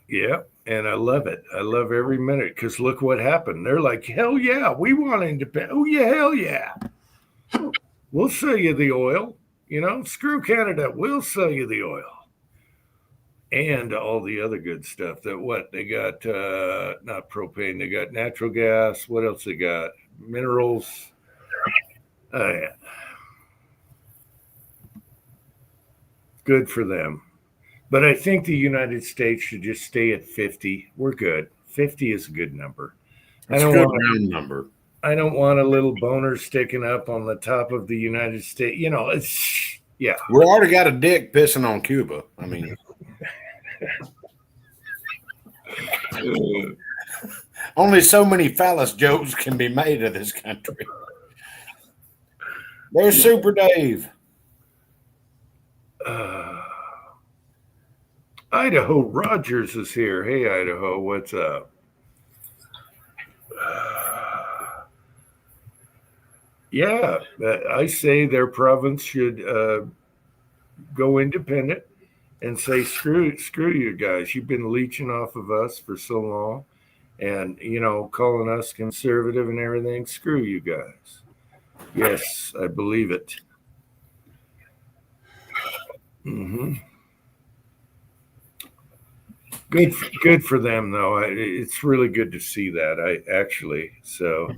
Yeah, and I love it. I love every minute because look what happened. They're like, hell yeah, we want independence. Oh yeah, hell yeah. We'll sell you the oil. You know, screw Canada. We'll sell you the oil. And all the other good stuff that what they got, not propane, they got natural gas. What else they got? Minerals. Oh, yeah. Good for them. But I think the United States should just stay at 50. We're good. 50 is a good number. That's a good round number. I don't want a little boner sticking up on the top of the United States. You know, it's, yeah. We already got a dick pissing on Cuba. I mean, Only so many phallus jokes can be made of this country. There's Super Dave. Idaho Rogers is here. Hey, Idaho, what's up? Yeah, I say their province should go independent and say, screw you guys. You've been leeching off of us for so long, and calling us conservative and everything. Screw you guys. Yes, I believe it. Mm-hmm. Good for them, though. It's really good to see that. So,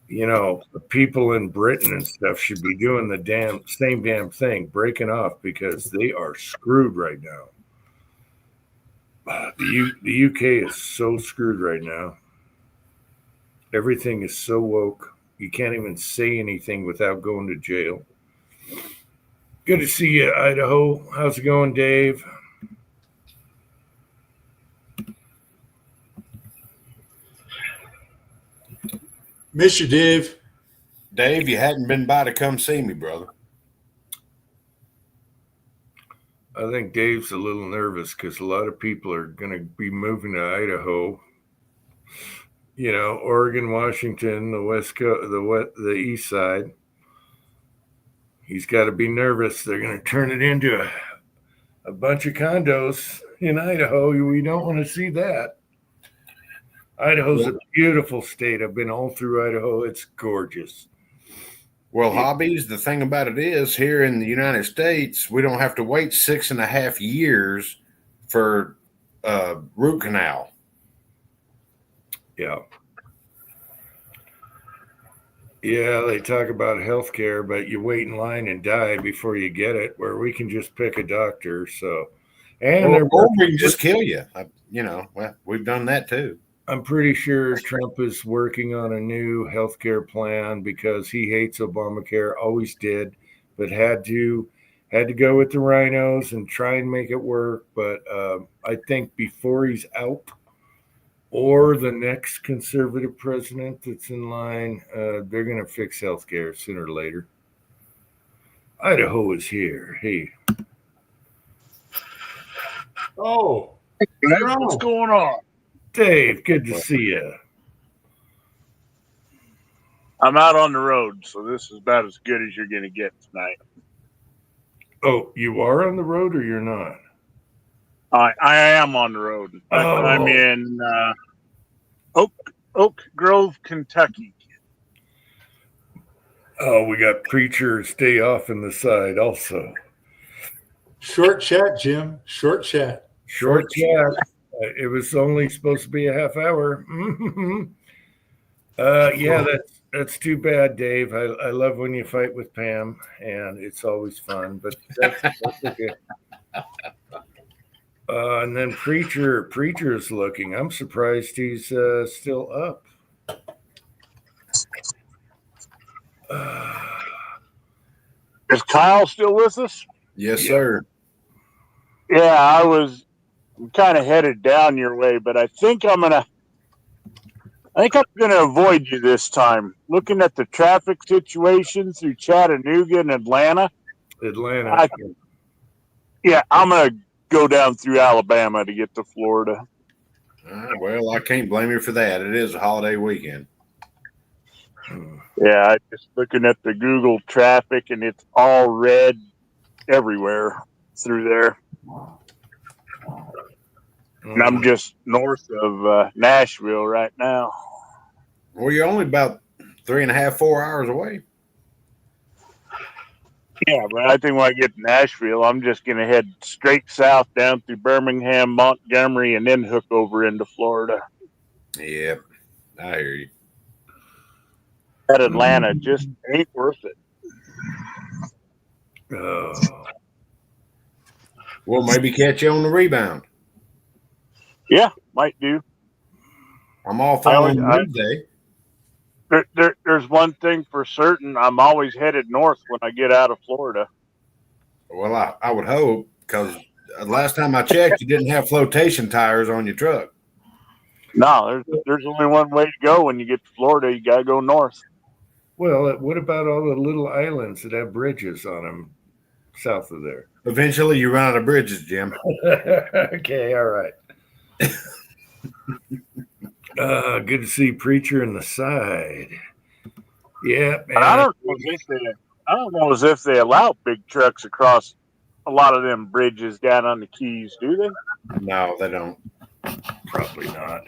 the people in Britain and stuff should be doing the same damn thing, breaking off, because they are screwed right now. The UK is so screwed right now. Everything is so woke. You can't even say anything without going to jail. Good to see you, Idaho. How's it going, Dave? Miss you, Dave. Dave, you hadn't been by to come see me, brother. I think Dave's a little nervous because a lot of people are going to be moving to Idaho. Oregon, Washington, the West Coast, the East Side. He's got to be nervous. They're going to turn it into a bunch of condos in Idaho. We don't want to see that. Idaho's a beautiful state. I've been all through Idaho. It's gorgeous. Well, Hobbies, the thing about it is, here in the United States, we don't have to wait 6.5 years for root canal. Yeah. Yeah, they talk about healthcare, but you wait in line and die before you get it, where we can just pick a doctor. So, or we can just kill you. Well, we've done that too. I'm pretty sure Trump is working on a new healthcare plan because he hates Obamacare, always did, but had to go with the rhinos and try and make it work. But I think before he's out, or the next conservative president that's in line, they're going to fix healthcare sooner or later. Idaho is here. Hey. Oh, what's going on? Dave, good to see you. I'm out on the road, so this is about as good as you're going to get tonight. Oh, you are on the road or you're not? I am on the road. I'm in Oak Grove, Kentucky. Oh, we got Preacher's Day Off in the side also. Short chat, Jim. Short chat. Short chat. It was only supposed to be a half hour. Yeah, that's too bad, Dave. I love when you fight with Pam, and it's always fun. But that's okay. And then Preacher's looking. I'm surprised he's still up. Is Kyle still with us? Yes, sir. Yeah, I'm kind of headed down your way, but I think I'm gonna avoid you this time. Looking at the traffic situation through Chattanooga and Atlanta. I'm gonna go down through Alabama to get to Florida. Well, I can't blame you for that. It is a holiday weekend. Yeah, I'm just looking at the Google traffic, and it's all red everywhere through there. And I'm just north of Nashville right now. Well, you're only about 3.5, 4 hours away. Yeah, but I think when I get to Nashville, I'm just going to head straight south down through Birmingham, Montgomery, and then hook over into Florida. Yep, I hear you. That Atlanta just ain't worth it. Well, maybe catch you on the rebound. Yeah, might do. I'm off on Wednesday. There's one thing for certain. I'm always headed north when I get out of Florida. Well, I would hope, because last time I checked, you didn't have flotation tires on your truck. No, there's only one way to go when you get to Florida. You gotta go north. Well, what about all the little islands that have bridges on them south of there? Eventually, you run out of bridges, Jim. Okay, all right. Good to see Preacher in the side. Yeah, And I man. don't know as if they allow big trucks across a lot of them bridges down on the Keys, do they? No, they don't. Probably not.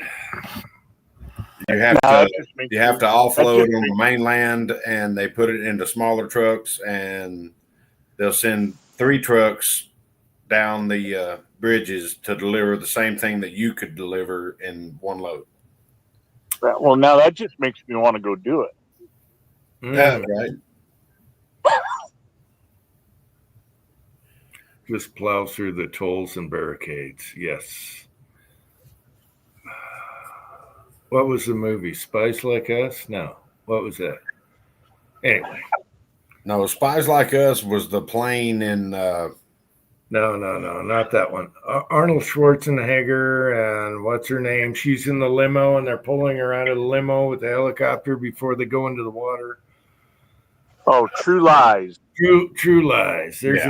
You have No, to that just makes you have to me- offload just on the mainland, and they put it into smaller trucks, and they'll send 3 trucks down the bridges to deliver the same thing that you could deliver in one load. Well, now that just makes me want to go do it. Mm, right. just plow through the tolls and barricades. Yes. What was the movie? Spies Like Us? No. What was that? Anyway. No, Spies Like Us was the plane in. No, not that one. Arnold Schwarzenegger and what's her name? She's in the limo and they're pulling her out of the limo with the helicopter before they go into the water. Oh, True Lies. True Lies. There's Yeah.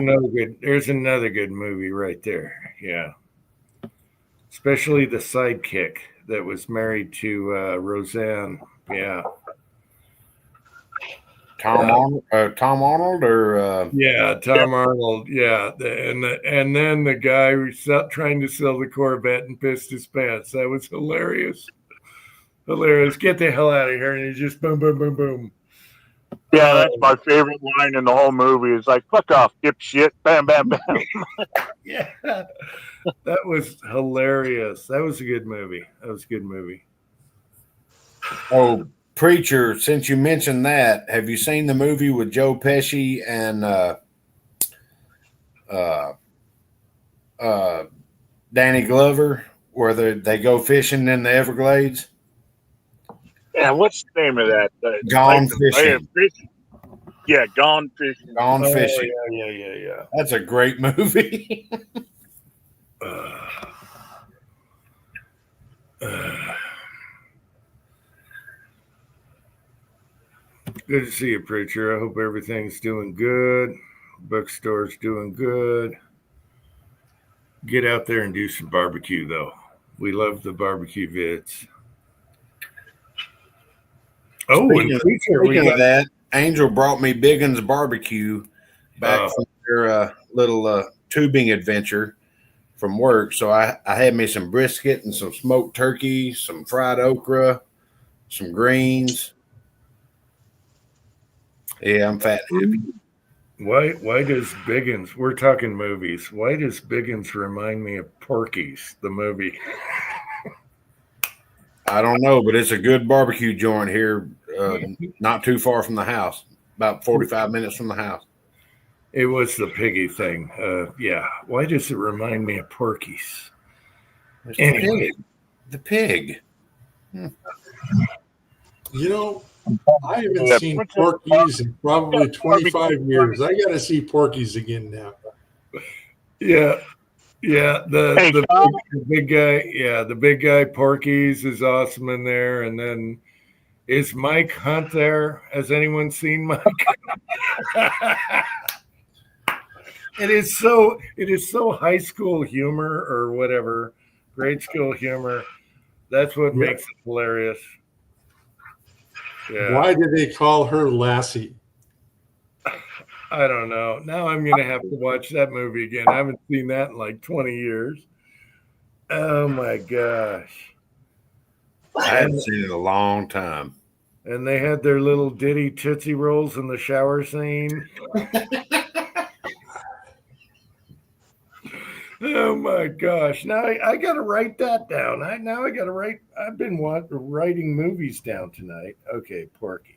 another good movie right there. Yeah. Especially the sidekick that was married to Roseanne. Yeah. Tom Arnold, or Yeah, Tom Arnold. Yeah, and then the guy who's trying to sell the Corvette and pissed his pants. That was hilarious. Hilarious. Get the hell out of here! And he just boom, boom, boom, boom. Yeah, that's my favorite line in the whole movie. Is like, "Fuck off, dipshit!" Bam, bam, bam. Yeah, that was hilarious. That was a good movie. oh, Preacher. Since you mentioned that, have you seen the movie with Joe Pesci and Danny Glover, where they go fishing in the Everglades? Yeah, what's the name of that? Gone Fishing. Yeah, Gone Fishing. Gone Oh, Fishing. yeah. That's a great movie. Good to see you, Preacher. I hope everything's doing good. Bookstore's doing good. Get out there and do some barbecue, though. We love the barbecue vids. Oh, Speaking and of- Preacher, Speaking of that, Angel brought me Biggins Barbecue back Oh. from their little tubing adventure from work. So I had me some brisket and some smoked turkey, some fried okra, some greens. Yeah, I'm fat and happy. Why does Biggins, we're talking movies, why does Biggins remind me of Porky's, the movie? I don't know, but it's a good barbecue joint here, not too far from the house, about 45 minutes from the house. It was the piggy thing. Yeah. Why does it remind me of Porky's? It's Anyway. the pig. You know, I haven't Yeah, seen what's Porky's in probably 25 years. I got to see Porky's again now. Yeah. Yeah. Hey, The Tom. big guy. Yeah. The big guy, Porky's, is awesome in there. And then is Mike Hunt there? Has anyone seen Mike? It is so high school humor or whatever, grade school humor. That's what Yeah. makes it hilarious. Yeah. Why did they call her Lassie? I don't know. Now I'm going to have to watch that movie again. I haven't seen that in like 20 years. Oh my gosh. I haven't seen it in a long time. And they had their little ditty Tootsie Rolls in the shower scene. Oh my gosh. Now I got to write that down. I got to write. I've been writing movies down tonight. Okay, Porky's.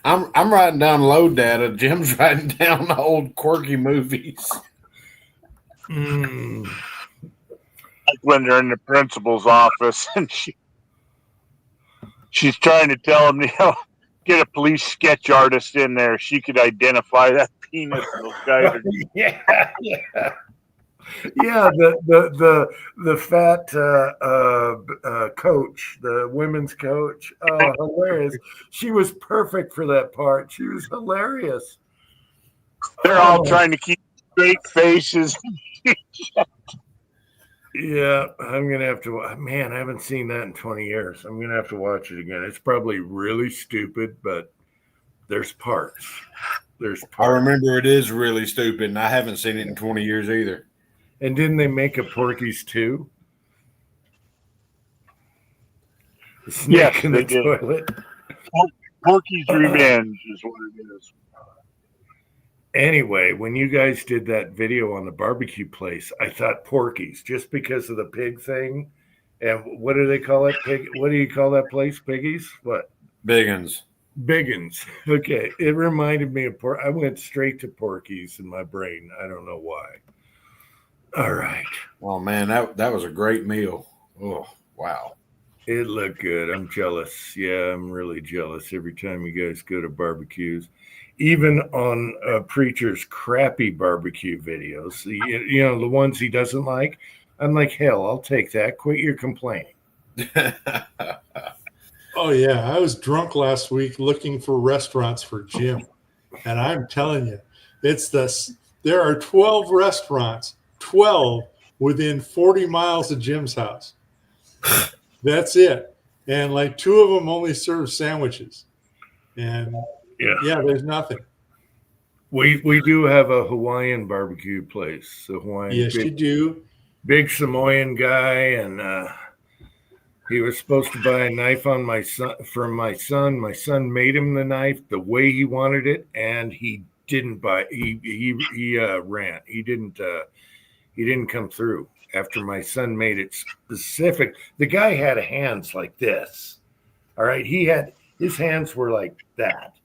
I'm writing down load data. Jim's writing down the old quirky movies. Mm. Like when they're in the principal's office and she's trying to tell him, get a police sketch artist in there. She could identify that penis. Those guys are Yeah, yeah. Yeah, the fat coach, the women's coach. Oh, hilarious! She was perfect for that part. She was hilarious. They're all Oh, trying to keep straight faces. yeah, I'm gonna have to. Man, I haven't seen that in 20 years. I'm gonna have to watch it again. It's probably really stupid, but there's parts. There's I parts. remember it is really stupid, and I haven't seen it in 20 years either. And didn't they make a Porky's too? The snake Yes, in they the did. toilet. Porky's Revenge is what it is. Anyway, when you guys did that video on the barbecue place, I thought Porky's just because of the pig thing. And what do they call it? Pig? What do you call that place? Piggies? What? Biggins. Biggins. Okay. It reminded me of pork. I went straight to Porky's in my brain. I don't know why. All right. Oh man, that was a great meal. Oh wow. It looked good. I'm jealous. Yeah, I'm really jealous every time you guys go to barbecues. Even on Preacher's crappy barbecue videos, you know, the ones he doesn't like, I'm like, hell, I'll take that. Quit your complaining. Oh yeah, I was drunk last week looking for restaurants for Jim, and I'm telling you, it's this. There are 12 restaurants, 12 within 40 miles of Jim's house. That's it, and like 2 of them only serve sandwiches, and yeah, there's nothing. We do have a Hawaiian barbecue place. The Hawaiian, Yes, you do. big Samoan guy, and he was supposed to buy a knife on my son from my son. My son made him the knife the way he wanted it, and he didn't buy. He ran. He didn't come through after my son made it specific. The guy had hands like this. All right, his hands were like that.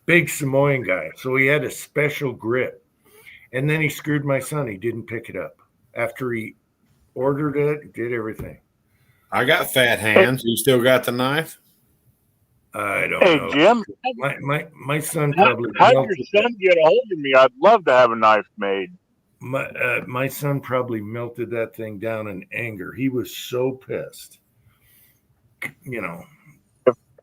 Big Samoan guy, so he had a special grip. And then he screwed my son. He didn't pick it up after he ordered it. Did everything. I got fat hands. You still got the knife? I don't Hey, know. Jim, My son probably how'd your melted son get a hold of me? I'd love to have a knife made. my son probably melted that thing down in anger. He was so pissed. You know.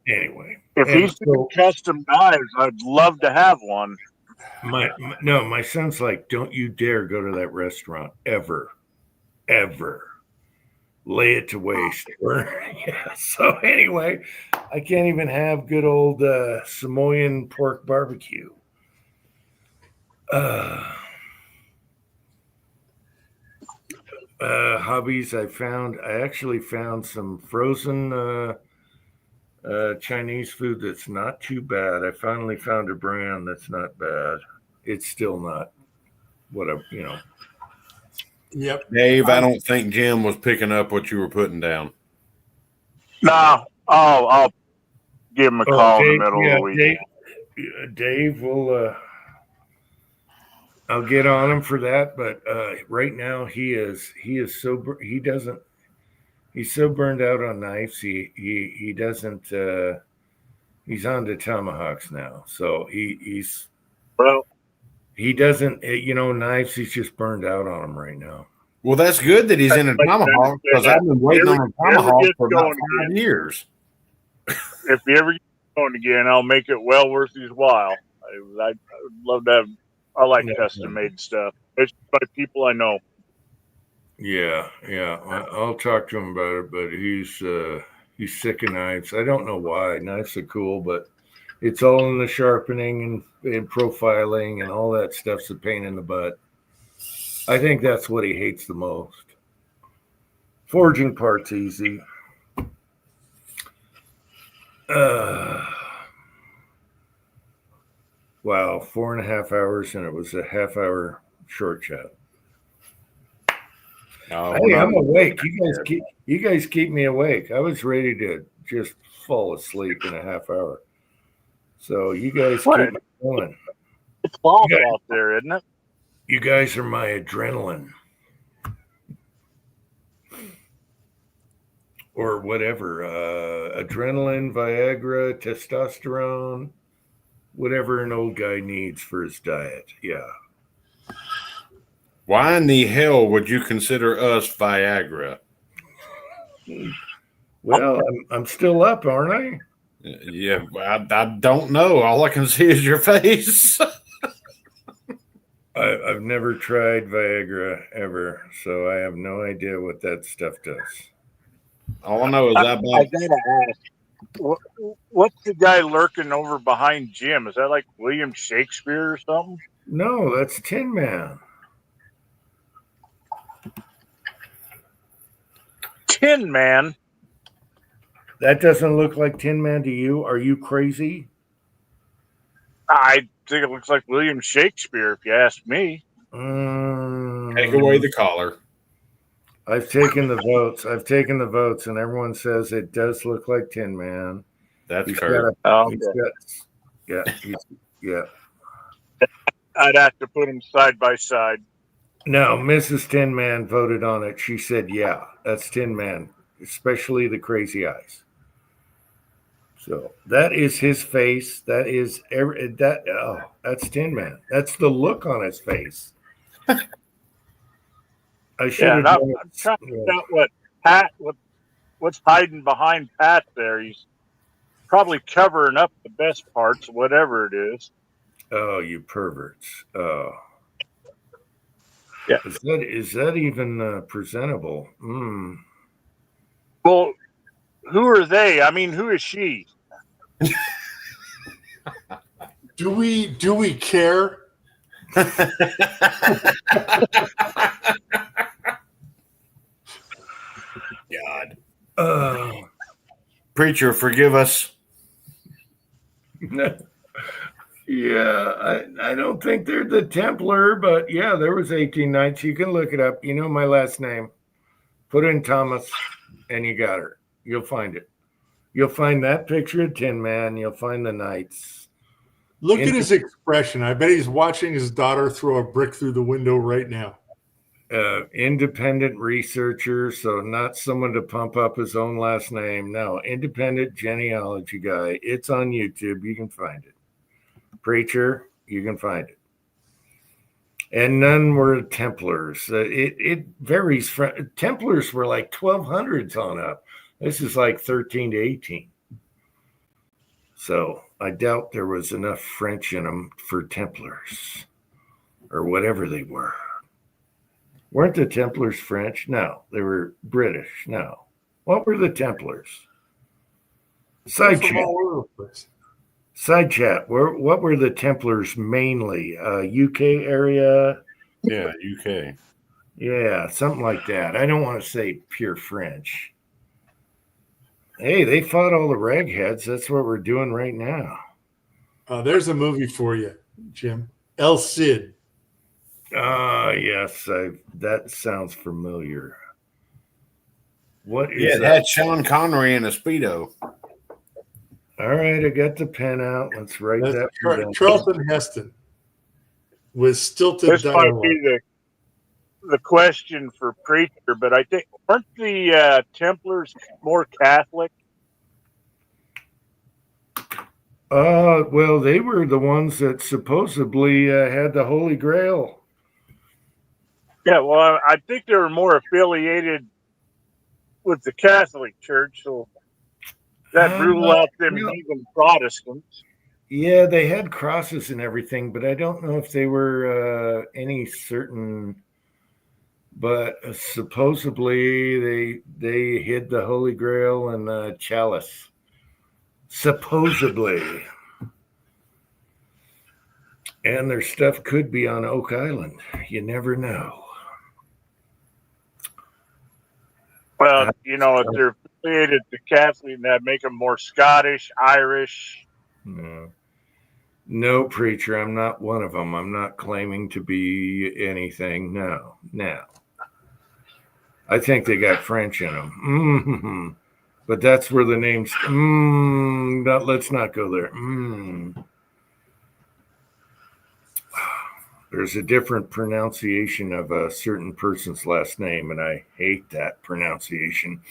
Anyway, If and he's doing custom knives, I'd love to have one. my son's like, don't you dare go to that restaurant ever. Lay it to waste. Yeah. So anyway, I can't even have good old Samoan pork barbecue. Hobbies I actually found some frozen Chinese food that's not too bad. I finally found a brand that's not bad. It's still not what I. Yep. Dave, I don't think Jim was picking up what you were putting down. No, I'll give him a call Dave, in the middle of the week. Dave will. I'll get on him for that, but right now he's so burned out on knives. He doesn't. He's on to tomahawks now, so he doesn't. Knives. He's just burned out on them right now. Well, that's good that he's in a tomahawk because I've been waiting on a tomahawk for about 5 years. If he ever gets going again, I'll make it well worth his while. I would love to have. I like custom made stuff. It's by people I know. Yeah. I'll talk to him about it, but he's sick of knives. I don't know why. Knives are cool, but it's all in the sharpening and profiling and all that stuff's a pain in the butt. I think that's what he hates the most. Forging parts easy. Wow, 4.5 hours, and it was a half-hour short chat. Hey, I'm awake. You guys keep me awake. I was ready to just fall asleep in a half hour. So you guys keep me going. It's fall out there, isn't it? You guys are my adrenaline. Or whatever. Adrenaline, Viagra, testosterone, whatever an old guy needs for his diet. Yeah. Why in the hell would you consider us Viagra? Well, I'm still up, aren't I? Yeah, I don't know. All I can see is your face. I've never tried Viagra ever, so I have no idea what that stuff does. All I know is I gotta ask, what's the guy lurking over behind Jim? Is that like William Shakespeare or something? No, that's Tin Man. Tin Man. That doesn't look like Tin Man to you? Are you crazy? I think it looks like William Shakespeare, if you ask me. Take away the collar. I've taken the votes. And everyone says it does look like Tin Man. That's He's Kurt. got yeah. I'd have to put them side by side. No, Mrs. Tin Man voted on it. She said, yeah, that's Tin Man, especially the crazy eyes. So that is his face. That is that's Tin Man. That's the look on his face. I should Yeah, have and I'm done it. trying to figure out what's hiding behind Pat there. He's probably covering up the best parts, whatever it is. Oh, you perverts. Oh. Yeah. Is that even presentable? Well, who are they? I mean, who is she? Do we care? God. Preacher, forgive us. Yeah, I don't think they're the Templar, but yeah, there was 18 Knights. You can look it up. You know my last name. Put in Thomas, and you got her. You'll find it. You'll find that picture of Tin Man. You'll find the Knights. Look at his expression. I bet he's watching his daughter throw a brick through the window right now. Independent researcher, so not someone to pump up his own last name. No, independent genealogy guy. It's on YouTube. You can find it. Preacher, you can find it. And none were Templars. It varies. Templars were like 1200s on up. This is like 13 to 18. So I doubt there was enough French in them for Templars or whatever they were. Weren't the Templars French? No, they were British. No. What were the Templars? Side chat. Side chat. What were the Templars mainly? UK area? Yeah, UK. Yeah, something like that. I don't want to say pure French. Hey, they fought all the ragheads. That's what we're doing right now. There's a movie for you, Jim. El Cid. Yes, that sounds familiar. What is Yeah, that? had Sean Connery in a Speedo. All right, I got the pen out. Let's write that. Charlton Heston with stilted This dialogue. might be the question for Preacher, but I think aren't the Templars more Catholic? Well, they were the ones that supposedly had the Holy Grail. Yeah, well, I think they were more affiliated with the Catholic Church, so that rule out them heathen Protestants. Yeah, they had crosses and everything, but I don't know if they were any certain. But supposedly they hid the Holy Grail in the chalice. Supposedly. And their stuff could be on Oak Island. You never know. Well, you know, if they're affiliated to Catholic, that'd make them more Scottish, Irish. No, Preacher, I'm not one of them. I'm not claiming to be anything. No. I think they got French in them. But that's where the name's. Let's not go there. There's a different pronunciation of a certain person's last name, and I hate that pronunciation.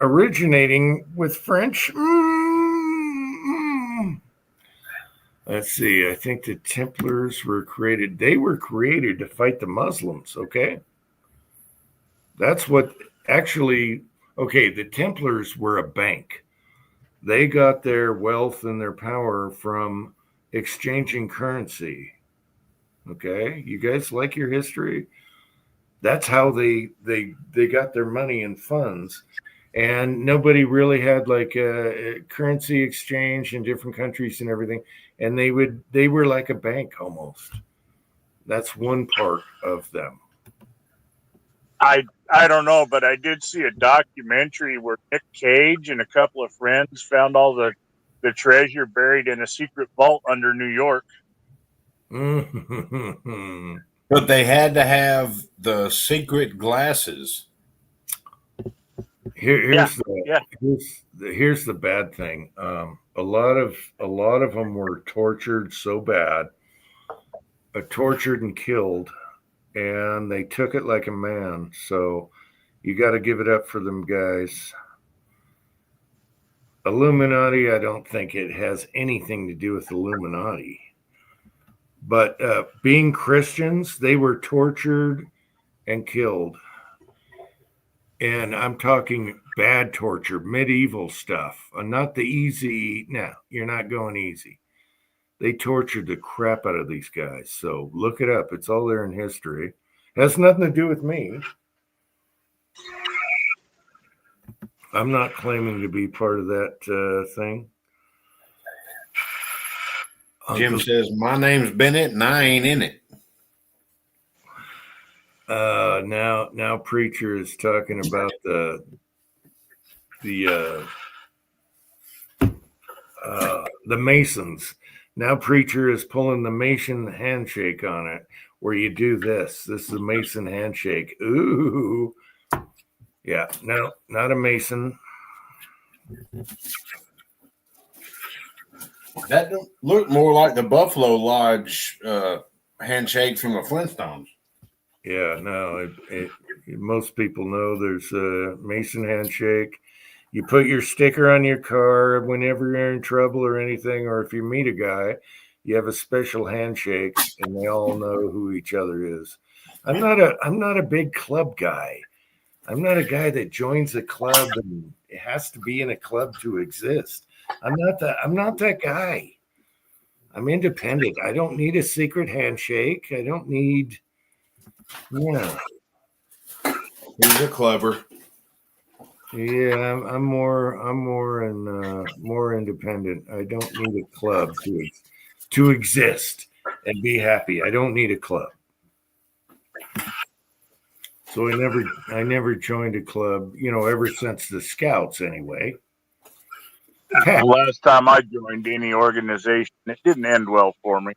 Originating with French. I Let's see. I think the Templars were created. They were created to fight the Muslims. Okay. That's what actually, okay. The Templars were a bank. They got their wealth and their power from exchanging currency. Okay. You guys like your history? That's how they got their money and funds. And nobody really had like a currency exchange in different countries and everything. And they were like a bank almost. That's one part of them. I don't know, but I did see a documentary where Nick Cage and a couple of friends found all the treasure buried in a secret vault under New York. But they had to have the secret glasses. Here's Yeah. here's the bad thing. A lot of them were tortured so bad, tortured and killed, and they took it like a man. So you got to give it up for them guys. Illuminati, I don't think it has anything to do with Illuminati. But being Christians, they were tortured and killed. And I'm talking bad torture, medieval stuff, not the easy. No, you're not going easy. They tortured the crap out of these guys. So look it up. It's all there in history. It has nothing to do with me. I'm not claiming to be part of that thing. Jim says, my name's Bennett and I ain't in it. Now preacher is talking about the Masons. Now preacher is pulling the Mason handshake on it, where you do this. This is a Mason handshake. Ooh, yeah. No, not a Mason. That don't look more like the Buffalo Lodge handshake from the Flintstones. Yeah, no. Most people know there's a Mason handshake. You put your sticker on your car whenever you're in trouble or anything, or if you meet a guy, you have a special handshake, and they all know who each other is. I'm not a big club guy. I'm not a guy that joins a club and it has to be in a club to exist. I'm not that guy. I'm independent. I don't need a secret handshake. I don't need. Yeah. He's a clever. Yeah, I'm more independent. I don't need a club to exist and be happy. I don't need a club. So I never joined a club, ever since the Scouts anyway. The last time I joined any organization, it didn't end well for me.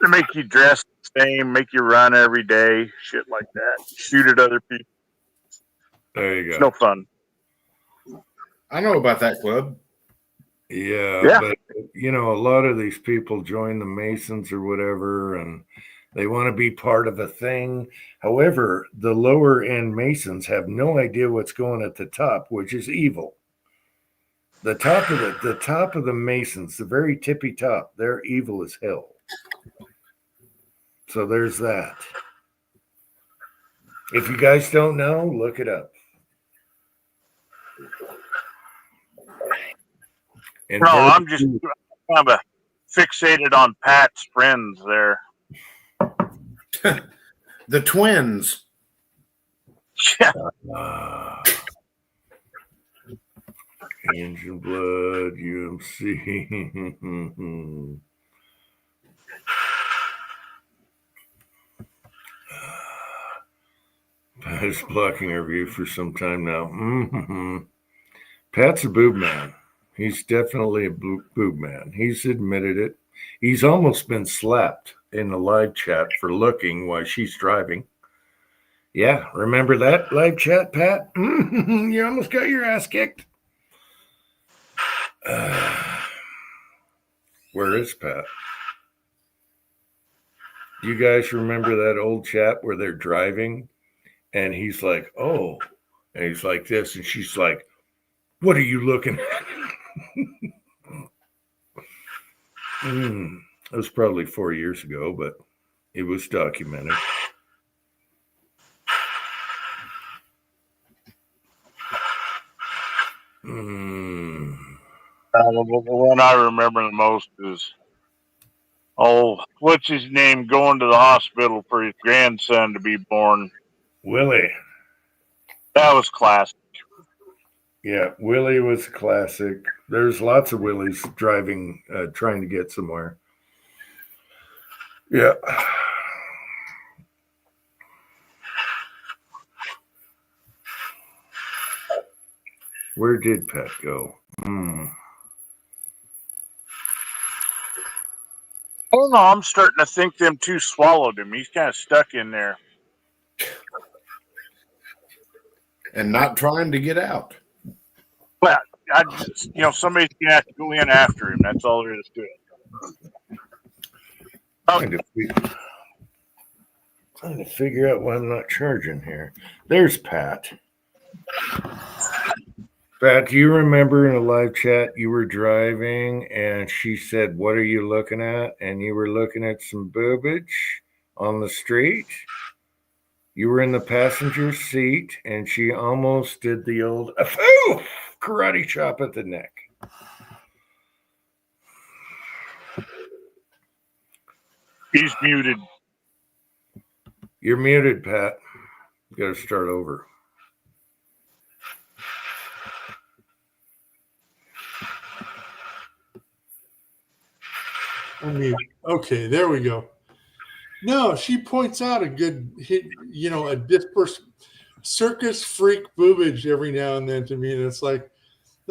They make you dress the same, make you run every day, shit like that. Shoot at other people. There you go. It's no fun. I know about that club. Yeah, but a lot of these people join the Masons or whatever, and they want to be part of a thing. However, the lower end Masons have no idea what's going at the top, which is evil. The top of the Masons, the very tippy top, they're evil as hell. So there's that. If you guys don't know, look it up. And No, I'm just kind of fixated on Pat's friends there. The twins. Yeah. Angel Blood, UMC. Pat is blocking our view for some time now. Mm-hmm. Pat's a boob man. He's definitely a boob man. He's admitted it. He's almost been slapped in the live chat for looking while she's driving. Yeah, remember that live chat, Pat? You almost got your ass kicked. Where is Pat? You guys remember that old chat where they're driving and he's like, oh, and he's like this, and she's like, what are you looking at? It was probably 4 years ago, but it was documented. The one I remember the most is, what's his name, going to the hospital for his grandson to be born. Willie. That was classic. Yeah, Willie was a classic. There's lots of Willies driving, trying to get somewhere. Yeah. Where did Pat go? I don't know. I'm starting to think them two swallowed him. He's kind of stuck in there. And not trying to get out. Well, somebody's going to have to go in after him. That's all there is to it. Trying to figure out why I'm not charging here. There's Pat. Pat, do you remember in a live chat you were driving and she said, "What are you looking at?" And you were looking at some boobage on the street. You were in the passenger seat and she almost did the old karate chop at the neck. He's muted. You're muted, Pat. You got to start over. Okay, there we go. No, she points out a good hit, a dispersed circus freak boobage every now and then to me. And it's like,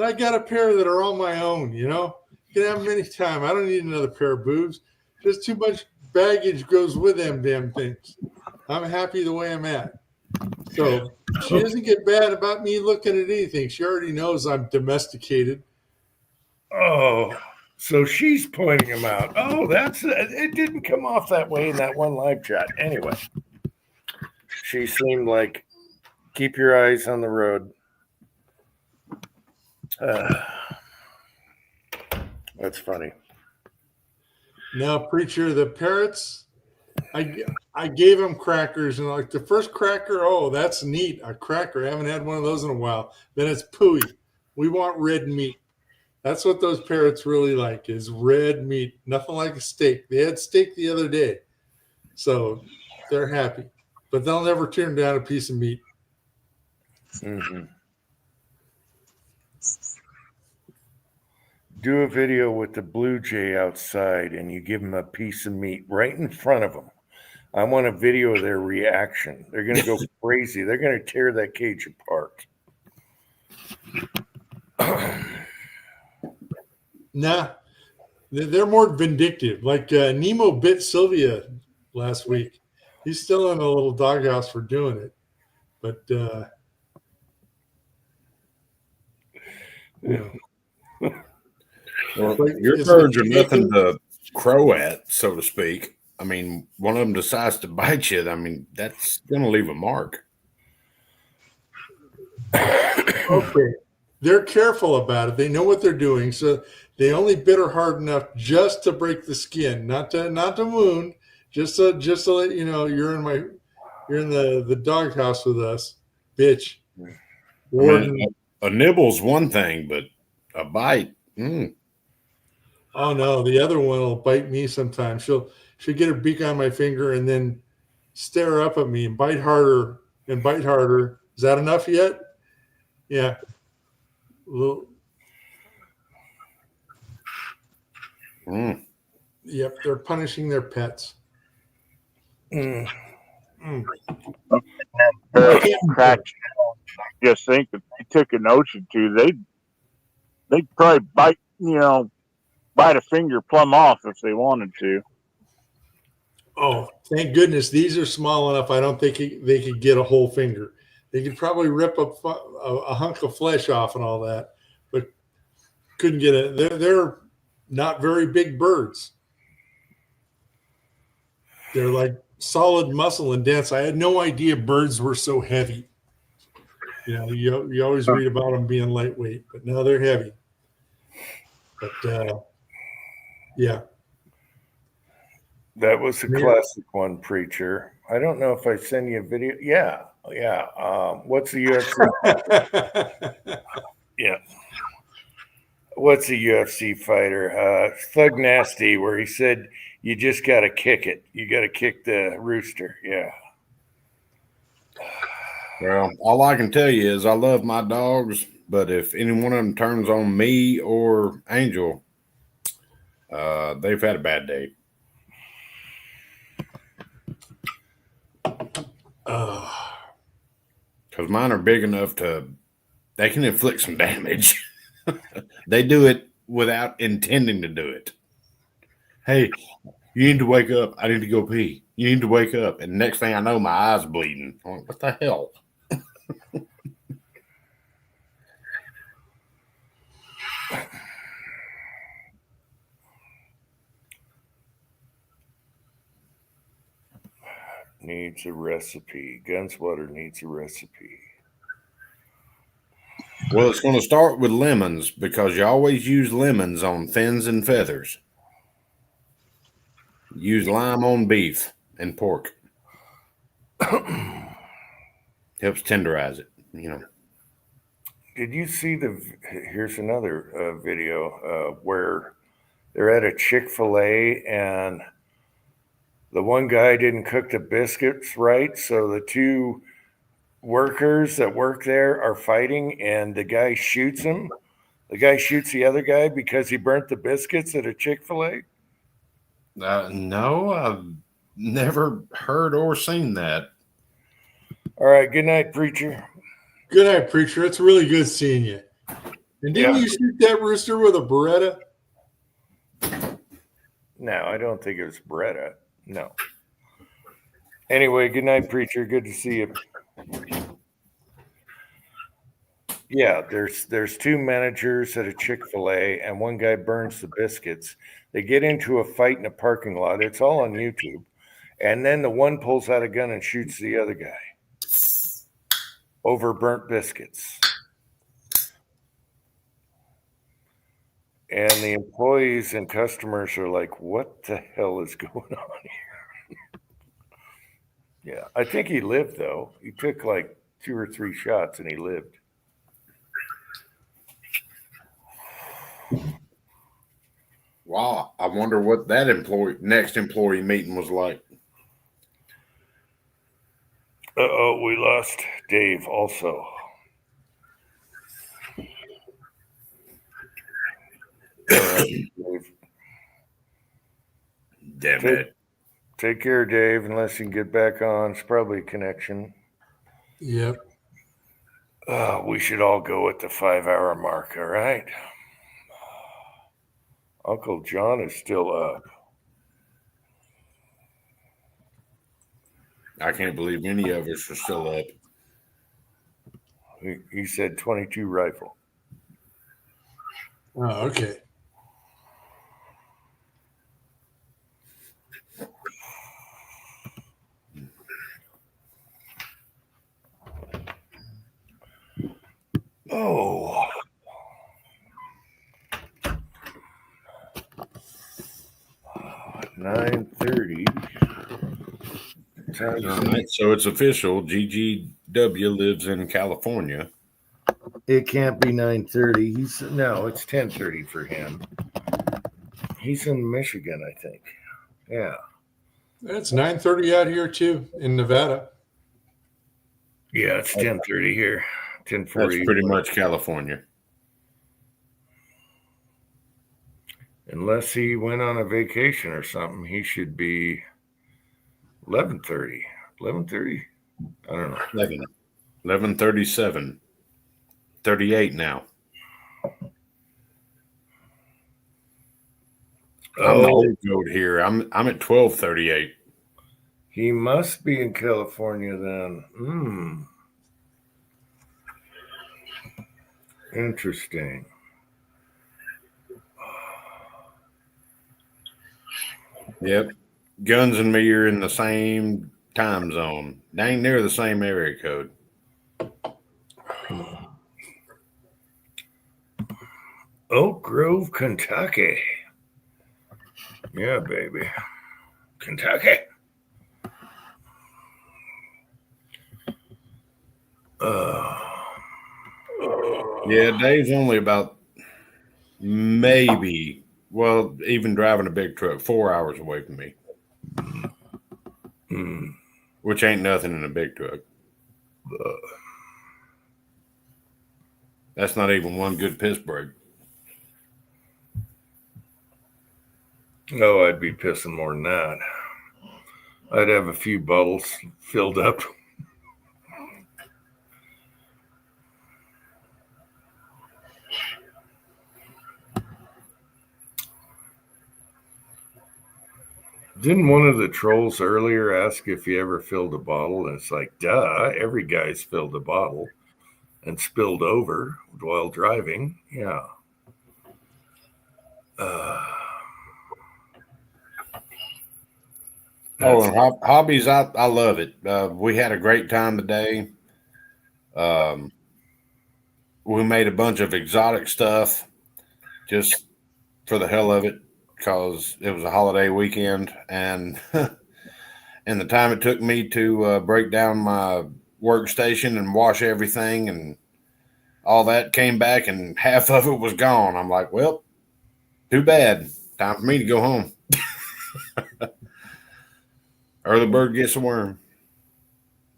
I got a pair that are all my own, You can have them anytime. I don't need another pair of boobs. Just too much baggage goes with them damn things. I'm happy the way I'm at. So she doesn't get bad about me looking at anything. She already knows I'm domesticated. Oh, so she's pointing him out. Oh, it didn't come off that way in that one live chat. Anyway, she seemed like, keep your eyes on the road. That's funny. Now, preacher, the parrots, I gave them crackers, and like the first cracker, oh, that's neat, a cracker. I haven't had one of those in a while. Then it's pooey. We want red meat. That's what those parrots really like, is red meat. Nothing like a steak. They had steak the other day, so they're happy. But they'll never turn down a piece of meat. Mm-hmm. Do a video with the blue jay outside and you give them a piece of meat right in front of them. I want a video of their reaction. They're going to go crazy. They're going to tear that cage apart. Nah, they're more vindictive. Like Nemo bit Sylvia last week. He's still in a little doghouse for doing it. But, Well, Like, your it's birds like are nothing to crow at, so to speak. I mean, one of them decides to bite you. I mean, that's going to leave a mark. okay. They're careful about it. They know what they're doing. So they only bit her hard enough just to break the skin, not to wound, just to let you know you're in the doghouse with us, bitch. I mean, a nibble's one thing, but a bite. Oh no, the other one will bite me sometimes. She'll get her beak on my finger and then stare up at me and bite harder and bite harder. Is that enough yet? Yeah. Yep, they're punishing their pets. Just think if they took a notion to, they'd probably bite a finger plumb off if they wanted to. Oh, thank goodness these are small enough. I don't think they could get a whole finger. They could probably rip a hunk of flesh off and all that, but couldn't get it. They're not very big birds. They're like solid muscle and dense. I had no idea birds were so heavy. You always read about them being lightweight, but now they're heavy. But yeah, That was a Yeah. classic one, Preacher. I don't know if I send you a video. Yeah, yeah. What's the UFC? Yeah. What's a UFC fighter? Thug Nasty, where he said you just got to kick it. You got to kick the rooster. Yeah. Well, all I can tell you is I love my dogs, but if any one of them turns on me or Angel, they've had a bad day. Because mine are big enough they can inflict some damage. They do it without intending to do it. Hey, you need to wake up. I need to go pee. You need to wake up. And next thing I know, my eye's bleeding. I'm like, what the hell? Needs a recipe. Gunswatter needs a recipe. Well, it's going to start with lemons because you always use lemons on fins and feathers. Use lime on beef and pork. Helps tenderize it, you know. Did you see here's another video where they're at a Chick-fil-A and the one guy didn't cook the biscuits right, so the two workers that work there are fighting and the guy shoots him. The guy shoots the other guy because he burnt the biscuits at a Chick-fil-A. No, I've never heard or seen that. All right, good night, Preacher. Good night, Preacher. It's really good seeing you. And didn't you shoot that rooster with a Beretta? No, I don't think it was Beretta. No. Anyway, good night, Preacher. Good to see you. Yeah, there's two managers at a Chick-fil-A, and one guy burns the biscuits. They get into a fight in a parking lot. It's all on YouTube. And then the one pulls out a gun and shoots the other guy over burnt biscuits. And the employees and customers are like, what the hell is going on here? Yeah, I think he lived, though. He took like 2 or 3 shots and he lived. Wow, I wonder what that next employee meeting was like. Uh-oh, we lost Dave also. All right, Dave. Damn it. Take care, Dave, unless you can get back on. It's probably a connection. Yep. We should all go at the 5-hour mark, all right? Uncle John is still up. I can't believe any of us are still up. He said 22 rifle. Oh, okay. Oh. Oh, 9:30. All right, so it's official. GGW lives in California. It can't be 9:30. It's 10:30 for him. He's in Michigan, I think. Yeah. It's 9:30 out here too in Nevada. Yeah, it's 10:30 here. 10:40. That's pretty much California. Unless he went on a vacation or something, he should be 11:30. 11:30? I don't know. 11:37. 38 now. I'm the old goat here. I'm at 12:38. He must be in California then. Interesting. Yep. Guns and me are in the same time zone. Dang near the same area code. Oak Grove, Kentucky. Yeah, baby. Kentucky. Yeah, Dave's only about maybe, well, even driving a big truck, 4 hours away from me, Mm. which ain't nothing in a big truck. That's not even one good piss break. Oh, I'd be pissing more than that. I'd have a few bottles filled up. Didn't one of the trolls earlier ask if you ever filled a bottle? And it's like, duh, every guy's filled a bottle and spilled over while driving. Yeah. Oh, and hobbies, I love it. We had a great time today. We made a bunch of exotic stuff just for the hell of it because it was a holiday weekend, and and the time it took me to break down my workstation and wash everything and all that came back, and half of it was gone. I'm like, well, too bad. Time for me to go home. Early bird gets the worm.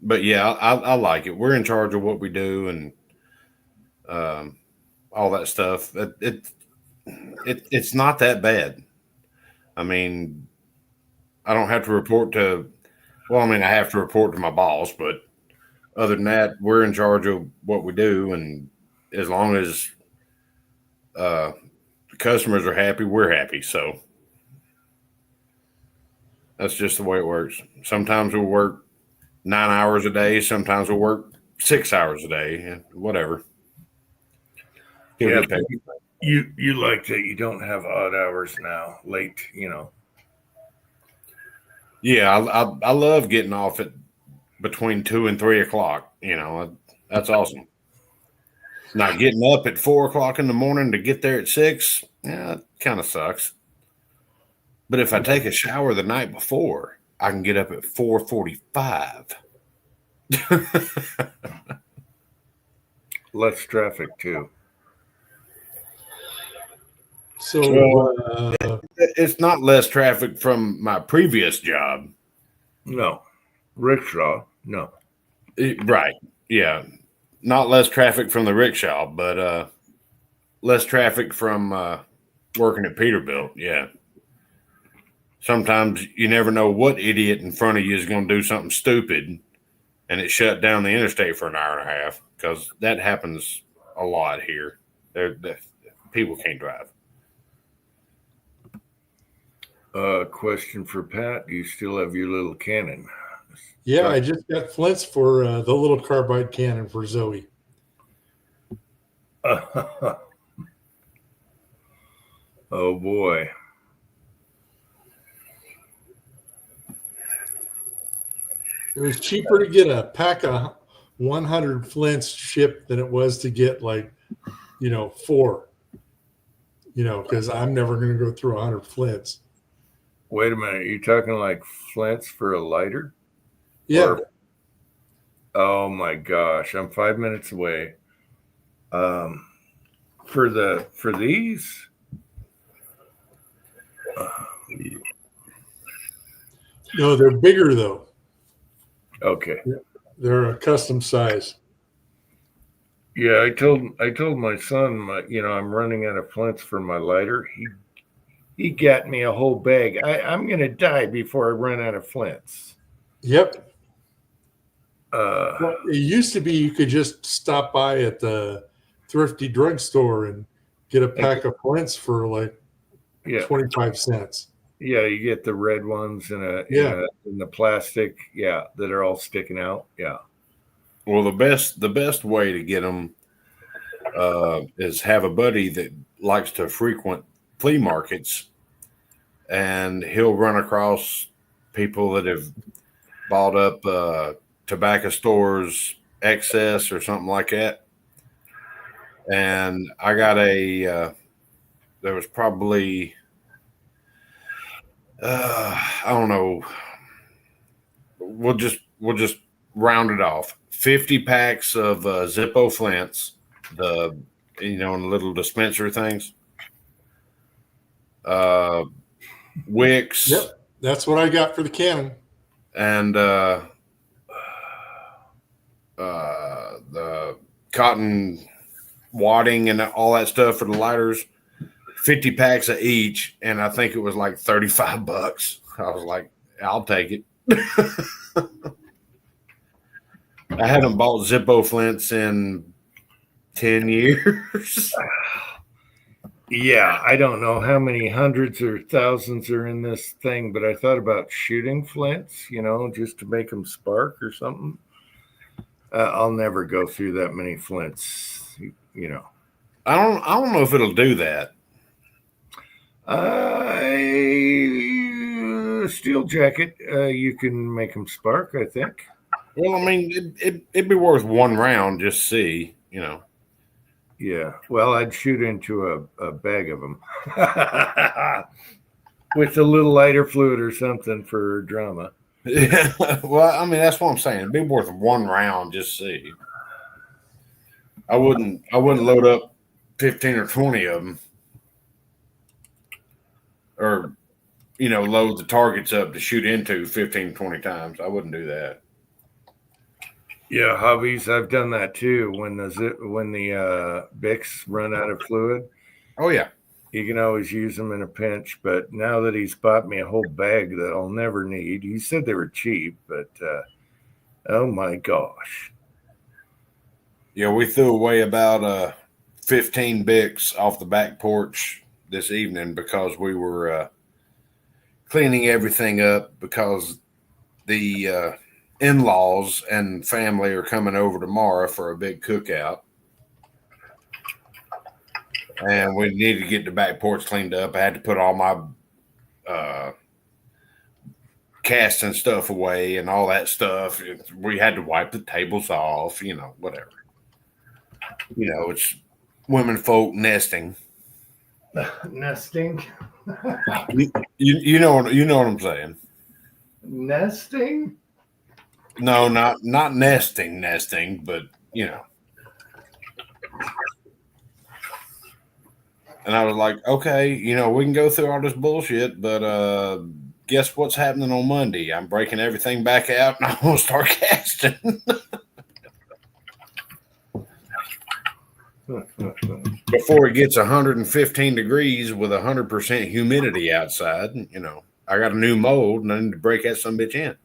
But yeah, I like it. We're in charge of what we do and all that stuff. It's not that bad. I mean, I don't have to report to. Well, I mean, I have to report to my boss, but other than that, we're in charge of what we do, and as long as the customers are happy, we're happy. So that's just the way it works. Sometimes we'll work 9 hours a day. Sometimes we'll work 6 hours a day. Whatever. He'll Yeah, get paid. you like that you don't have odd hours now, late, Yeah, I love getting off at between 2 and 3 o'clock. That's awesome. Now getting up at 4 o'clock in the morning to get there at 6, yeah, it kind of sucks. But if I take a shower the night before, I can get up at 4:45. Less traffic too. So, It's not less traffic from my previous job. No. Rickshaw, no. Right. Yeah. Not less traffic from the rickshaw, but less traffic from working at Peterbilt. Yeah. Sometimes you never know what idiot in front of you is going to do something stupid and it shut down the interstate for an hour and a half because that happens a lot here. People can't drive. Question for Pat. Do you still have your little cannon? yeah, I just got flints for the little carbide cannon for Zoe. Oh boy. It was cheaper to get a pack of 100 flints shipped than it was to get 4. Because I'm never going to go through 100 flints. Wait a minute. You talking like flints for a lighter? Yeah. Or- oh my gosh. I'm 5 minutes away. For these? No, they're bigger though. Okay. They're a custom size. Yeah, I told my son, I'm running out of flints for my lighter. He got me a whole bag. I'm gonna die before I run out of flints. Yep. Uh, Well, it used to be you could just stop by at the thrifty drugstore and get a pack of flints for yeah, 25 cents. yeah. You get the red ones in the plastic, yeah, that are all sticking out. Yeah. Well, the best way to get them is have a buddy that likes to frequent flea markets, and he'll run across people that have bought up tobacco stores excess or something like that. And I got there was probably I don't know. We'll just round it off. 50 packs of Zippo flints, the in the little dispenser things. Wicks. Yep, that's what I got for the cannon. And the cotton wadding and all that stuff for the lighters. 50 packs of each, and I think it was like $35. I was like, I'll take it. I haven't bought Zippo flints in 10 years. Yeah, I don't know how many hundreds or thousands are in this thing, but I thought about shooting flints, just to make them spark or something. I'll never go through that many flints, I don't know if it'll do that. Steel jacket, you can make them spark, I think. Well, I mean, it'd be worth one round, just see, Yeah, well, I'd shoot into a bag of them with a little lighter fluid or something for drama. Yeah. Well, I mean, that's what I'm saying. It'd be worth one round, just see. I wouldn't load up 15 or 20 of them, or load the targets up to shoot into 15, 20 times. I wouldn't do that. Yeah, hobbies. I've done that too. When the Bics run out of fluid, Oh yeah. you can always use them in a pinch. But now that he's bought me a whole bag that I'll never need, he said they were cheap, but oh my gosh. Yeah, we threw away about 15 Bics off the back porch this evening because we were cleaning everything up because the in-laws and family are coming over tomorrow for a big cookout. And we needed to get the back porch cleaned up. I had to put all my cast and stuff away and all that stuff. We had to wipe the tables off, whatever. It's women folk nesting. Nesting? You know what I'm saying. Nesting? No, not nesting, but And I was like, okay, we can go through all this bullshit, but guess what's happening on Monday? I'm breaking everything back out and I'm gonna start casting. Before it gets 115 degrees with 100% humidity outside, I got a new mold and I need to break that some bitch in.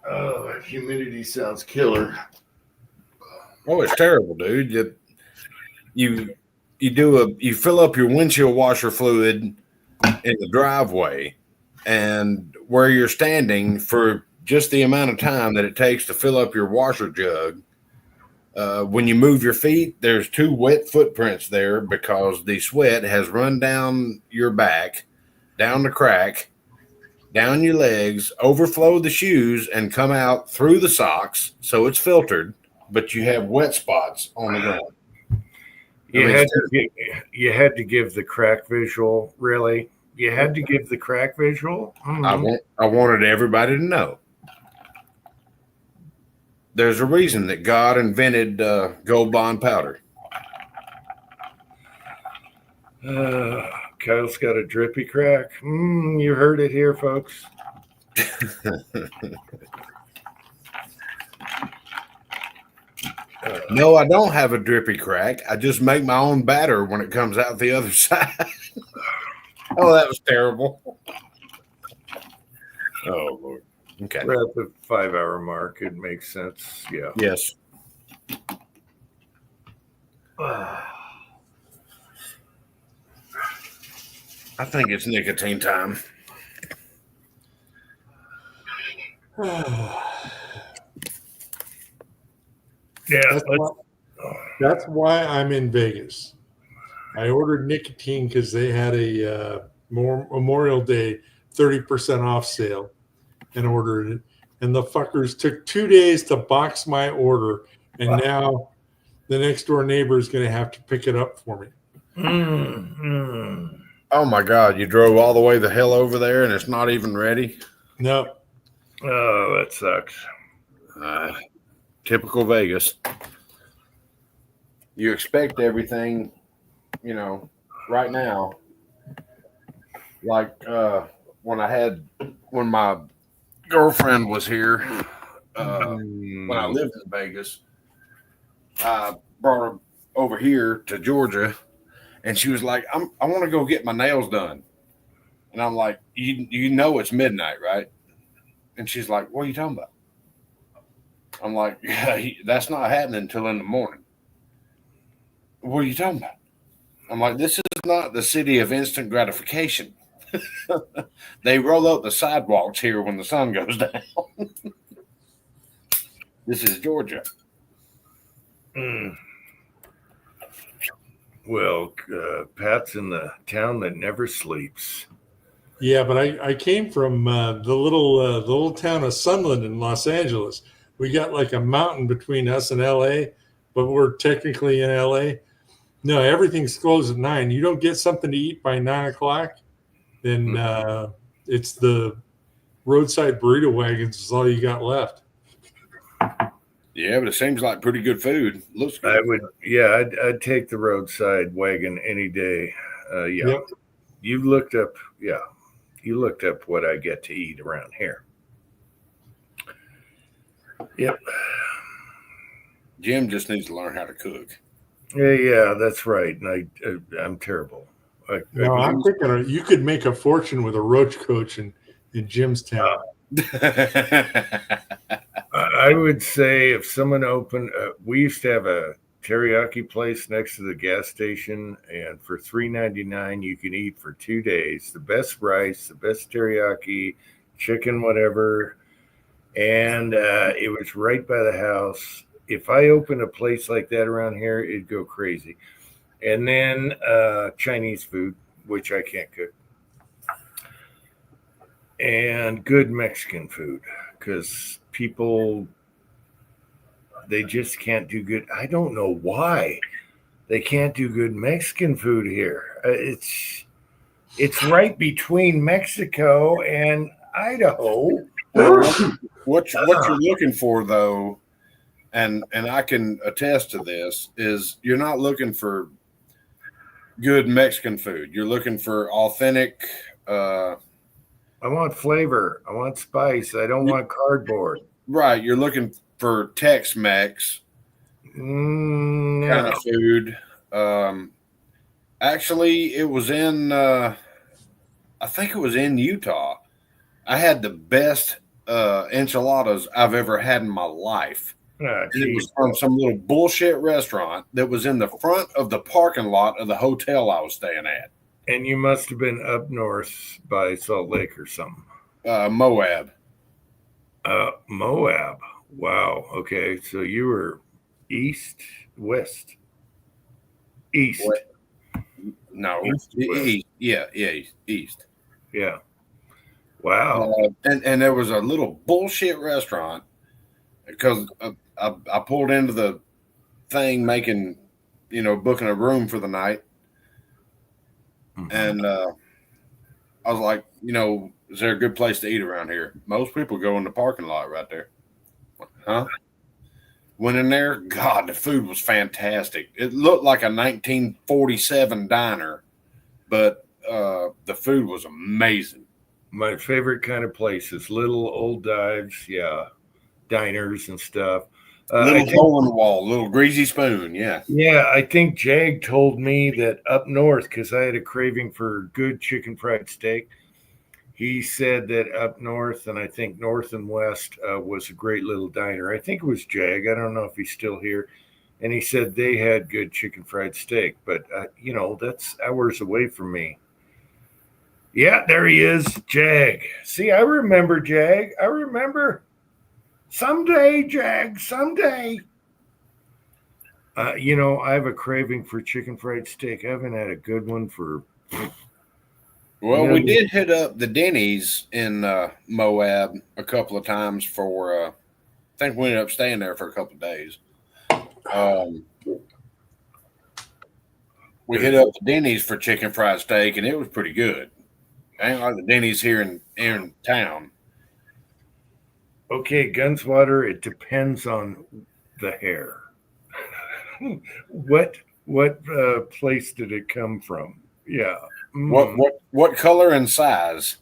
Oh, that humidity sounds killer. Oh, it's terrible, dude. You fill up your windshield washer fluid in the driveway, and where you're standing for just the amount of time that it takes to fill up your washer jug. When you move your feet, there's 2 wet footprints there because the sweat has run down your back, down the crack, down your legs, overflowed the shoes, and come out through the socks. So it's filtered, but you have wet spots on the ground. You had to give the crack visual, really? You had to give the crack visual? I wanted everybody to know. There's a reason that God invented Gold Bond powder. Kyle's got a drippy crack. You heard it here, folks. No, I don't have a drippy crack. I just make my own batter when it comes out the other side. Oh, that was terrible. Oh, Lord. Okay. We're at the 5-hour mark. It makes sense. Yeah. Yes. I think it's nicotine time. Yeah. That's why I'm in Vegas. I ordered nicotine because they had a Memorial Day 30% off sale and ordered it. And the fuckers took 2 days to box my order. And now the next door neighbor is going to have to pick it up for me. Mm. Oh my God! You drove all the way the hell over there, and it's not even ready. No, Oh, that sucks. Typical Vegas. You expect everything, right now. Like when my girlfriend was here, when I lived in Vegas, I brought her over here to Georgia, and she was like, I want to go get my nails done. And I'm like, you know it's midnight, right? And she's like, what are you talking about? I'm like, yeah, that's not happening until in the morning. What are you talking about? I'm like, this is not the city of instant gratification. They roll up the sidewalks here when the sun goes down. This is Georgia. Mm. Well, Pat's in the town that never sleeps. yeah, but I came from the little town of Sunland in Los Angeles. We got like a mountain between us and L.A., but we're technically in L.A. No, everything's closed at 9. You don't get something to eat by 9 o'clock, then it's the roadside burrito wagons is all you got left. Yeah, but it seems like pretty good food. Looks good. I would, yeah, I'd take the roadside wagon any day. Yeah, Yep. you looked up what I get to eat around here. Yep. Jim just needs to learn how to cook. Yeah, that's right. And I'm terrible. No, I'm thinking you could make a fortune with a roach coach in Jimstown. I would say if someone opened, we used to have a teriyaki place next to the gas station, and for $3.99 you can eat for 2 days. The best rice, the best teriyaki, chicken, whatever, and it was right by the house. If I opened a place like that around here, it'd go crazy. And then Chinese food, which I can't cook, and good Mexican food because people, they just can't do good. I don't know why they can't do good Mexican food here. It's right between Mexico and Idaho. What you're looking for, though, and I can attest to this, is you're not looking for good Mexican food. You're looking for authentic. I want flavor. I want spice. I don't want cardboard. Right. You're looking for Tex-Mex No. kind of food. Actually, it was in. I think it was in Utah. I had the best enchiladas I've ever had in my life. Ah, And it was geez. from some little bullshit restaurant that was in the front of the parking lot of the hotel I was staying at. And you must have been up north by Salt Lake or something. Moab. Moab. Wow. Okay. So you were east, west, east. What? No, East to west. east. Yeah, east. Yeah. Wow. And there was a little bullshit restaurant because I pulled into the thing making, booking a room for the night. Mhm. And I was like, is there a good place to eat around here? Most people go in the parking lot right there. Huh? Went in there. God, the food was fantastic. It looked like a 1947 diner, but the food was amazing. My favorite kind of place is little old dives. Yeah. Diners and stuff. I Little think- hole in the wall, little greasy spoon. Yeah. Yeah, I think Jag told me that up north, because I had a craving for good chicken fried steak. He said that up north, and I think north and west was a great little diner. I think it was Jag. I don't know if he's still here. And he said they had good chicken fried steak, but that's hours away from me. Yeah, there he is, Jag. See, I remember Jag. I remember. Someday, Jag, someday. I have a craving for chicken fried steak. I haven't had a good one for. Well, Yeah. we did hit up the Denny's in Moab a couple of times for. I think we ended up staying there for a couple of days. We hit up the Denny's for chicken fried steak, and it was pretty good. Ain't like the Denny's here in town. Okay, Gunswater, it depends on the hair. what place did it come from? Yeah. What color and size?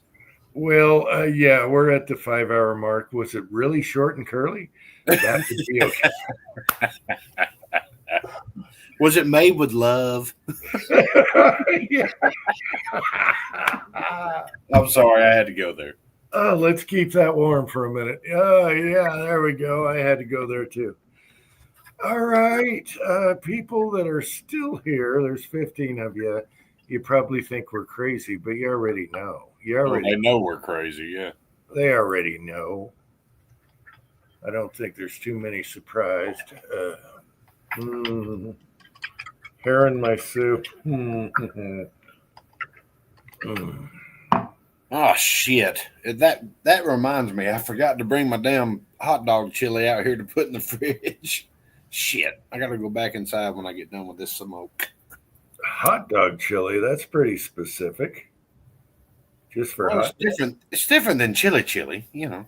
Well, yeah, we're at the 5 hour mark. Was it really short and curly? That would be okay. Was it made with love? Yeah. I'm sorry, I had to go there. Oh, let's keep that warm for a minute. Oh, yeah, there we go. I had to go there too. All right. People that are still here, there's 15 of you. You probably think we're crazy, but you already know. They know we're crazy, yeah. They already know. I don't think there's too many surprised. Hair in my soup. Oh shit! That reminds me, I forgot to bring my damn hot dog chili out here to put in the fridge. Shit! I gotta go back inside when I get done with this smoke. Hot dog chili. That's pretty specific. Just for Well, hot. it's different. It's different than chili, you know.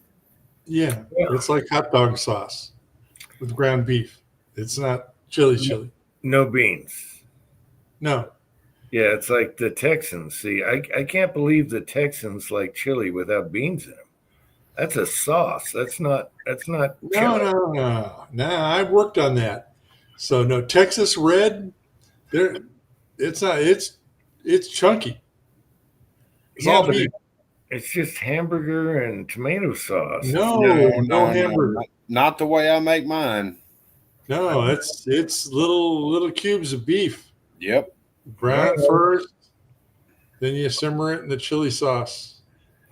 Yeah, it's like hot dog sauce with ground beef. It's not chili. No beans. No, Yeah, it's like the Texans. See, I can't believe the Texans like chili without beans in them. That's a sauce. That's not chili. no. I worked on that. So no, Texas Red. It's not. It's chunky. It's Yeah, all but beef. it's just hamburger and tomato sauce. No hamburger. Not the way I make mine. No, it's little cubes of beef. Yep. Brown it first, then you simmer it in the chili sauce.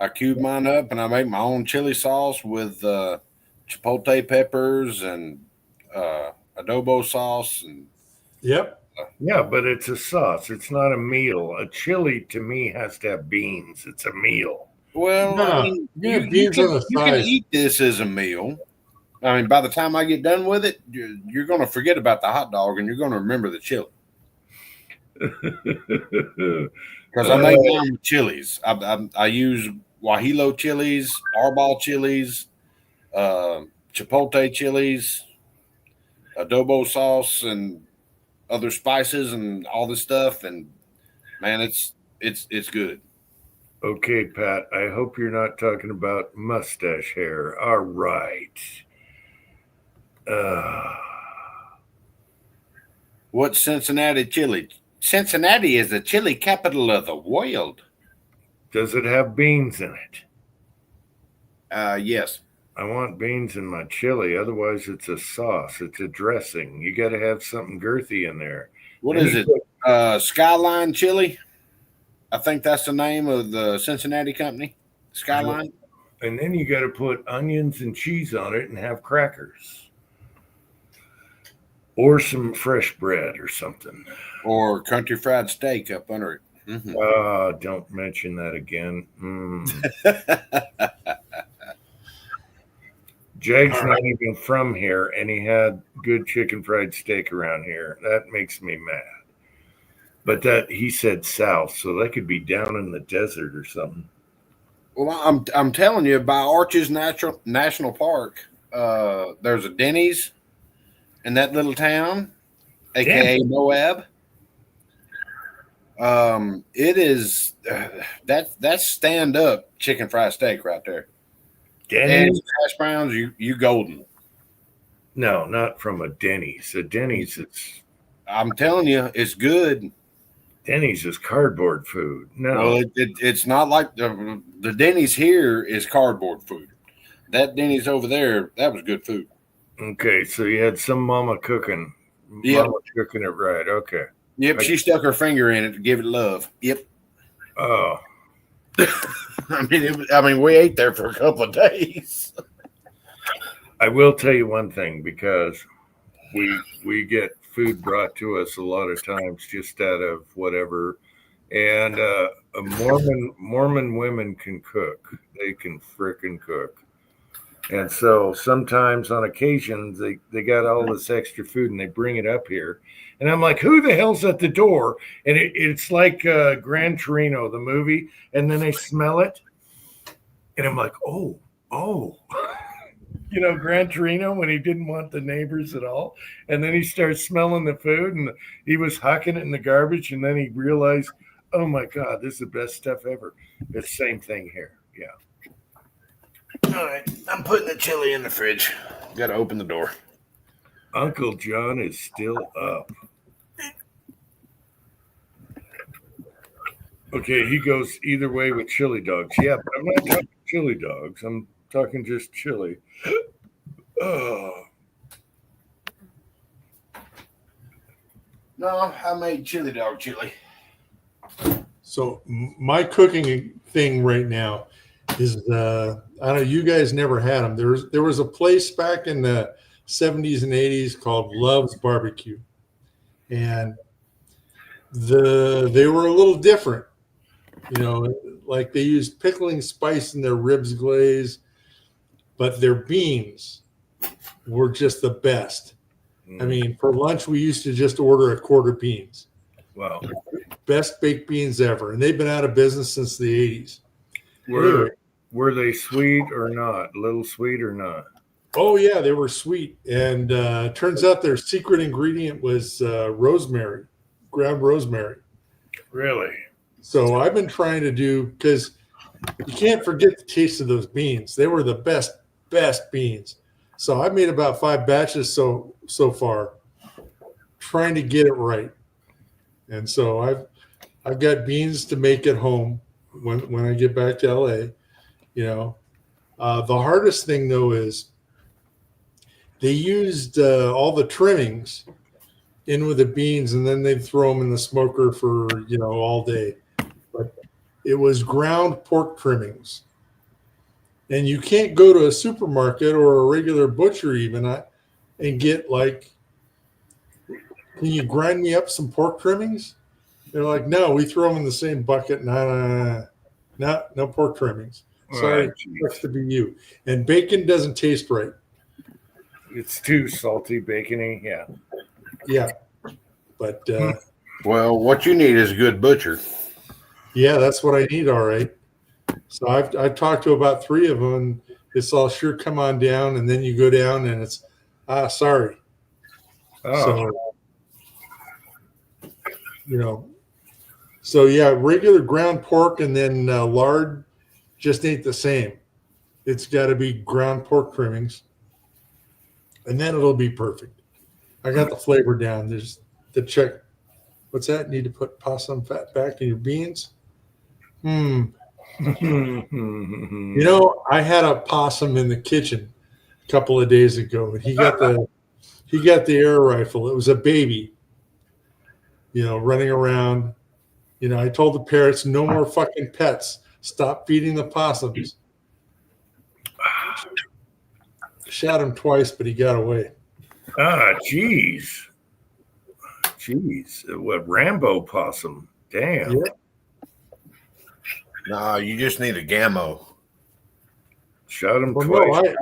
I cube mine up and I make my own chili sauce with chipotle peppers and adobo sauce and Yep. Yeah, but it's a sauce. It's not a meal. A chili to me has to have beans. It's a meal. well, No, I mean, yeah, you beans on the you can side. eat this as a meal. I mean, by the time I get done with it, you're going to forget about the hot dog and you're going to remember the chili. Because I make mine with chilies. I use Guajillo chilies, Arbol chilies, chipotle chilies, adobo sauce, and other spices and all this stuff. And man, it's good. Okay, Pat, I hope you're not talking about mustache hair. All right. What's Cincinnati chili? Cincinnati is the chili capital of the world. Does it have beans in it? Yes. I want beans in my chili. Otherwise, it's a sauce. It's a dressing. You got to have something girthy in there. What And is you it? put- Skyline Chili. I think that's the name of the Cincinnati company. Skyline. And then you got to put onions and cheese on it and have crackers. Or some fresh bread or something. Or country fried steak up under it. Mhm. Don't mention that again. Jag's not even from here, and he had good chicken fried steak around here. That makes me mad. But that he said south, so that could be down in the desert or something. Well, I'm telling you, by Arches National Park, there's a Denny's in that little town, aka Moab. It is that's stand up chicken fried steak right there. Denny's? And hash browns, you golden. No, not from a Denny's. A Denny's I'm telling you, it's good. Denny's is cardboard food. No. Well, it's not like the Denny's here is cardboard food. That Denny's over there, that was good food. Okay, so you had some mama cooking. Yep. Mama cooking it right. Okay. Yep, she stuck her finger in it to give it love. Yep. Oh. I mean, we ate there for a couple of days. I will tell you one thing, because we get food brought to us a lot of times just out of whatever, and Mormon women can cook. They can frickin' cook. And so sometimes on occasions they got all this extra food and they bring it up here. And I'm like, who the hell's at the door? And it's like Gran Torino, the movie. And then they smell it. And I'm like, oh. You know, Gran Torino when he didn't want the neighbors at all. And then he started smelling the food and he was hucking it in the garbage. And then he realized, oh my God, this is the best stuff ever. It's the same thing here. Yeah. All right, I'm putting the chili in the fridge. Got to open the door. Uncle John is still up. Okay, he goes either way with chili dogs. Yeah, but I'm not talking chili dogs. I'm talking just chili. Oh, No, I made chili dog chili. So my cooking thing right now is I don't know. You guys never had them. There was a place back in the 70s and 80s called Love's Barbecue, and they were a little different. You know, like they used pickling spice in their ribs glaze, but their beans were just the best. I mean, for lunch we used to just order a quart of beans. wow. Best baked beans ever, and they've been out of business since the 80s. Were they sweet or not? A little sweet or not? Oh yeah, they were sweet, and turns out their secret ingredient was rosemary, ground rosemary. Really? So I've been trying to do, because you can't forget the taste of those beans. They were the best beans. So I've made about 5 batches so far, trying to get it right. And so I've got beans to make at home when I get back to LA. You know, the hardest thing though is they used all the trimmings in with the beans, and then they'd throw them in the smoker for all day. But it was ground pork trimmings, and you can't go to a supermarket or a regular butcher even and get like, can you grind me up some pork trimmings? They're like, no, we throw them in the same bucket. No pork trimmings. Sorry, sucks to be you. And bacon doesn't taste right. It's too salty, bacony. Yeah. Yeah. But Well, what you need is a good butcher. yeah, that's what I need. All right. So I've talked to about 3 of them, and it's all sure come on down, and then you go down and it's sorry. Oh, So so yeah, regular ground pork and then lard just ain't the same. It's got to be ground pork trimmings, and then it'll be perfect. I got the flavor down. There's the check. What's that? Need to put possum fat back in your beans? You know, I had a possum in the kitchen a couple of days ago, and he got the air rifle. It was a baby, running around. I told the parrots, no more fucking pets. Stop feeding the possums. Shot him twice, but he got away. jeez. What, Rambo possum? Damn. Yeah. No, you just need a gammo. Shot him Well, twice. no,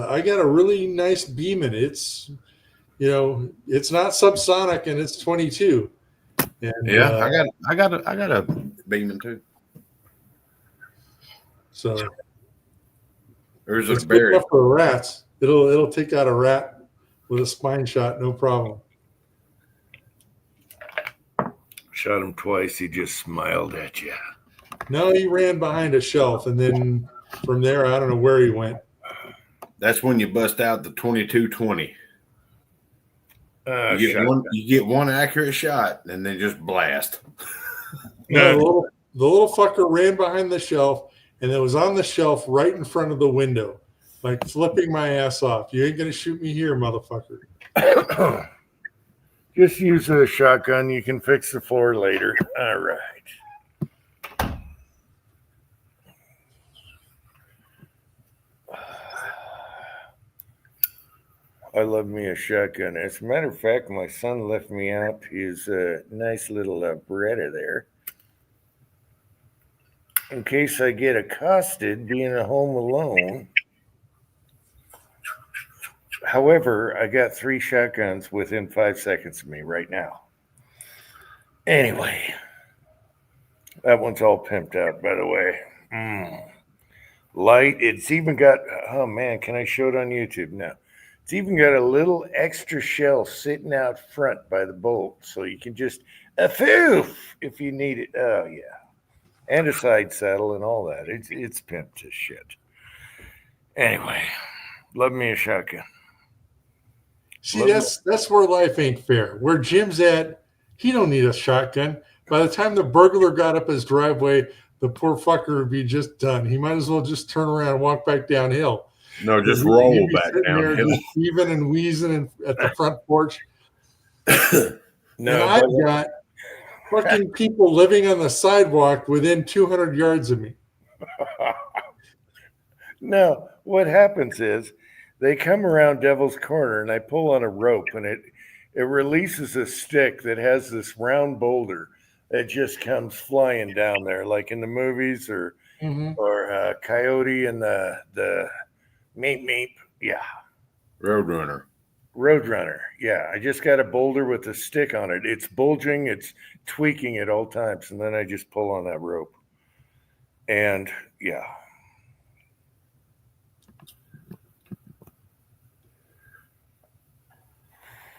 I got a really nice Beeman. It's it's not subsonic, and it's 22. And, Yeah, I got a Beeman too. So There's it's a good berry. enough for rats. It'll take out a rat with a spine shot, no problem. Shot him twice. He just smiled at you. No, he ran behind a shelf, and then from there, I don't know where he went. That's when you bust out the 22-20. Shot. You get one accurate shot, and then just blast. No, the little fucker ran behind the shelf, and it was on the shelf right in front of the window, like flipping my ass off. You ain't gonna shoot me here, motherfucker. Just use a shotgun. You can fix the floor later. All right. I love me a shotgun. As a matter of fact, my son left me out his nice little Beretta there. In case I get accosted being at home alone. However, I got 3 shotguns within 5 seconds of me right now. Anyway, that one's all pimped out, by the way. Light. It's even got, oh man, can I show it on YouTube? No. It's even got a little extra shell sitting out front by the bolt, so you can just foof if you need it. Oh yeah, and a side saddle and all that. It's pimped as shit. Anyway, love me a shotgun. See, that's where life ain't fair. Where Jim's at, he don't need a shotgun. By the time the burglar got up his driveway, the poor fucker would be just done. He might as well just turn around and walk back downhill. No, just He'd roll be back sitting there downhill. just heaving and wheezing at the front porch. No, And I've got fucking people living on the sidewalk within 200 yards of me. no. What happens is they come around Devil's Corner and I pull on a rope and it releases a stick that has this round boulder that just comes flying down there, like in the movies or Coyote and the Meep. Yeah. Roadrunner. Yeah. I just got a boulder with a stick on it. It's bulging, it's tweaking at all times. And then I just pull on that rope. And yeah.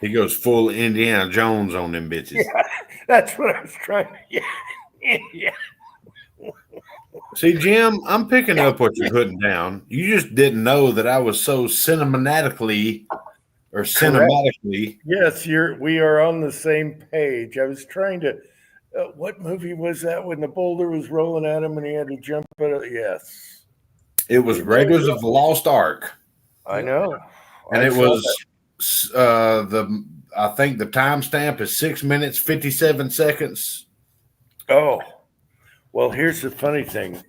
He goes full Indiana Jones on them bitches. Yeah, that's what I was trying to. Yeah. See, Jim, I'm picking up what you're putting down. You just didn't know that I was so cinematically. Yes, we are on the same page. I was trying to. What movie was that when the boulder was rolling at him and he had to jump at it? Yes, It was Raiders of the Lost Ark, I know. and I it saw was I think the timestamp is 6 minutes 57 seconds. Oh, well, here's the funny thing.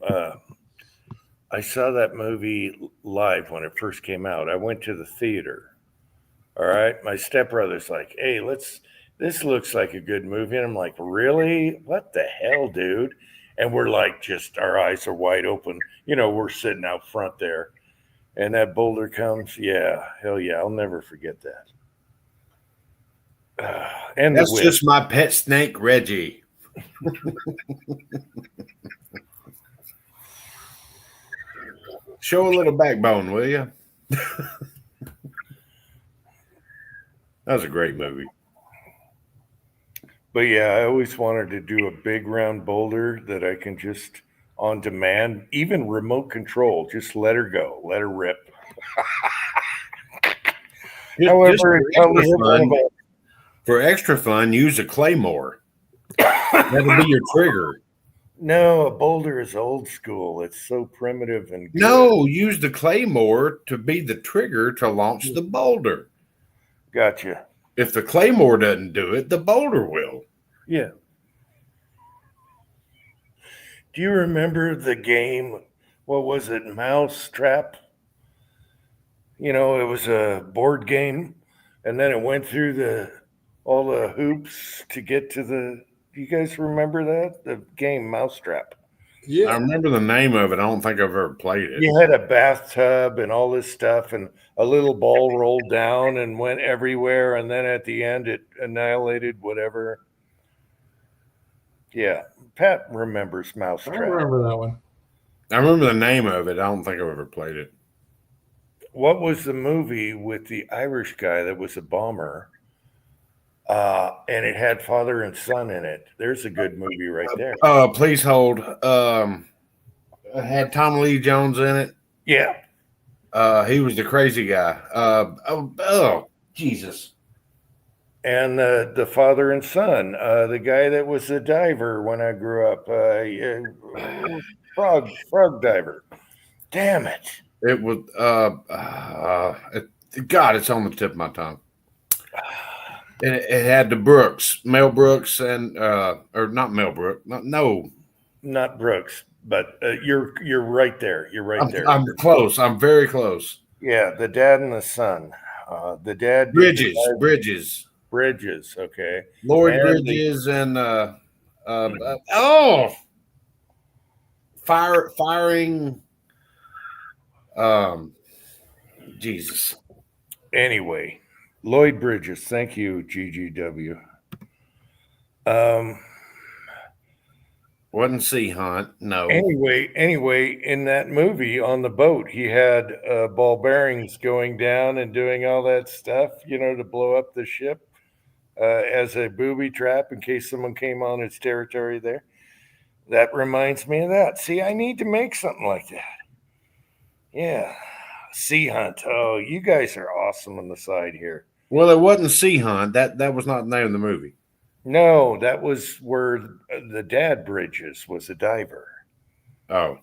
I saw that movie live when it first came out. I went to the theater. All right. My stepbrother's like, hey, this looks like a good movie. And I'm like, really? What the hell, dude? And we're like, just our eyes are wide open. We're sitting out front there. And that boulder comes. Yeah. Hell yeah. I'll never forget that. And That's just my pet snake, Reggie. Show a little backbone, will you? That was a great movie. But yeah, I always wanted to do a big round boulder that I can just on demand, even remote control, just let her go, let her rip. However, it probably hit one of our- For extra fun, use a claymore. That'll be your trigger. No, a boulder is old school. It's so primitive and good. No, use the claymore to be the trigger to launch the boulder. Gotcha. If the claymore doesn't do it, the boulder will. Yeah. Do you remember the game? What was it? Mousetrap? It was a board game, and then it went through all the hoops to get to the. Do you guys remember that? The game Mousetrap. I Yeah. remember the name of it. I don't think I've ever played it. You had a bathtub and all this stuff, and a little ball rolled down and went everywhere, and then at the end it annihilated whatever. Yeah, Pat remembers I Mousetrap. remember that one. I remember the name of it. I don't think I've ever played it. What was the movie with the Irish guy that was a bomber? And it had father and son in it. There's a good movie right there. Please hold. It had Tommy Lee Jones in it. Yeah. He was the crazy guy. Oh, Jesus. And the father and son, the guy that was a diver when I grew up, frog diver. Damn it. It was, God, it's on the tip of my tongue. And it had the Brooks, Mel Brooks, and or not Mel Brooks. No, Not Brooks, but you're right there. You're right there. I'm close. I'm very close. Yeah, the dad and the son. The dad Bridges, Bridges. Okay, Lloyd And Bridges, and firing. Jesus. Anyway, Lloyd Bridges. Thank you, GGW. Wasn't Sea Hunt. No. Anyway, in that movie on the boat, he had ball bearings going down and doing all that stuff, to blow up the ship as a booby trap in case someone came on its territory there. That reminds me of that. See, I need to make something like that. Yeah. Sea Hunt. Oh, you guys are awesome on the side here. Well, it wasn't Sea Hunt. That was not the name of the movie. No, that was where the dad Bridges was a diver. Oh.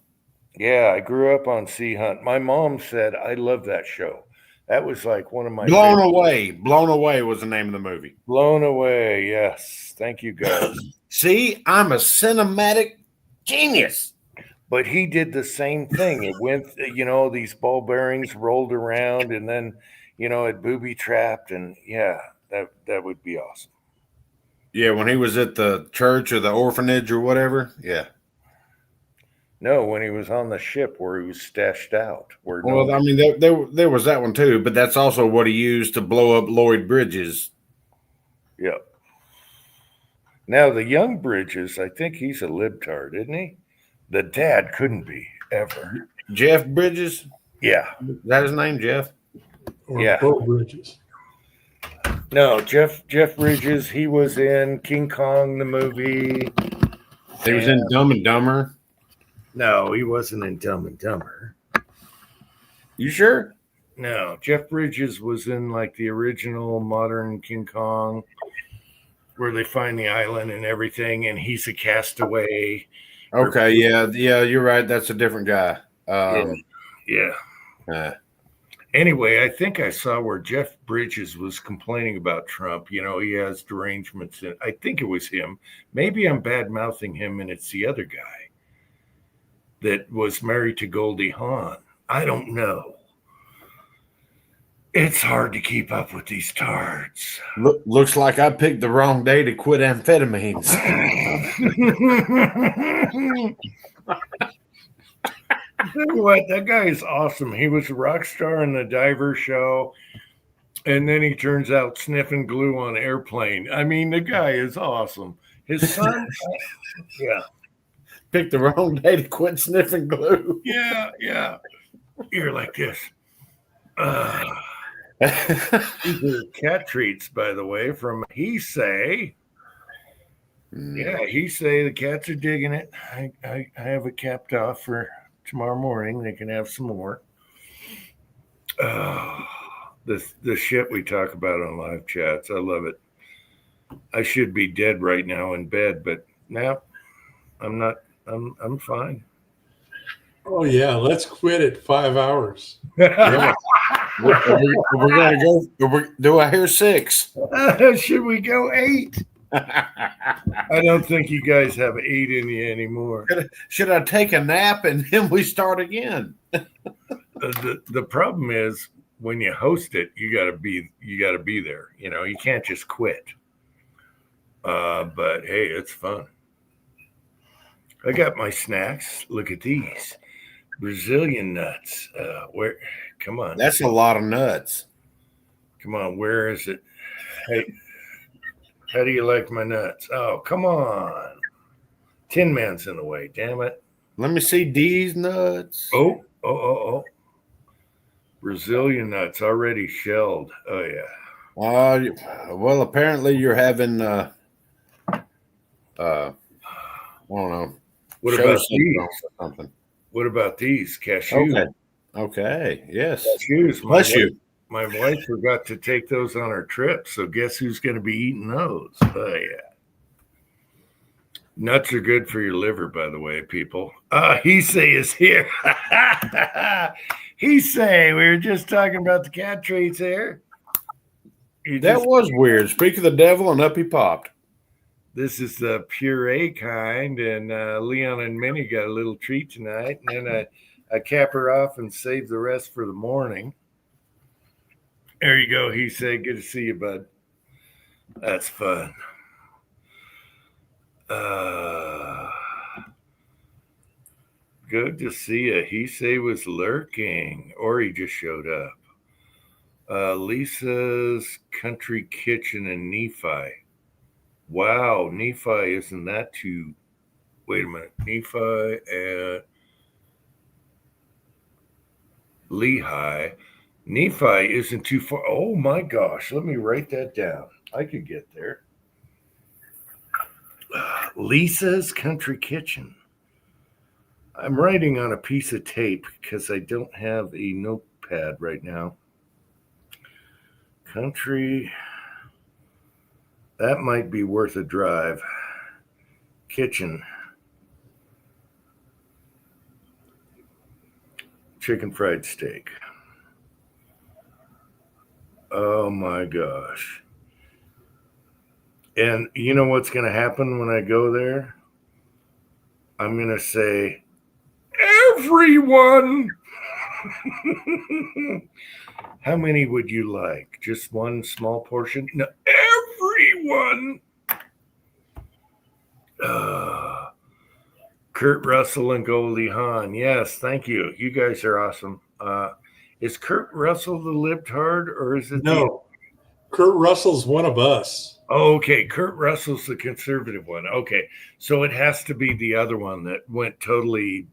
Yeah, I grew up on Sea Hunt. My mom said I love that show. That was like one of my Blown Away. Blown Away was the name of the movie. Blown Away. Yes. Thank you, guys. See, I'm a cinematic genius. But he did the same thing. It went, these ball bearings rolled around and then, it booby trapped. And yeah, that would be awesome. Yeah, when he was at the church or the orphanage or whatever. Yeah. No, when he was on the ship where he was stashed out. Well, I mean, there was that one too, but that's also what he used to blow up Lloyd Bridges. Yep. Now, the young Bridges, I think he's a libtard, isn't he? The dad couldn't be, ever. Jeff Bridges? Yeah. Is that his name, Jeff? Or Yeah. Bo Bridges. No, Jeff Bridges, he was in King Kong, the movie. He was in Dumb and Dumber. No, he wasn't in Dumb and Dumber. You sure? No, Jeff Bridges was in like the original modern King Kong, where they find the island and everything, and he's a castaway. Okay, yeah, you're right. That's a different guy. Yeah. Anyway, I think I saw where Jeff Bridges was complaining about Trump. He has derangements. And I think it was him. Maybe I'm bad mouthing him, and it's the other guy that was married to Goldie Hawn. I don't know. It's hard to keep up with these tards. Looks like I picked the wrong day to quit amphetamines. Tell you what, that guy is awesome. He was a rock star in the Diver show, and then he turns out sniffing glue on an airplane. I mean, the guy is awesome. His son, yeah. Picked the wrong day to quit sniffing glue. Yeah. You're like this. These are cat treats, by the way, from He Say. Yeah, He Say the cats are digging it. I have it capped off for tomorrow morning. They can have some more. The shit we talk about on live chats, I love it. I should be dead right now in bed, but now I'm not. I'm fine. Oh yeah, let's quit at 5 hours. Yeah. We're gonna go. Do I hear 6? Should we go 8? I don't think you guys have 8 in you anymore. Should I take a nap and then we start again? The problem is when you host it, you got to be there. You can't just quit. But hey, it's fun. I got my snacks. Look at these Brazilian nuts. Come on. That's a lot of nuts. Come on. Where is it? Hey, how do you like my nuts? Oh, come on. Tin Man's in the way. Damn it. Let me see these nuts. Oh. Brazilian nuts already shelled. Oh, yeah. Well, apparently you're having, I don't know. What about these? Or something. What about these? Cashews. Okay. Yes. Cashews. Bless you. My wife forgot to take those on her trip, so guess who's going to be eating those? Oh, yeah. Nuts are good for your liver, by the way, people. He Say is here. He Say, we were just talking about the cat treats here. That was weird. Speak of the devil, and up he popped. This is the puree kind, and Leon and Minnie got a little treat tonight, and then I cap her off and save the rest for the morning. There you go. He said, good to see you, bud. That's fun. Good to see you. He say was lurking, or he just showed up. Lisa's Country Kitchen in Nephi. Wow, Nephi isn't that too. Wait a minute. Nephi and Lehi. Nephi isn't too far. Oh my gosh. Let me write that down. I could get there. Lisa's Country Kitchen. I'm writing on a piece of tape because I don't have a notepad right now. Country. That might be worth a drive. Kitchen. Chicken fried steak. Oh my gosh. And you know what's going to happen when I go there? I'm going to say, everyone. How many would you like? Just one small portion? No, everyone. Kurt Russell and Goldie Hawn. Yes, thank you. You guys are awesome. Is Kurt Russell the libtard or is it? No, Kurt Russell's one of us. Oh, okay. Kurt Russell's the conservative one. Okay. So it has to be the other one that went totally,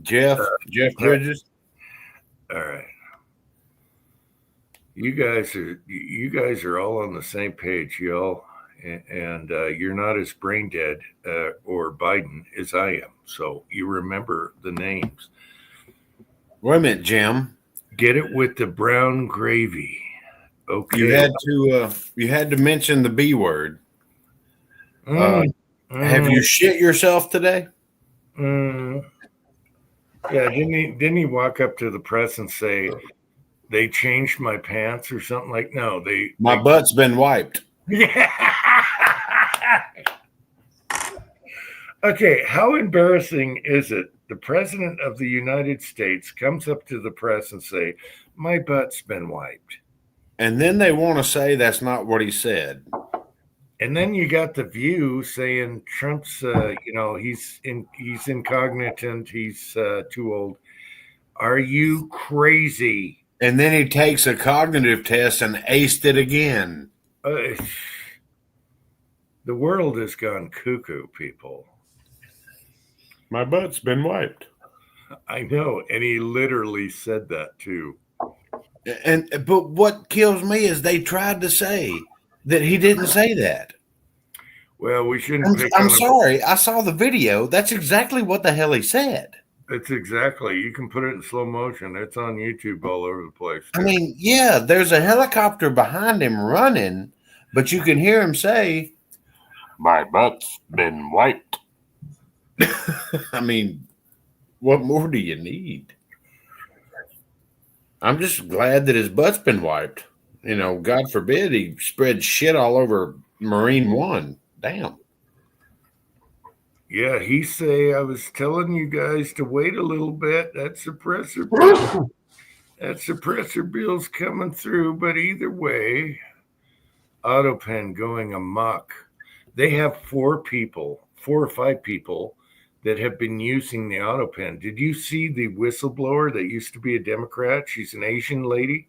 Jeff Bridges. All right. You guys are all on the same page, y'all. And you're not as brain dead or Biden as I am. So you remember the names. Wait a minute, Jim. Get it with the brown gravy. Okay. You had to mention the B word. Mm, Have you shit yourself today? Yeah, didn't he walk up to the press and say they changed my pants or something like? No, my butt's been wiped. Yeah. Okay, how embarrassing is it? The president of the United States comes up to the press and say, "My butt's been wiped," and then they want to say that's not what he said. And then you got the View saying Trump's, he's incognitant, he's too old. Are you crazy? And then he takes a cognitive test and aced it again. The world has gone cuckoo, people. My butt's been wiped. I know, and he literally said that too. But what kills me is they tried to say that he didn't say that. Well, we shouldn't. I'm sorry. I saw the video. That's exactly what the hell he said. It's exactly. You can put it in slow motion. It's on YouTube all over the place. I mean, yeah, there's a helicopter behind him running, but you can hear him say, "My butt's been wiped." I mean, what more do you need? I'm just glad that his butt's been wiped. God forbid he spread shit all over Marine One. Damn. Yeah, he say, I was telling you guys to wait a little bit. That suppressor bill's coming through. But either way, AutoPen going amok. They have 4 or 5 people that have been using the AutoPen. Did you see the whistleblower that used to be a Democrat? She's an Asian lady.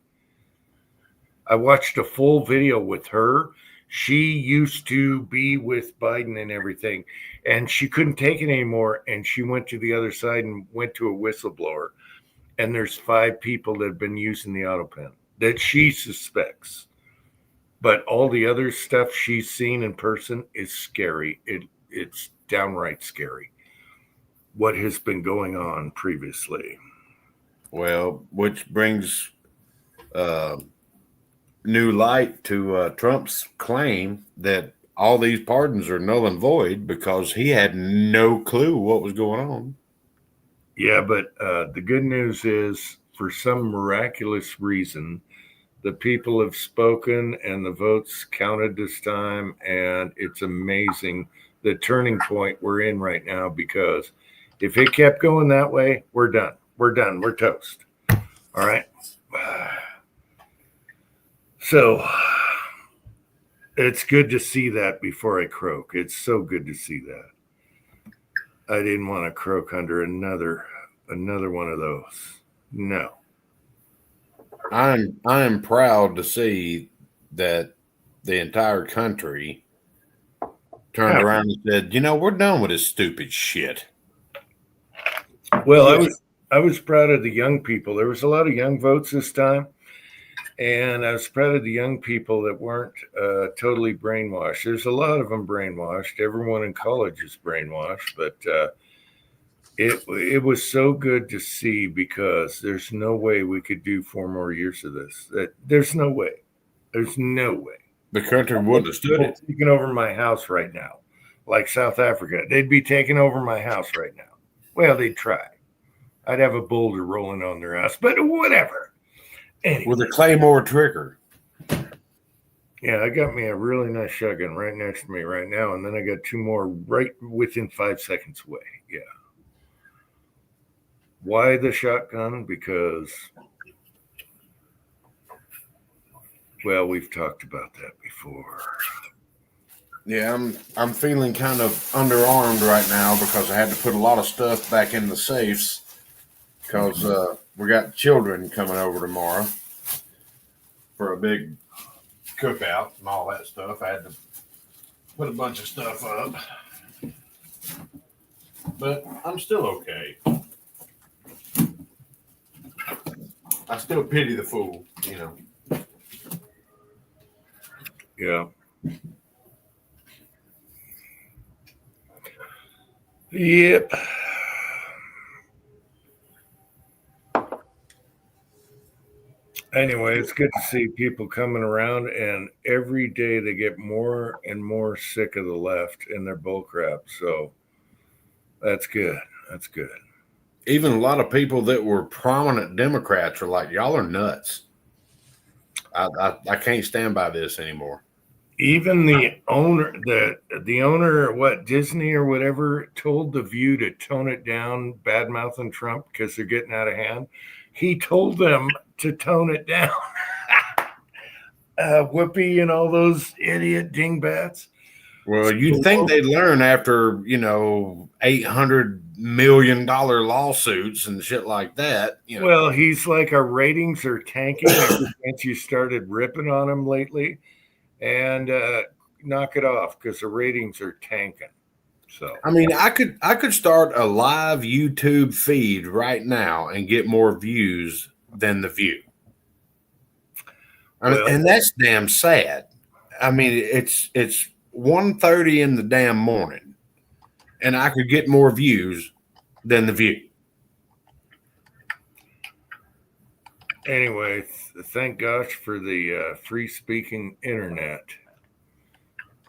I watched a full video with her. She used to be with Biden and everything, and she couldn't take it anymore. And she went to the other side and went to a whistleblower. And there's 5 people that have been using the AutoPen that she suspects. But all the other stuff she's seen in person is scary. It's downright scary. What has been going on previously. Well, which brings new light to Trump's claim that all these pardons are null and void because he had no clue what was going on. Yeah, but the good news is, for some miraculous reason, the people have spoken and the votes counted this time, and it's amazing the turning point we're in right now, because if it kept going that way, we're done. We're done. We're toast. All right. So it's good to see that before I croak. It's so good to see that. I didn't want to croak under another one of those. No. I'm proud to see that the entire country turned Yeah. around and said, you know, we're done with this stupid shit. Well, Yeah. I was proud of the young people. There was a lot of young votes this time, and I was proud of the young people that weren't totally brainwashed. There's a lot of them brainwashed. Everyone in college is brainwashed, but it was so good to see because there's no way we could do 4 more years of this. There's no way. There's no way. The country wouldn't have stood it. Taking over my house right now, like South Africa. They'd be taking over my house right now. Well, they'd try. I'd have a boulder rolling on their ass, but whatever. Anyway, With a Claymore trigger. yeah, I got me a really nice shotgun right next to me right now, and then I got 2 more right within 5 seconds away. Yeah. Why the shotgun? Because, well, we've talked about that before. Yeah, I'm feeling kind of underarmed right now because I had to put a lot of stuff back in the safes because we got children coming over tomorrow for a big cookout and all that stuff. I had to put a bunch of stuff up, but I'm still okay. I still pity the fool, you know. Yeah. Yep. Anyway, it's good to see people coming around, and every day they get more and more sick of the left and their bullcrap. So that's good. That's good. Even a lot of people that were prominent Democrats are like, y'all are nuts. I can't stand by this anymore. Even the owner, what, Disney or whatever, told The View to tone it down, bad mouthing Trump because they're getting out of hand. He told them to tone it down. Whoopi and all those idiot dingbats. Well, you'd think they'd learn after, you know, $800 million lawsuits and shit like that. You know. Well, he's like, our ratings are tanking ever since you started ripping on him lately. And knock it off because the ratings are tanking. So I mean, I could start a live YouTube feed right now and get more views than The View. I mean, and that's damn sad. I mean, it's 1:30 in the damn morning, and I could get more views than The View. Anyway, thank gosh for the free speaking internet,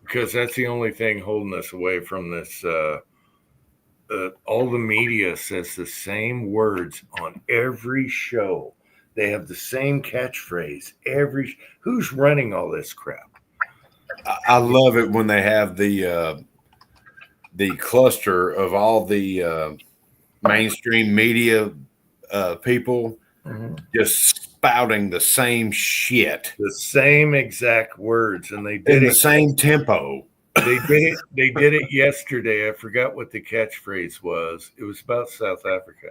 because that's the only thing holding us away from this. All the media says the same words on every show. They have the same catchphrase. Who's running all this crap? I love it when they have the cluster of all the mainstream media people just spouting the same shit, The same exact words, and they in did the it. same tempo. They did it yesterday. I forgot what the catchphrase was. It was about South Africa.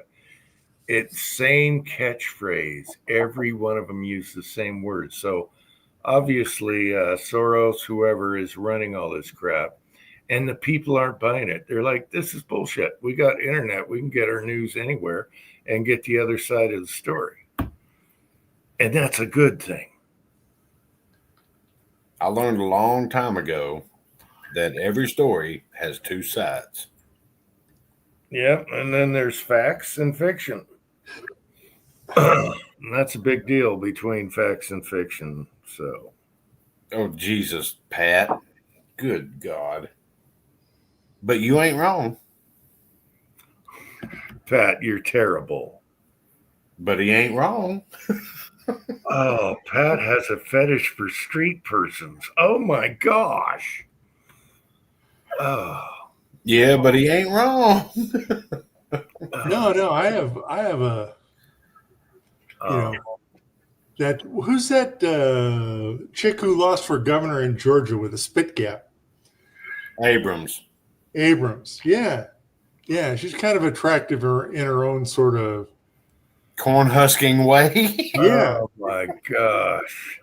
It's same catchphrase. Every one of them used the same words. So obviously, Soros, whoever is running all this crap, and the people aren't buying it. They're like, this is bullshit. We got internet. We can get our news anywhere and get the other side of the story. And that's a good thing. I learned a long time ago that every story has two sides. Yep. And then there's facts and fiction. And that's a big deal between facts and fiction. So, Oh, Jesus, Pat. Good God. But you ain't wrong. Pat, you're terrible. But he ain't wrong. Oh, Pat has a fetish for street persons. Oh my gosh. Oh. Yeah, but he ain't wrong. No, I have a you know that who's that chick who lost for governor in Georgia with a spit gap? Abrams. Abrams. Yeah, she's kind of attractive in her own sort of corn husking way. Yeah. Oh my gosh.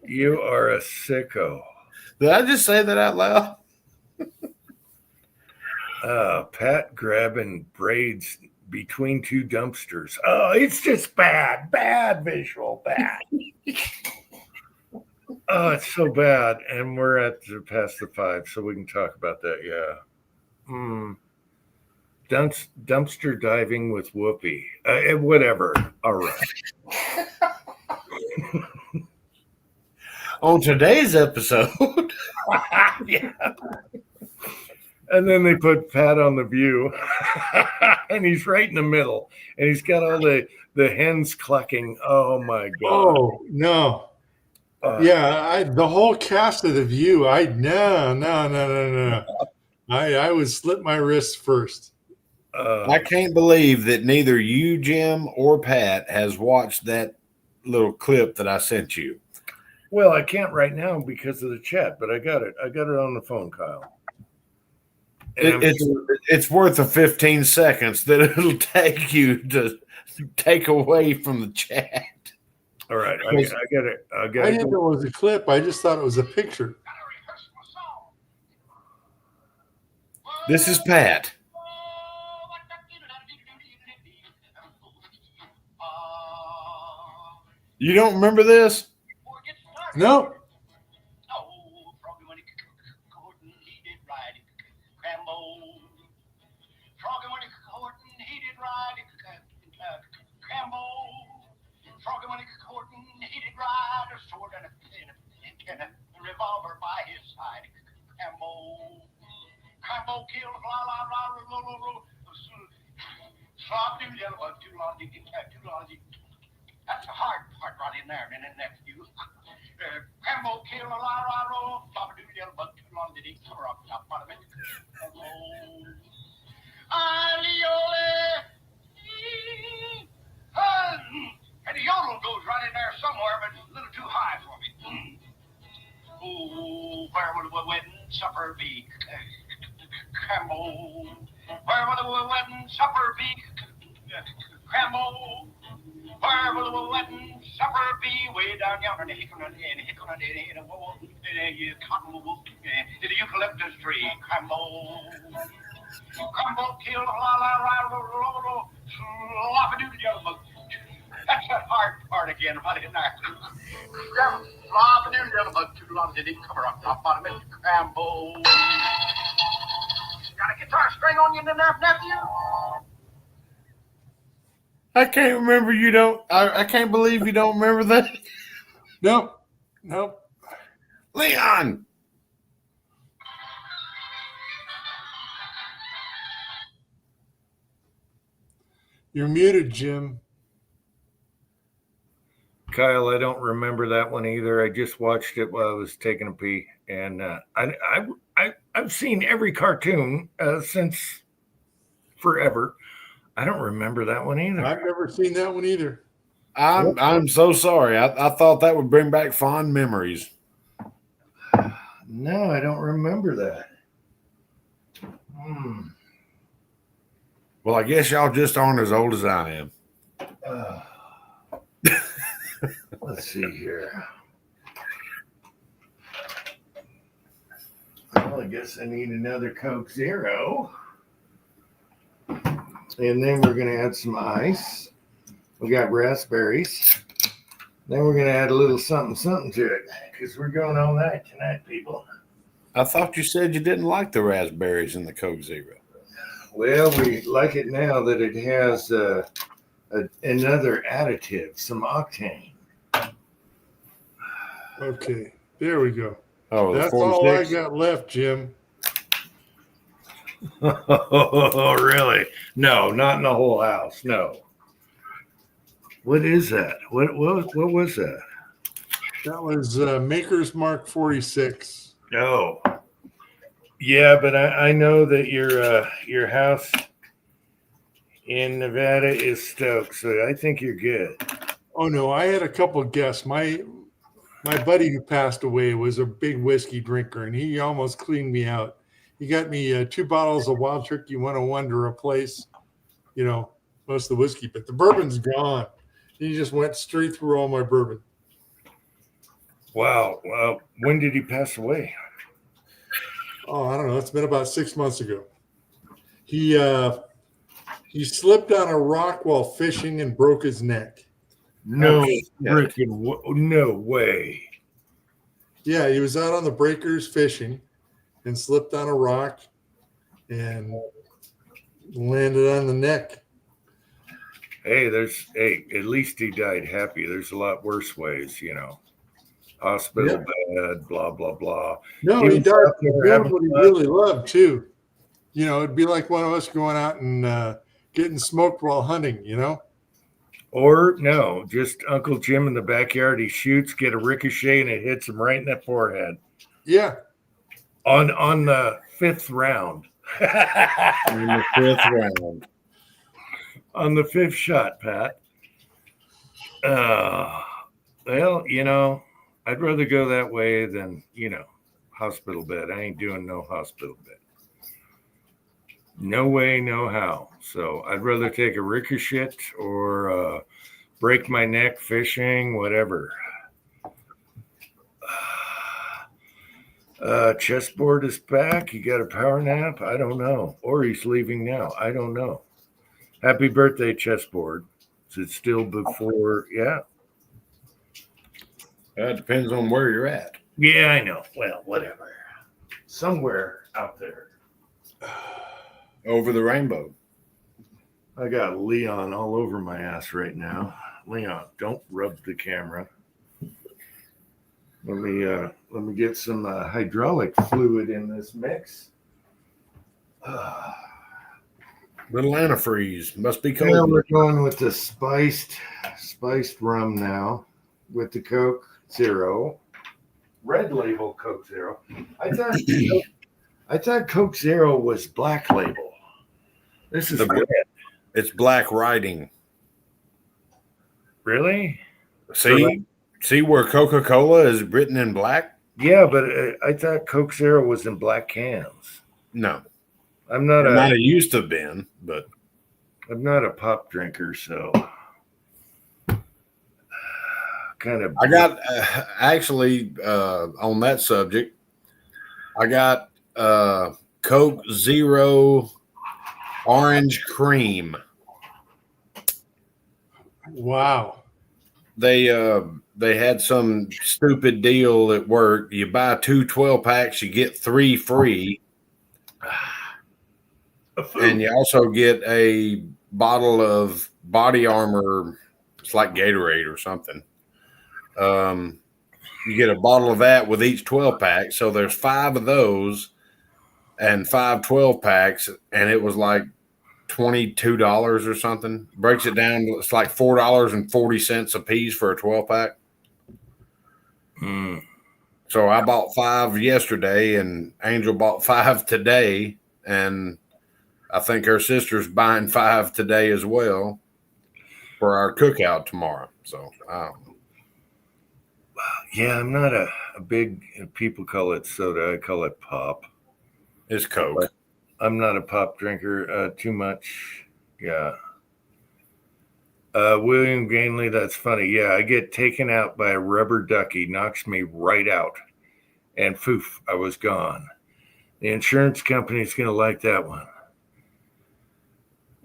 You are a sicko. Did I just say that out loud? Pat grabbing braids between two dumpsters. Oh, it's just bad. Bad visual. Bad. Oh, it's so bad. And we're at past the 5, so we can talk about that. Yeah. Dumpster diving with Whoopi. Whatever. All right. On today's episode, Yeah. And then they put Pat on the View, and he's right in the middle, and he's got all the hens clucking. Oh my god! Oh no. Yeah, the whole cast of The View. No. I would slit my wrists first. I can't believe that neither you, Jim, or Pat has watched that little clip that I sent you. Well, I can't right now because of the chat, but I got it. I got it on the phone, Kyle. And It's worth the 15 seconds that it'll take you to take away from the chat. all right, I got it. I got I it. didn't know it was a clip. I just thought it was a picture. This is Pat. You don't remember this? No. Revolver by his side. Cambo killed that's the hard part right in there, and then next you. Cambo killed a la la roll, flop do yell, but too long did he cover up top bottom it. Aliole. And the yodel goes right in there somewhere, but it's a little too high for me. Oh, where will the wedding supper be? Cambo. Where will the wedding supper be? Cambo. Where will the wedding supper be? Way down yonder in the cottonwood, in the eucalyptus tree. Cambo. Cambo killed la la la la la la. That's that hard part again, right in there. Too long did he cover up top bottom of Cambo. Got a guitar string on you in there, nephew? I can't remember. You don't. I can't believe you don't remember that. Nope. Leon. You're muted, Jim. Kyle, I don't remember that one either. I just watched it while I was taking a pee, and I've seen every cartoon since forever. I don't remember that one either. I've never seen that one either. I'm so sorry. I thought that would bring back fond memories. No, I don't remember that. Well, I guess y'all just aren't as old as I am. Let's see here. Well, I guess I need another Coke Zero. And then we're going to add some ice. We got raspberries. Then we're going to add a little something to it because we're going all night tonight, people. I thought you said you didn't like the raspberries in the Coke Zero. Well, we like it now that it has another additive, some octane. Okay, there we go. Oh, That's the all I 46? got left, Jim. Oh, really? No, not in the whole house. No. What is that? What was that? That was Maker's Mark 46. Oh, yeah, but I know that your house in Nevada is stoked, so I think you're good. Oh no, I had a couple of guests. My buddy who passed away was a big whiskey drinker, and he almost cleaned me out. He got me 2 bottles of Wild Turkey 101 to replace, most of the whiskey, but the bourbon's gone. He just went straight through all my bourbon. Wow. Well, when did he pass away? Oh, I don't know. It's been about 6 months ago. He slipped on a rock while fishing and broke his neck. No Yeah. freaking no way. Yeah, he was out on the breakers fishing and slipped on a rock and landed on the neck. Hey, at least he died happy. There's a lot worse ways, Hospital bed, blah blah blah. No, He he was died out there doing having what he fun. really loved too. It'd be like one of us going out and getting smoked while hunting. Or no, just Uncle Jim in the backyard. He shoots, get a ricochet, and it hits him right in the forehead Yeah, on the 5th round. In the 5th round. On the 5th shot, Pat. Well, I'd rather go that way than, hospital bed. I ain't doing no hospital bed. No way, no how. So I'd rather take a ricochet or break my neck fishing, whatever. Chessboard is back. He got a power nap? I don't know. Or he's leaving now. I don't know. Happy birthday, Chessboard. Is it still before? Yeah. That depends on where you're at. Yeah, I know. Well, whatever. Somewhere out there. Over the rainbow. I got Leon all over my ass right now. Leon, don't rub the camera. Let me get some hydraulic fluid in this mix. Little antifreeze. Must be Yeah, cold. we're going with the spiced rum now with the Coke Zero. Red label Coke Zero. I thought Coke Zero was black label. This is The- red. It's black writing. Really? See where Coca-Cola is written in black? Yeah, but I thought Coke Zero was in black cans. No. I'm not It might a have used to have been, but pop drinker, so kind of. I got actually on that subject, I got Coke Zero Orange Cream. wow. They had some stupid deal at work. You buy 2 12-packs, you get 3 free. And you also get a bottle of Body Armor. It's like Gatorade or something. You get a bottle of that with each 12-pack. So there's 5 of those and 5 12-packs. And it was like $22 or something. Breaks it down. It's like $4.40 a piece for a 12-pack. So I bought 5 yesterday and Angel bought 5 today. And I think her sister's buying 5 today as well for our cookout tomorrow. So, Yeah, I'm not a big. People call it soda. I call it pop. it's Coke. I'm not a pop drinker too much. Yeah. William Gainley, that's funny. Yeah, I get taken out by a rubber ducky, knocks me right out, and poof, I was gone. The insurance company's going to like that one.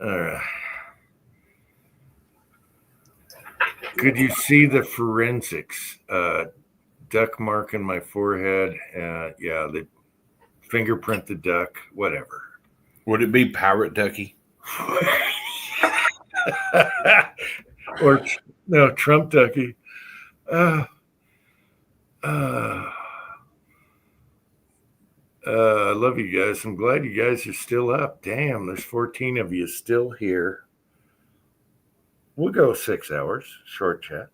All right. Could you see the forensics? Duck mark in my forehead. Yeah, the fingerprint the duck, whatever. Would it be Pirate Ducky? Or no, Trump ducky. I love you guys. I'm glad you guys are still up. Damn, there's 14 of you still here. We'll go 6 hours, short chat.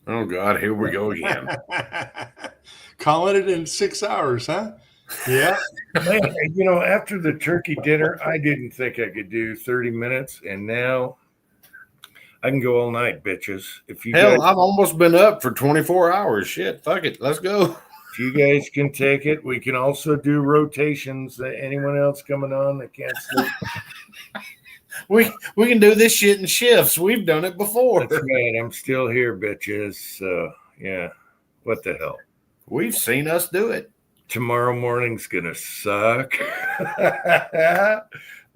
Oh, God, here we go again. Calling it in 6 hours, huh? Yeah. Man, after the turkey dinner, I didn't think I could do 30 minutes, and now I can go all night, bitches. If you Hell, guys, I've almost been up for 24 hours. Shit, fuck it. Let's go. if you guys can take it, we can also do rotations. Anyone else coming on that can't sleep? We can do this shit in shifts. We've done it before. That's right. I'm still here, bitches. So yeah, what the hell? We've seen us do it. Tomorrow morning's gonna suck.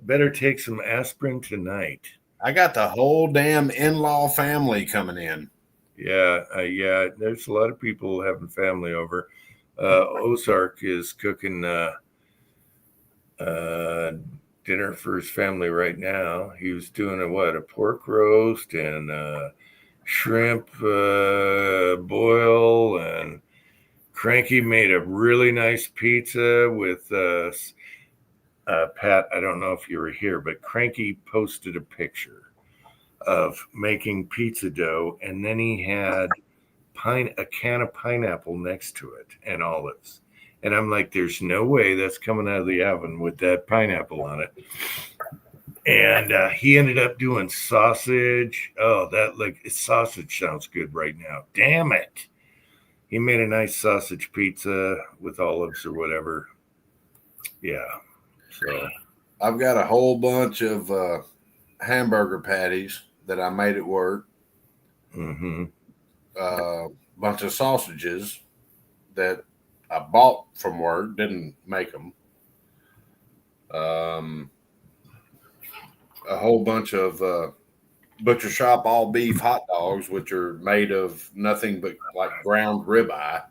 Better take some aspirin tonight. I got the whole damn in-law family coming in. Yeah, yeah. There's a lot of people having family over. Ozark is cooking dinner for his family right now. He was doing a pork roast and shrimp boil, and Cranky made a really nice pizza with Pat. I don't know if you were here, but Cranky posted a picture of making pizza dough, and then he had a can of pineapple next to it and olives. And I'm like, there's no way that's coming out of the oven with that pineapple on it. And he ended up doing sausage. Oh, sausage sounds good right now. Damn it. He made a nice sausage pizza with olives or whatever. Yeah. So I've got a whole bunch of hamburger patties that I made at work. mm-hmm. Bunch of sausages that I bought from work, didn't make them. A whole bunch of butcher shop all beef hot dogs, which are made of nothing but like ground ribeye.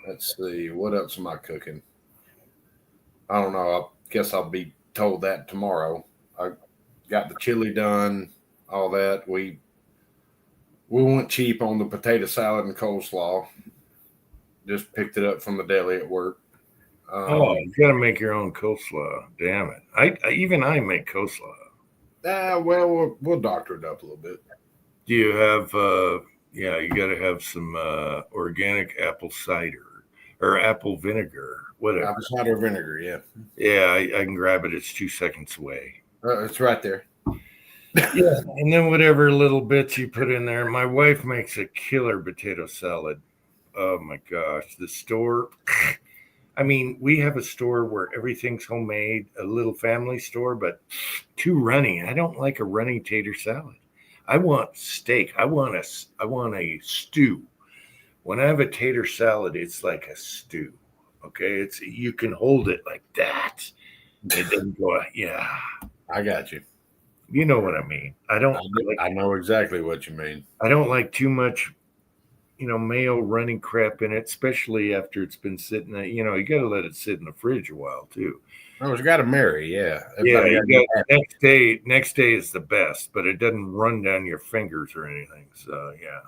Let's see, what else am I cooking? I don't know. I guess I'll be told that tomorrow. I got the chili done, all that. We went cheap on the potato salad and coleslaw. Just picked it up from the deli at work. You got to make your own coleslaw. Damn it. I make coleslaw. Well, we'll doctor it up a little bit. Do you have, you got to have some organic apple cider or apple vinegar, whatever. Apple cider vinegar, yeah. Yeah, I can grab it. It's 2 seconds away. It's right there. Yeah. And then whatever little bits you put in there. My wife makes a killer potato salad. Oh my gosh. The store. I mean, we have a store where everything's homemade, a little family store, but too runny. I don't like a runny tater salad. I want steak. I want a stew. When I have a tater salad, it's like a stew. Okay, you can hold it like that. It doesn't go. Yeah, I got you. You know what I mean. I know exactly what you mean. I don't like too much, mayo running crap in it, especially after it's been sitting there. You got to let it sit in the fridge a while too. Oh, it's got to marry, yeah. Yeah, next day is the best, but it doesn't run down your fingers or anything. So yeah.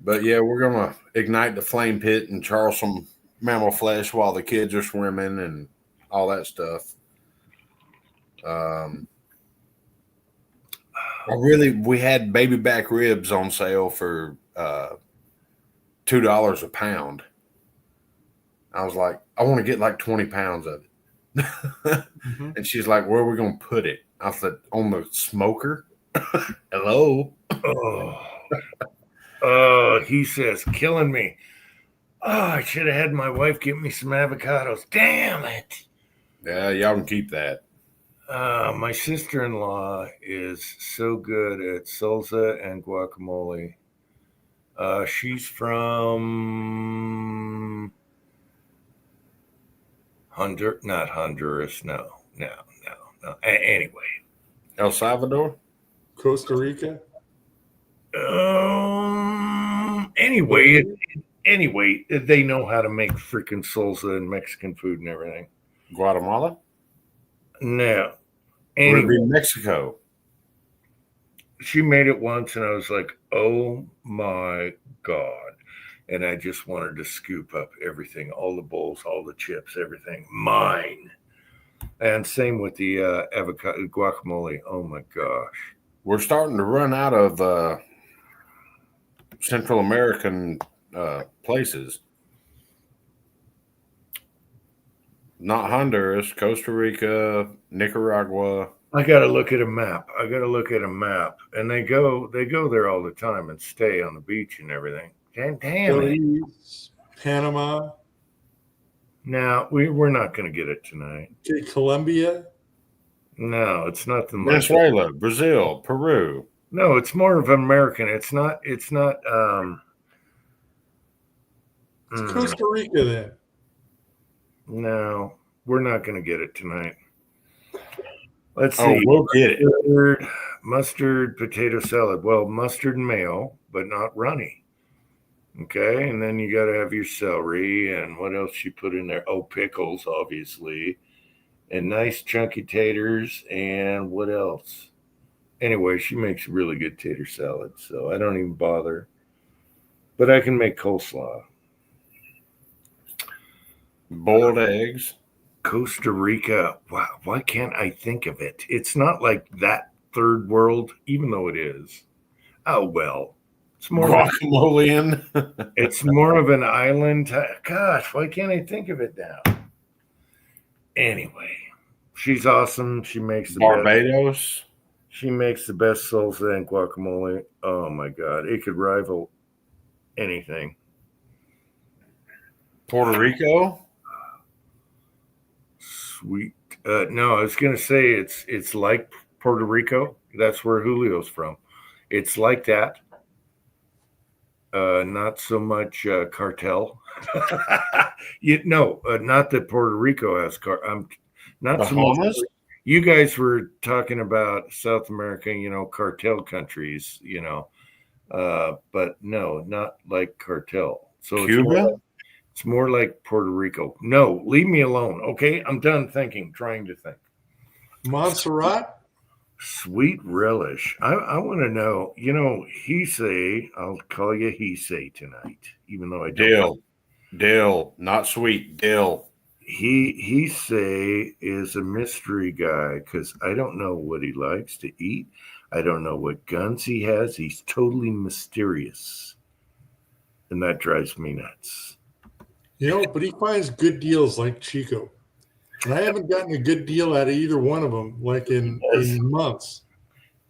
But yeah, we're gonna ignite the flame pit and char some mammal flesh while the kids are swimming and all that stuff. We had baby back ribs on sale for $2 a pound. I was like, I want to get like 20 pounds of it. Mm-hmm. And she's like, where are we going to put it? I said, on the smoker. Hello. He says, killing me. Oh, I should have had my wife get me some avocados. Damn it. Yeah, y'all can keep that. My sister-in-law is so good at salsa and guacamole. She's from not Honduras. No. Anyway. El Salvador? Costa Rica? Anyway, they know how to make freaking salsa and Mexican food and everything. Guatemala? No. Would it be Mexico? She made it once, and I was like, oh my God. And I just wanted to scoop up everything, all the bowls, all the chips, everything. Mine. And same with the avocado guacamole. Oh my gosh. We're starting to run out of Central American places. Not Honduras, Costa Rica, Nicaragua. I got to look at a map. And they go there all the time and stay on the beach and everything. Damn it. Panama. No, we're not going to get it tonight. Okay, Colombia. No, it's not the most. Venezuela, Brazil, Peru. No, it's more of American. It's not. It's Costa Rica then. No, we're not going to get it tonight. Let's Oh, see. we'll get it. Mustard, potato salad. Well, mustard and mayo, but not runny. Okay, and then you got to have your celery and what else you put in there? Oh, pickles, obviously, and nice chunky taters. And what else? Anyway, she makes really good tater salad, so I don't even bother. But I can make coleslaw. Boiled eggs. Costa Rica. Wow, why can't I think of it? It's not like that third world, even though it is. Oh well, it's more. Guacamole. It's more of an island. Gosh, why can't I think of it now? Anyway, she's awesome. She makes the Barbados. best. She makes the best salsa and guacamole. Oh my god, it could rival anything. Puerto Rico. Sweet. No, I was gonna say it's like Puerto Rico. That's where Julio's from. It's like that. Not so much cartel. Not that Puerto Rico has not so much. Bahamas. You guys were talking about South America, cartel countries, but no, not like cartel. So Cuba. It's more like Puerto Rico. No, leave me alone. Okay, I'm done trying to think. Montserrat. Sweet relish. I want to know, Hisei, I'll call you Hisei tonight, even though I don't. Dill, not sweet, dill. Hisei is a mystery guy because I don't know what he likes to eat. I don't know what guns he has. He's totally mysterious. And that drives me nuts. But he finds good deals like Chico. And I haven't gotten a good deal out of either one of them, like in months.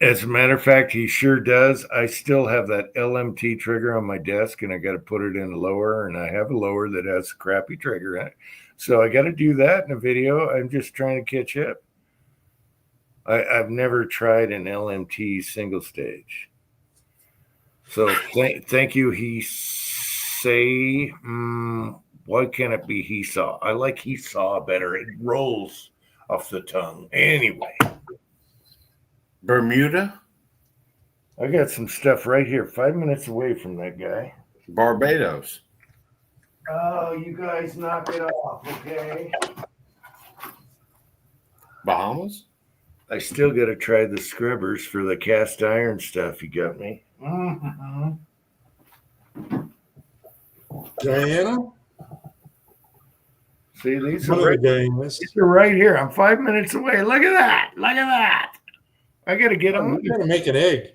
As a matter of fact, he sure does. I still have that LMT trigger on my desk, and I got to put it in a lower, and I have a lower that has a crappy trigger in it. So I got to do that in a video. I'm just trying to catch up. I've never tried an LMT single stage. So thank you, Hisei. Why can't it be he saw? I like he saw better. It rolls off the tongue. Anyway. Bermuda. I got some stuff right here, 5 minutes away from that guy. Barbados. Oh, you guys knock it off, okay? Bahamas. I still got to try the scrubbers for the cast iron stuff you got me. Mm-hmm. Guyana. See, these One are, of the Guyanas. these are right here. I'm 5 minutes away. Look at that. Look at that. I got to get on. You gotta make an egg.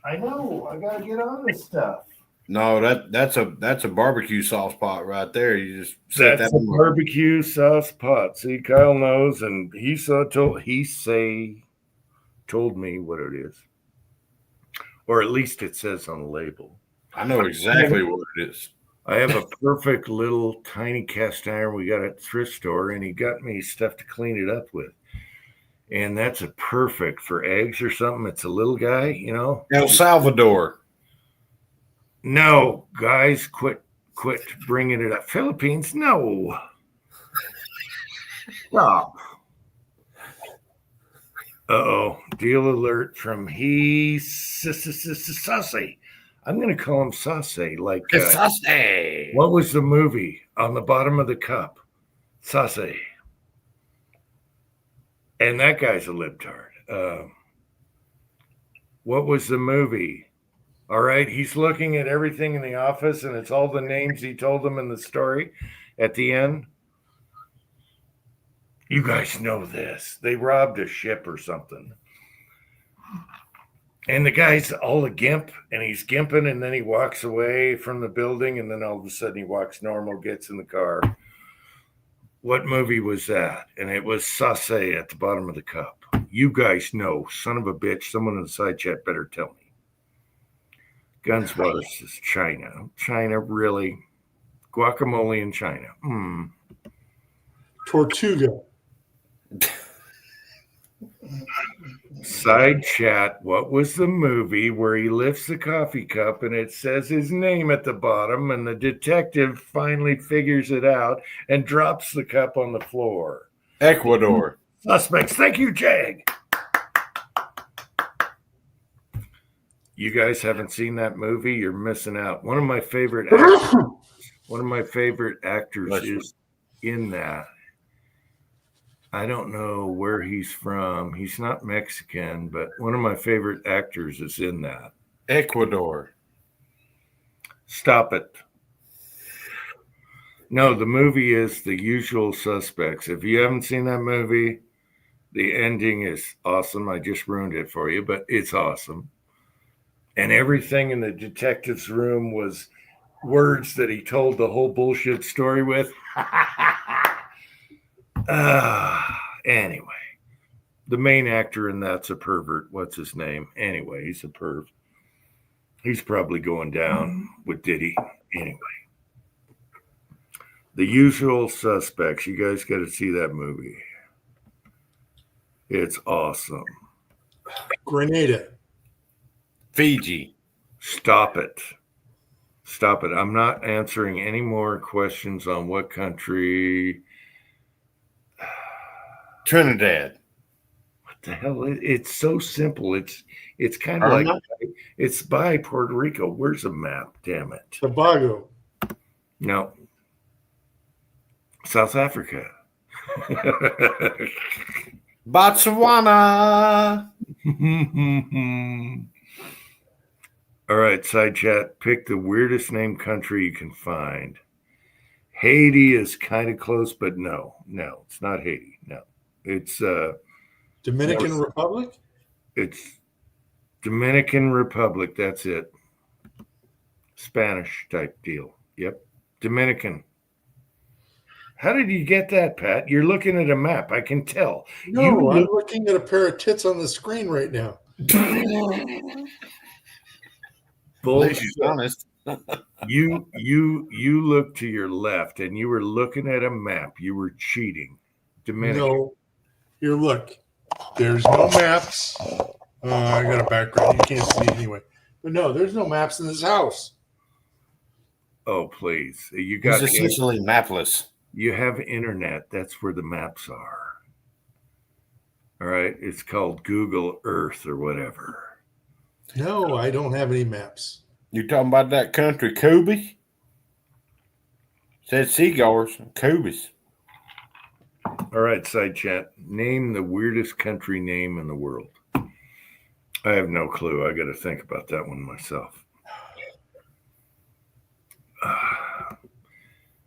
I know. I got to get on this stuff. No, that's a barbecue sauce pot right there. You just set That's that a on. barbecue sauce pot. See, Kyle knows, and he told me what it is, or at least it says on the label. I know exactly what it is. I have a perfect little tiny cast iron we got at the thrift store, and he got me stuff to clean it up with. And that's a perfect for eggs or something. It's a little guy, El Salvador. No, guys, quit bringing it up. Philippines, no. Stop. Uh-oh. Deal alert from Sase. I'm going to call him Sase. Like, Sase. what was the movie on the bottom of the cup? Sase. And that guy's a libtard. What was the movie? All right, he's looking at everything in the office, and it's all the names he told them in the story at the end. You guys know this. They robbed a ship or something. And the guy's all a gimp, and he's gimping, and then he walks away from the building, and then all of a sudden he walks normal, gets in the car. What movie was that? And it was Sase at the bottom of the cup. You guys know, son of a bitch. Someone in the side chat better tell me. Gunswater says China. China, really? Guacamole in China. Tortuga. Side chat. What was the movie where he lifts the coffee cup and it says his name at the bottom and the detective finally figures it out and drops the cup on the floor? Ecuador. Suspects. Thank you, Jag. You guys haven't seen that movie? You're missing out. One of my favorite actors Bless you. is in that. I don't know where he's from. He's not Mexican, but one of my favorite actors is in that. Ecuador. Stop it. No, the movie is The Usual Suspects. If you haven't seen that movie, the ending is awesome. I just ruined it for you, but it's awesome. And everything in the detective's room was words that he told the whole bullshit story with. Anyway, the main actor in that's a pervert. What's his name? Anyway, he's a perv. He's probably going down with Diddy. Anyway, The Usual Suspects. You guys got to see that movie. It's awesome. Grenada. Fiji. Stop it. Stop it. I'm not answering any more questions on what country. Trinidad. What the hell? It's so simple. It's kind of like it's by Puerto Rico. Where's a map? Damn it. Tobago. No. South Africa. Botswana. All right, side chat. Pick the weirdest named country you can find. Haiti is kind of close, but no, it's not Haiti. No, it's Dominican Republic. It's Dominican Republic. That's it. Spanish type deal. Yep, Dominican. How did you get that, Pat? You're looking at a map. I can tell. No, I'm looking at a pair of tits on the screen right now. She's honest. You look to your left and you were looking at a map. You were cheating. Dominican. No. Here, look. There's no maps. I got a background. You can't see anyway. But no, there's no maps in this house. Oh, please. You got It's essentially mapless. You have internet. That's where the maps are. All right. It's called Google Earth or whatever. No, I don't have any maps. You talking about that country, Kobe? Said seagulls, Kobe's. All right, side chat. Name the weirdest country name in the world. I have no clue. I got to think about that one myself.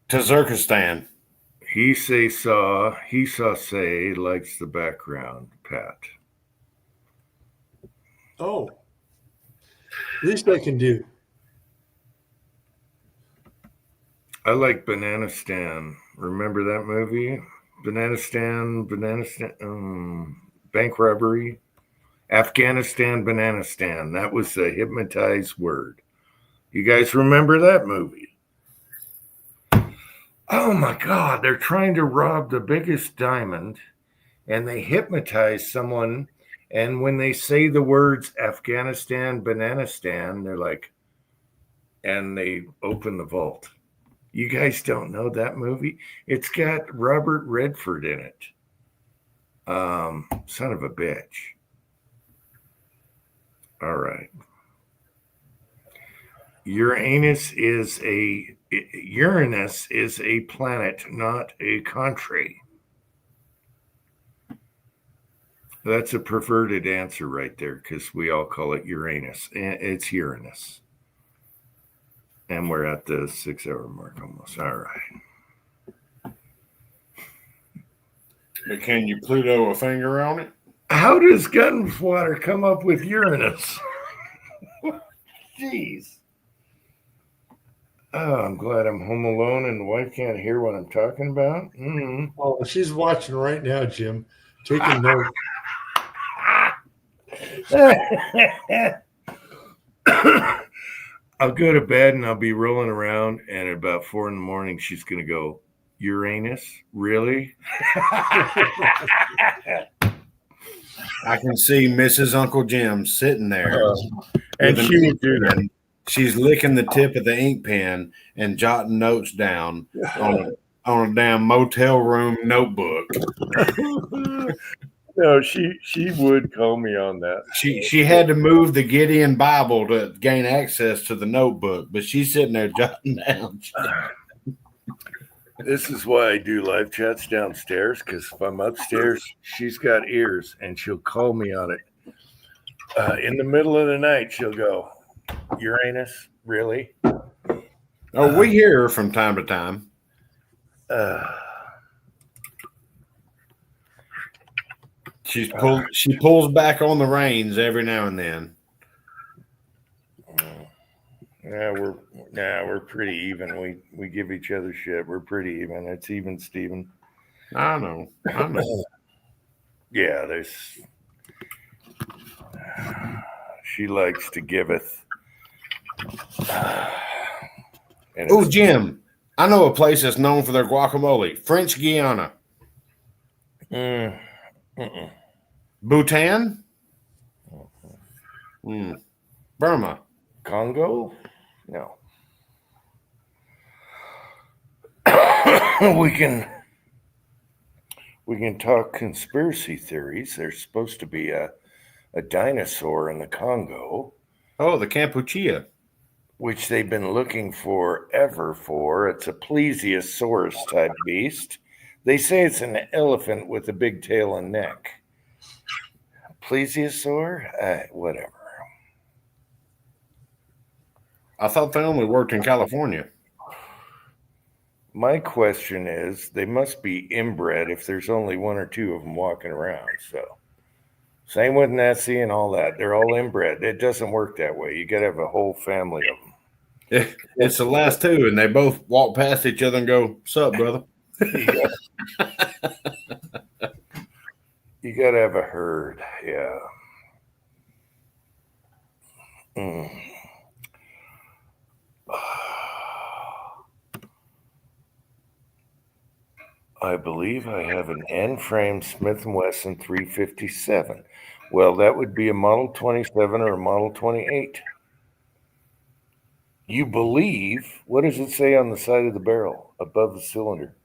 Tajikistan. He saw say likes the background, Pat. Oh. Least I can do. I like Bananistan. Remember that movie? Bananistan, bank robbery. Afghanistan, Bananistan. That was the hypnotized word. You guys remember that movie? Oh my God, they're trying to rob the biggest diamond and they hypnotize someone. And when they say the words Afghanistan, Bananistan, they're like, and they open the vault. You guys don't know that movie? It's got Robert Redford in it. Son of a bitch. All right. Uranus is a planet, not a country. That's a perverted answer right there because we all call it Uranus. It's Uranus. And we're at the 6-hour mark almost. All right. But can you Pluto a finger on it? How does Gunwater come up with Uranus? Jeez. Oh, I'm glad I'm home alone and the wife can't hear what I'm talking about. Mm-hmm. Oh, she's watching right now, Jim. Taking notes. I'll go to bed and I'll be rolling around, and at about 4 a.m, she's going to go, Uranus? Really? I can see Mrs. Uncle Jim sitting there. And with an she would ink do that. pen. She's licking the tip of the ink pen and jotting notes down on a damn motel room notebook. No, she would call me on that. She had to move the Gideon Bible to gain access to the notebook, but she's sitting there jotting down. This is why I do live chats downstairs, because if I'm upstairs, she's got ears and she'll call me on it. In the middle of the night, she'll go, Uranus? Really? Oh, we hear her from time to time. She pulls back on the reins every now and then. We're pretty even. We give each other shit. We're pretty even. It's even, Steven. I know. Yeah, she likes to giveth. Oh, Jim, I know a place that's known for their guacamole. French Guiana. Bhutan? Burma. Congo? No. we can talk conspiracy theories. There's supposed to be a dinosaur in the Congo. Oh, the Kampuchea. Which they've been looking forever for. It's a plesiosaurus type beast. They say it's an elephant with a big tail and neck. Plesiosaur? Whatever. I thought they only worked in California. My question is, they must be inbred if there's only one or two of them walking around. So, same with Nessie and all that. They're all inbred. It doesn't work that way. You got to have a whole family of them. It's the last two, and they both walk past each other and go, "Sup, brother?" You got to have a herd. Yeah. I believe I have an N-frame Smith & Wesson 357. Well, that would be a Model 27 or a Model 28. You believe? What does it say on the side of the barrel above the cylinder?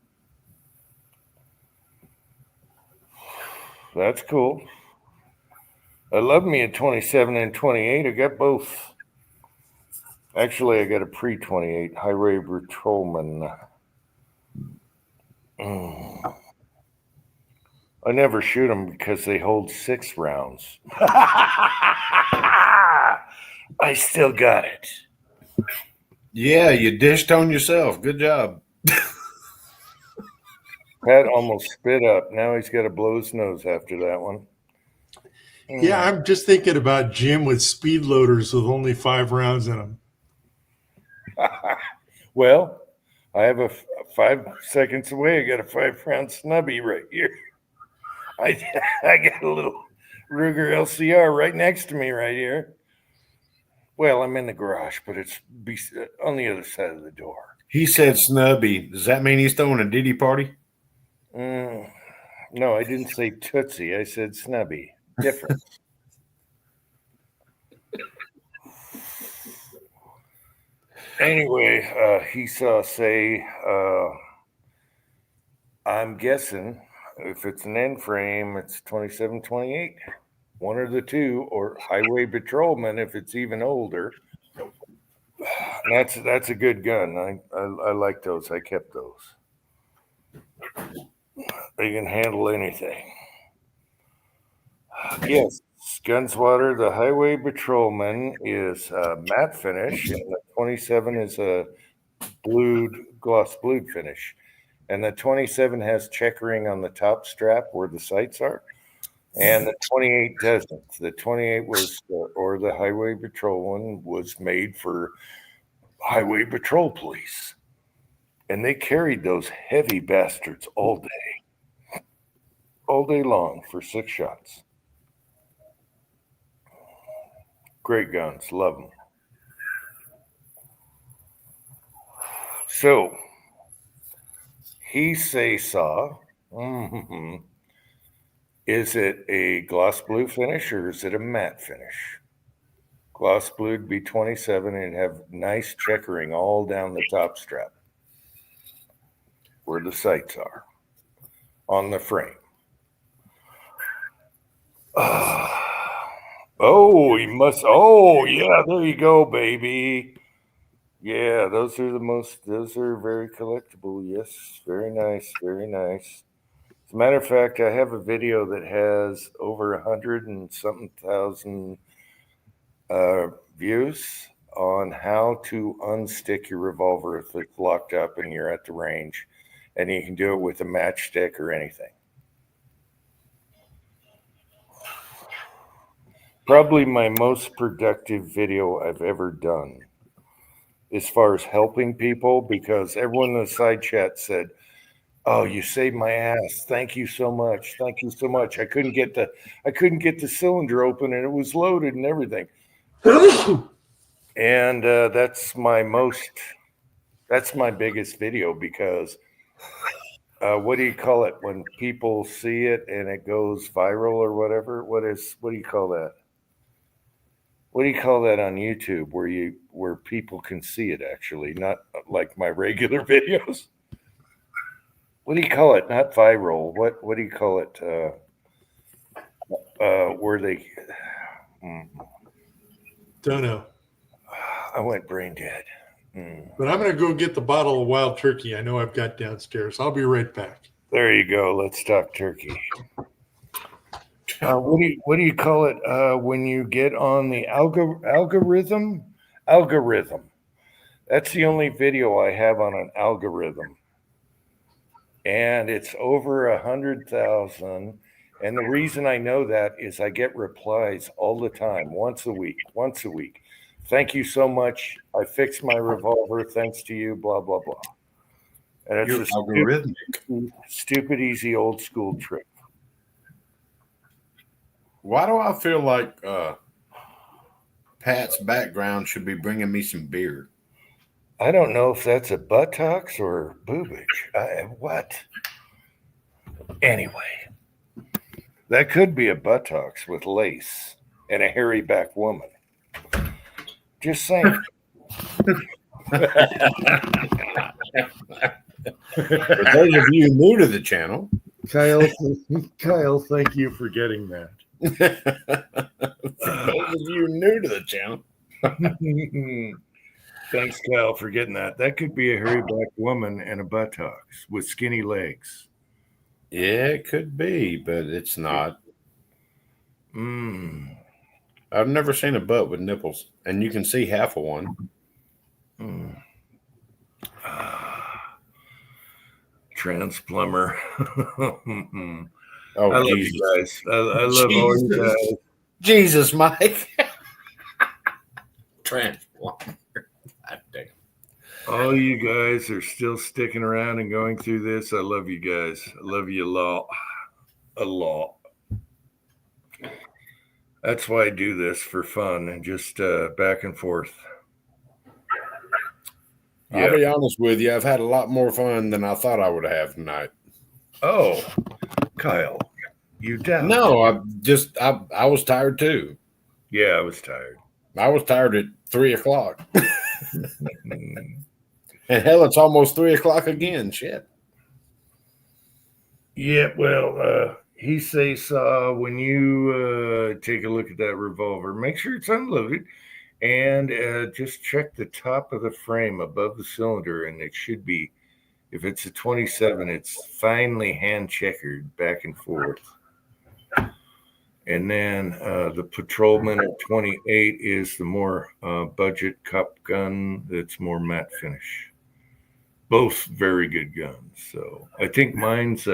That's cool. I love me a 27 and 28. I got both. Actually, I got a pre-28 Highway Patrolman. I never shoot them because they hold 6 rounds. I still got it. Yeah, you dished on yourself. Good job. Pat almost spit up. Now he's got to blow his nose after that one. Yeah, I'm just thinking about Jim with speed loaders with only 5 rounds in them. Well, I have a 5 seconds away. I got a 5-round snubby right here. I got a little Ruger LCR right next to me right here. Well, I'm in the garage, but it's on the other side of the door. He said snubby. Does that mean he's throwing a Diddy party? No, I didn't say Tootsie. I said snubby. Different. Anyway, he saw say, I'm guessing if it's an N frame, it's 27, 28. One of the two, or Highway Patrolman if it's even older. That's a good gun. I like those. I kept those. They can handle anything. Yes, Gunswatter, the Highway Patrolman is matte finish, and the 27 is a gloss blued finish. And the 27 has checkering on the top strap where the sights are. And the 28 doesn't. The 28 was, or the Highway Patrol one, was made for Highway Patrol police. And they carried those heavy bastards all day long for 6 shots. Great guns. Love them. So he say saw. Mhm. Is it a gloss blue finish or is it a matte finish? Gloss blue would be 27 and have nice checkering all down the top strap where the sights are on the frame. Oh, he must. Oh, yeah, there you go, baby. Yeah, those are very collectible. Yes, very nice, very nice. As a matter of fact, I have a video that has over 100 and something thousand views on how to unstick your revolver if it's locked up and you're at the range. And you can do it with a matchstick or anything. Probably my most productive video I've ever done as far as helping people, because everyone in the side chat said, "Oh, you saved my ass. Thank you so much. Thank you so much. I couldn't get the cylinder open and it was loaded and everything." And that's my biggest video, because what do you call it when people see it and it goes viral or whatever? What do you call that? What do you call that on YouTube where people can see it actually, not like my regular videos? What do you call it? Not viral. What do you call it? Where they Don't know. I went brain dead. But I'm going to go get the bottle of wild turkey I know I've got downstairs. I'll be right back. There you go. Let's talk turkey. What do you call it when you get on the algorithm? Algorithm. That's the only video I have on an algorithm, and it's over 100,000. And the reason I know that is I get replies all the time, once a week. Thank you so much. I fixed my revolver thanks to you. Blah blah blah. And it's You're a algorithmic. stupid, easy, old school trick. Why do I feel like Pat's background should be bringing me some beer? I don't know if that's a buttocks or boobage. What? Anyway, that could be a buttocks with lace and a hairy back woman. Just saying. For those of you new to the channel, Kyle, thank you for getting that. for those of you new to the channel, Thanks, Kyle, for getting that. That could be a hairy back woman and a buttocks with skinny legs. yeah, it could be, but it's not. I've never seen a butt with nipples, and you can see half of one. Trans plumber. Oh, I love Jesus. you guys. I love all you guys. Jesus, Mike. Transplant. God damn. All you guys are still sticking around and going through this. I love you guys. I love you a lot. A lot. That's why I do this, for fun and just back and forth. I'll be honest with you. I've had a lot more fun than I thought I would have tonight. Oh, Kyle, you down? No, I was tired too. Yeah, I was tired. I was tired at 3:00. And hell, it's almost 3:00 again. Shit. Yeah, well, he says when you take a look at that revolver, make sure it's unloaded and just check the top of the frame above the cylinder, and it should be, if it's a 27, it's finely hand checkered back and forth. And then the Patrolman at 28 is the more budget cup gun that's more matte finish. Both very good guns. So I think mine's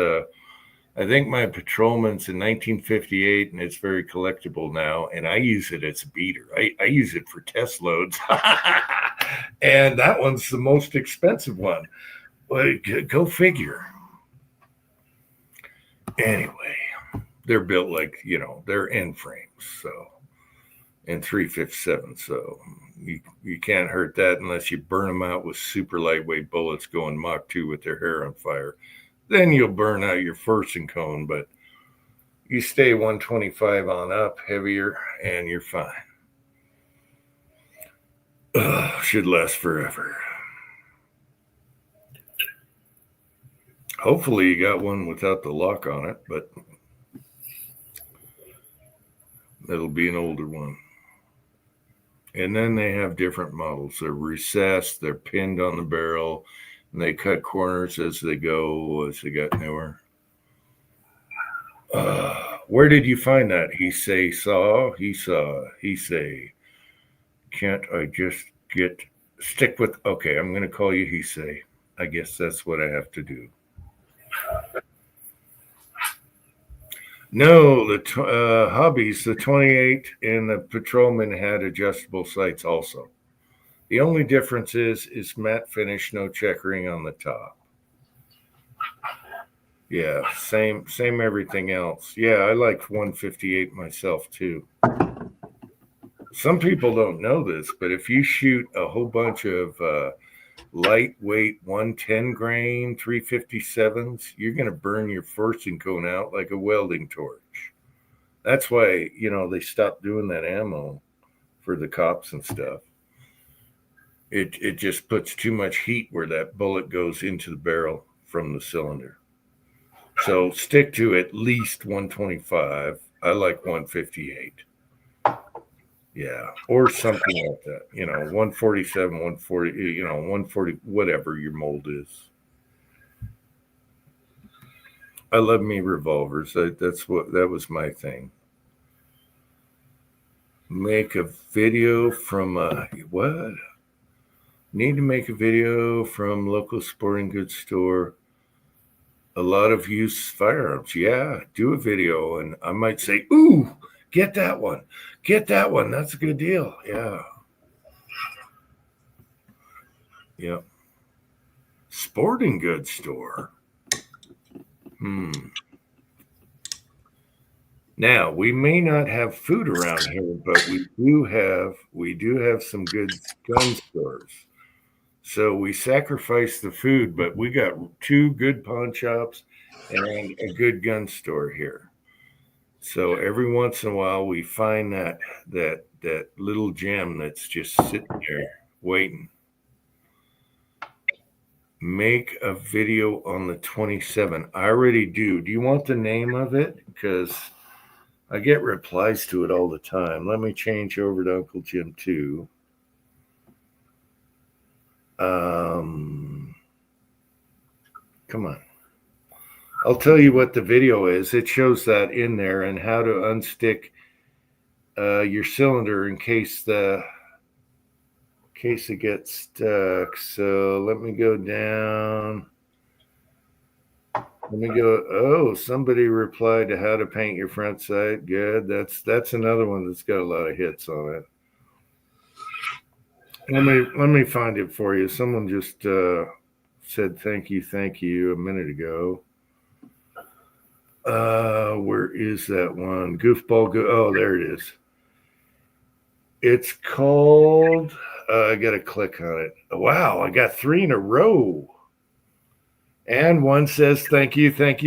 I think my Patrolman's in 1958, and it's very collectible now, and I use it as a beater. I use it for test loads. And that one's the most expensive one. Well, go figure. Anyway, they're built like, they're end frames. So and 357. So you can't hurt that unless you burn them out with super lightweight bullets going Mach 2 with their hair on fire. Then you'll burn out your forcing cone, but you stay 125 on up, heavier, and you're fine. Should last forever. Hopefully you got one without the lock on it, but it'll be an older one. And then they have different models. They're recessed, they're pinned on the barrel, and they cut corners as they go, as they get newer. Where did you find that? He say, saw, he saw, he say. Can't I just stick with, okay, I'm going to call you he say. I guess that's what I have to do. No, the hobbies, the 28 and the Patrolman had adjustable sights also. The only difference is matte finish, no checkering on the top. Yeah, same everything else. Yeah, I like 158 myself too. Some people don't know this, but if you shoot a whole bunch of lightweight 110 grain 357s, you're going to burn your forcing cone out like a welding torch. That's why, they stopped doing that ammo for the cops and stuff. It just puts too much heat where that bullet goes into the barrel from the cylinder. So stick to at least 125. I like 158. Yeah, or something like that. 147, 140, 140, whatever your mold is. I love me revolvers. That was my thing. Make a video from what? Need to make a video from local sporting goods store. A lot of used firearms. Yeah, do a video, and I might say, "Ooh, get that one. Get that one. That's a good deal." Yeah. Yep. Sporting goods store. Now, we may not have food around here, but we do have some good gun stores. So we sacrificed the food, but we got 2 good pawn shops and a good gun store here. So every once in a while we find that little gem that's just sitting there waiting. Make a video on the 27. I already do. Do you want the name of it? Because I get replies to it all the time. Let me change over to Uncle Jim 2. Come on. I'll tell you what the video is. It shows that in there and how to unstick your cylinder in case it gets stuck. So let me go down. Let me go. Oh, somebody replied to how to paint your front sight. Good. That's another one that's got a lot of hits on it. Let me find it for you. Someone just said thank you a minute ago. Where is that one? Goofball. Oh, there it is. It's called. I got to click on it. Wow, I got 3 in a row. And one says thank you. All right.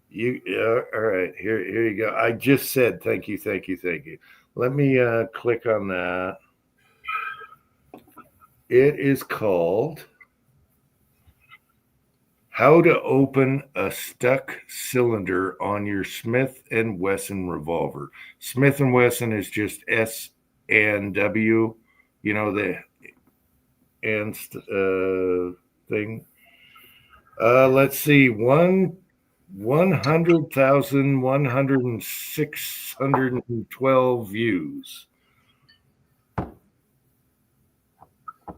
Here you go. I just said thank you. Let me click on that. It is called How to Open a Stuck Cylinder on Your Smith & Wesson Revolver. Smith & Wesson is just S&W, the and thing. Let's see, 100,106 views.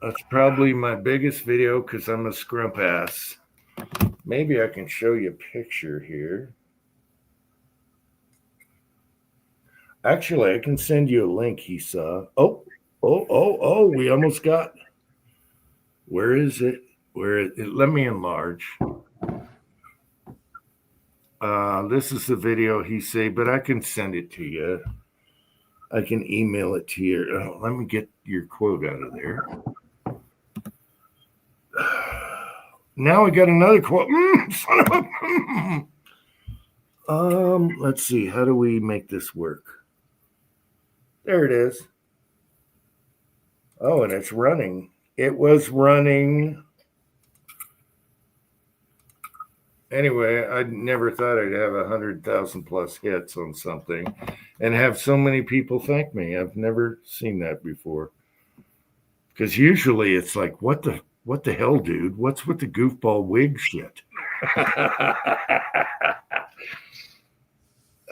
That's probably my biggest video because I'm a scrump ass. Maybe I can show you a picture here. Actually, I can send you a link he saw. Oh, we almost got. Where is it? Let me enlarge. This is the video he say, but I can send it to you. I can email it to you. Oh, let me get your quote out of there. Now we got another quote. Son of a. Let's see. How do we make this work? There it is. Oh, and it's running. It was running. Anyway, I never thought I'd have 100,000 plus hits on something and have so many people thank me. I've never seen that before. Because usually it's like, what the hell, dude? What's with the goofball wig shit?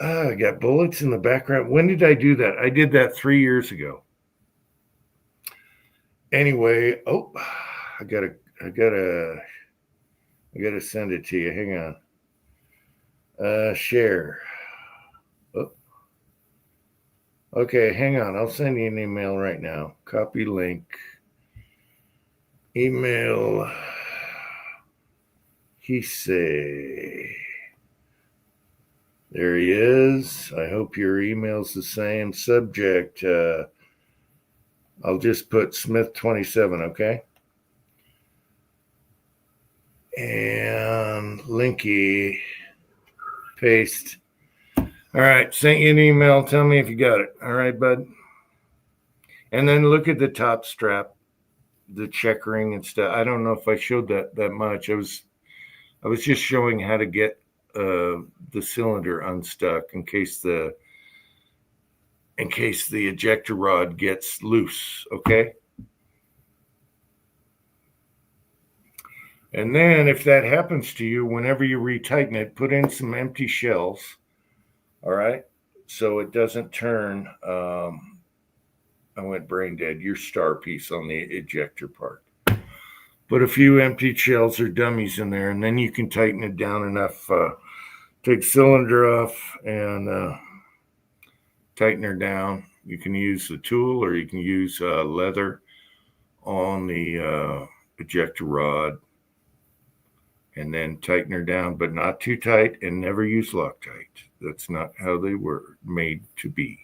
I got bullets in the background. When did I do that? I did that 3 years ago. Anyway, I gotta send it to you. Hang on. Share. Oh. Okay, hang on. I'll send you an email right now. Copy link. Email. He say. There he is. I hope your email's the same. Subject. I'll just put Smith 27, okay? And Linky, paste. All right, sent you an email. Tell me if you got it. All right, bud. And then look at the top strap, the checkering and stuff. I don't know if I showed that much. I was just showing how to get the cylinder unstuck in case the ejector rod gets loose. Okay. And then if that happens to you, whenever you retighten it, put in some empty shells, all right? So it doesn't turn, I went brain dead, your star piece on the ejector part. Put a few empty shells or dummies in there, and then you can tighten it down enough. Take cylinder off and tighten her down. You can use the tool or you can use leather on the ejector rod. And then tighten her down, but not too tight, and never use Loctite. That's not how they were made to be.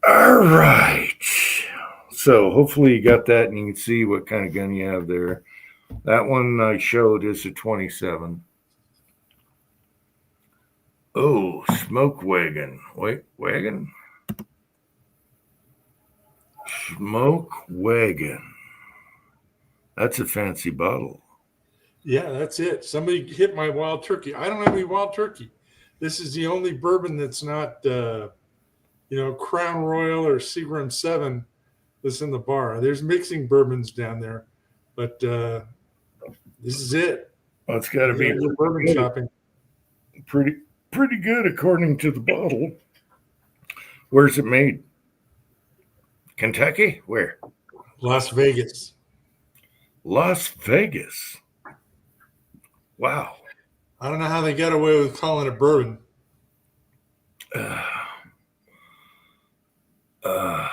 All right. So hopefully you got that, and you can see what kind of gun you have there. That one I showed is a 27. Oh, smoke wagon. Wait, wagon? Smoke wagon. That's a fancy bottle. Yeah, that's it. Somebody hit my wild turkey. I don't have any wild turkey. This is the only bourbon that's not, Crown Royal or Seagram 7 that's in the bar. There's mixing bourbons down there, but this is it. Well, it's got to be bourbon shopping. Pretty good according to the bottle. Where's it made? Kentucky? Where? Las Vegas. Las Vegas. Wow. I don't know how they got away with calling it bourbon. All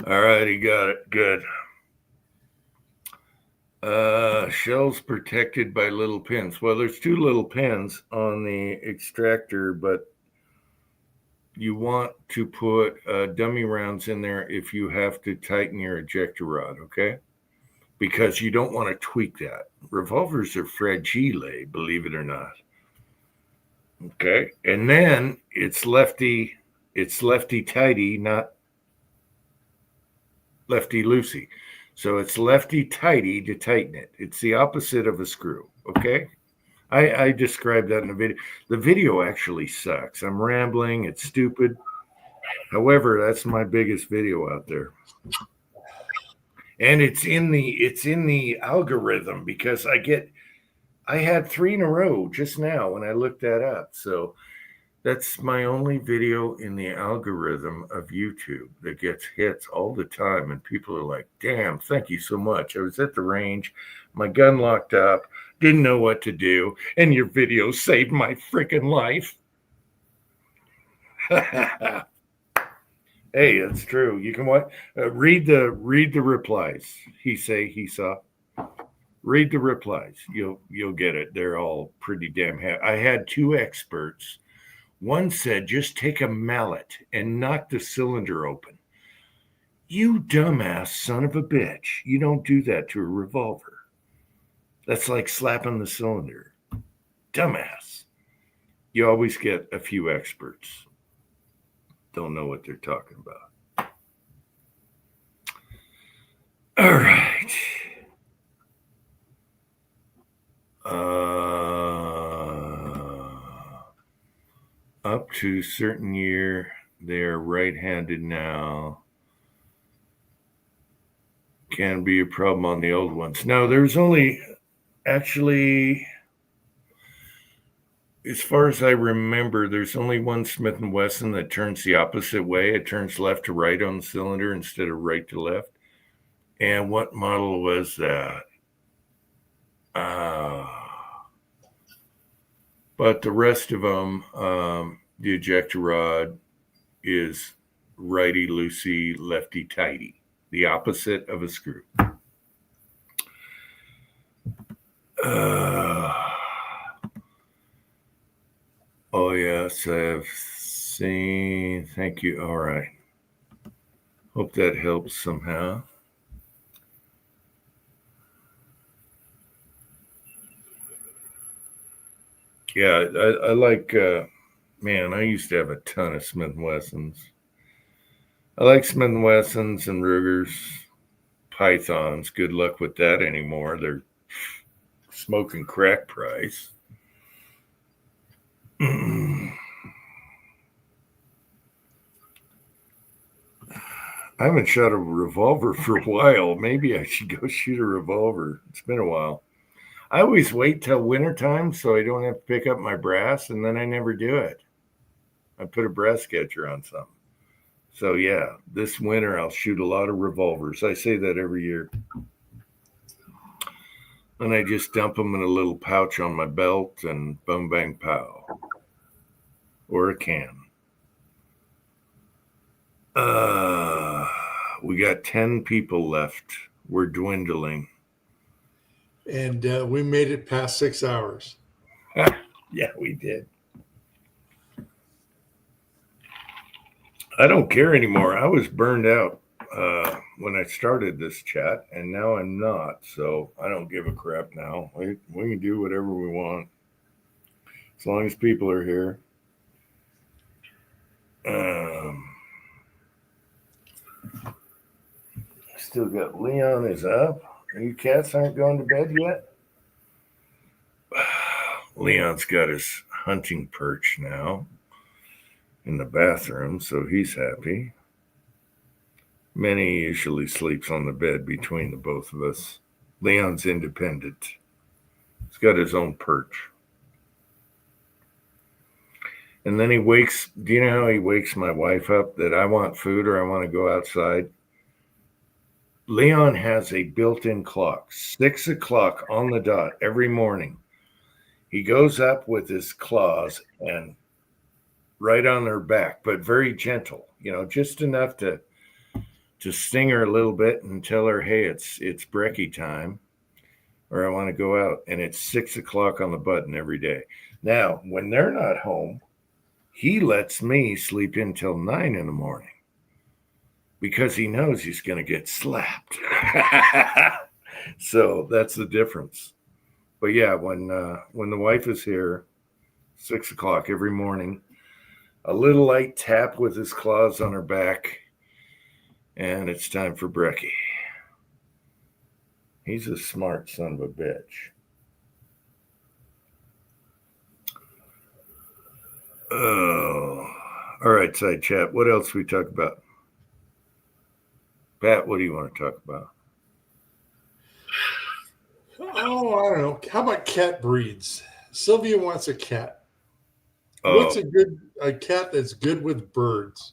right, he got it. Good. Shells protected by little pins. Well, there's 2 little pins on the extractor, but you want to put dummy rounds in there if you have to tighten your ejector rod, okay? Because you don't want to tweak that. Revolvers are fragile, believe it or not. Okay. And then it's lefty tighty, not lefty loosey. So it's lefty tighty to tighten it. It's the opposite of a screw. Okay. I described that in the video. The video actually sucks. I'm rambling. It's stupid. However, that's my biggest video out there. And it's in the algorithm because I had 3 in a row just now when I looked that up. So that's my only video in the algorithm of YouTube that gets hits all the time. And people are like, damn, thank you so much. I was at the range, my gun locked up, didn't know what to do, and your video saved my freaking life. Hey, that's true. You can what? Read the replies. He say, he saw. Read the replies. You'll get it. They're all pretty damn happy. I had two experts. One said, just take a mallet and knock the cylinder open. You dumbass son of a bitch. You don't do that to a revolver. That's like slapping the cylinder. Dumbass. You always get a few experts. Don't know what they're talking about. All right. Up to certain year, they are right-handed now. Can be a problem on the old ones. No, there's only actually, as far as I remember, there's only one Smith & Wesson that turns the opposite way. It turns left to right on the cylinder instead of right to left. And what model was that? But the rest of them, the ejector rod is righty loosey, lefty tighty, the opposite of a screw. Oh, yes, I've seen. Thank you. All right. Hope that helps somehow. Yeah, I like, man, I used to have a ton of Smith & Wessons. I like Smith & Wessons and Rugers, Pythons. Good luck with that anymore. They're smoking crack price. I haven't shot a revolver for a while. Maybe I should go shoot a revolver. It's been a while. I always wait till wintertime so I don't have to pick up my brass, and then I never do it. I put a brass catcher on something. So, yeah, this winter I'll shoot a lot of revolvers. I say that every year. And I just dump them in a little pouch on my belt and boom, bang, pow. Or a can. We got 10 people left. We're dwindling. And we made it past 6 hours. Yeah, we did. I don't care anymore. I was burned out when I started this chat, and now I'm not. So I don't give a crap now. We can do whatever we want as long as people are here. Still got Leon is up. You cats aren't going to bed yet? Leon's got his hunting perch now in the bathroom, so he's happy. Manny usually sleeps on the bed between the both of us. Leon's independent. He's got his own perch. And then he wakes, do you know how he wakes my wife up that I want food or I want to go outside? Leon has a built-in clock, 6 o'clock on the dot every morning. He goes up with his claws and right on her back, but very gentle, just enough to sting her a little bit and tell her, hey, it's brekkie time, or I want to go out. And it's 6 o'clock on the button every day. Now, when they're not home, he lets me sleep in till 9 in the morning because he knows he's going to get slapped. So that's the difference. But yeah, when the wife is here, 6 o'clock every morning, a little light tap with his claws on her back, and it's time for brekkie. He's a smart son of a bitch. Oh, all right, side chat. What else we talk about? Pat, what do you want to talk about? Oh, I don't know. How about cat breeds? Sylvia wants a cat. Oh. What's a cat that's good with birds?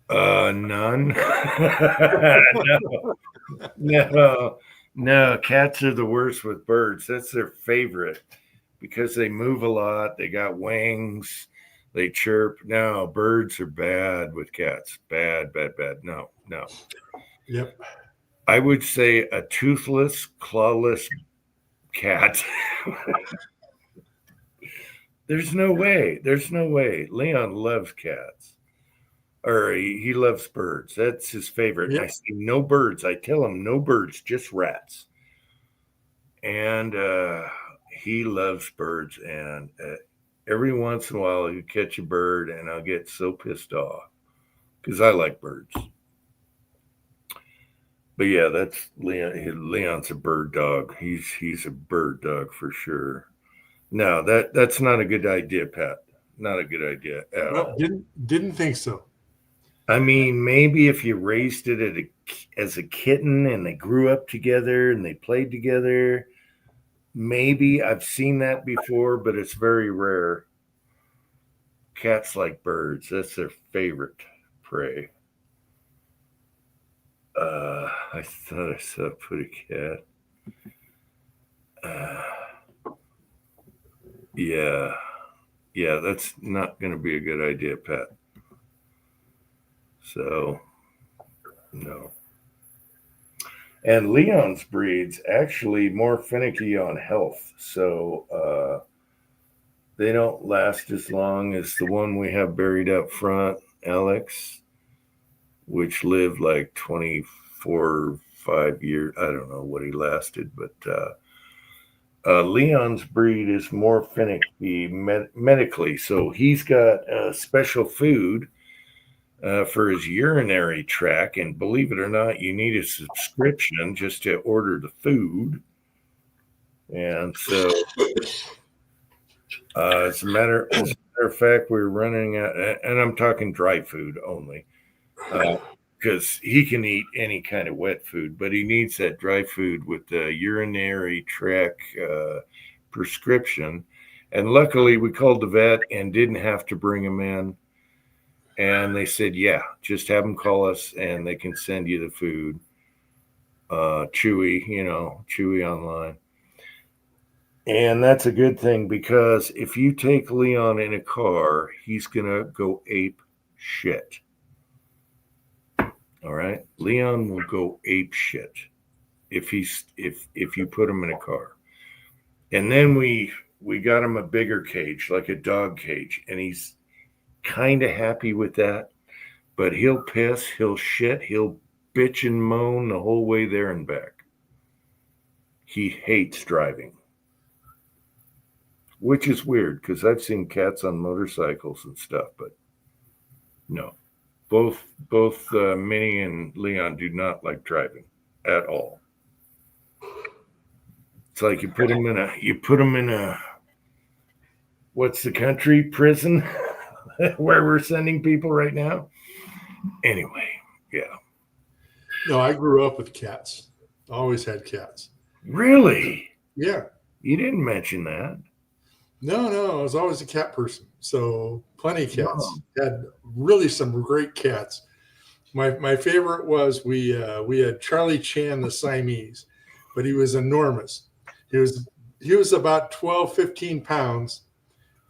None. No. Cats are the worst with birds. That's their favorite because they move a lot. They got wings. They chirp. No, birds are bad with cats. Bad. No. Yep. I would say a toothless, clawless cat. There's no way. There's no way. Leon loves cats. Or he loves birds. That's his favorite. Yeah. I say no birds. I tell him no birds, just rats. And he loves birds. And every once in a while, he'll catch a bird, and I'll get so pissed off because I like birds. But yeah, that's Leon. Leon's a bird dog. He's a bird dog for sure. No, that's not a good idea, Pat. Not a good idea at Well, all. didn't think so. I mean, maybe if you raised it as a kitten and they grew up together and they played together, maybe I've seen that before, but it's very rare. Cats like birds. That's their favorite prey. I thought I saw a pretty cat. Yeah, that's not going to be a good idea, Pat. So, no. And Leon's breed's actually more finicky on health. So, they don't last as long as the one we have buried up front, Alex, which lived like 24, 5 years. I don't know what he lasted, but Leon's breed is more finicky medically. So he's got special food for his urinary tract. And believe it or not, you need a subscription just to order the food. And so, as a matter of fact, we're running out, and I'm talking dry food only, because he can eat any kind of wet food, but he needs that dry food with the urinary tract prescription. And luckily, we called the vet and didn't have to bring him in. And they said, yeah, just have them call us and they can send you the food. Chewy online. And that's a good thing because if you take Leon in a car, he's going to go ape shit. All right. Leon will go ape shit if you put him in a car. And then we got him a bigger cage, like a dog cage, and he's kind of happy with that, but he'll piss, he'll shit, he'll bitch and moan the whole way there and back. He hates driving, which is weird because I've seen cats on motorcycles and stuff, but no, both Minnie and Leon do not like driving at all. It's like you put them in a what's the country prison where we're sending people right now. Anyway, yeah. No, I grew up with cats. Always had cats. Really? Yeah. You didn't mention that. No, I was always a cat person. So plenty of cats. Had really some great cats. My favorite was we had Charlie Chan the Siamese, but he was enormous. He was about 12, 15 pounds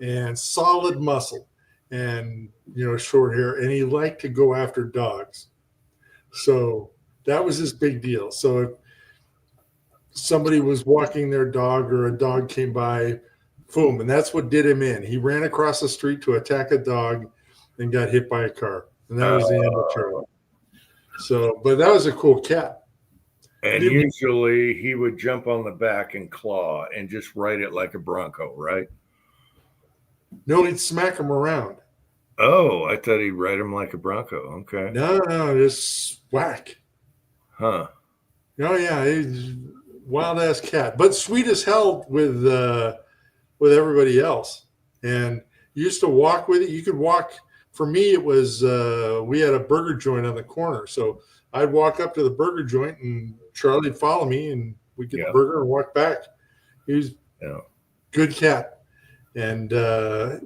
and solid muscle and short hair, and he liked to go after dogs. So that was his big deal. So if somebody was walking their dog or a dog came by, boom, and that's what did him in. He ran across the street to attack a dog and got hit by a car. And that was the end of Charlie. So, but that was a cool cat. And usually he would jump on the back and claw and just ride it like a bronco, right? No, he'd smack him around. Oh, I thought he'd ride him like a bronco. Okay. No, just whack. Huh. Oh, yeah, he's wild ass cat, but sweet as hell with everybody else. And you used to walk with it. You could walk. For me, it was we had a burger joint on the corner, so I'd walk up to the burger joint, and Charlie'd follow me, and we'd get the burger and walk back. He was good cat. And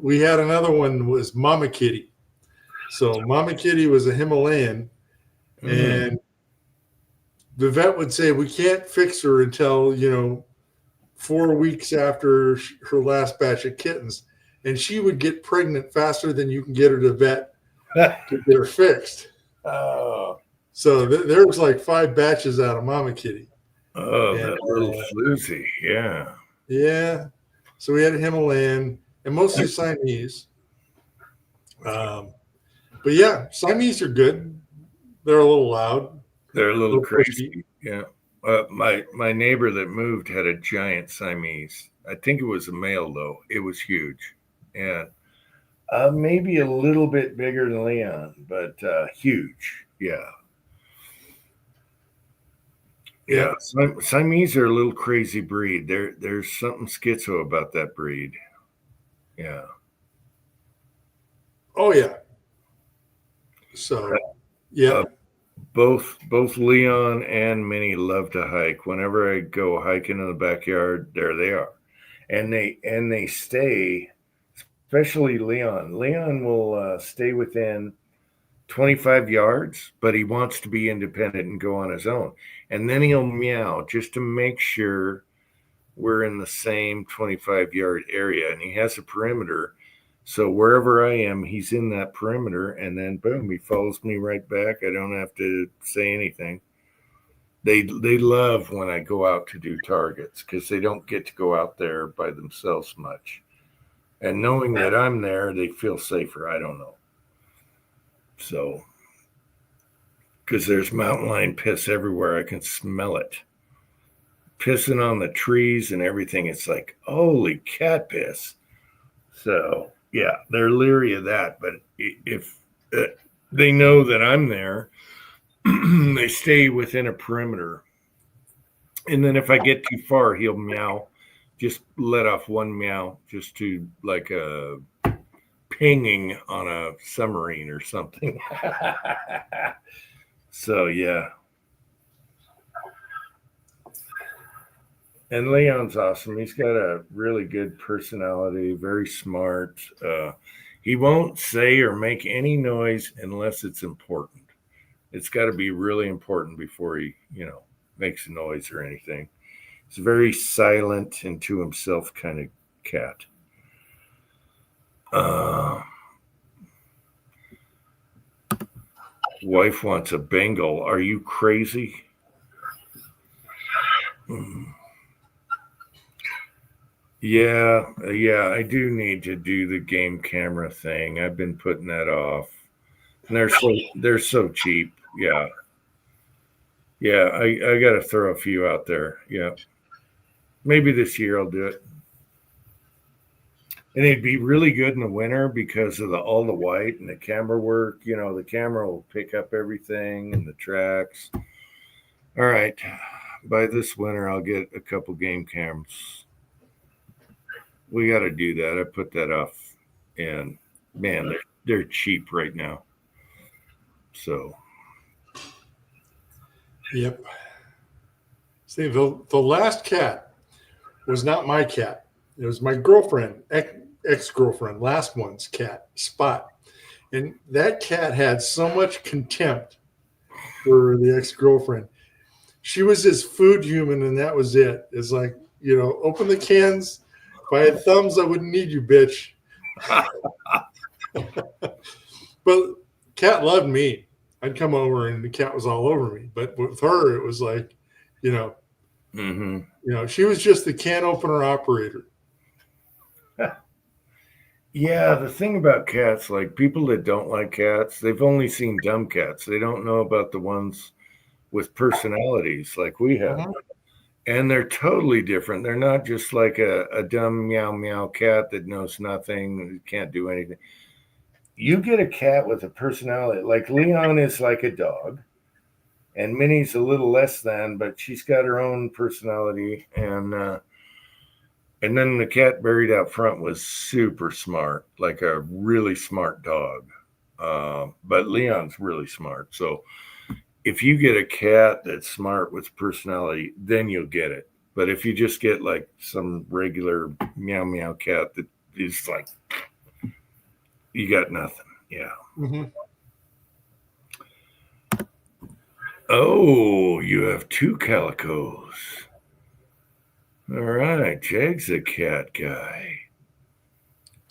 we had another one was Mama Kitty. So Mama Kitty was a Himalayan, and the vet would say, we can't fix her until, 4 weeks after her last batch of kittens. And she would get pregnant faster than you can get her to vet to get her fixed. Oh. So there was like 5 batches out of Mama Kitty. Oh, And, that little floozy. Yeah. Yeah. So we had a Himalayan and mostly Siamese. But yeah, Siamese are good. They're a little loud. They're a little Little crazy. Yeah. My neighbor that moved had a giant Siamese. I think it was a male though. It was huge. And maybe a little bit bigger than Leon, but huge. Yeah. Yeah. Siamese are a little crazy breed. There's something schizo about that breed. Yeah. Oh yeah. So yeah. Both Leon and Minnie love to hike. Whenever I go hiking in the backyard, there they are, and they stay. Especially Leon. Leon will stay within 25 yards, but he wants to be independent and go on his own. And then he'll meow just to make sure we're in the same 25-yard area. And he has a perimeter. So wherever I am, he's in that perimeter. And then boom, he follows me right back. I don't have to say anything. They love when I go out to do targets because they don't get to go out there by themselves much. And knowing that I'm there, they feel safer. I don't know. So, because there's mountain lion piss everywhere, I can smell it. Pissing on the trees and everything. It's like, holy cat piss. So, yeah, they're leery of that. But if they know that I'm there, they stay within a perimeter. And then if I get too far, he'll meow. Just let off one meow just to like a pinging on a submarine or something. So, yeah. And Leon's awesome. He's got a really good personality, very smart. He won't say or make any noise unless it's important. It's got to be really important before he, makes a noise or anything. He's a very silent and to himself kind of cat. Wife wants a Bengal. Are you crazy? Yeah, I do need to do the game camera thing. I've been putting that off. And they're so cheap. Yeah. Yeah, I got to throw a few out there. Yeah. Maybe this year I'll do it. And it'd be really good in the winter because of all the white and the camera work. The camera will pick up everything and the tracks. All right. By this winter, I'll get a couple game cams. We got to do that. I put that off. And, man, they're cheap right now. So. Yep. See, the last cat was not my cat. It was my girlfriend, ex-girlfriend, last one's cat, Spot. And that cat had so much contempt for the ex-girlfriend. She was his food human, and that was it. It's like, open the cans. If I had thumbs, I wouldn't need you, bitch. But cat loved me. I'd come over and the cat was all over me. But with her, it was like, she was just the can opener operator. Yeah, the thing about cats, like people that don't like cats, they've only seen dumb cats. They don't know about the ones with personalities like we have. And they're totally different. They're not just like a dumb meow meow cat that knows nothing, can't do anything. You get a cat with a personality, like Leon is like a dog, and Minnie's a little less than, but she's got her own personality. And then the cat buried out front was super smart, like a really smart dog. But Leon's really smart. So if you get a cat that's smart with personality, then you'll get it. But if you just get like some regular meow meow cat that is like, you got nothing. Yeah. Oh, you have 2 calicos. All right, Jag's a cat guy.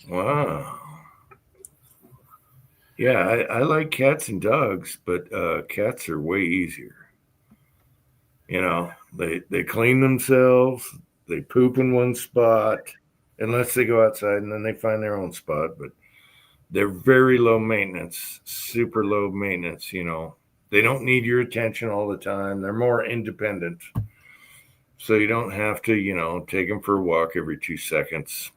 Wow. Yeah, I like cats and dogs, but cats are way easier. You know, they clean themselves, they poop in one spot, unless they go outside and then they find their own spot. But they're very low maintenance, super low maintenance. You know, they don't need your attention all the time. They're more independent, so you don't have to, you know, take them for a walk every 2 seconds.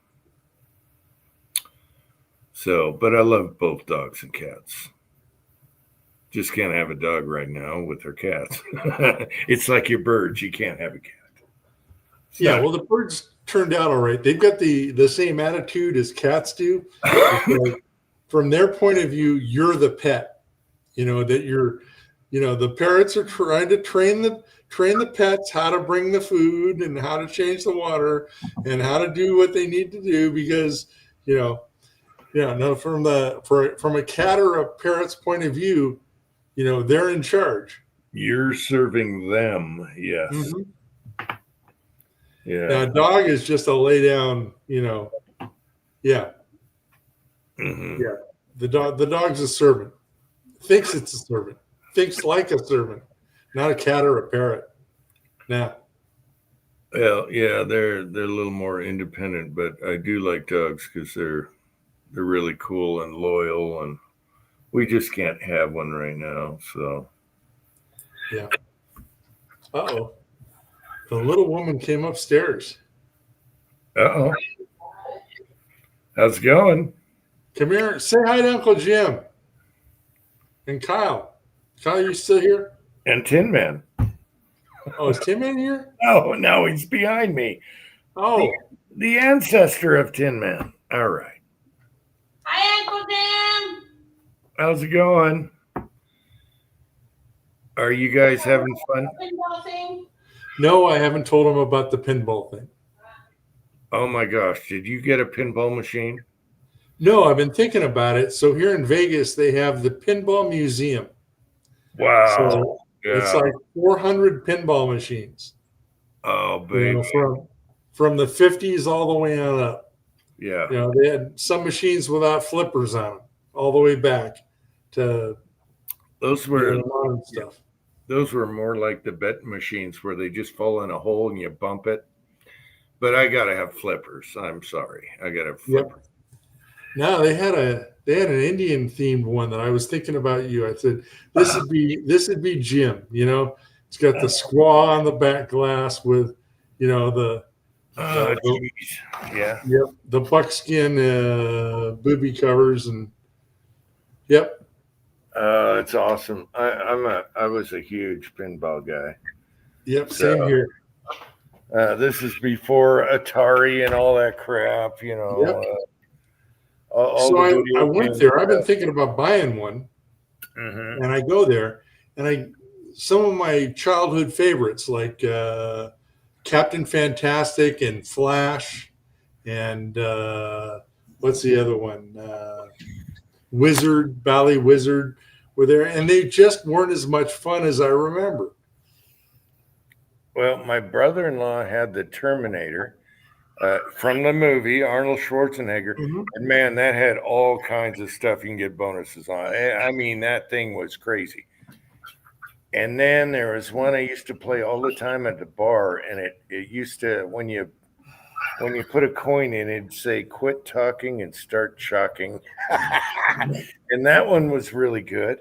So, but I love both dogs and cats. Just can't have a dog right now with her cats. It's like your birds. You can't have a cat. It's Yeah, not- well, the birds turned out all right. They've got the same attitude as cats do. It's like, from their point of view, you're the pet. You know that you're. You know the parrots are trying to train the pets how to bring the food and how to change the water and how to do what they need to do because you know, yeah, no, from a cat or a parrot's point of view, you know they're in charge. You're serving them. Yes. Mhm. Yeah. Now, a dog is just a lay down. You know, yeah. Mhm. Yeah. The dog's a servant. Thinks it's a servant. Thinks like a servant, not a cat or a parrot. Now, Well, yeah, they're a little more independent, but I do like dogs because they're really cool and loyal, and we just can't have one right now. So uh-oh. The little woman came upstairs. oh, how's it going? Come here. Say hi to Uncle Jim. And Kyle. Kyle, you still here? And Tin Man. Oh, is Tim in here? Oh no, he's behind me. Oh, The ancestor of Tin Man. All right. Hi, Uncle Dan. How's it going? Are you guys having fun? Pinball thing. no, I haven't told him about the pinball thing. Oh my gosh, did you get a pinball machine? No, I've been thinking about it. So here in Vegas, they have the Pinball Museum. Wow. So it's like 400 pinball machines. Oh, You baby. know, from the 50s all the way on up. Yeah. You know, they had some machines without flippers on them, all the way back to Those you were know, modern stuff. those were more like the bet machines where they just fall in a hole and you bump it. But I gotta have flippers. I'm sorry. I gotta have Yep. flippers. No, they had an Indian themed one that I was thinking about you. I said this would be Jim. You know, it's got the squaw on the back glass with, you know, the Oh, geez. Yeah. the buckskin booby covers and yep. It's awesome. I was a huge pinball guy. Yep, So- same here. This is before Atari and all that crap, you know. Yep. All So the I video went games there. I've been stuff. thinking about buying one, Mhm. and I go there, and some of my childhood favorites like Captain Fantastic and Flash, and what's the other one? Wizard, Bally Wizard were there, and they just weren't as much fun as I remember. Well, my brother-in-law had the Terminator from the movie, Arnold Schwarzenegger. Mhm. And man, that had all kinds of stuff you can get bonuses on. I mean, that thing was crazy. And then there was one I used to play all the time at the bar, and it used to when you put a coin in, it'd say "Quit talking and start chalking," and that one was really good.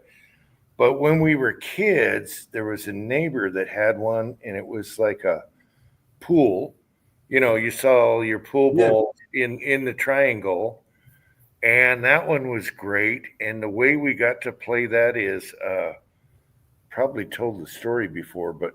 But when we were kids, there was a neighbor that had one, and it was like a pool. You know, you saw your pool Yeah. ball in the triangle, and that one was great. And the way we got to play that is probably told the story before, but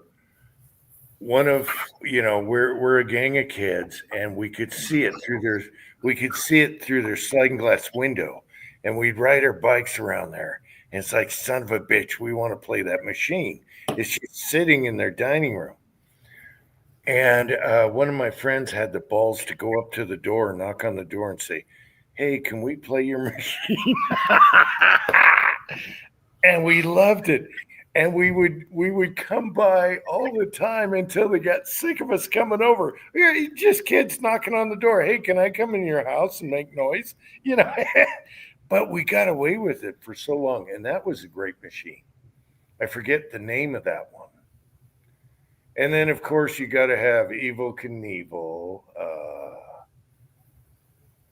one of we're a gang of kids, and we could see it through their sliding glass window, and we'd ride our bikes around there. And it's like, son of a bitch, we want to play that machine. It's just sitting in their dining room. And one of my friends had the balls to go up to the door, knock on the door, and say, "Hey, can we play your machine?" And we loved it. And we would come by all the time until they got sick of us coming over. Just kids knocking on the door. "Hey, can I come in your house and make noise?" You know. but we got away with it for so long. And that was a great machine. I forget the name of that one. And then, of course, you got to have Evil Knievel.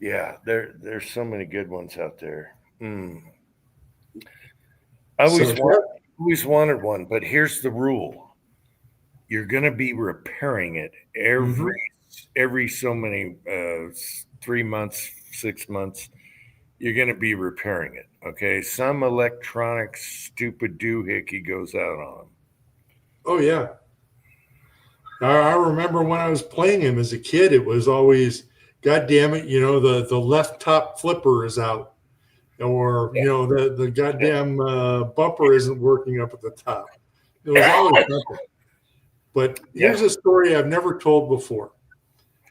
Yeah, there's so many good ones out there. I always wanted one, but here's the rule: you're going to be repairing it every so many 3 months, 6 months. You're going to be repairing it. Okay, some electronic stupid doohickey goes out on them. Oh yeah. I remember when I was playing him as a kid, it was always, God damn it, the left top flipper is out, or the goddamn bumper isn't working up at the top. It was always something. But here's a story I've never told before.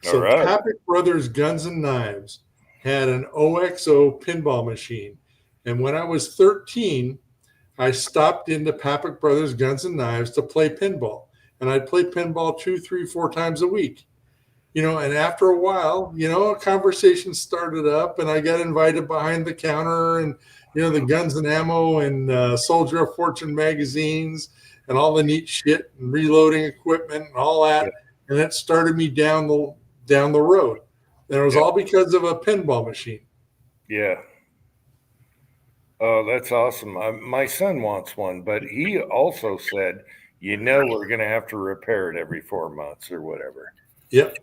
So Papik Brothers Guns and Knives had an OXO pinball machine, and when I was 13, I stopped into Papik Brothers Guns and Knives to play pinball. And I'd play pinball 2, 3, 4 times a week, and after a while, a conversation started up and I got invited behind the counter and, the Guns and Ammo and Soldier of Fortune magazines and all the neat shit and reloading equipment and all that. And that started me down the road. And it was all because of a pinball machine. Yeah. Oh, that's awesome. My son wants one, but he also said, we're going to have to repair it every 4 months or whatever. Yep.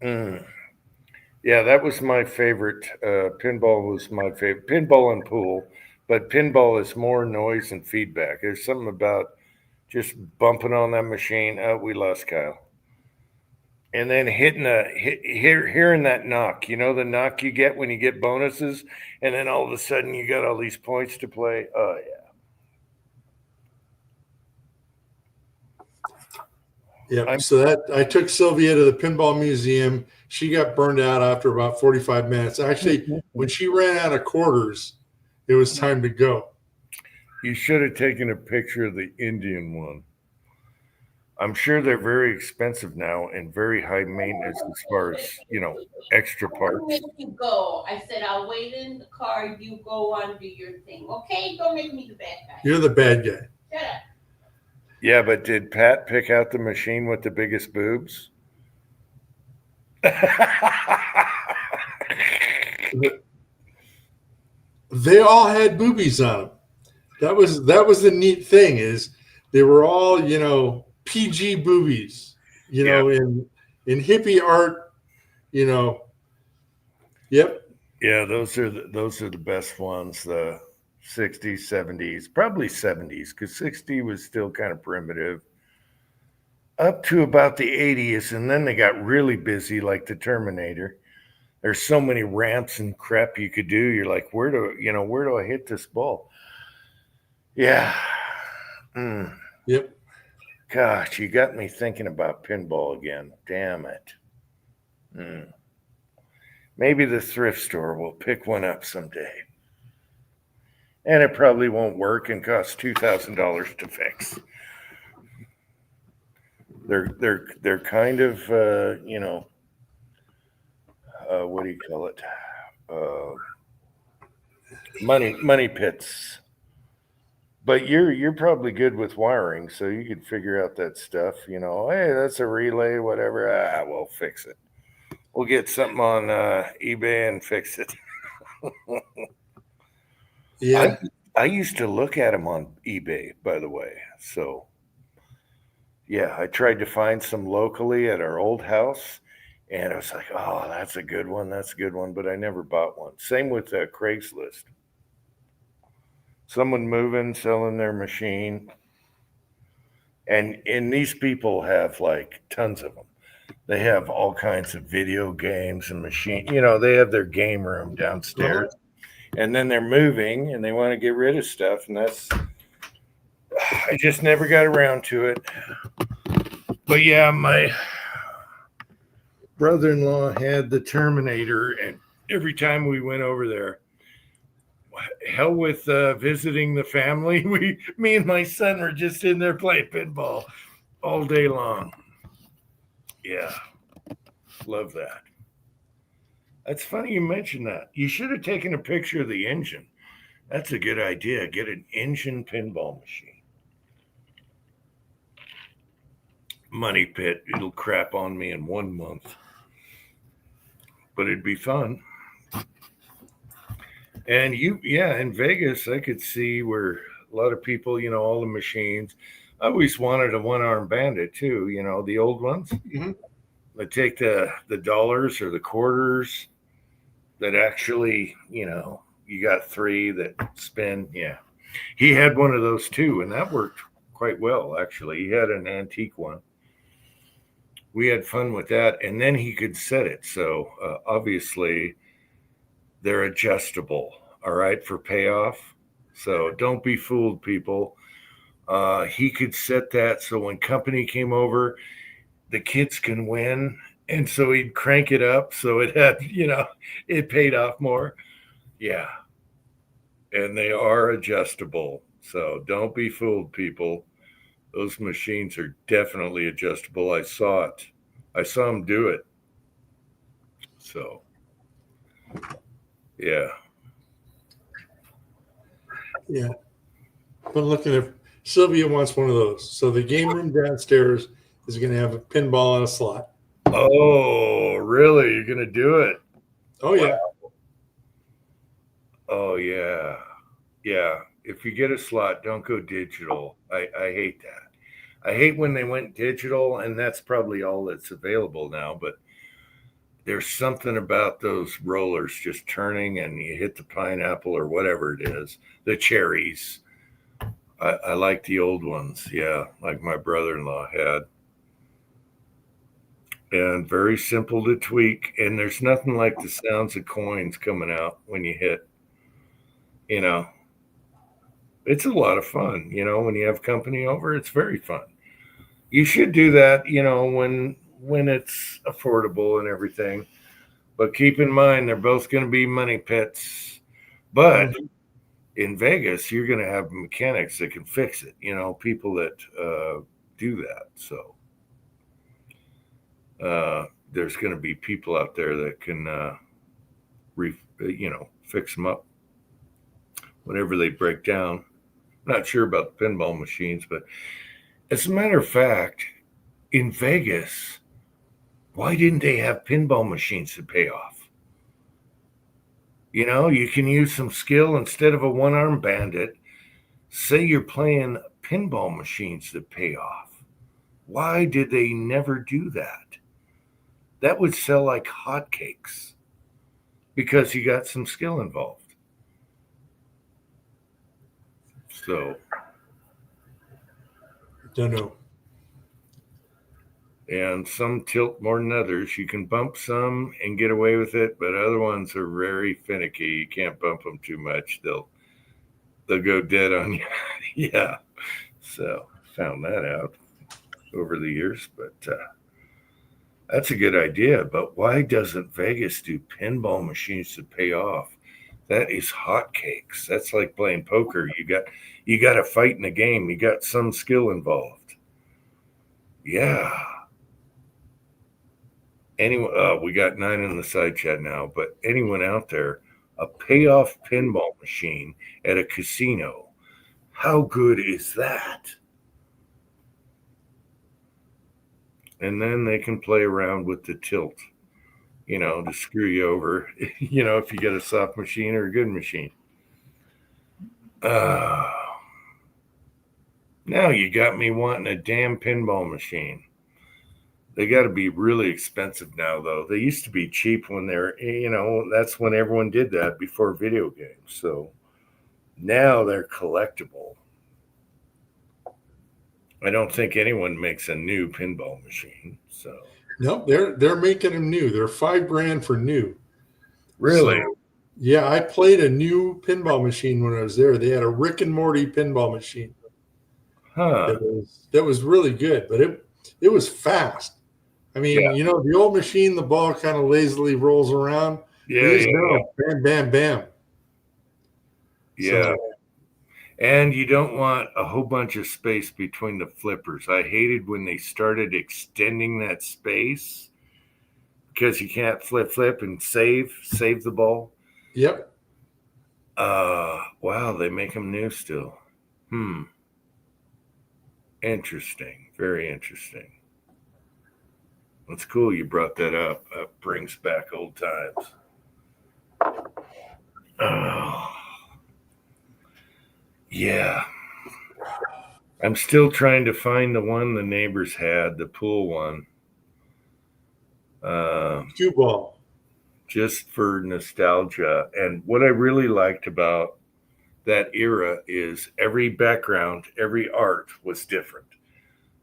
Yeah, that was my favorite. Pinball was my favorite. Pinball and pool, but pinball is more noise and feedback. There's something about just bumping on that machine. Oh, we lost Kyle. And then hearing that knock. The knock you get when you get bonuses, and then all of a sudden you got all these points to play. Oh, yeah. Yeah, so I took Sylvia to the pinball museum. She got burned out after about 45 minutes. Actually, when she ran out of quarters, it was time to go. You should have taken a picture of the Indian one. I'm sure they're very expensive now and very high maintenance as far as, extra parts. I'll make you go. I said, I'll wait in the car. You go on, do your thing. Okay? Don't make me the bad guy. You're the bad guy. Shut up. Yeah, but did Pat pick out the machine with the biggest boobs? They all had boobies on them. That was the neat thing, is they were all, PG boobies, in hippie art, Yep. Yeah, those are the best ones. The 60s, 70s, probably 70s, because 60 was still kind of primitive. Up to about the 80s, and then they got really busy, like the Terminator. There's so many ramps and crap you could do. You're like, where do I hit this ball? Yeah. Yep. Gosh, you got me thinking about pinball again. Damn it. Maybe the thrift store will pick one up someday. And it probably won't work and cost $2,000 to fix. They're kind of what do you call it? Money pits. But you're probably good with wiring, so you could figure out that stuff. Hey, that's a relay, whatever. We'll fix it. We'll get something on eBay and fix it. Yeah. I used to look at them on eBay, by the way. So, yeah, I tried to find some locally at our old house, and I was like, oh, that's a good one. That's a good one. But I never bought one. Same with Craigslist. Someone moving, selling their machine. And these people have like tons of them. They have all kinds of video games and machine. They have their game room downstairs. And then they're moving and they want to get rid of stuff. And I just never got around to it. But yeah, my brother-in-law had the Terminator. And every time we went over there, hell with visiting the family. Me and my son were just in there playing pinball all day long. Yeah. Love that. That's funny you mentioned that. You should have taken a picture of the engine. That's a good idea. Get an engine pinball machine. Money pit. It'll crap on me in 1 month. But it'd be fun. And in Vegas, I could see where a lot of people, all the machines. I always wanted a one-arm bandit too, the old ones. Mm-hmm. They take the dollars or the quarters that actually, you got 3 that spin. Yeah. He had one of those too, and that worked quite well, actually. He had an antique one. We had fun with that, and then he could set it. So obviously they're adjustable, all right, for payoff. So don't be fooled, people. He could set that so when company came over, the kids can win. And so he'd crank it up so it had, it paid off more. Yeah. And they are adjustable. So don't be fooled, people. Those machines are definitely adjustable. I saw it. I saw him do it. So, yeah. Yeah. But looking if Sylvia wants one of those. So the game room downstairs is going to have a pinball on a slot. Oh, really? You're going to do it? Oh, yeah. Oh, yeah. Yeah. If you get a slot, don't go digital. I hate that. I hate when they went digital, and that's probably all that's available now. But there's something about those rollers just turning and you hit the pineapple or whatever it is, the cherries. I like the old ones. Yeah, like my brother-in-law had. And very simple to tweak. And there's nothing like the sounds of coins coming out when you hit. It's a lot of fun. When you have company over, it's very fun. You should do that, when it's affordable and everything. But keep in mind, they're both going to be money pits. But in Vegas, you're going to have mechanics that can fix it, people that do that. So there's going to be people out there that can, fix them up whenever they break down. Not sure about the pinball machines, but as a matter of fact, in Vegas, why didn't they have pinball machines to pay off? You can use some skill instead of a one-arm bandit. Say you're playing pinball machines that pay off. Why did they never do that? That would sell like hotcakes because you got some skill involved. So, Don't know. And some tilt more than others. You can bump some and get away with it, but other ones are very finicky. You can't bump them too much. They'll go dead on you. Yeah. So found that out over the years, but that's a good idea. But why doesn't Vegas do pinball machines to pay off? That is hotcakes. That's like playing poker. You got to fight in the game. You got some skill involved. Yeah. Anyway, we got 9 in the side chat now, but anyone out there, a payoff pinball machine at a casino, how good is that? And then they can play around with the tilt, to screw you over, if you get a soft machine or a good machine. Now you got me wanting a damn pinball machine. They got to be really expensive now, though. They used to be cheap when they're, that's when everyone did that before video games. So now they're collectible. I don't think anyone makes a new pinball machine. So no, they're making them new. They're $5,000 for new. Really? So, yeah, I played a new pinball machine when I was there. They had a Rick and Morty pinball machine. Huh. That was really good, but it was fast. I mean, the old machine, the ball kind of lazily rolls around. Yeah. Bam, bam, bam. Yeah. So, and you don't want a whole bunch of space between the flippers. I hated when they started extending that space. because you can't flip and save the ball. Yep. Wow, they make them new still. Interesting. Very interesting. That's cool you brought that up. That brings back old times. Oh, yeah. I'm still trying to find the one the neighbors had, the pool one. Cue ball. Just for nostalgia. And what I really liked about that era is every background, every art was different.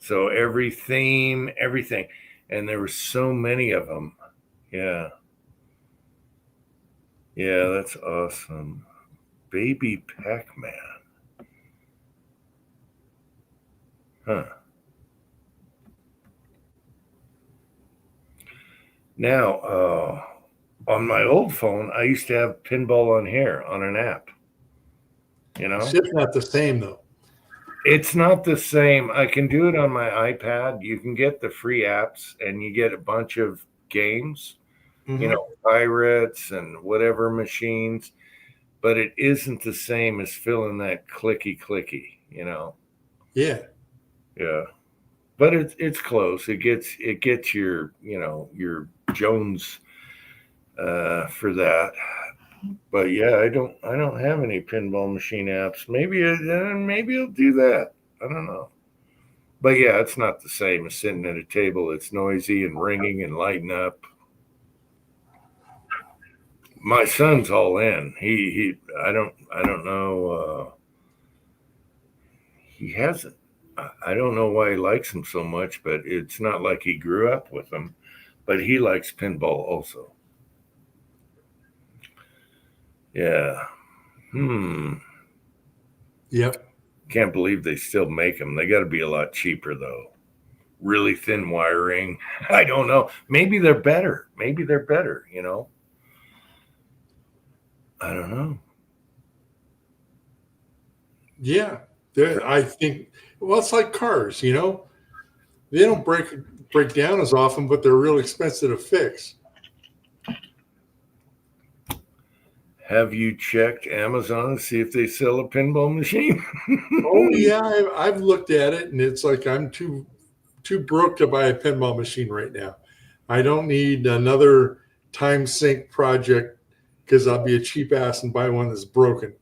So every theme, everything. And there were so many of them. Yeah. Yeah, that's awesome. Baby Pac-Man. Huh. Now, on my old phone, I used to have Pinball on Here on an app. You know? Shit's not the same though. It's not the same. I can do it on my iPad. You can get the free apps and you get a bunch of games, you know, pirates and whatever machines, but it isn't the same as feeling that clicky, you know? Yeah. Yeah. But it's close. It gets your, you know, your Jones for that. But yeah, I don't have any pinball machine apps. Maybe I'll do that. I don't know. But yeah, it's not the same as sitting at a table. It's noisy and ringing and lighting up. My son's all in. He I don't know. He hasn't. I don't know why he likes them so much, but it's not like he grew up with them. But he likes pinball also. Yeah. Yep. Can't believe they still make them. They got to be a lot cheaper, though. Really thin wiring. I don't know. Maybe they're better. You know? I don't know. Yeah. I think, well, it's like cars, you know? They don't break down as often, but they're real expensive to fix. Have you checked Amazon to see if they sell a pinball machine? Oh yeah, I've looked at it, and it's like I'm too broke to buy a pinball machine right now. I don't need another time sink project because I'll be a cheap ass and buy one that's broken.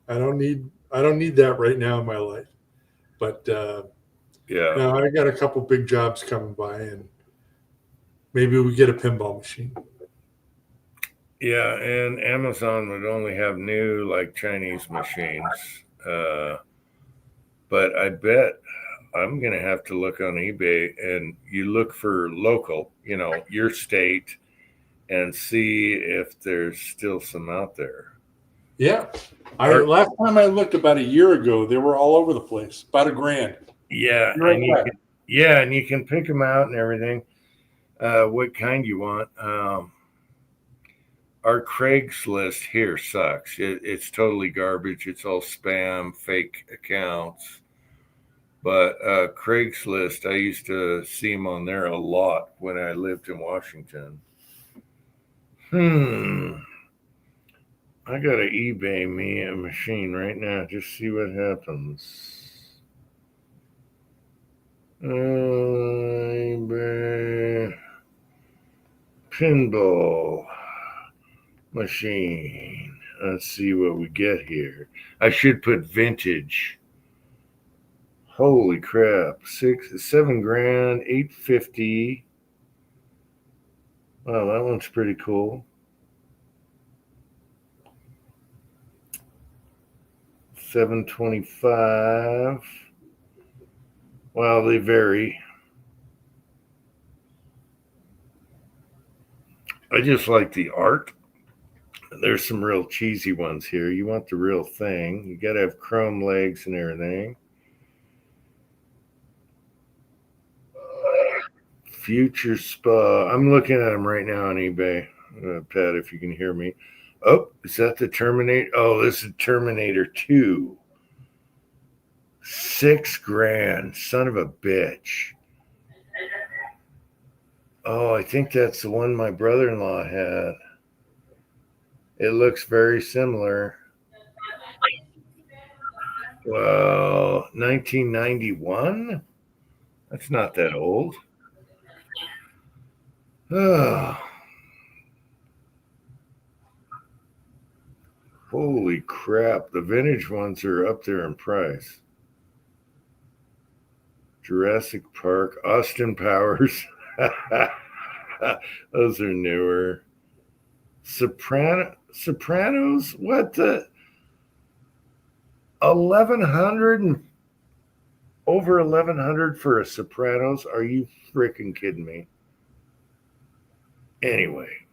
I don't need that right now in my life. But yeah, no, I got a couple big jobs coming by, and maybe we get a pinball machine. Yeah, and Amazon would only have new like Chinese machines. But I bet I'm gonna have to look on eBay and you look for local, you know, your state, and see if there's still some out there. Yeah. Last time I looked about a year ago, they were all over the place. About $1,000. Yeah, Right and you can pick them out and everything. What kind you want? Our Craigslist here sucks. It's totally garbage. It's all spam, fake accounts. But Craigslist, I used to see them on there a lot when I lived in Washington. I gotta eBay me a machine right now. Just see what happens. eBay pinball machine. Let's see what we get here. I should put vintage. Holy crap. $7,000, $850. Wow, that one's pretty cool. $725. Well, they vary. I just like the art. There's some real cheesy ones here. You want the real thing. You got to have chrome legs and everything. Future Spa. I'm looking at them right now on eBay. Pat, if you can hear me. Oh, is that the Terminator? Oh, this is Terminator 2. $6,000. Son of a bitch. Oh, I think that's the one my brother-in-law had. It looks very similar. Well, 1991? That's not that old. Oh, holy crap. The vintage ones are up there in price. Jurassic Park, Austin Powers. Those are newer. Sopranos? What the? 1100 and over 1100 for a Sopranos? Are you freaking kidding me? Anyway,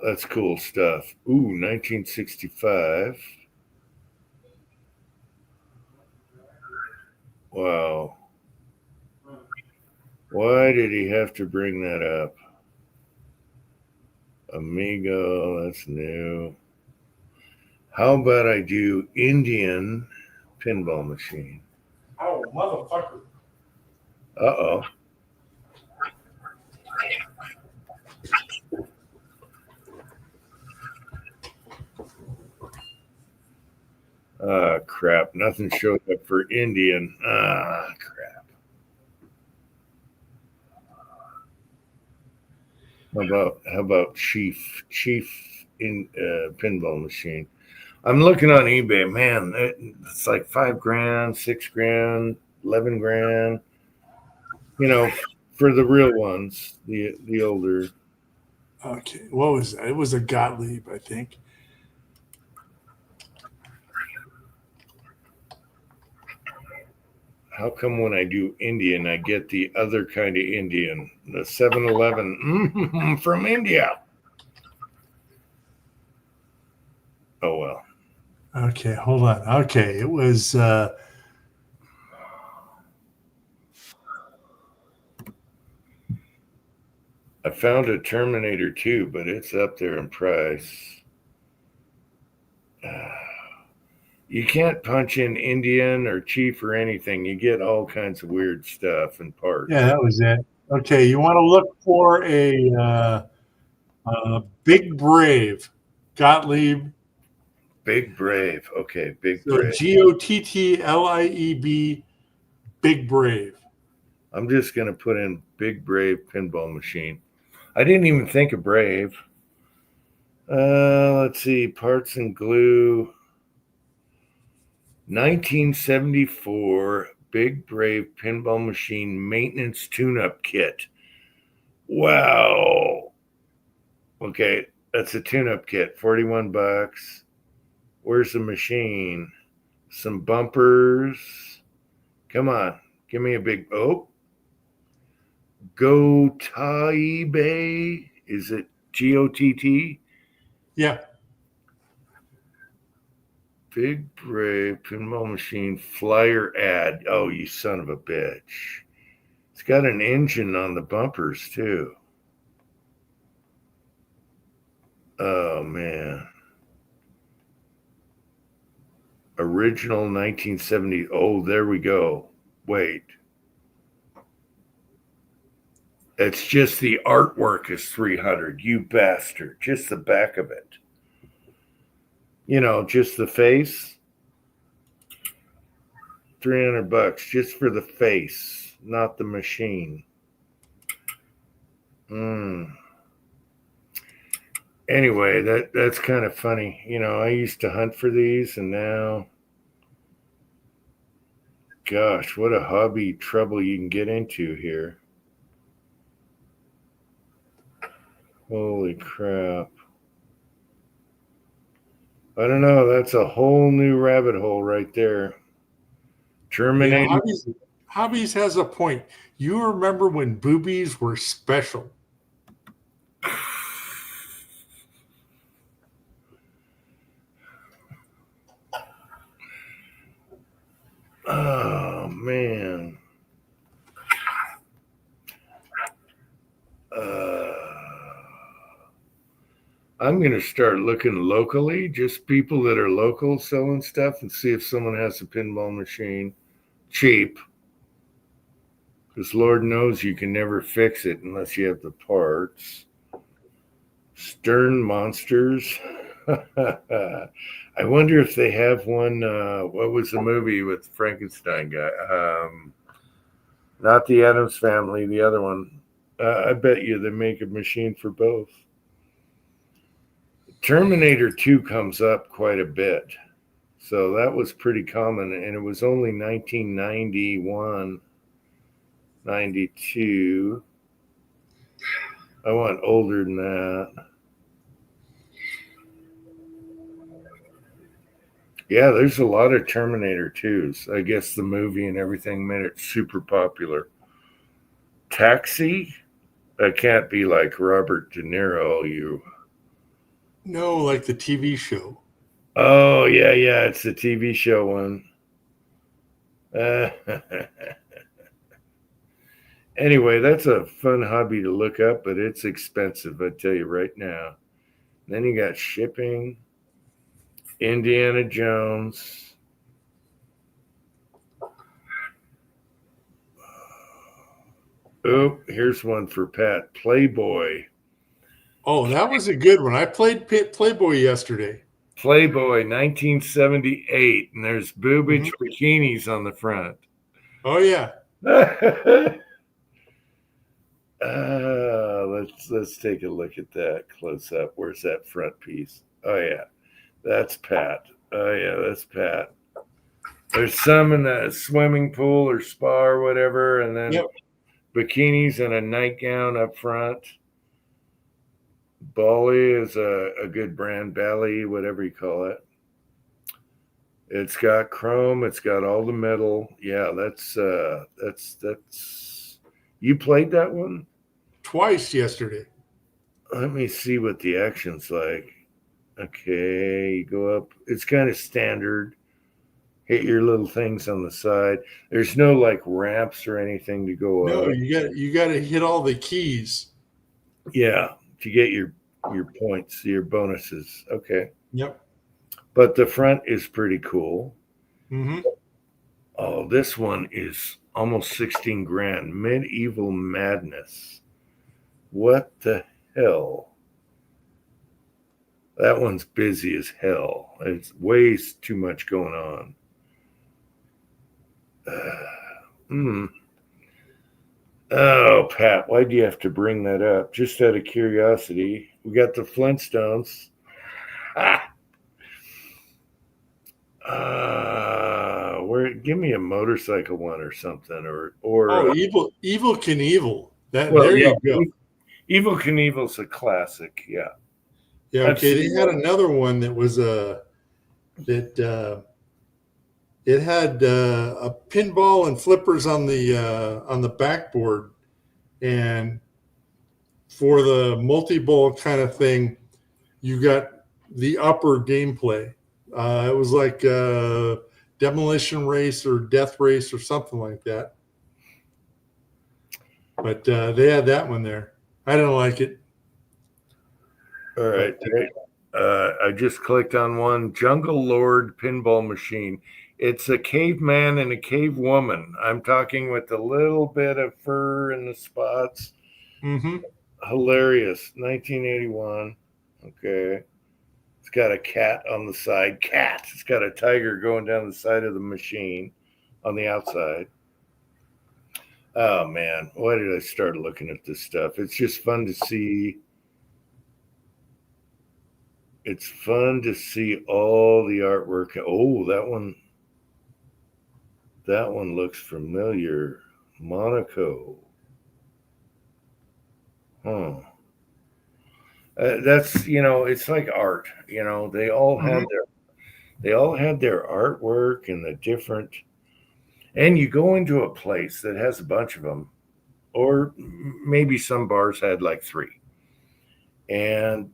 that's cool stuff. Ooh, 1965. Wow. Why did he have to bring that up? Amigo, that's new. How about I do Indian pinball machine? Oh, motherfucker. Uh-oh. Ah, crap. Nothing showed up for Indian. Ah, crap. How about Chief in pinball machine? I'm looking on eBay, man. It's like $5,000, $6,000, $11,000. You know, for the real ones, the older. Okay, what was that? It was a Gottlieb, I think. How come when I do Indian, I get the other kind of Indian, the 7-Eleven from India? Oh, well. Okay, hold on. Okay, it was I found a Terminator 2, but it's up there in price. You can't punch in Indian or Chief or anything. You get all kinds of weird stuff and parts. yeah, that was it. Okay, you want to look for a Big Brave Gottlieb. Big Brave. Okay, Big So Brave. Gottlib, Big Brave. I'm just going to put in Big Brave pinball machine. I didn't even think of Brave. Let's see. Parts and glue. 1974 Big Brave pinball machine maintenance tune-up kit. Wow. Okay, that's a tune-up kit. $41. Where's the machine? Some bumpers. Come on, give me a big. Oh, Gotaibe. Is it Gott? Yeah. Big Brave pinball machine flyer ad. Oh, you son of a bitch. It's got an engine on the bumpers too. Oh man. Original 1970. Oh, there we go. Wait. It's just the artwork is 300. You bastard. Just the back of it. You know, just the face. $300 just for the face, not the machine. Anyway, that's kind of funny. You know, I used to hunt for these, and now, gosh, what a hobby trouble you can get into here. Holy crap. I don't know. That's a whole new rabbit hole right there. Terminator. Yeah, Hobbies has a point. You remember when boobies were special? Oh, man. I'm going to start looking locally, just people that are local selling stuff, and see if someone has a pinball machine cheap. Because Lord knows you can never fix it unless you have the parts. Stern Monsters. I wonder if they have one. What was the movie with the Frankenstein guy? Not the Addams Family, the other one. I bet you they make a machine for both. Terminator 2 comes up quite a bit. So that was pretty common. And it was only 1991, 92. I want older than that. Yeah, there's a lot of Terminator 2s. I guess the movie and everything made it super popular. Taxi? That can't be like Robert De Niro, you. No, like the TV show. Oh, yeah, it's the TV show one. Anyway, that's a fun hobby to look up, but it's expensive, I tell you right now. Then you got shipping. Indiana Jones. Oh, here's one for Pat. Playboy. Oh, that was a good one. I played Playboy yesterday. Playboy, 1978, and there's boobage bikinis on the front. Oh yeah. Let's take a look at that close up. Where's that front piece? Oh yeah. That's Pat. Oh, yeah, that's Pat. There's some in the swimming pool or spa or whatever, and then bikinis and a nightgown up front. Bali is a good brand, Bali, whatever you call it. It's got chrome. It's got all the metal. Yeah, that's. You played that one? Twice yesterday. Let me see what the action's like. Okay, you go up. It's kind of standard. Hit your little things on the side. There's no like ramps or anything to go up. No, you got to hit all the keys. Yeah, to get your points, your bonuses. Okay. Yep. But the front is pretty cool. Mm-hmm. Oh, this one is almost 16 grand. Medieval Madness. What the hell? That one's busy as hell. It's way too much going on. Oh, Pat, why do you have to bring that up? Just out of curiosity. We got the Flintstones. Give me a motorcycle one or something, or Evil Knievel. There you go. Evil Knievel's a classic. Yeah. Yeah. Okay. They had another one that was it had a pinball and flippers on the backboard, and for the multi-ball kind of thing, you got the upper gameplay. It was like Demolition Race or Death Race or something like that. But they had that one there. I didn't like it. All right. I just clicked on one. Jungle Lord pinball machine. It's a caveman and a cave woman. I'm talking with a little bit of fur in the spots. Mm-hmm. Hilarious. 1981. Okay. It's got a cat on the side. Cat. It's got a tiger going down the side of the machine on the outside. Oh, man. Why did I start looking at this stuff? It's just fun to see. It's fun to see all the artwork. Oh, that one looks familiar. Monaco. Huh. That's, it's like art. They all had their artwork and the different. And you go into a place that has a bunch of them, or maybe some bars had like 3, and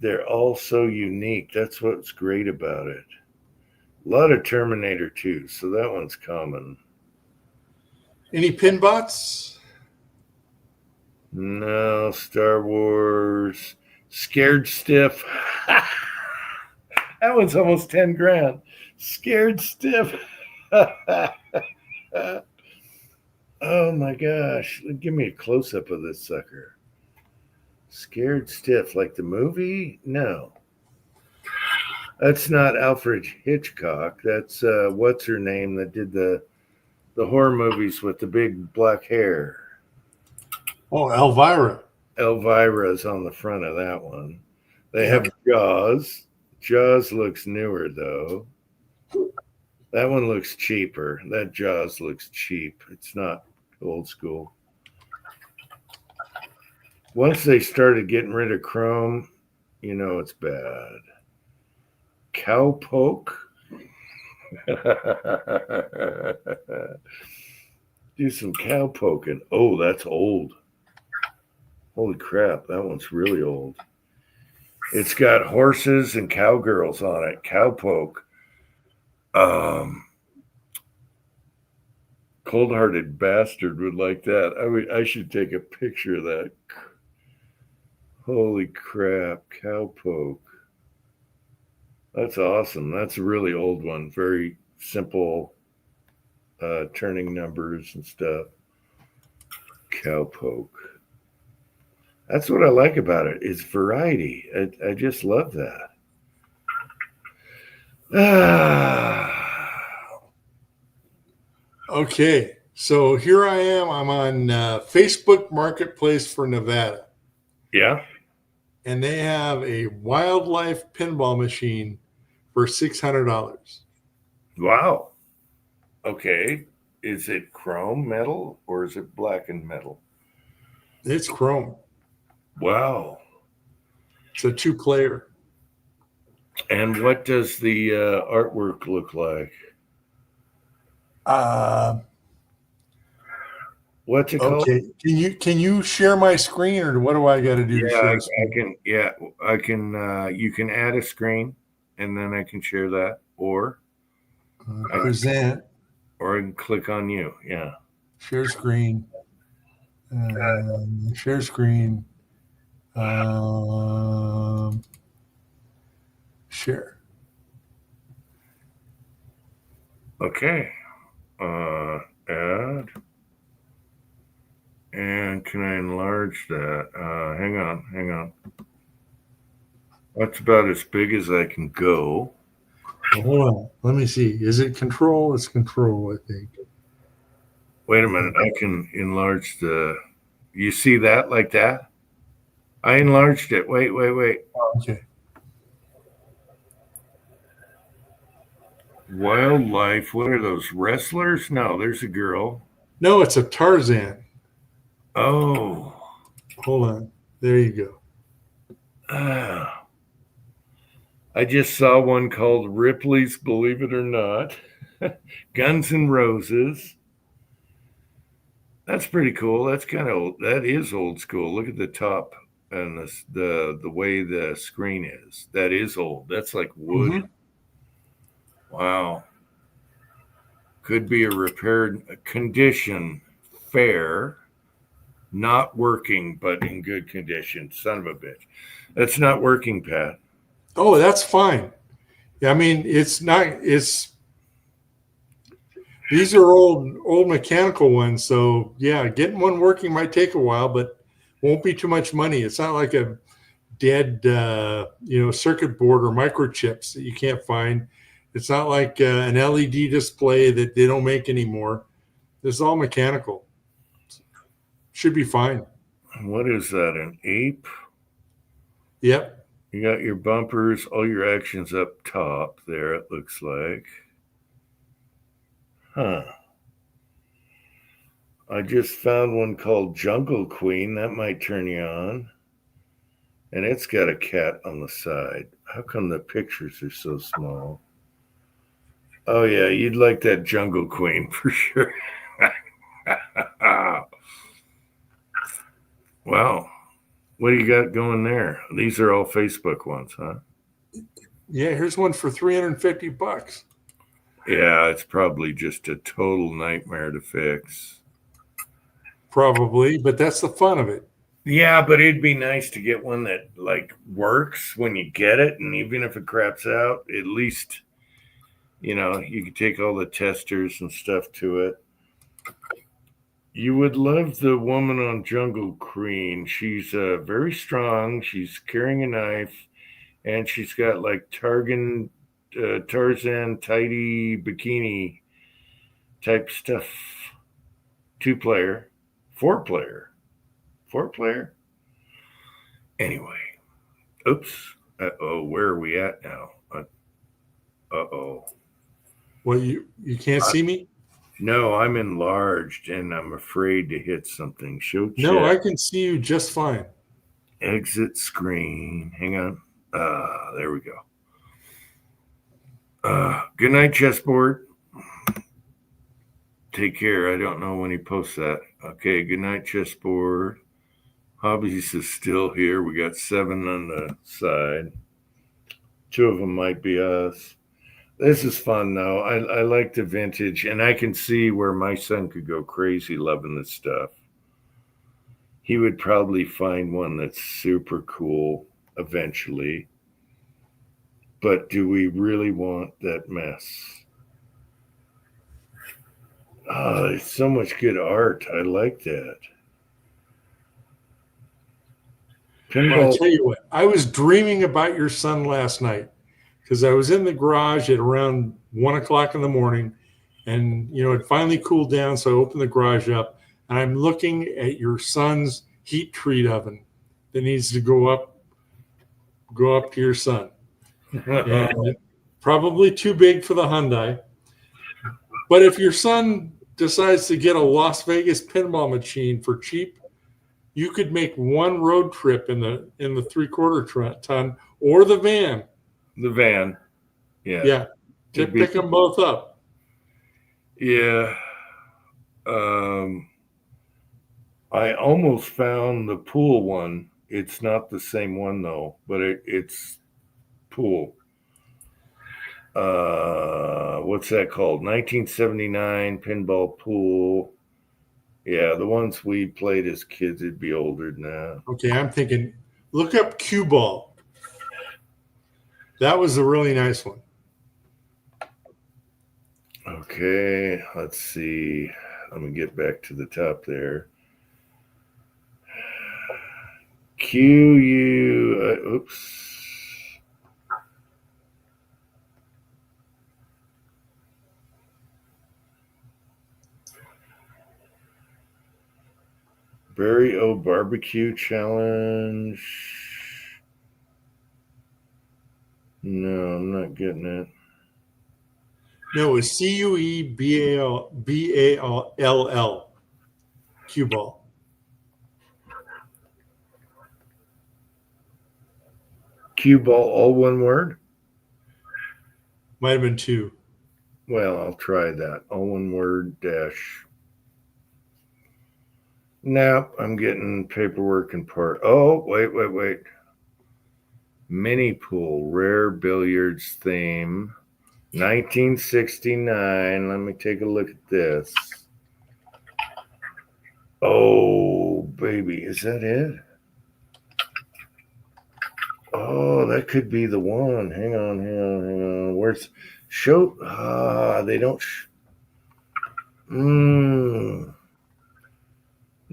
they're all so unique. That's what's great about it. A lot of Terminator 2, so that one's common. Any Pinbots? No. Star Wars. Scared Stiff. That one's almost 10 grand. Scared Stiff. Oh my gosh. Give me a close up of this sucker. Scared Stiff, like the movie? No. That's not Alfred Hitchcock. That's what's her name that did the horror movies with the big black hair. Oh, Elvira. Elvira's on the front of that one. They Yeah. have Jaws. Jaws looks newer though. That one looks cheaper. That Jaws looks cheap. It's not old school. Once they started getting rid of chrome, you know it's bad. Cowpoke. Do some cow poking. Oh, that's old. Holy crap, that one's really old. It's got horses and cowgirls on it. Cowpoke. Cold-hearted bastard would like that. I should take a picture of that. Holy crap, Cowpoke. That's awesome. That's a really old one. Very simple turning numbers and stuff. Cowpoke. That's what I like about it. It's variety. I just love that. Okay, so here I am. I'm on Facebook Marketplace for Nevada, Yeah. and they have a wildlife pinball machine for $600. Wow. Okay. Is it chrome metal or is it blackened metal? It's chrome. Wow. It's a 2-player. And what does the artwork look like? What's it called? Okay. Can you share my screen, or what do I got to do to Yeah, share? I can. Yeah, I can. You can add a screen, and then I can share that, or Present. I can click on you. Yeah. Share screen. Share screen. Share. Okay. Add. And can I enlarge that? Hang on. That's about as big as I can go. Well, hold on. Let me see. Is it control? It's control, I think. Wait a minute. I can enlarge the. You see that like that? I enlarged it. Wait. Okay. Wildlife. What are those wrestlers? No, there's a girl. No, it's a Tarzan. Oh. Hold on. There you go. I just saw one called Ripley's Believe It or Not. Guns N' Roses. That's pretty cool. That's kind of old. That is old school. Look at the top and the way the screen is. That is old. That's like wood. Mhm. Wow. Could be a repaired condition. Fair. Not working, but in good condition. Son of a bitch. That's not working, Pat. Oh, that's fine. Yeah, I mean, it's not. It's these are old mechanical ones. So yeah, getting one working might take a while, but won't be too much money. It's not like a dead, circuit board or microchips that you can't find. It's not like an LED display that they don't make anymore. This is all mechanical. Should be fine. What is that? An ape? Yep. You got your bumpers, all your actions up top there, it looks like. Huh. I just found one called Jungle Queen. That might turn you on. And it's got a cat on the side. How come the pictures are so small? Oh, yeah, you'd like that Jungle Queen for sure. Wow. What do you got going there? These are all Facebook ones, huh? Yeah, here's one for $350. Yeah, it's probably just a total nightmare to fix. Probably, but that's the fun of it. Yeah, but it'd be nice to get one that like works when you get it, and even if it craps out, at least you can take all the testers and stuff to it. You would love the woman on Jungle Queen. She's very strong. She's carrying a knife, and she's got like Tarzan tidy bikini type stuff. 2-player, 4-player, 4-player. Anyway, oops. Oh, where are we at now? Oh. Well, you can't see me? No, I'm enlarged and I'm afraid to hit something. Show chat. No, I can see you just fine. Exit screen. Hang on. There we go. Good night, chessboard. Take care. I don't know when he posts that. Okay, good night, chessboard. Hobbies is still here. We got 7 on the side. 2 of them might be us. This is fun, though. I like the vintage, and I can see where my son could go crazy loving this stuff. He would probably find one that's super cool eventually. But do we really want that mess? Oh, there's so much good art. I like that. Well, I'll tell you what, I was dreaming about your son last night because I was in the garage at around 1 o'clock in the morning, and it finally cooled down. So I opened the garage up, and I'm looking at your son's heat treat oven that needs to go up to your son. And probably too big for the Hyundai. But if your son decides to get a Las Vegas pinball machine for cheap, you could make one road trip in the 3/4 ton or the van. The van. Yeah. Yeah. To pick them both up. Yeah. I almost found the pool one. It's not the same one though, but it's pool. What's that called? 1979 pinball pool. Yeah, the ones we played as kids, it'd be older now. Okay, I'm thinking, look up cue ball. That was a really nice one. Okay, let's see. Let me get back to the top there. Oops. Barry O Barbecue Challenge. No, I'm not getting it. No, it's CUEBALL. Cue ball. Cue ball, all one word? Might have been 2. Well, I'll try that. All one word dash. Nope, I'm getting paperwork and part. Oh, wait. Mini pool, rare billiards theme, 1969. Let me take a look at this. Oh, baby, is that it? Oh, that could be the one. Hang on. Where's show? They don't.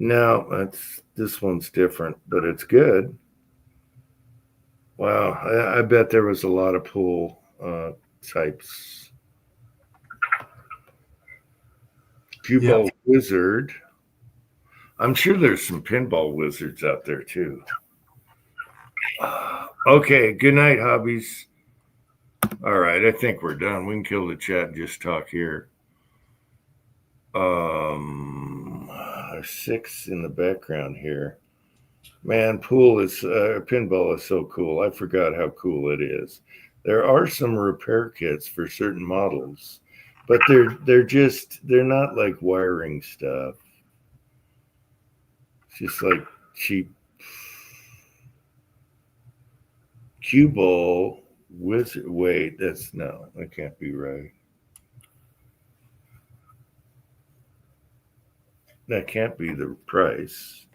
No, this one's different, but it's good. Wow, I bet there was a lot of pool types. Cue ball wizard. I'm sure there's some pinball wizards out there too. Okay, good night, hobbies. All right, I think we're done. We can kill the chat and just talk here. There's 6 in the background here. Man, pinball is so cool. I forgot how cool it is. There are some repair kits for certain models, but they're not like wiring stuff. It's just like cheap cue ball wizard. Wait, that can't be right. That can't be the price.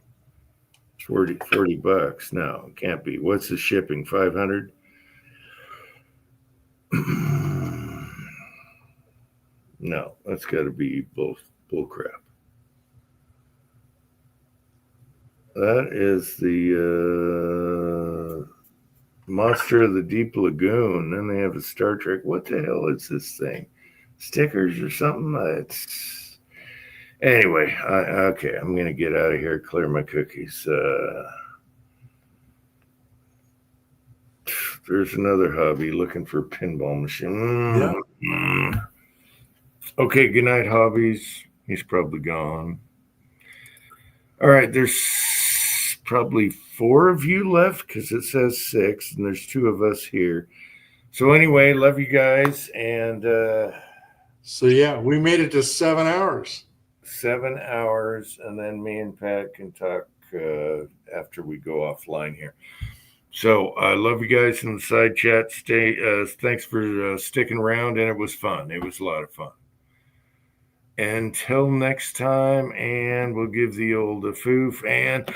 40 bucks. No, it can't be. What's the shipping? 500? No, that's got to be bull crap. That is the Monster of the Deep Lagoon. Then they have a Star Trek. What the hell is this thing? Stickers or something? It's anyway. Okay, I'm gonna get out of here. Clear my cookies. There's another hobby looking for a pinball machine. Okay, good night, hobbies. He's probably gone. All right, there's probably 4 of you left because it says 6, and there's 2 of us here. So anyway, love you guys, and So yeah, we made it to 7 hours. 7 hours, and then me and Pat can talk after we go offline here. So I love you guys in the side chat. Thanks for sticking around, and it was fun. It was a lot of fun. Until next time, and we'll give the old foof and